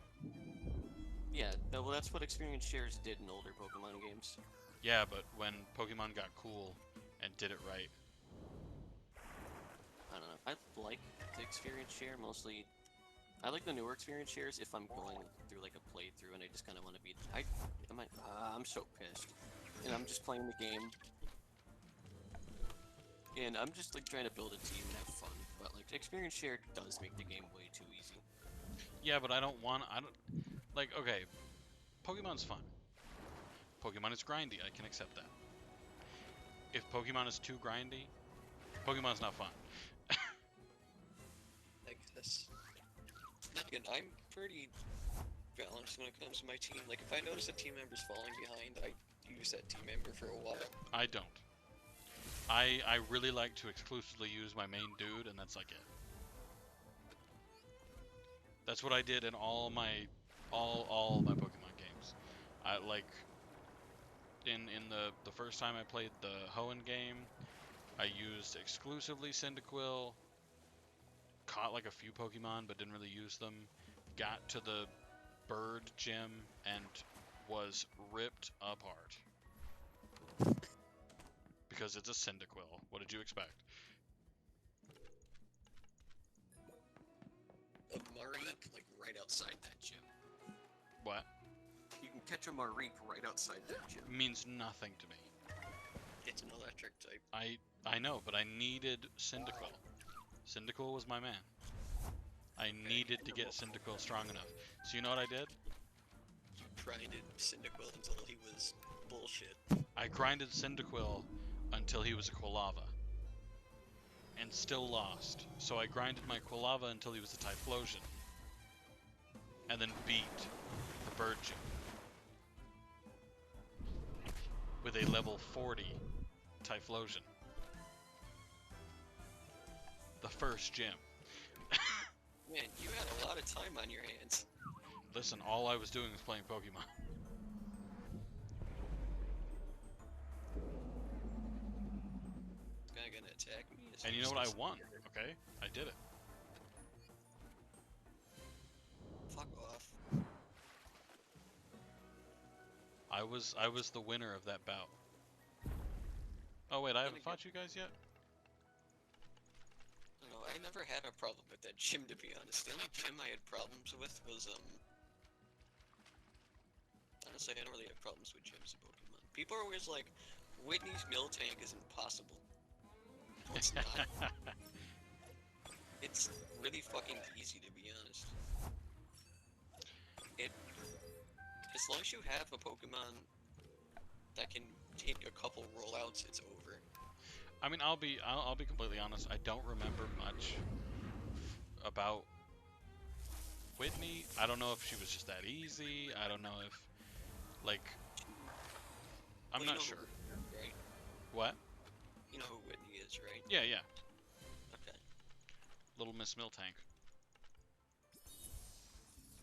Yeah, well, that's what experience shares did in older Pokemon games. Yeah, but when Pokemon got cool and did it right. I don't know. I like the experience share mostly. I like the newer experience shares if I'm going through like a playthrough and I just kind of want to be. I'm so pissed, and I'm just playing the game, and I'm just like trying to build a team and have fun. But like experience share does make the game way too easy. Yeah, but I don't, like, okay, Pokemon's fun. Pokemon is grindy, I can accept that. If Pokemon is too grindy, Pokemon's not fun. I guess. Again, I'm pretty balanced when it comes to my team. Like, if I notice a team member's falling behind, I use that team member for a while. I don't. I really like to exclusively use my main dude, and that's like it. That's what I did in all my Pokemon games. I like in the first time I played the Hoenn game, I used exclusively Cyndaquil. Caught like a few Pokemon, but didn't really use them. Got to the bird gym and was ripped apart. Because it's a Cyndaquil. What did you expect? A Mareep, like, right outside that gym. What? You can catch a Mareep right outside that gym. Means nothing to me. It's an electric type. I know, but I needed Cyndaquil. Cyndaquil was my man. I needed to get Cyndaquil strong enough. So you know what I did? You grinded Cyndaquil until he was bullshit. I grinded Cyndaquil until he was a Quilava. And still lost. So I grinded my Quilava until he was a Typhlosion. And then beat the bird gym. With a level 40 Typhlosion. The first gym. Man, you had a lot of time on your hands. Listen, all I was doing was playing Pokemon. This guy gonna attack me? And you know what? I won. Okay, I did it. Fuck off. I was the winner of that bout. Oh wait, I haven't fought you guys yet? No, I never had a problem with that gym, to be honest. The only gym I had problems with was, honestly, I don't really have problems with gyms in Pokemon. People are always like, Whitney's Miltank is impossible. No, it's not. It's really fucking easy, to be honest. It, as long as you have a Pokemon that can take a couple rollouts, it's over. I mean, I'll be completely honest. I don't remember much about Whitney. I don't know if she was just that easy. I don't know if, like, I'm Well, you not know sure. Who, right? What? You know who Whitney is, right? Yeah, yeah. Okay. Little Miss Miltank.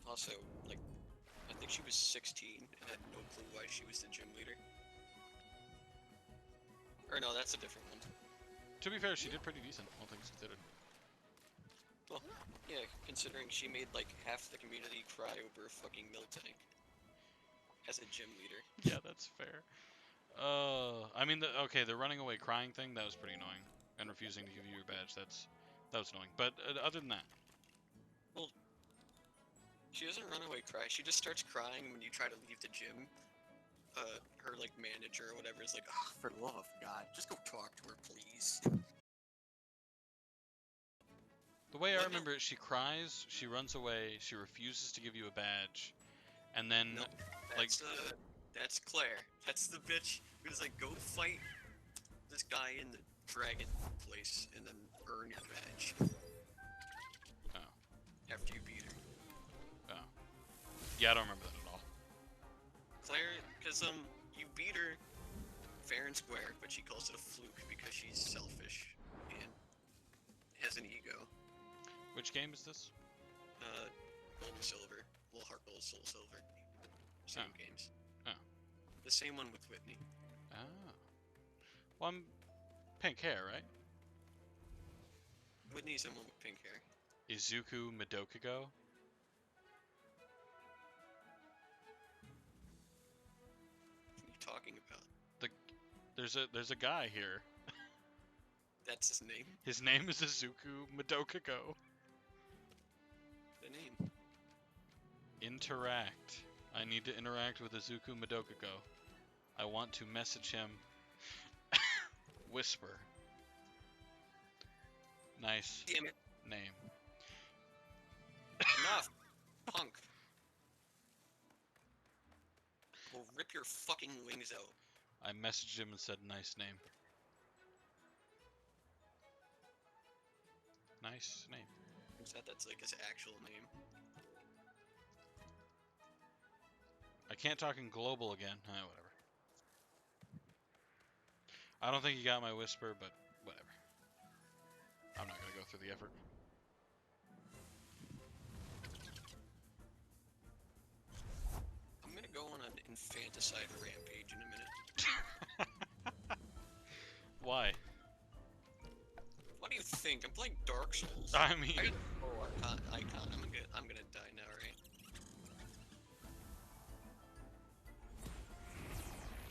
Also, like, I think she was 16 and had no clue why she was the gym leader. Or no, that's a different one. To be fair, she did pretty decent, all things considered. Well, yeah, considering she made like half the community cry over a fucking Miltank as a gym leader. Yeah, that's fair. I mean, okay, the running away crying thing, that was pretty annoying. And refusing to give you your badge, that was annoying. But other than that, Well, she doesn't run away cry. She just starts crying when you try to leave the gym. Her like manager or whatever is like, oh, For the love of God, just go talk to her, please. the way I What? remember it, she cries, she runs away, she refuses to give you a badge, and then, No, like, that's Claire. That's the bitch who's like, go fight this guy in the dragon place and then earn your badge. Oh. After you beat her. oh. Yeah, I don't remember that at all. Claire, because you beat her fair and square, but she calls it a fluke because she's selfish and has an ego. Which game is this? Gold and Silver, well, Heart Gold, Soul Silver, same Oh. games. Oh. The same one with Whitney. Ah. Well, I'm pink hair, right? Whitney's the one with pink hair. Izuku Madokago? What are you talking about? There's a guy here. That's his name. His name is Izuku Madokago. The name. Interact. I need to interact with Izuku Madokago. I want to message him. Whisper. Nice Damn it! name. Enough, punk. We'll rip your fucking wings out. I messaged him and said nice name. Nice name. Except that's like his actual name. I can't talk in global again. Whatever. I don't think he got my whisper, but whatever. I'm not gonna go through the effort. I'm gonna go on an infanticide rampage in a minute. Why? What do you think? I'm playing Dark Souls. I mean, I got a icon. I'm gonna die now, right?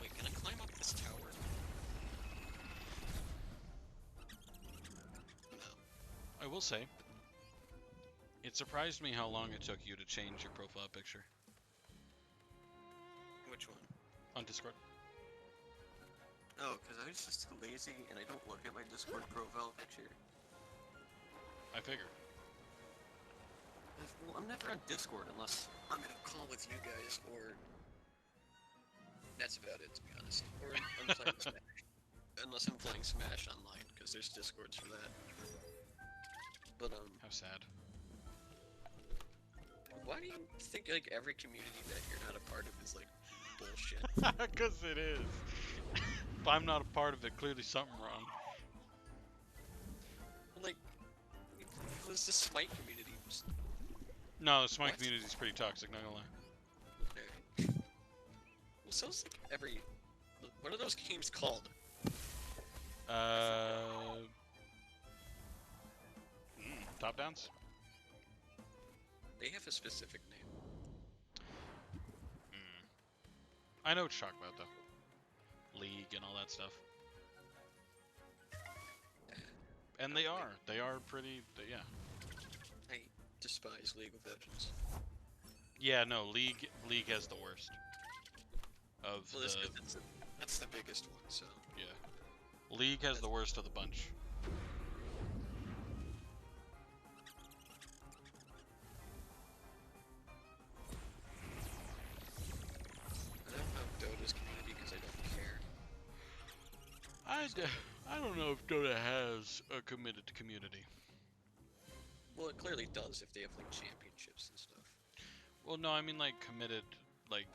Wait, can I climb up this tower? No. I will say, it surprised me how long it took you to change your profile picture Which one? on Discord. Oh, because I was just lazy and I don't look at my Discord profile picture. I figured. Well, I'm never on Discord unless I'm in a call with you guys, or that's about it, to be honest. Or I'm playing Smash. Unless I'm playing Smash online, because there's Discords for that. But How sad. why do you think like every community that you're not a part of is like bullshit? Because it is. If I'm not a part of it, clearly something wrong. Like, it was the Smite community. Was, No, the Smite What? community is pretty toxic, not gonna lie. well, sounds like every. What are those games called? Top downs? They have a specific name. I know what you're talking about, though. League and all that stuff. And they are pretty, yeah. I despise League of Legends. Yeah, no, League has the worst. Of Well, the, that's the biggest one, so. yeah. League has the worst of the bunch. I don't know if Dota has a committed community. Well, it clearly does if they have like championships and stuff. Well, no, I mean like committed, like,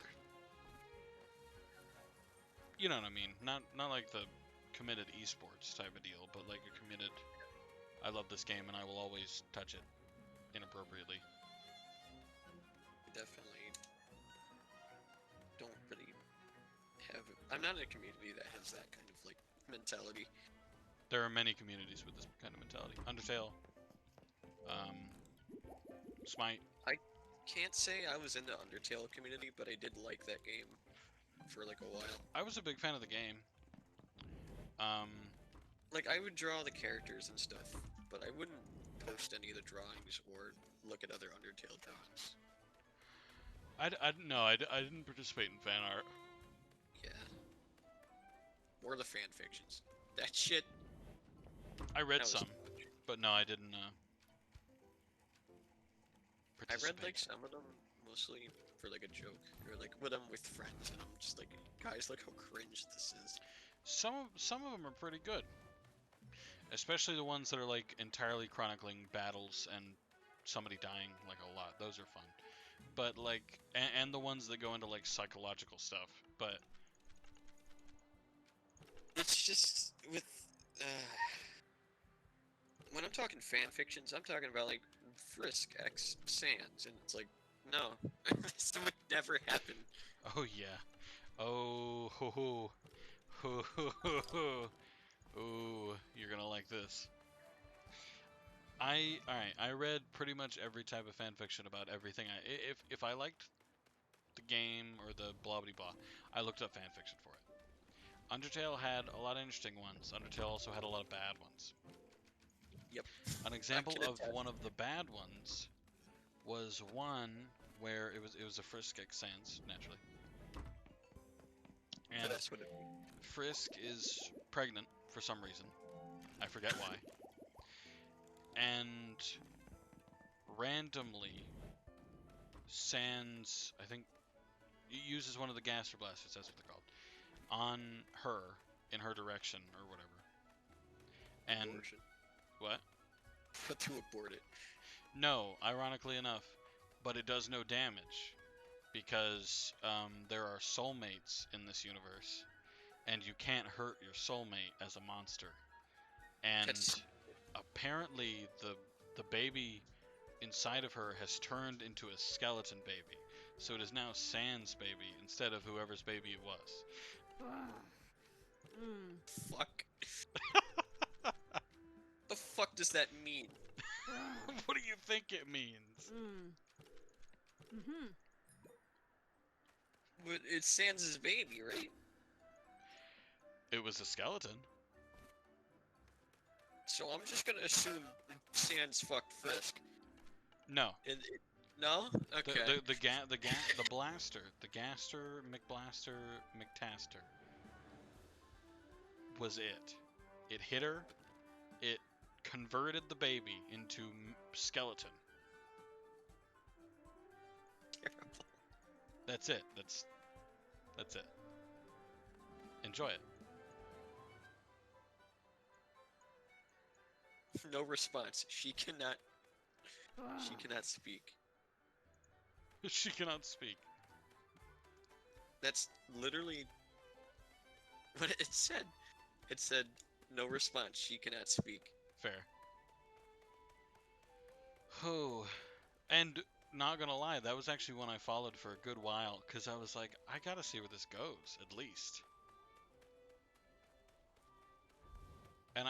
you know what I mean. Not like the committed esports type of deal, but like a committed. I love this game and I will always touch it inappropriately. Definitely don't really have. I'm not in a community that has that kind of like mentality. There are many communities with this kind of mentality. Undertale, Smite. Can't say I was in the Undertale community, but I did like that game for like a while. I was a big fan of the game. Like I would draw the characters and stuff, but I wouldn't post any of the drawings or look at other Undertale drawings. I didn't participate in fan art. Yeah. Or the fan fictions. That shit. I read That was- some, but no, I didn't. I read Participate. like some of them mostly for like a joke or like when I'm with friends and I'm just like, guys, look how cringe this is. Some of them are pretty good, especially the ones that are like entirely chronicling battles and somebody dying like a lot. Those are fun, but like and the ones that go into like psychological stuff. But It's just with when I'm talking fan fictions, I'm talking about like Frisk X Sans, and it's like, no, this would never happen. oh yeah, oh ho ho ho ho ho ho. Ooh, you're gonna like this. Alright, I read pretty much every type of fan fiction about everything. If I liked the game or the blah blah blah, I looked up fan fiction for it. Undertale had a lot of interesting ones. Undertale also had a lot of bad ones. Yep. An example can of attest. one of the bad ones was one where it was a Frisk X Sans, naturally. But And that's what it Frisk is pregnant for some reason. I forget why. And randomly, Sans, I think, uses one of the Gaster Blasters, that's what they're called, on her, in her direction, or whatever. And, abortion. what? But to abort it. No, ironically enough, but it does no damage. Because there are soulmates in this universe, and you can't hurt your soulmate as a monster. And That's- apparently the baby inside of her has turned into a skeleton baby. So it is now Sans baby instead of whoever's baby it was. Fuck. The fuck does that mean? What do you think it means? But it's Sans' baby, right? It was a skeleton. So I'm just gonna assume Sans fucked Frisk. No. No? Okay. The blaster, the Gaster McBlaster McTaster was it. It hit her. It converted the baby into skeleton. Terrible. That's it. That's it. Enjoy it. No response. She cannot speak. She cannot speak. That's literally what it said. It said no response. She cannot speak. Fair. Oh, and not gonna lie, that was actually one I followed for a good while, because I was like, I gotta see where this goes, at least. And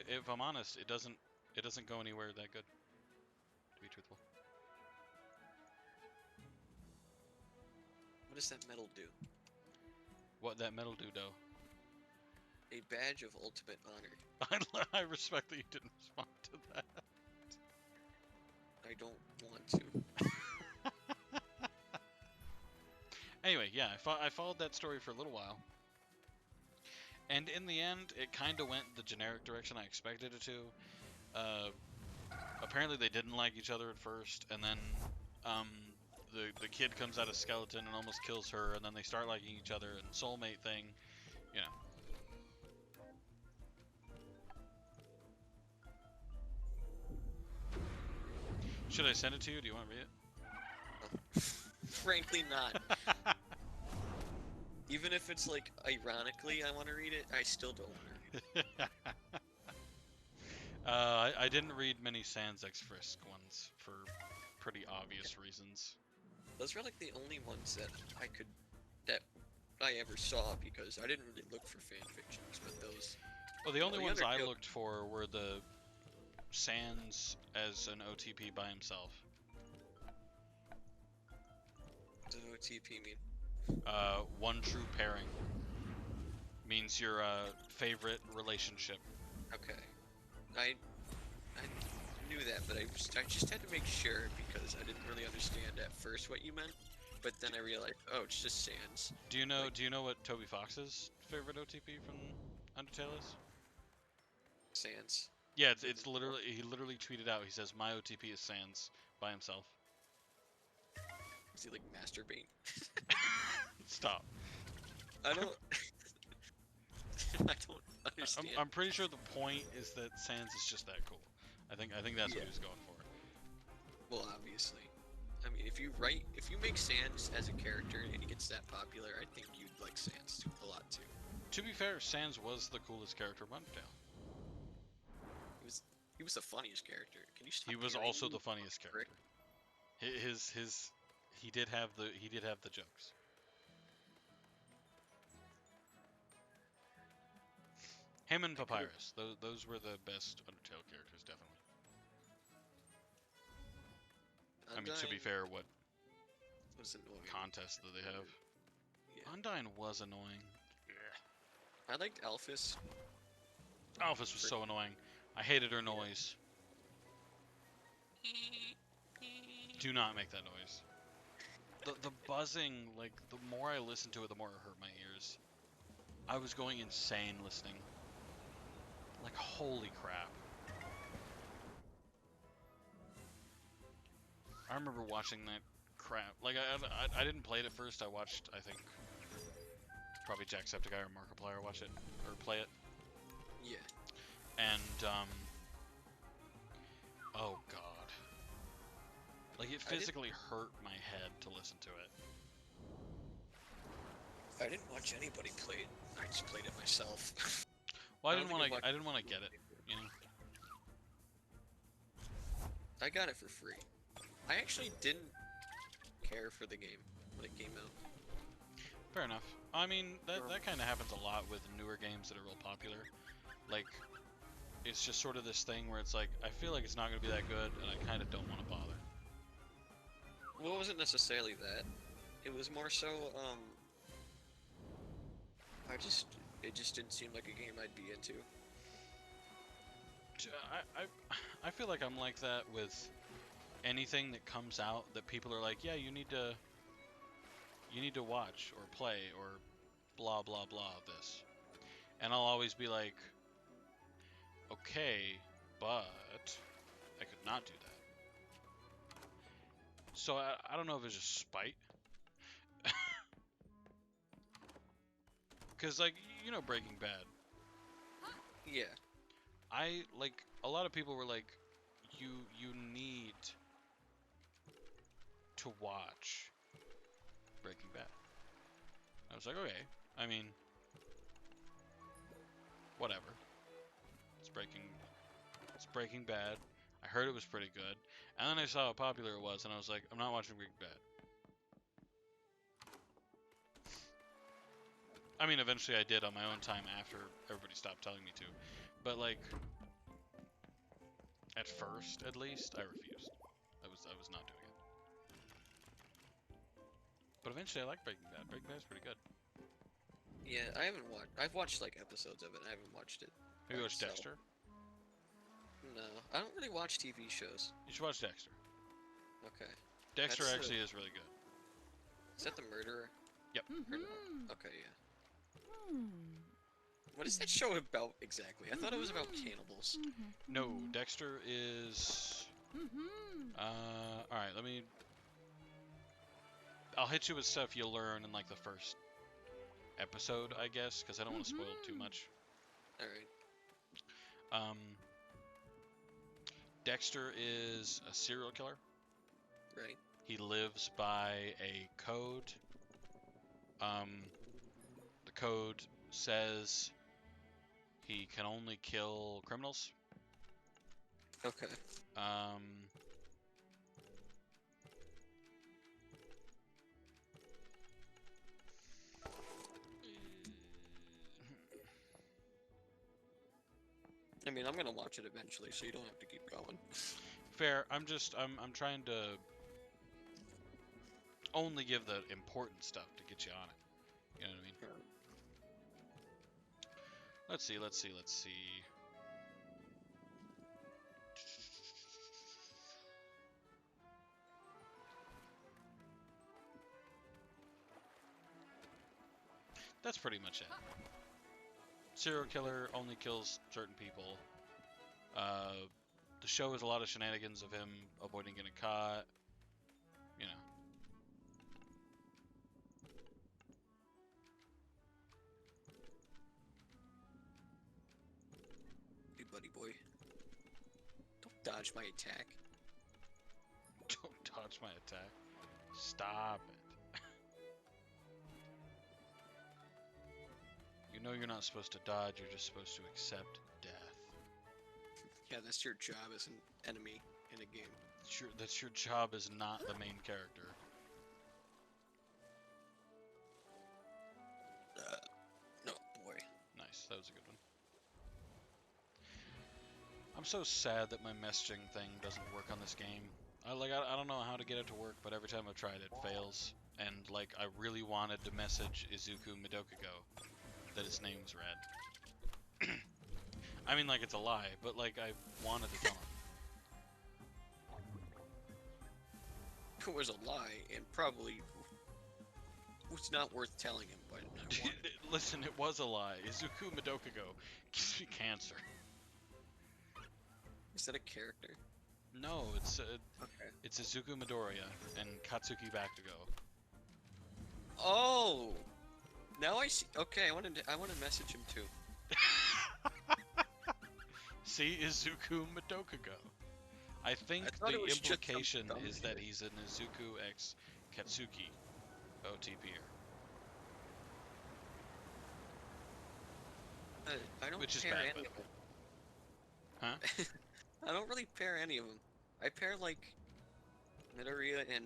if I'm honest, it doesn't go anywhere that good, to be truthful. What does that medal do? What that medal do, though? A badge of ultimate honor. I respect that you didn't respond to that. I don't want to. Anyway, yeah, I followed that story for a little while. And in the end, it kind of went the generic direction I expected it to. Apparently they didn't like each other at first, and then the kid comes out of skeleton and almost kills her, and then they start liking each other, and soulmate thing, you know. Should I send it to you? Do you want to read it? Frankly, not. Even if it's like ironically I want to read it, I still don't want to read it. I didn't read many Sans X Frisk ones for pretty obvious reasons. Those were like the only ones that I ever saw because I didn't really look for fan fictions, but those. Well, the only the ones other I two- looked for were the Sans as an OTP by himself. What does OTP mean? One true pairing means your favorite relationship. Okay. I knew that, but I just had to make sure because I didn't really understand at first what you meant. But then I realized, oh, it's just Sans. Do you know what Toby Fox's favorite OTP from Undertale is? Sans. Yeah, it's literally he literally tweeted out. He says my OTP is Sans by himself. Is he like masturbate? Stop. I don't. I don't understand. I'm pretty sure the point is that Sans is just that cool. I think that's what Yeah. he was going for. Well, obviously. I mean, if you make Sans as a character and he gets that popular, I think you'd like Sans a lot too. To be fair, Sans was the coolest character of Undertale. He was the funniest character. Can you stop He was yelling? also the funniest character. He did have the jokes. Him and Papyrus, those were the best Undertale characters, definitely. I mean, to be Undyne fair, what was annoying. contest do they have? Yeah. Undyne was annoying. I liked Alphys. Alphys was so annoying. I hated her noise. Do not make that noise. The buzzing, like, the more I listened to it, the more it hurt my ears. I was going insane listening. Like, holy crap. I remember watching that crap. Like, I didn't play it at first. I watched, I think, probably Jacksepticeye or Markiplier watch it, or play it. Yeah. And, oh god. Like, it physically hurt my head to listen to it. I didn't watch anybody play it. I just played it myself. Well, I don't think I I didn't want to get it, you know? I got it for free. I actually didn't care for the game when it came out. Fair enough. I mean, that kind of happens a lot with newer games that are real popular. Like, it's just sort of this thing where it's like, I feel like it's not going to be that good, and I kind of don't want to bother. Well, it wasn't necessarily that. It was more so, it just didn't seem like a game I'd be into. I feel like I'm like that with anything that comes out that people are like, yeah, you need to watch or play or blah blah blah this. And I'll always be like, okay, but I could not do that. So I don't know if it's just spite. Cause like, you know, Breaking Bad. Yeah. I like a lot of people were like, you need to watch Breaking Bad. I was like, okay. I mean, whatever. It's Breaking Bad. I heard it was pretty good, and then I saw how popular it was, and I was like, I'm not watching Breaking Bad. I mean, eventually I did on my own time after everybody stopped telling me to, but like, at first, at least, I refused. I was not doing it. But eventually, I like Breaking Bad. Breaking Bad's pretty good. Yeah, I haven't watched. I've watched like episodes of it. I haven't watched it. Have you watched So- Dexter? No, I don't really watch TV shows. You should watch Dexter. Okay. Dexter That's, actually is really good. Is that the murderer? Yep. Or no? Okay, yeah. What is that show about exactly? I thought it was about cannibals. No, Dexter is. Alright, I'll hit you with stuff you'll learn in like the first episode, I guess, because I don't want to spoil too much. Alright. Dexter is a serial killer. Right. He lives by a code. The code says he can only kill criminals. Okay. Um, I mean, I'm gonna watch it eventually, so you don't have to keep going. Fair. I'm trying to only give the important stuff to get you on it. You know what I mean? Yeah. Let's see. That's pretty much it. Serial killer only kills certain people. The show is a lot of shenanigans of him avoiding getting caught. You know. Hey, buddy boy. Don't dodge my attack. Don't dodge my attack. Stop it. You know you're not supposed to dodge, you're just supposed to accept death. Yeah, that's your job as an enemy in a game. That's your job as not the main character. No, boy. Nice, that was a good one. I'm so sad that my messaging thing doesn't work on this game. I don't know how to get it to work, but every time I've tried it fails. And like I really wanted to message Izuku Midokago that his name's Red. I mean like it's a lie, but like I wanted to tell him. It was a lie, and probably was not worth telling him, but I wanted it. Listen, it was a lie. Izuku Midokago gives me cancer. Is that a character? No, it's Okay. it's Izuku Midoriya and Katsuki Bakugo. Oh! Now I see. Okay, I want to message him too. See, Izuku Midokago. I think I thought the it was just some implication dumb is that shit. he's an Izuku x Katsuki OTPer. I don't Which is pair bad, any but- of them. Huh? I don't really pair any of them. I pair like Midoriya and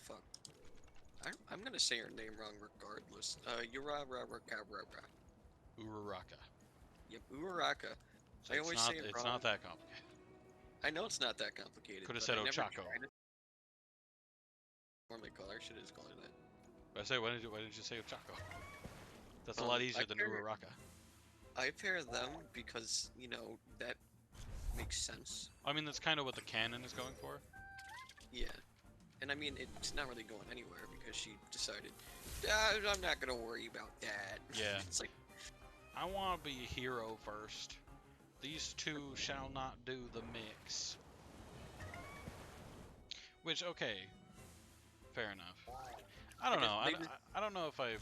fuck. I'm gonna say her name wrong regardless. Uraraka. Uraraka. Yep, Uraraka. So I it's always not, say it it's wrong. not that complicated. I know it's not that complicated. Coulda but said I never Ochako. tried it. Normally call her. Should just call her that. But I say, why did you say Ochako? That's a Um, lot I easier than pair- Uraraka. I pair them because that makes sense. I mean, that's kind of what the canon is going for. Yeah. And I mean, it's not really going anywhere because she decided, I'm not gonna worry about that. Yeah. It's like, I want to be a hero first. These two shall not do the mix. Which, okay, fair enough. I don't know. I don't know if I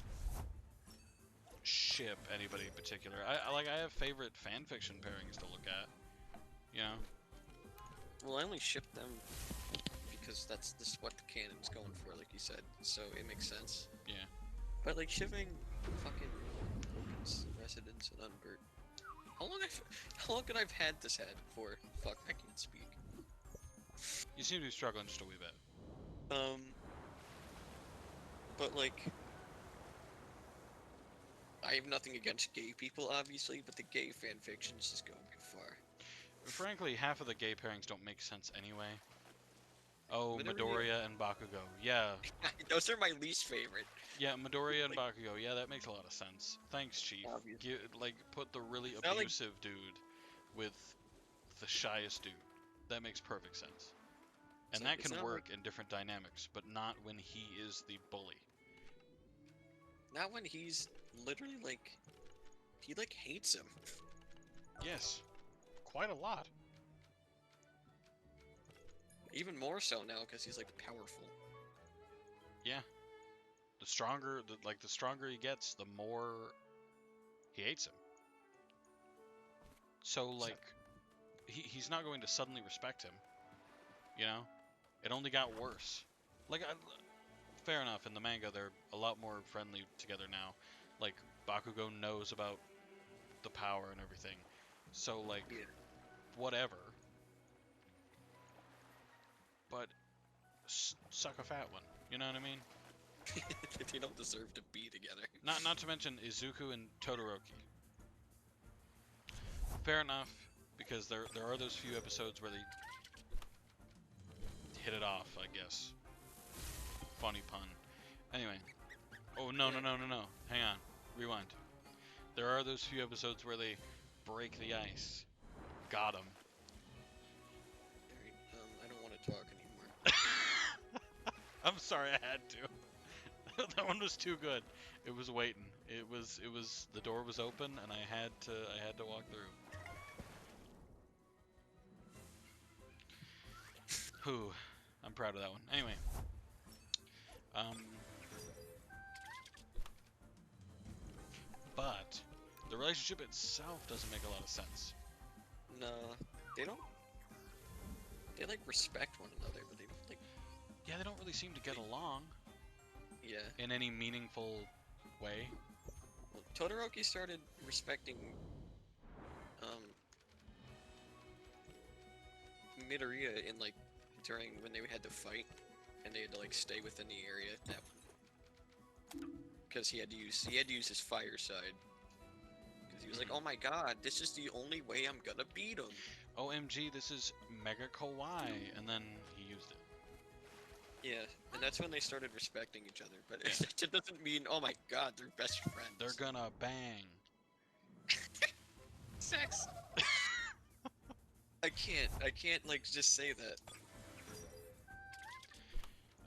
ship anybody in particular. I have favorite fan fiction pairings to look at. You know? well, I only ship them because this is what the canon's going for, like you said. So it makes sense. Yeah. But like shipping fucking Residence and Unbert. How long could I've had this head for? Fuck, I can't speak. You seem to be struggling just a wee bit. But like, I have nothing against gay people, obviously, but the gay fan fictions just go too far. Frankly, half of the gay pairings don't make sense anyway. Oh, Midoriya. Midoriya and Bakugo. Yeah. Those are my least favorite. Yeah, Midoriya and Bakugo. Yeah, that makes a lot of sense. Thanks, Chief. Obviously. Put the really not like- abusive dude with the shyest dude. That makes perfect sense. And that It's can not work in different dynamics, but not when he is the bully. Not when he's literally like, he like hates him. Yes. Quite a lot. Even more so now because he's like powerful. Yeah. The stronger he gets, the more he hates him. So like he's not going to suddenly respect him. You know? It only got worse. Like, fair enough, in the manga, they're a lot more friendly together now. Like, Bakugo knows about the power and everything. So, like, Yeah. whatever. But, suck a fat one. You know what I mean? They don't deserve to be together. Not to mention Izuku and Todoroki. Fair enough, because there are those few episodes where they hit it off, I guess. Funny pun. Anyway. Oh, no. Hang on. Rewind. There are those few episodes where they break the ice. Got him. Alright, I don't want to talk anymore. I'm sorry, I had to. That one was too good. It was waiting. It was the door was open and I had to walk through. Whew. I'm proud of that one. Anyway. But the relationship itself doesn't make a lot of sense. No, they don't. They like respect one another, but they don't like. Yeah, they don't really seem to get along Yeah. in any meaningful way. Well, Todoroki started respecting Midoriya in like during when they had to fight, and they had to like stay within the area that because he had to use his fire side. Because he was like, oh my god, this is the only way I'm gonna beat him. OMG, this is Mega Kawaii, and then he used it. Yeah, and that's when they started respecting each other. But Yeah. it doesn't mean, oh my god, they're best friends. They're gonna bang. Sex. I can't like just say that.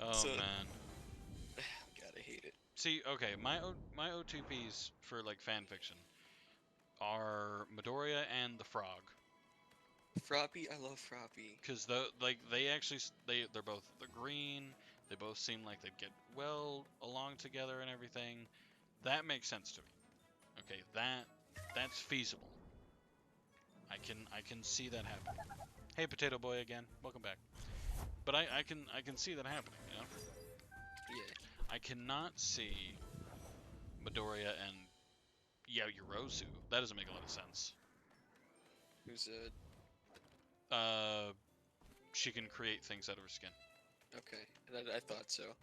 Oh So- man. God, I hate it. See, okay, my OTPs for like fan fiction are Midoriya and the Frog, Froppy, I love Froppy. because they're both green. They both seem like they'd get well along together and everything. That makes sense to me. Okay, that's feasible. I can see that happening. Hey, Potato Boy again, welcome back. But I can see that happening. You know, Yeah. I cannot see Midoriya and Yaoyorozu. That doesn't make a lot of sense. Who's She can create things out of her skin. okay. I thought so.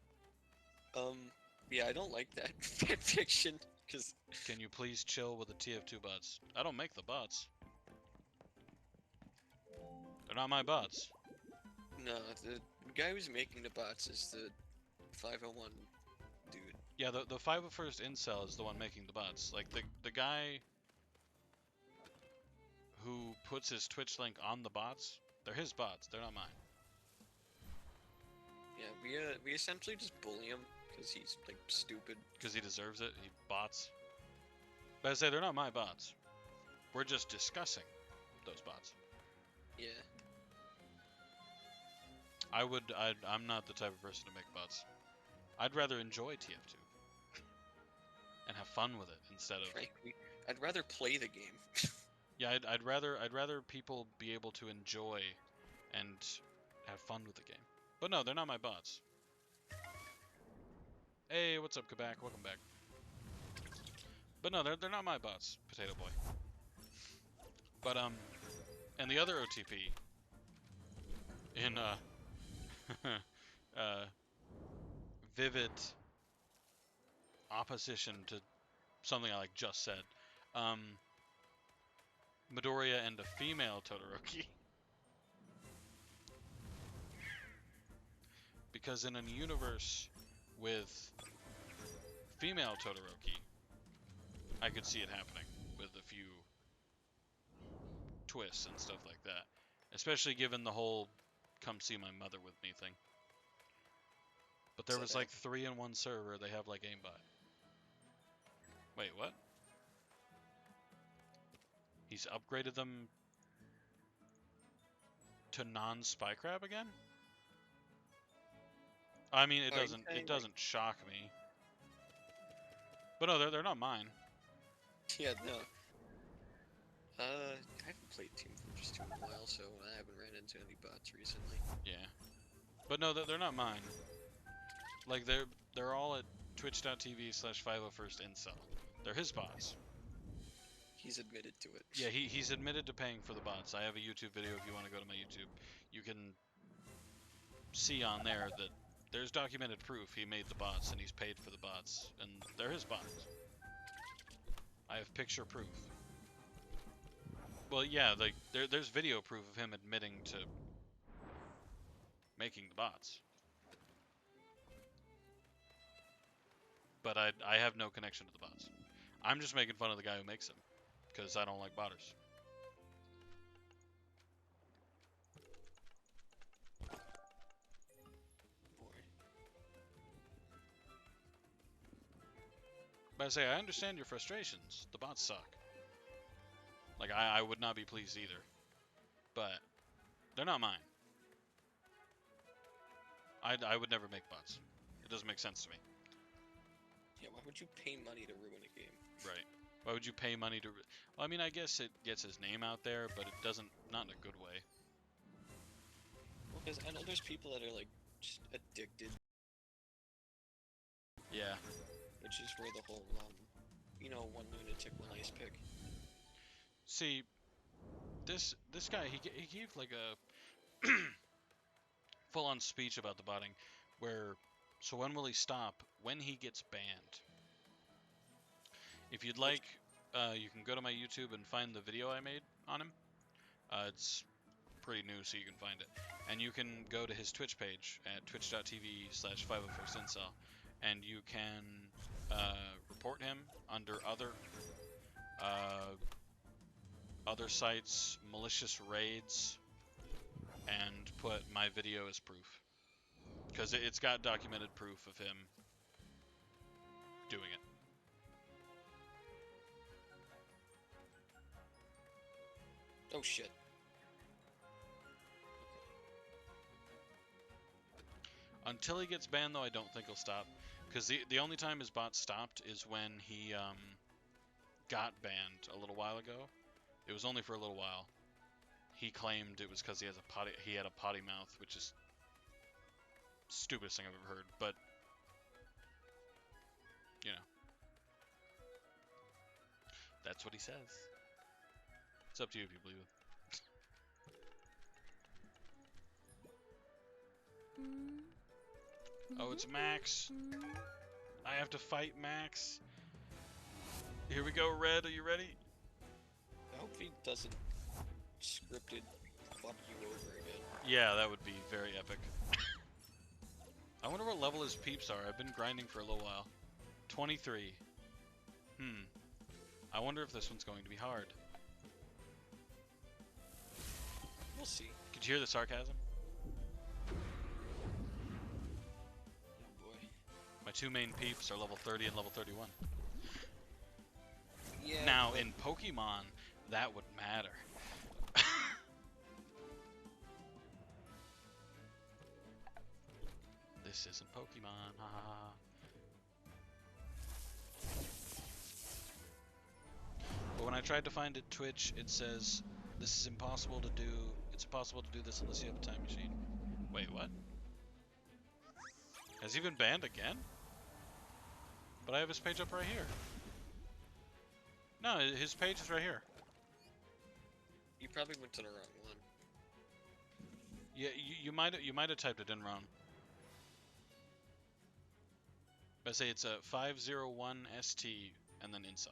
Yeah, I don't like that fanfiction because Can you please chill with the TF2 bots? I don't make the bots. They're not my bots. no, the guy who's making the bots is the 501 dude. Yeah, the 501st incel is the one making the bots. Like the guy who puts his Twitch link on the bots, they're his bots. They're not mine. Yeah, we essentially just bully him because he's like stupid. Because he deserves it. He bots. But I say they're not my bots. We're just discussing those bots. Yeah. I'm not the type of person to make bots. I'd rather enjoy TF2 and have fun with it instead of. Frankly, I'd rather play the game. Yeah, I'd rather people be able to enjoy and have fun with the game. But no, they're not my bots. Hey, what's up, Quebec? Welcome back. But no, they're not my bots, Potato Boy. But and the other OTP in vivid opposition to something I like just said, Midoriya and a female Todoroki. Because in a universe with female Todoroki, I could see it happening with a few twists and stuff like that. Especially given the whole come see my mother with me thing. But there So was that- like 3 in one server, they have like aimbot. Wait, what? He's upgraded them to non-spy crab again? I mean, it Are you doesn't saying, it doesn't shock me. But no, they're not mine. Yeah, no. I haven't played Team Fortress 2 in a while, so I haven't ran into any bots recently. Yeah. But no, they're not mine. Like they're all at twitch.tv/501stincel. They're his bots. He's admitted to it. Yeah, he's admitted to paying for the bots. I have a YouTube video if you want to go to my YouTube. You can see on there that there's documented proof he made the bots and he's paid for the bots, and they're his bots. I have picture proof. Well, yeah, like there's video proof of him admitting to making the bots. But I have no connection to the bots. I'm just making fun of the guy who makes them, because I don't like botters. Boy. But I say, I understand your frustrations. The bots suck. Like, I would not be pleased either. But they're not mine. I would never make bots. It doesn't make sense to me. Yeah, why would you pay money to ruin a game? Right. Why would you pay money to... Well, I mean, I guess it gets his name out there, but it doesn't... Not in a good way. Well, because I know there's people that are, like, just addicted, Yeah. which is where the whole, you know, one lunatic, one ice pick. See, this guy, he gave, like, a... full-on speech about the botting, where... So when will he stop? When he gets banned. If you'd like, you can go to my YouTube and find the video I made on him. It's pretty new, so you can find it. And you can go to his Twitch page at twitch.tv/501stincel, and you can report him under other sites, malicious raids, and put my video as proof. Because it's got documented proof of him doing it. Oh shit. Until he gets banned, though, I don't think he'll stop. Because the only time his bot stopped is when he got banned a little while ago. It was only for a little while. He claimed it was because he had a potty mouth, which is stupidest thing I've ever heard. But you know, that's what he says. It's up to you if you believe it. Oh, it's Max. I have to fight Max. Here we go, Red. Are you ready? I hope he doesn't scripted fuck you over again. Yeah, that would be very epic. I wonder what level his peeps are. I've been grinding for a little while. 23. I wonder if this one's going to be hard. We'll see. Could you hear the sarcasm? Oh boy. My two main peeps are level 30 and level 31. Yeah. Now, but in Pokemon, that would matter. This isn't Pokemon, haha. But when I tried to find it Twitch, it says this is impossible to do. It's impossible to do this unless you have a time machine. Wait, what? Has he been banned again? But I have his page up right here. No, his page is right here. you probably went to the wrong one. Yeah, you might have typed it in wrong. I say it's a 501ST and then incel.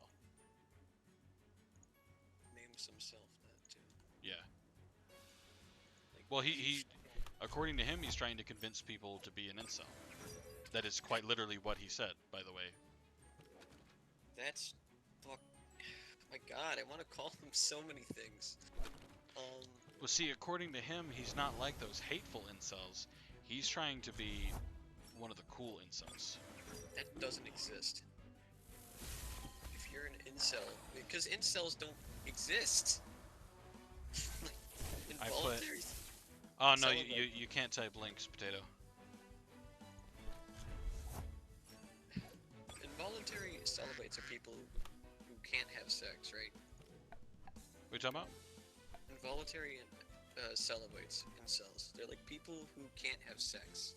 Names himself that too. Yeah. Like, Well, he according to him, he's trying to convince people to be an incel. That is quite literally what he said, by the way. That's fuck. My God, I want to call him so many things. Well, see, according to him, he's not like those hateful incels. He's trying to be one of the cool incels. That doesn't exist. If you're an incel, because incels don't exist. I put- Involuntary. Oh no, Celibate. you can't type links, potato. Involuntary celibates are people who can't have sex, right? What you talking about? Involuntary celibate incels. They're like people who can't have sex.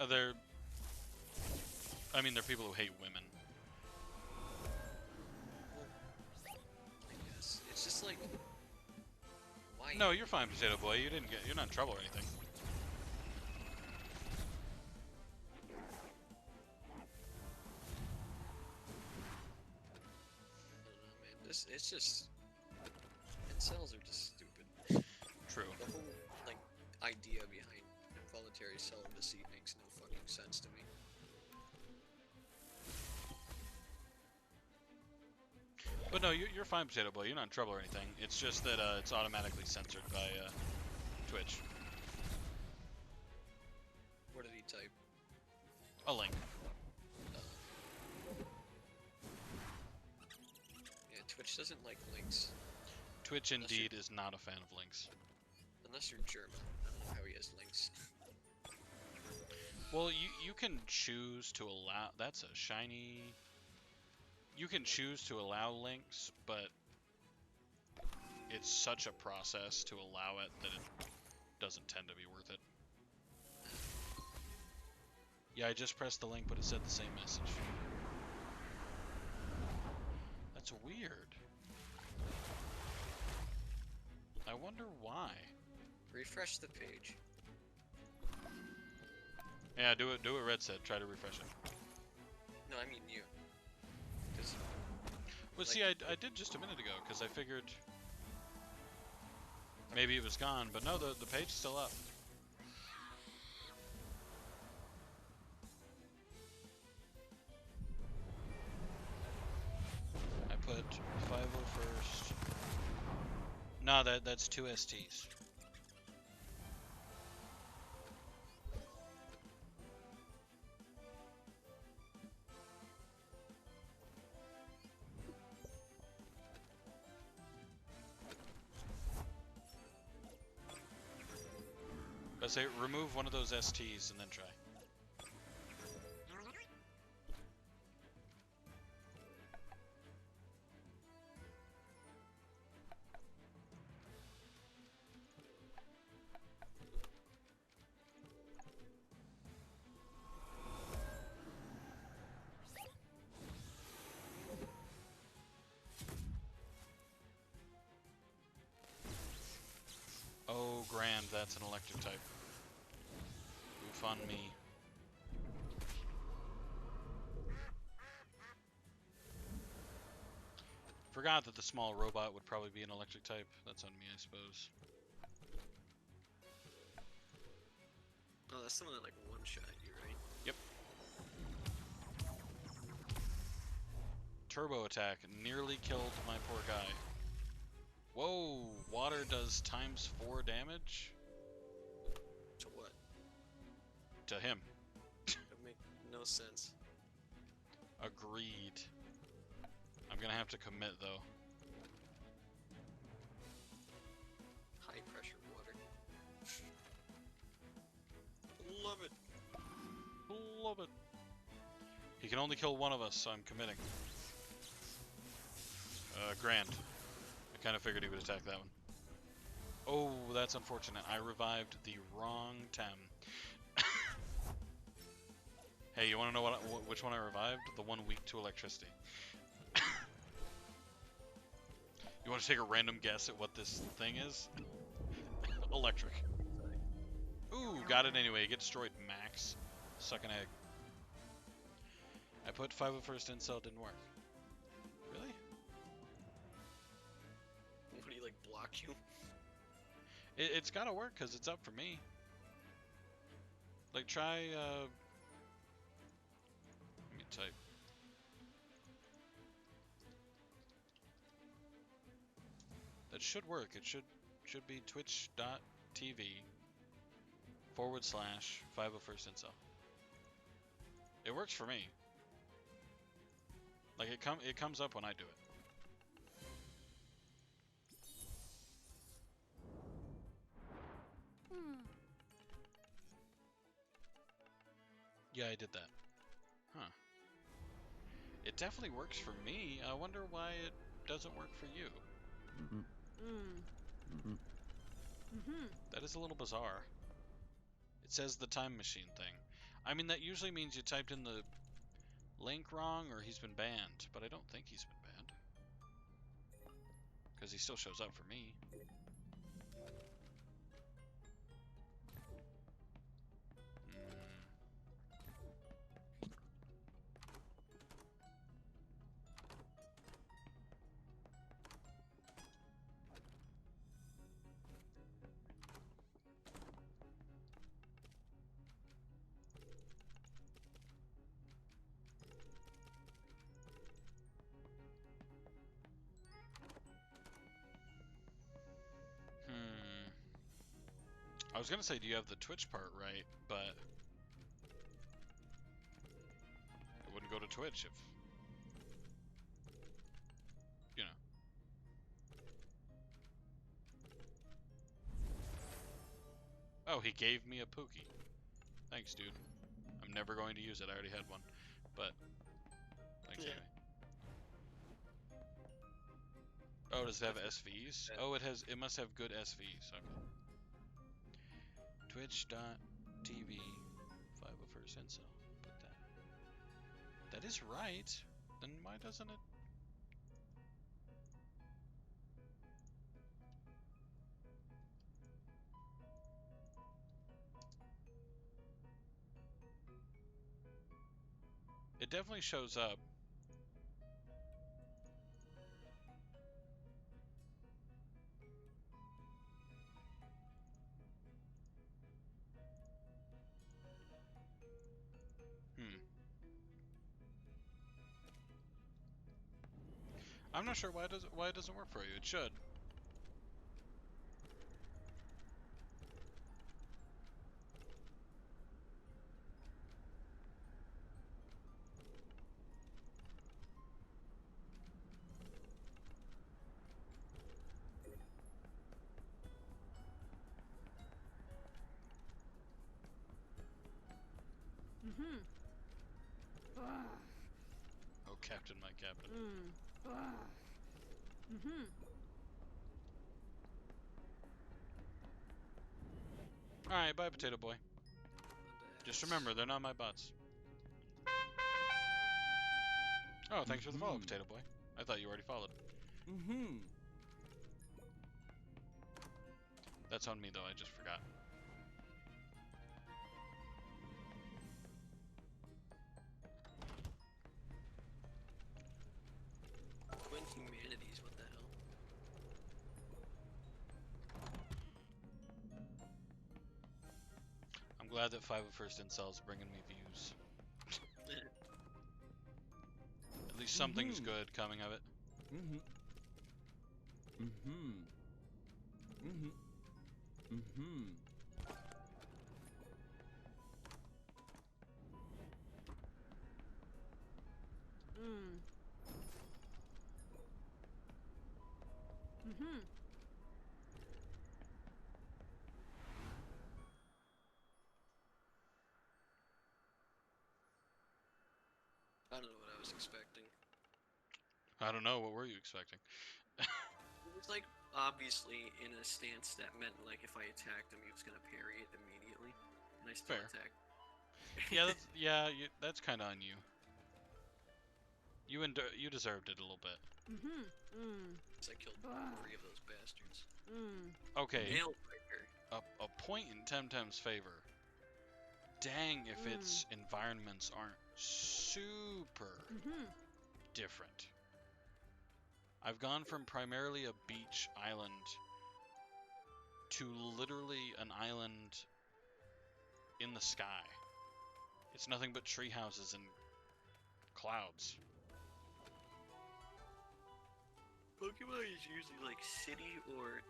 They're people who hate women. Well, I guess it's just like, why? No, you're fine, Potato Boy. You're not in trouble or anything. I don't know, man. It's just incels are just stupid. True. The whole like idea behind involuntary celibacy makes no fucking sense to me. But no, you're fine, Potato Boy. You're not in trouble or anything. It's just that it's automatically censored by Twitch. What did he type? A link. Yeah, Twitch doesn't like links. Twitch indeed is not a fan of links. Unless you're German. I don't know how he has links. Well, you can choose to allow. That's a shiny. You can choose to allow links, but it's such a process to allow it that it doesn't tend to be worth it. Yeah, I just pressed the link, but it said the same message. That's weird. I wonder why. Refresh the page. Yeah, do what Red said. Try to refresh it. No, I mean you. 'Cause Well, see, I did just a minute ago, because I figured maybe it was gone, but no, the page is still up. I put 501st. No, that's 2 STs. I say remove one of those STs and then try. Oh, grand, that's an electric type. Oof on me. Forgot that the small robot would probably be an electric type. That's on me, I suppose. oh, that's the one that like one shot you, right? Yep. Turbo attack nearly killed my poor guy. Whoa, water does ×4 damage? To what? To him. That make no sense. Agreed. I'm gonna have to commit though. High pressure water. Love it. Love it. He can only kill one of us, so I'm committing. Grand. I kind of figured he would attack that one. Oh, that's unfortunate. I revived the wrong Tem. Hey, you want to know which one I revived? The one weak to electricity. You want to take a random guess at what this thing is? Electric. Ooh, got it anyway. Get destroyed, Max. Suck an egg. I put 501st incel, didn't work. Really? What do you like block you? It's gotta work because it's up for me. Like try let me type. That should work. It should be twitch.tv/501st incel. It works for me. Like it comes up when I do it. Yeah, I did that. Huh. It definitely works for me. I wonder why it doesn't work for you. That is a little bizarre. It says the time machine thing. I mean, that usually means you typed in the link wrong or he's been banned, but I don't think he's been banned. Because he still shows up for me. I was gonna say, do you have the Twitch part right, but it wouldn't go to Twitch if, you know. Oh, he gave me a Pookie. Thanks, dude. I'm never going to use it. I already had one, but thanks anyway. Oh, does it have SVs? Oh, it must have good SVs. Okay. Twitch.tv 501st incel. Put that. That is right. Then why doesn't it? It definitely shows up. I'm not sure why it doesn't work for you. It should. Oh, Captain, my Captain. Alright, bye, Potato Boy. Just remember, they're not my bots. Oh, thanks for the follow, Potato Boy. I thought you already followed. That's on me, though. I just forgot. Twin humanities, what the hell? I'm glad that 501st Incel's bringing me views. At least something's good coming of it. I don't know what I was expecting. I don't know. What were you expecting? It was like obviously in a stance that meant like if I attacked him, he was gonna parry it immediately, and I still Fair. attacked. Yeah, that's kind of on you. You deserved it a little bit. So I killed 3 of those bastards. Okay. Nail breaker. A point in Temtem's favor. Dang if its environments aren't super different. I've gone from primarily a beach island to literally an island in the sky. It's nothing but tree houses and clouds. Pokemon is usually like city or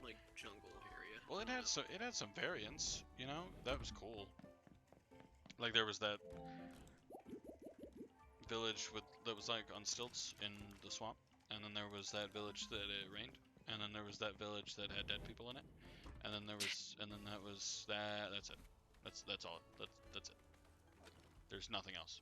like jungle area. Well, it had some variants, you know. That was cool. Like there was that village that was like on stilts in the swamp, and then there was that village that it rained, and then there was that village that had dead people in it, and then that was that. That's it. That's all. That's it. There's nothing else.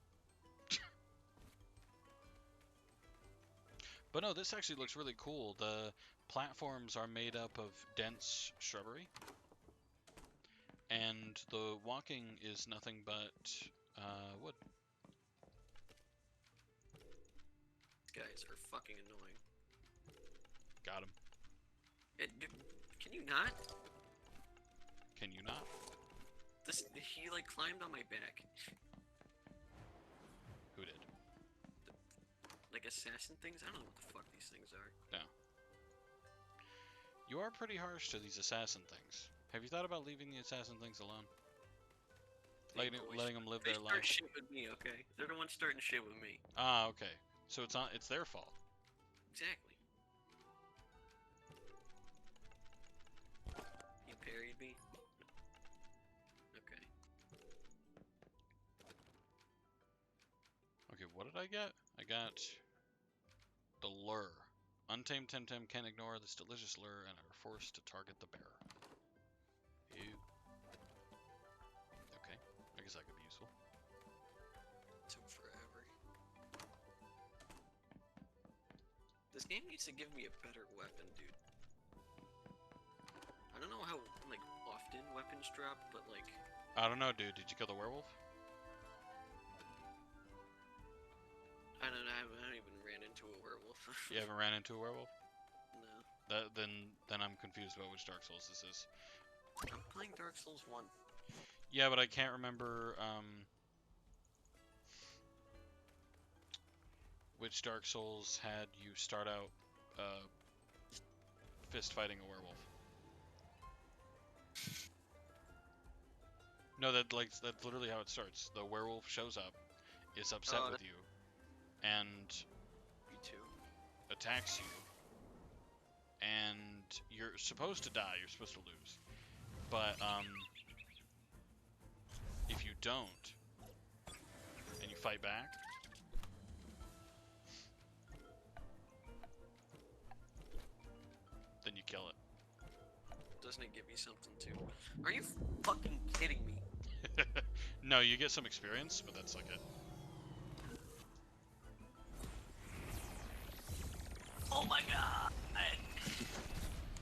But no, this actually looks really cool. The platforms are made up of dense shrubbery, and the walking is nothing but wood. These guys are fucking annoying. Got him. Can you not? Can you not? He like climbed on my back. Who did? Like assassin things? I don't know what the fuck these things are. No. You are pretty harsh to these assassin things. Have you thought about leaving the assassin things alone? Letting them live They their start life? shit with me, okay? They're the ones starting shit with me. Ah, okay. So it's their fault. Exactly. He parried me. Okay. Okay, what did I get? I got the lure. Untamed Temtem can ignore this delicious lure and are forced to target the bearer. Ew. Okay, I guess that could be useful. Took forever. This game needs to give me a better weapon, dude. I don't know how, like, often weapons drop, but, like... I don't know, dude. Did you kill the werewolf? I haven't even ran into a werewolf. You haven't ran into a werewolf? No. Then I'm confused about which Dark Souls this is. I'm playing Dark Souls 1. Yeah, but I can't remember which Dark Souls had you start out fist fighting a werewolf. No, that's literally how it starts. The werewolf shows up, is upset with you, and Me too. attacks you, and you're supposed to die. You're supposed to lose, but if you don't, and you fight back, then you kill it. Doesn't it give me something too? Are you fucking kidding me? No, you get some experience, but that's like it. Oh my god!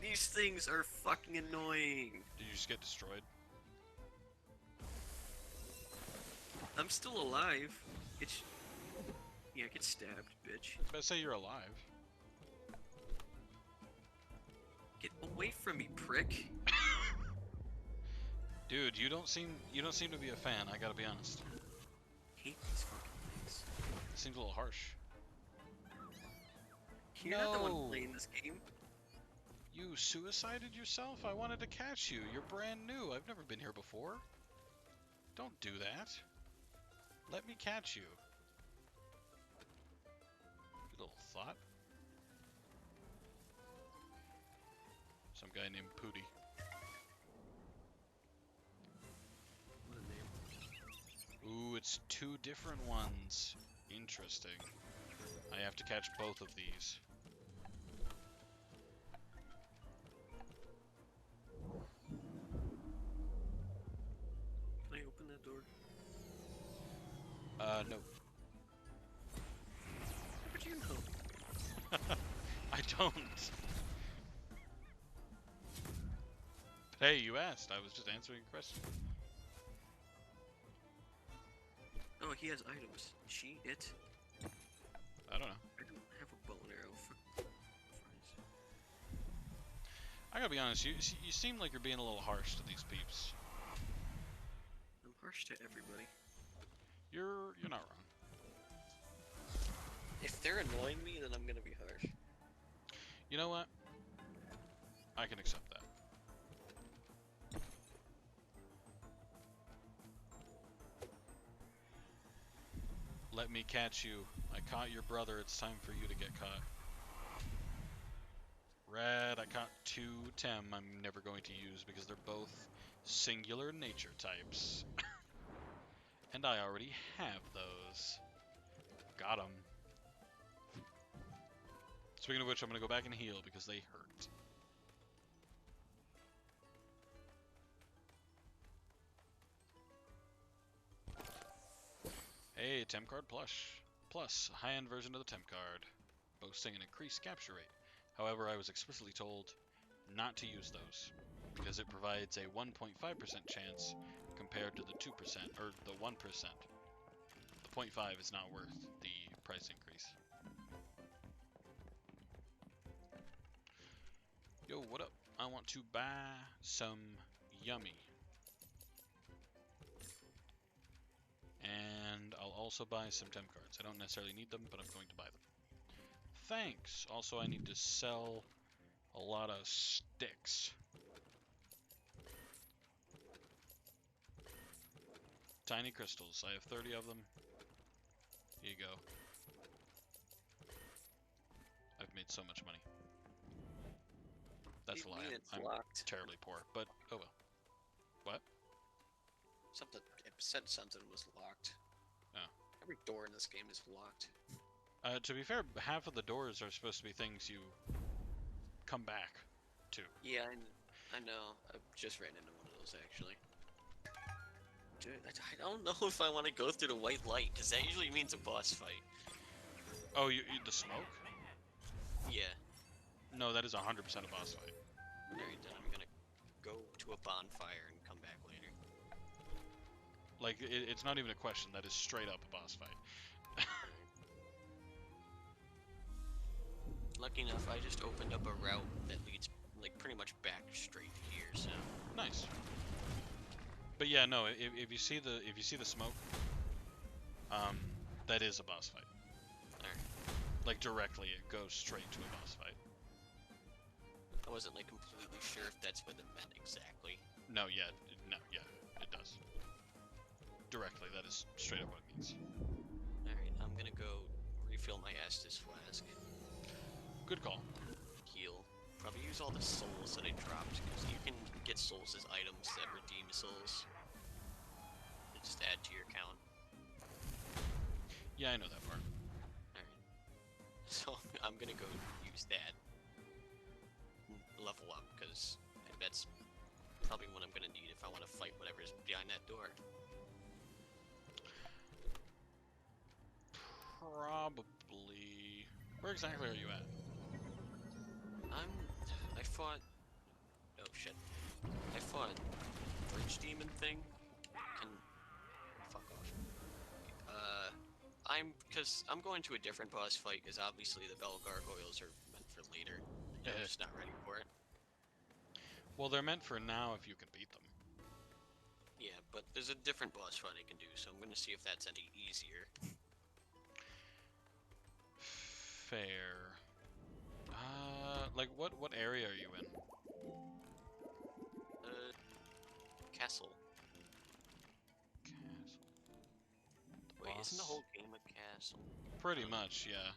These things are fucking annoying. Did you just get destroyed? I'm still alive. Yeah, get stabbed, bitch. But say you're alive. Get away from me, prick. Dude, you don't seem to be a fan. I gotta be honest. Hate these fucking things. It seems a little harsh. You're not the No. one playing this game. You suicided yourself? I wanted to catch you. You're brand new. I've never been here before. Don't do that. Let me catch you. Good little thought. Some guy named Pooty. What a name. Ooh, it's two different ones. Interesting. I have to catch both of these. Can I open that door? No. How would you know? I don't. But hey, you asked. I was just answering a question. Oh, he has items. She, it. I don't know. I don't have a bow and arrow. I gotta be honest. You seem like you're being a little harsh to these peeps. I'm harsh to everybody. You're not wrong. If they're annoying me, then I'm gonna be harsh. You know what? I can accept that. Let me catch you. I caught your brother. It's time for you to get caught. Red, I caught two Tem I'm never going to use because they're both singular nature types. And I already have those. Got 'em. Speaking of which, I'm going to go back and heal because they hurt. Hey, Tem card plush. Plus, high-end version of the Tem card. boasting an increased capture rate. However, I was explicitly told not to use those because it provides a 1.5% chance compared to the 2% or the 1%. The 0.5 is not worth the price increase. Yo, what up? I want to buy some yummy. And I'll also buy some temp cards. I don't necessarily need them, but I'm going to buy them. Thanks. Also, I need to sell a lot of sticks. Tiny crystals. I have 30 of them. Here you go. I've made so much money. That's a lie. It's I'm locked. terribly poor, but oh well. What? Something it said something was locked. Oh. Every door in this game is locked. To be fair, half of the doors are supposed to be things you come back to. Yeah, I know. I just ran into one of those actually. Dude, I don't know if I want to go through the white light because that usually means a boss fight. Oh, the smoke? Yeah. No, that is 100% a boss fight. Alright, then I'm gonna go to a bonfire and come back later. Like, it's not even a question. That is straight up a boss fight. Lucky enough, I just opened up a route that leads like pretty much back straight here. So Nice. But yeah, no. If you see the smoke, that is a boss fight. Alright. Like directly, it goes straight to a boss fight. I wasn't like completely sure if that's what it meant exactly. No, yeah, it does. Directly, that is straight up what it means. Alright, I'm gonna go refill my Estus flask. Good call. Heal. Probably use all the souls that I dropped, because you can get souls as items that redeem souls. They just add to your count. Yeah, I know that part. Alright. So, I'm gonna go use that. Level up, because that's probably what I'm gonna need if I want to fight whatever's behind that door. Probably. Where exactly are you at? I fought... Oh shit. I fought Bridge Demon thing. Can... Fuck off. Because I'm going to a different boss fight, because obviously the Bell Gargoyles are meant for later. And I'm just not ready for it. Well, they're meant for now if you can beat them. Yeah, but there's a different boss fight I can do, so I'm gonna see if that's any easier. Fair. Like what area are you in? Castle. Castle. Wait, Boss. isn't the whole game a castle? Pretty much, yeah.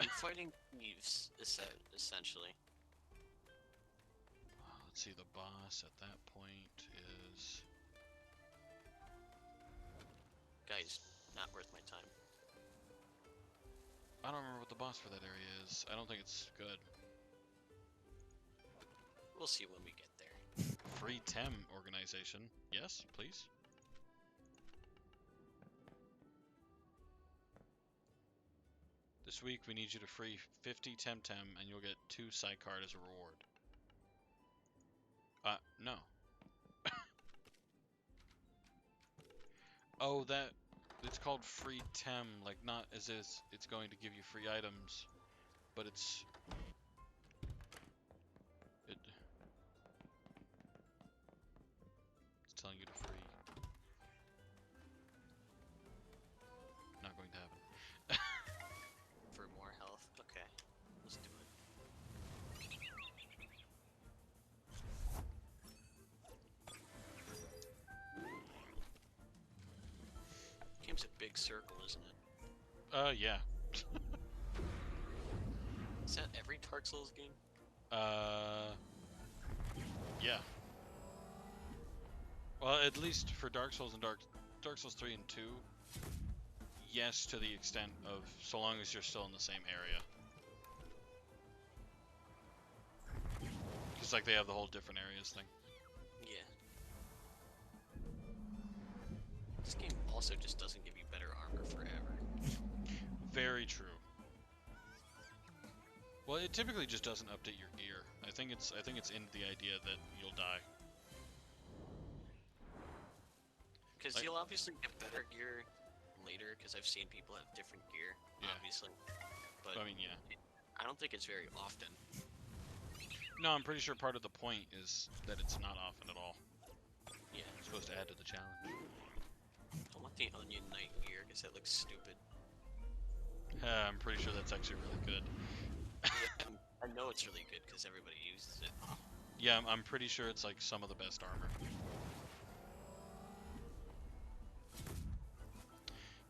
I'm fighting thieves, essentially. Let's see, the boss at that point is... Guys, not worth my time. I don't remember what the boss for that area is. I don't think it's good. We'll see when we get there. Free TEM organization. Yes, please. This week we need you to free 50 TEM and you'll get 2 sidecard as a reward. No. Oh, it's called free TEM, like not as is it's going to give you free items, but it's telling you to free. Not going to happen. For more health? Okay, let's do it. Game's a big circle, isn't it? Yeah. Is that every Dark Souls game? Yeah. Well, at least for Dark Souls and Dark Souls 3 and 2, yes, to the extent of so long as you're still in the same area. Because like they have the whole different areas thing. Yeah. This game also just doesn't give you better armor forever. Very true. Well, it typically just doesn't update your gear. I think it's in the idea that you'll die. Because Like- you'll obviously get better gear later, because I've seen people have different gear, Yeah. obviously. But I mean, yeah. I don't think it's very often. No, I'm pretty sure part of the point is that it's not often at all. Yeah. It's supposed to add to the challenge. I want the Onion Knight gear, because that looks stupid. I'm pretty sure that's actually really good. I know it's really good, because everybody uses it. Yeah, I'm pretty sure it's like some of the best armor.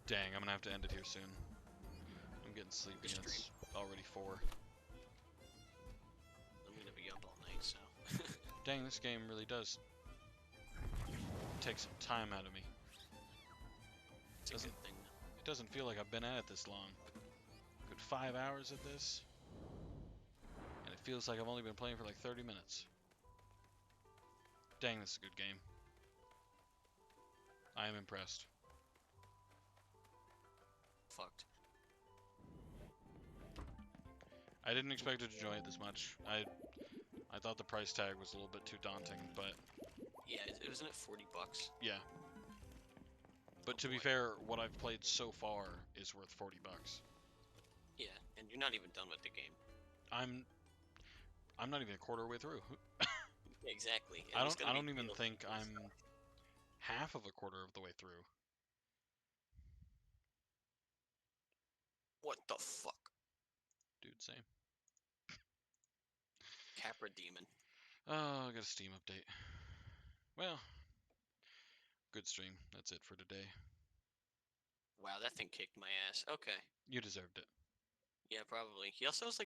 Dang, I'm gonna have to end it here soon. I'm getting sleepy and it's already 4. I'm gonna be up all night, so... Dang, this game really does take some time out of me. It's a Doesn't- good thing. It doesn't feel like I've been at it this long. Good 5 hours at this. And it feels like I've only been playing for like 30 minutes. Dang, this is a good game. I am impressed. Fucked. I didn't expect to enjoy it this much. I thought the price tag was a little bit too daunting, but Yeah, wasn't it 40 bucks? yeah. But to be boy. fair, what I've played so far is worth 40 bucks. Yeah, and you're not even done with the game. I'm not even a quarter way through. Exactly. And I there's don't gonna be even DLCs think and I'm stuff. half of a quarter of the way through. What the fuck? Dude, same. Capra Demon. Oh, I got a Steam update. Well, good stream. That's it for today. Wow, that thing kicked my ass. Okay. You deserved it. Yeah, probably. He also has like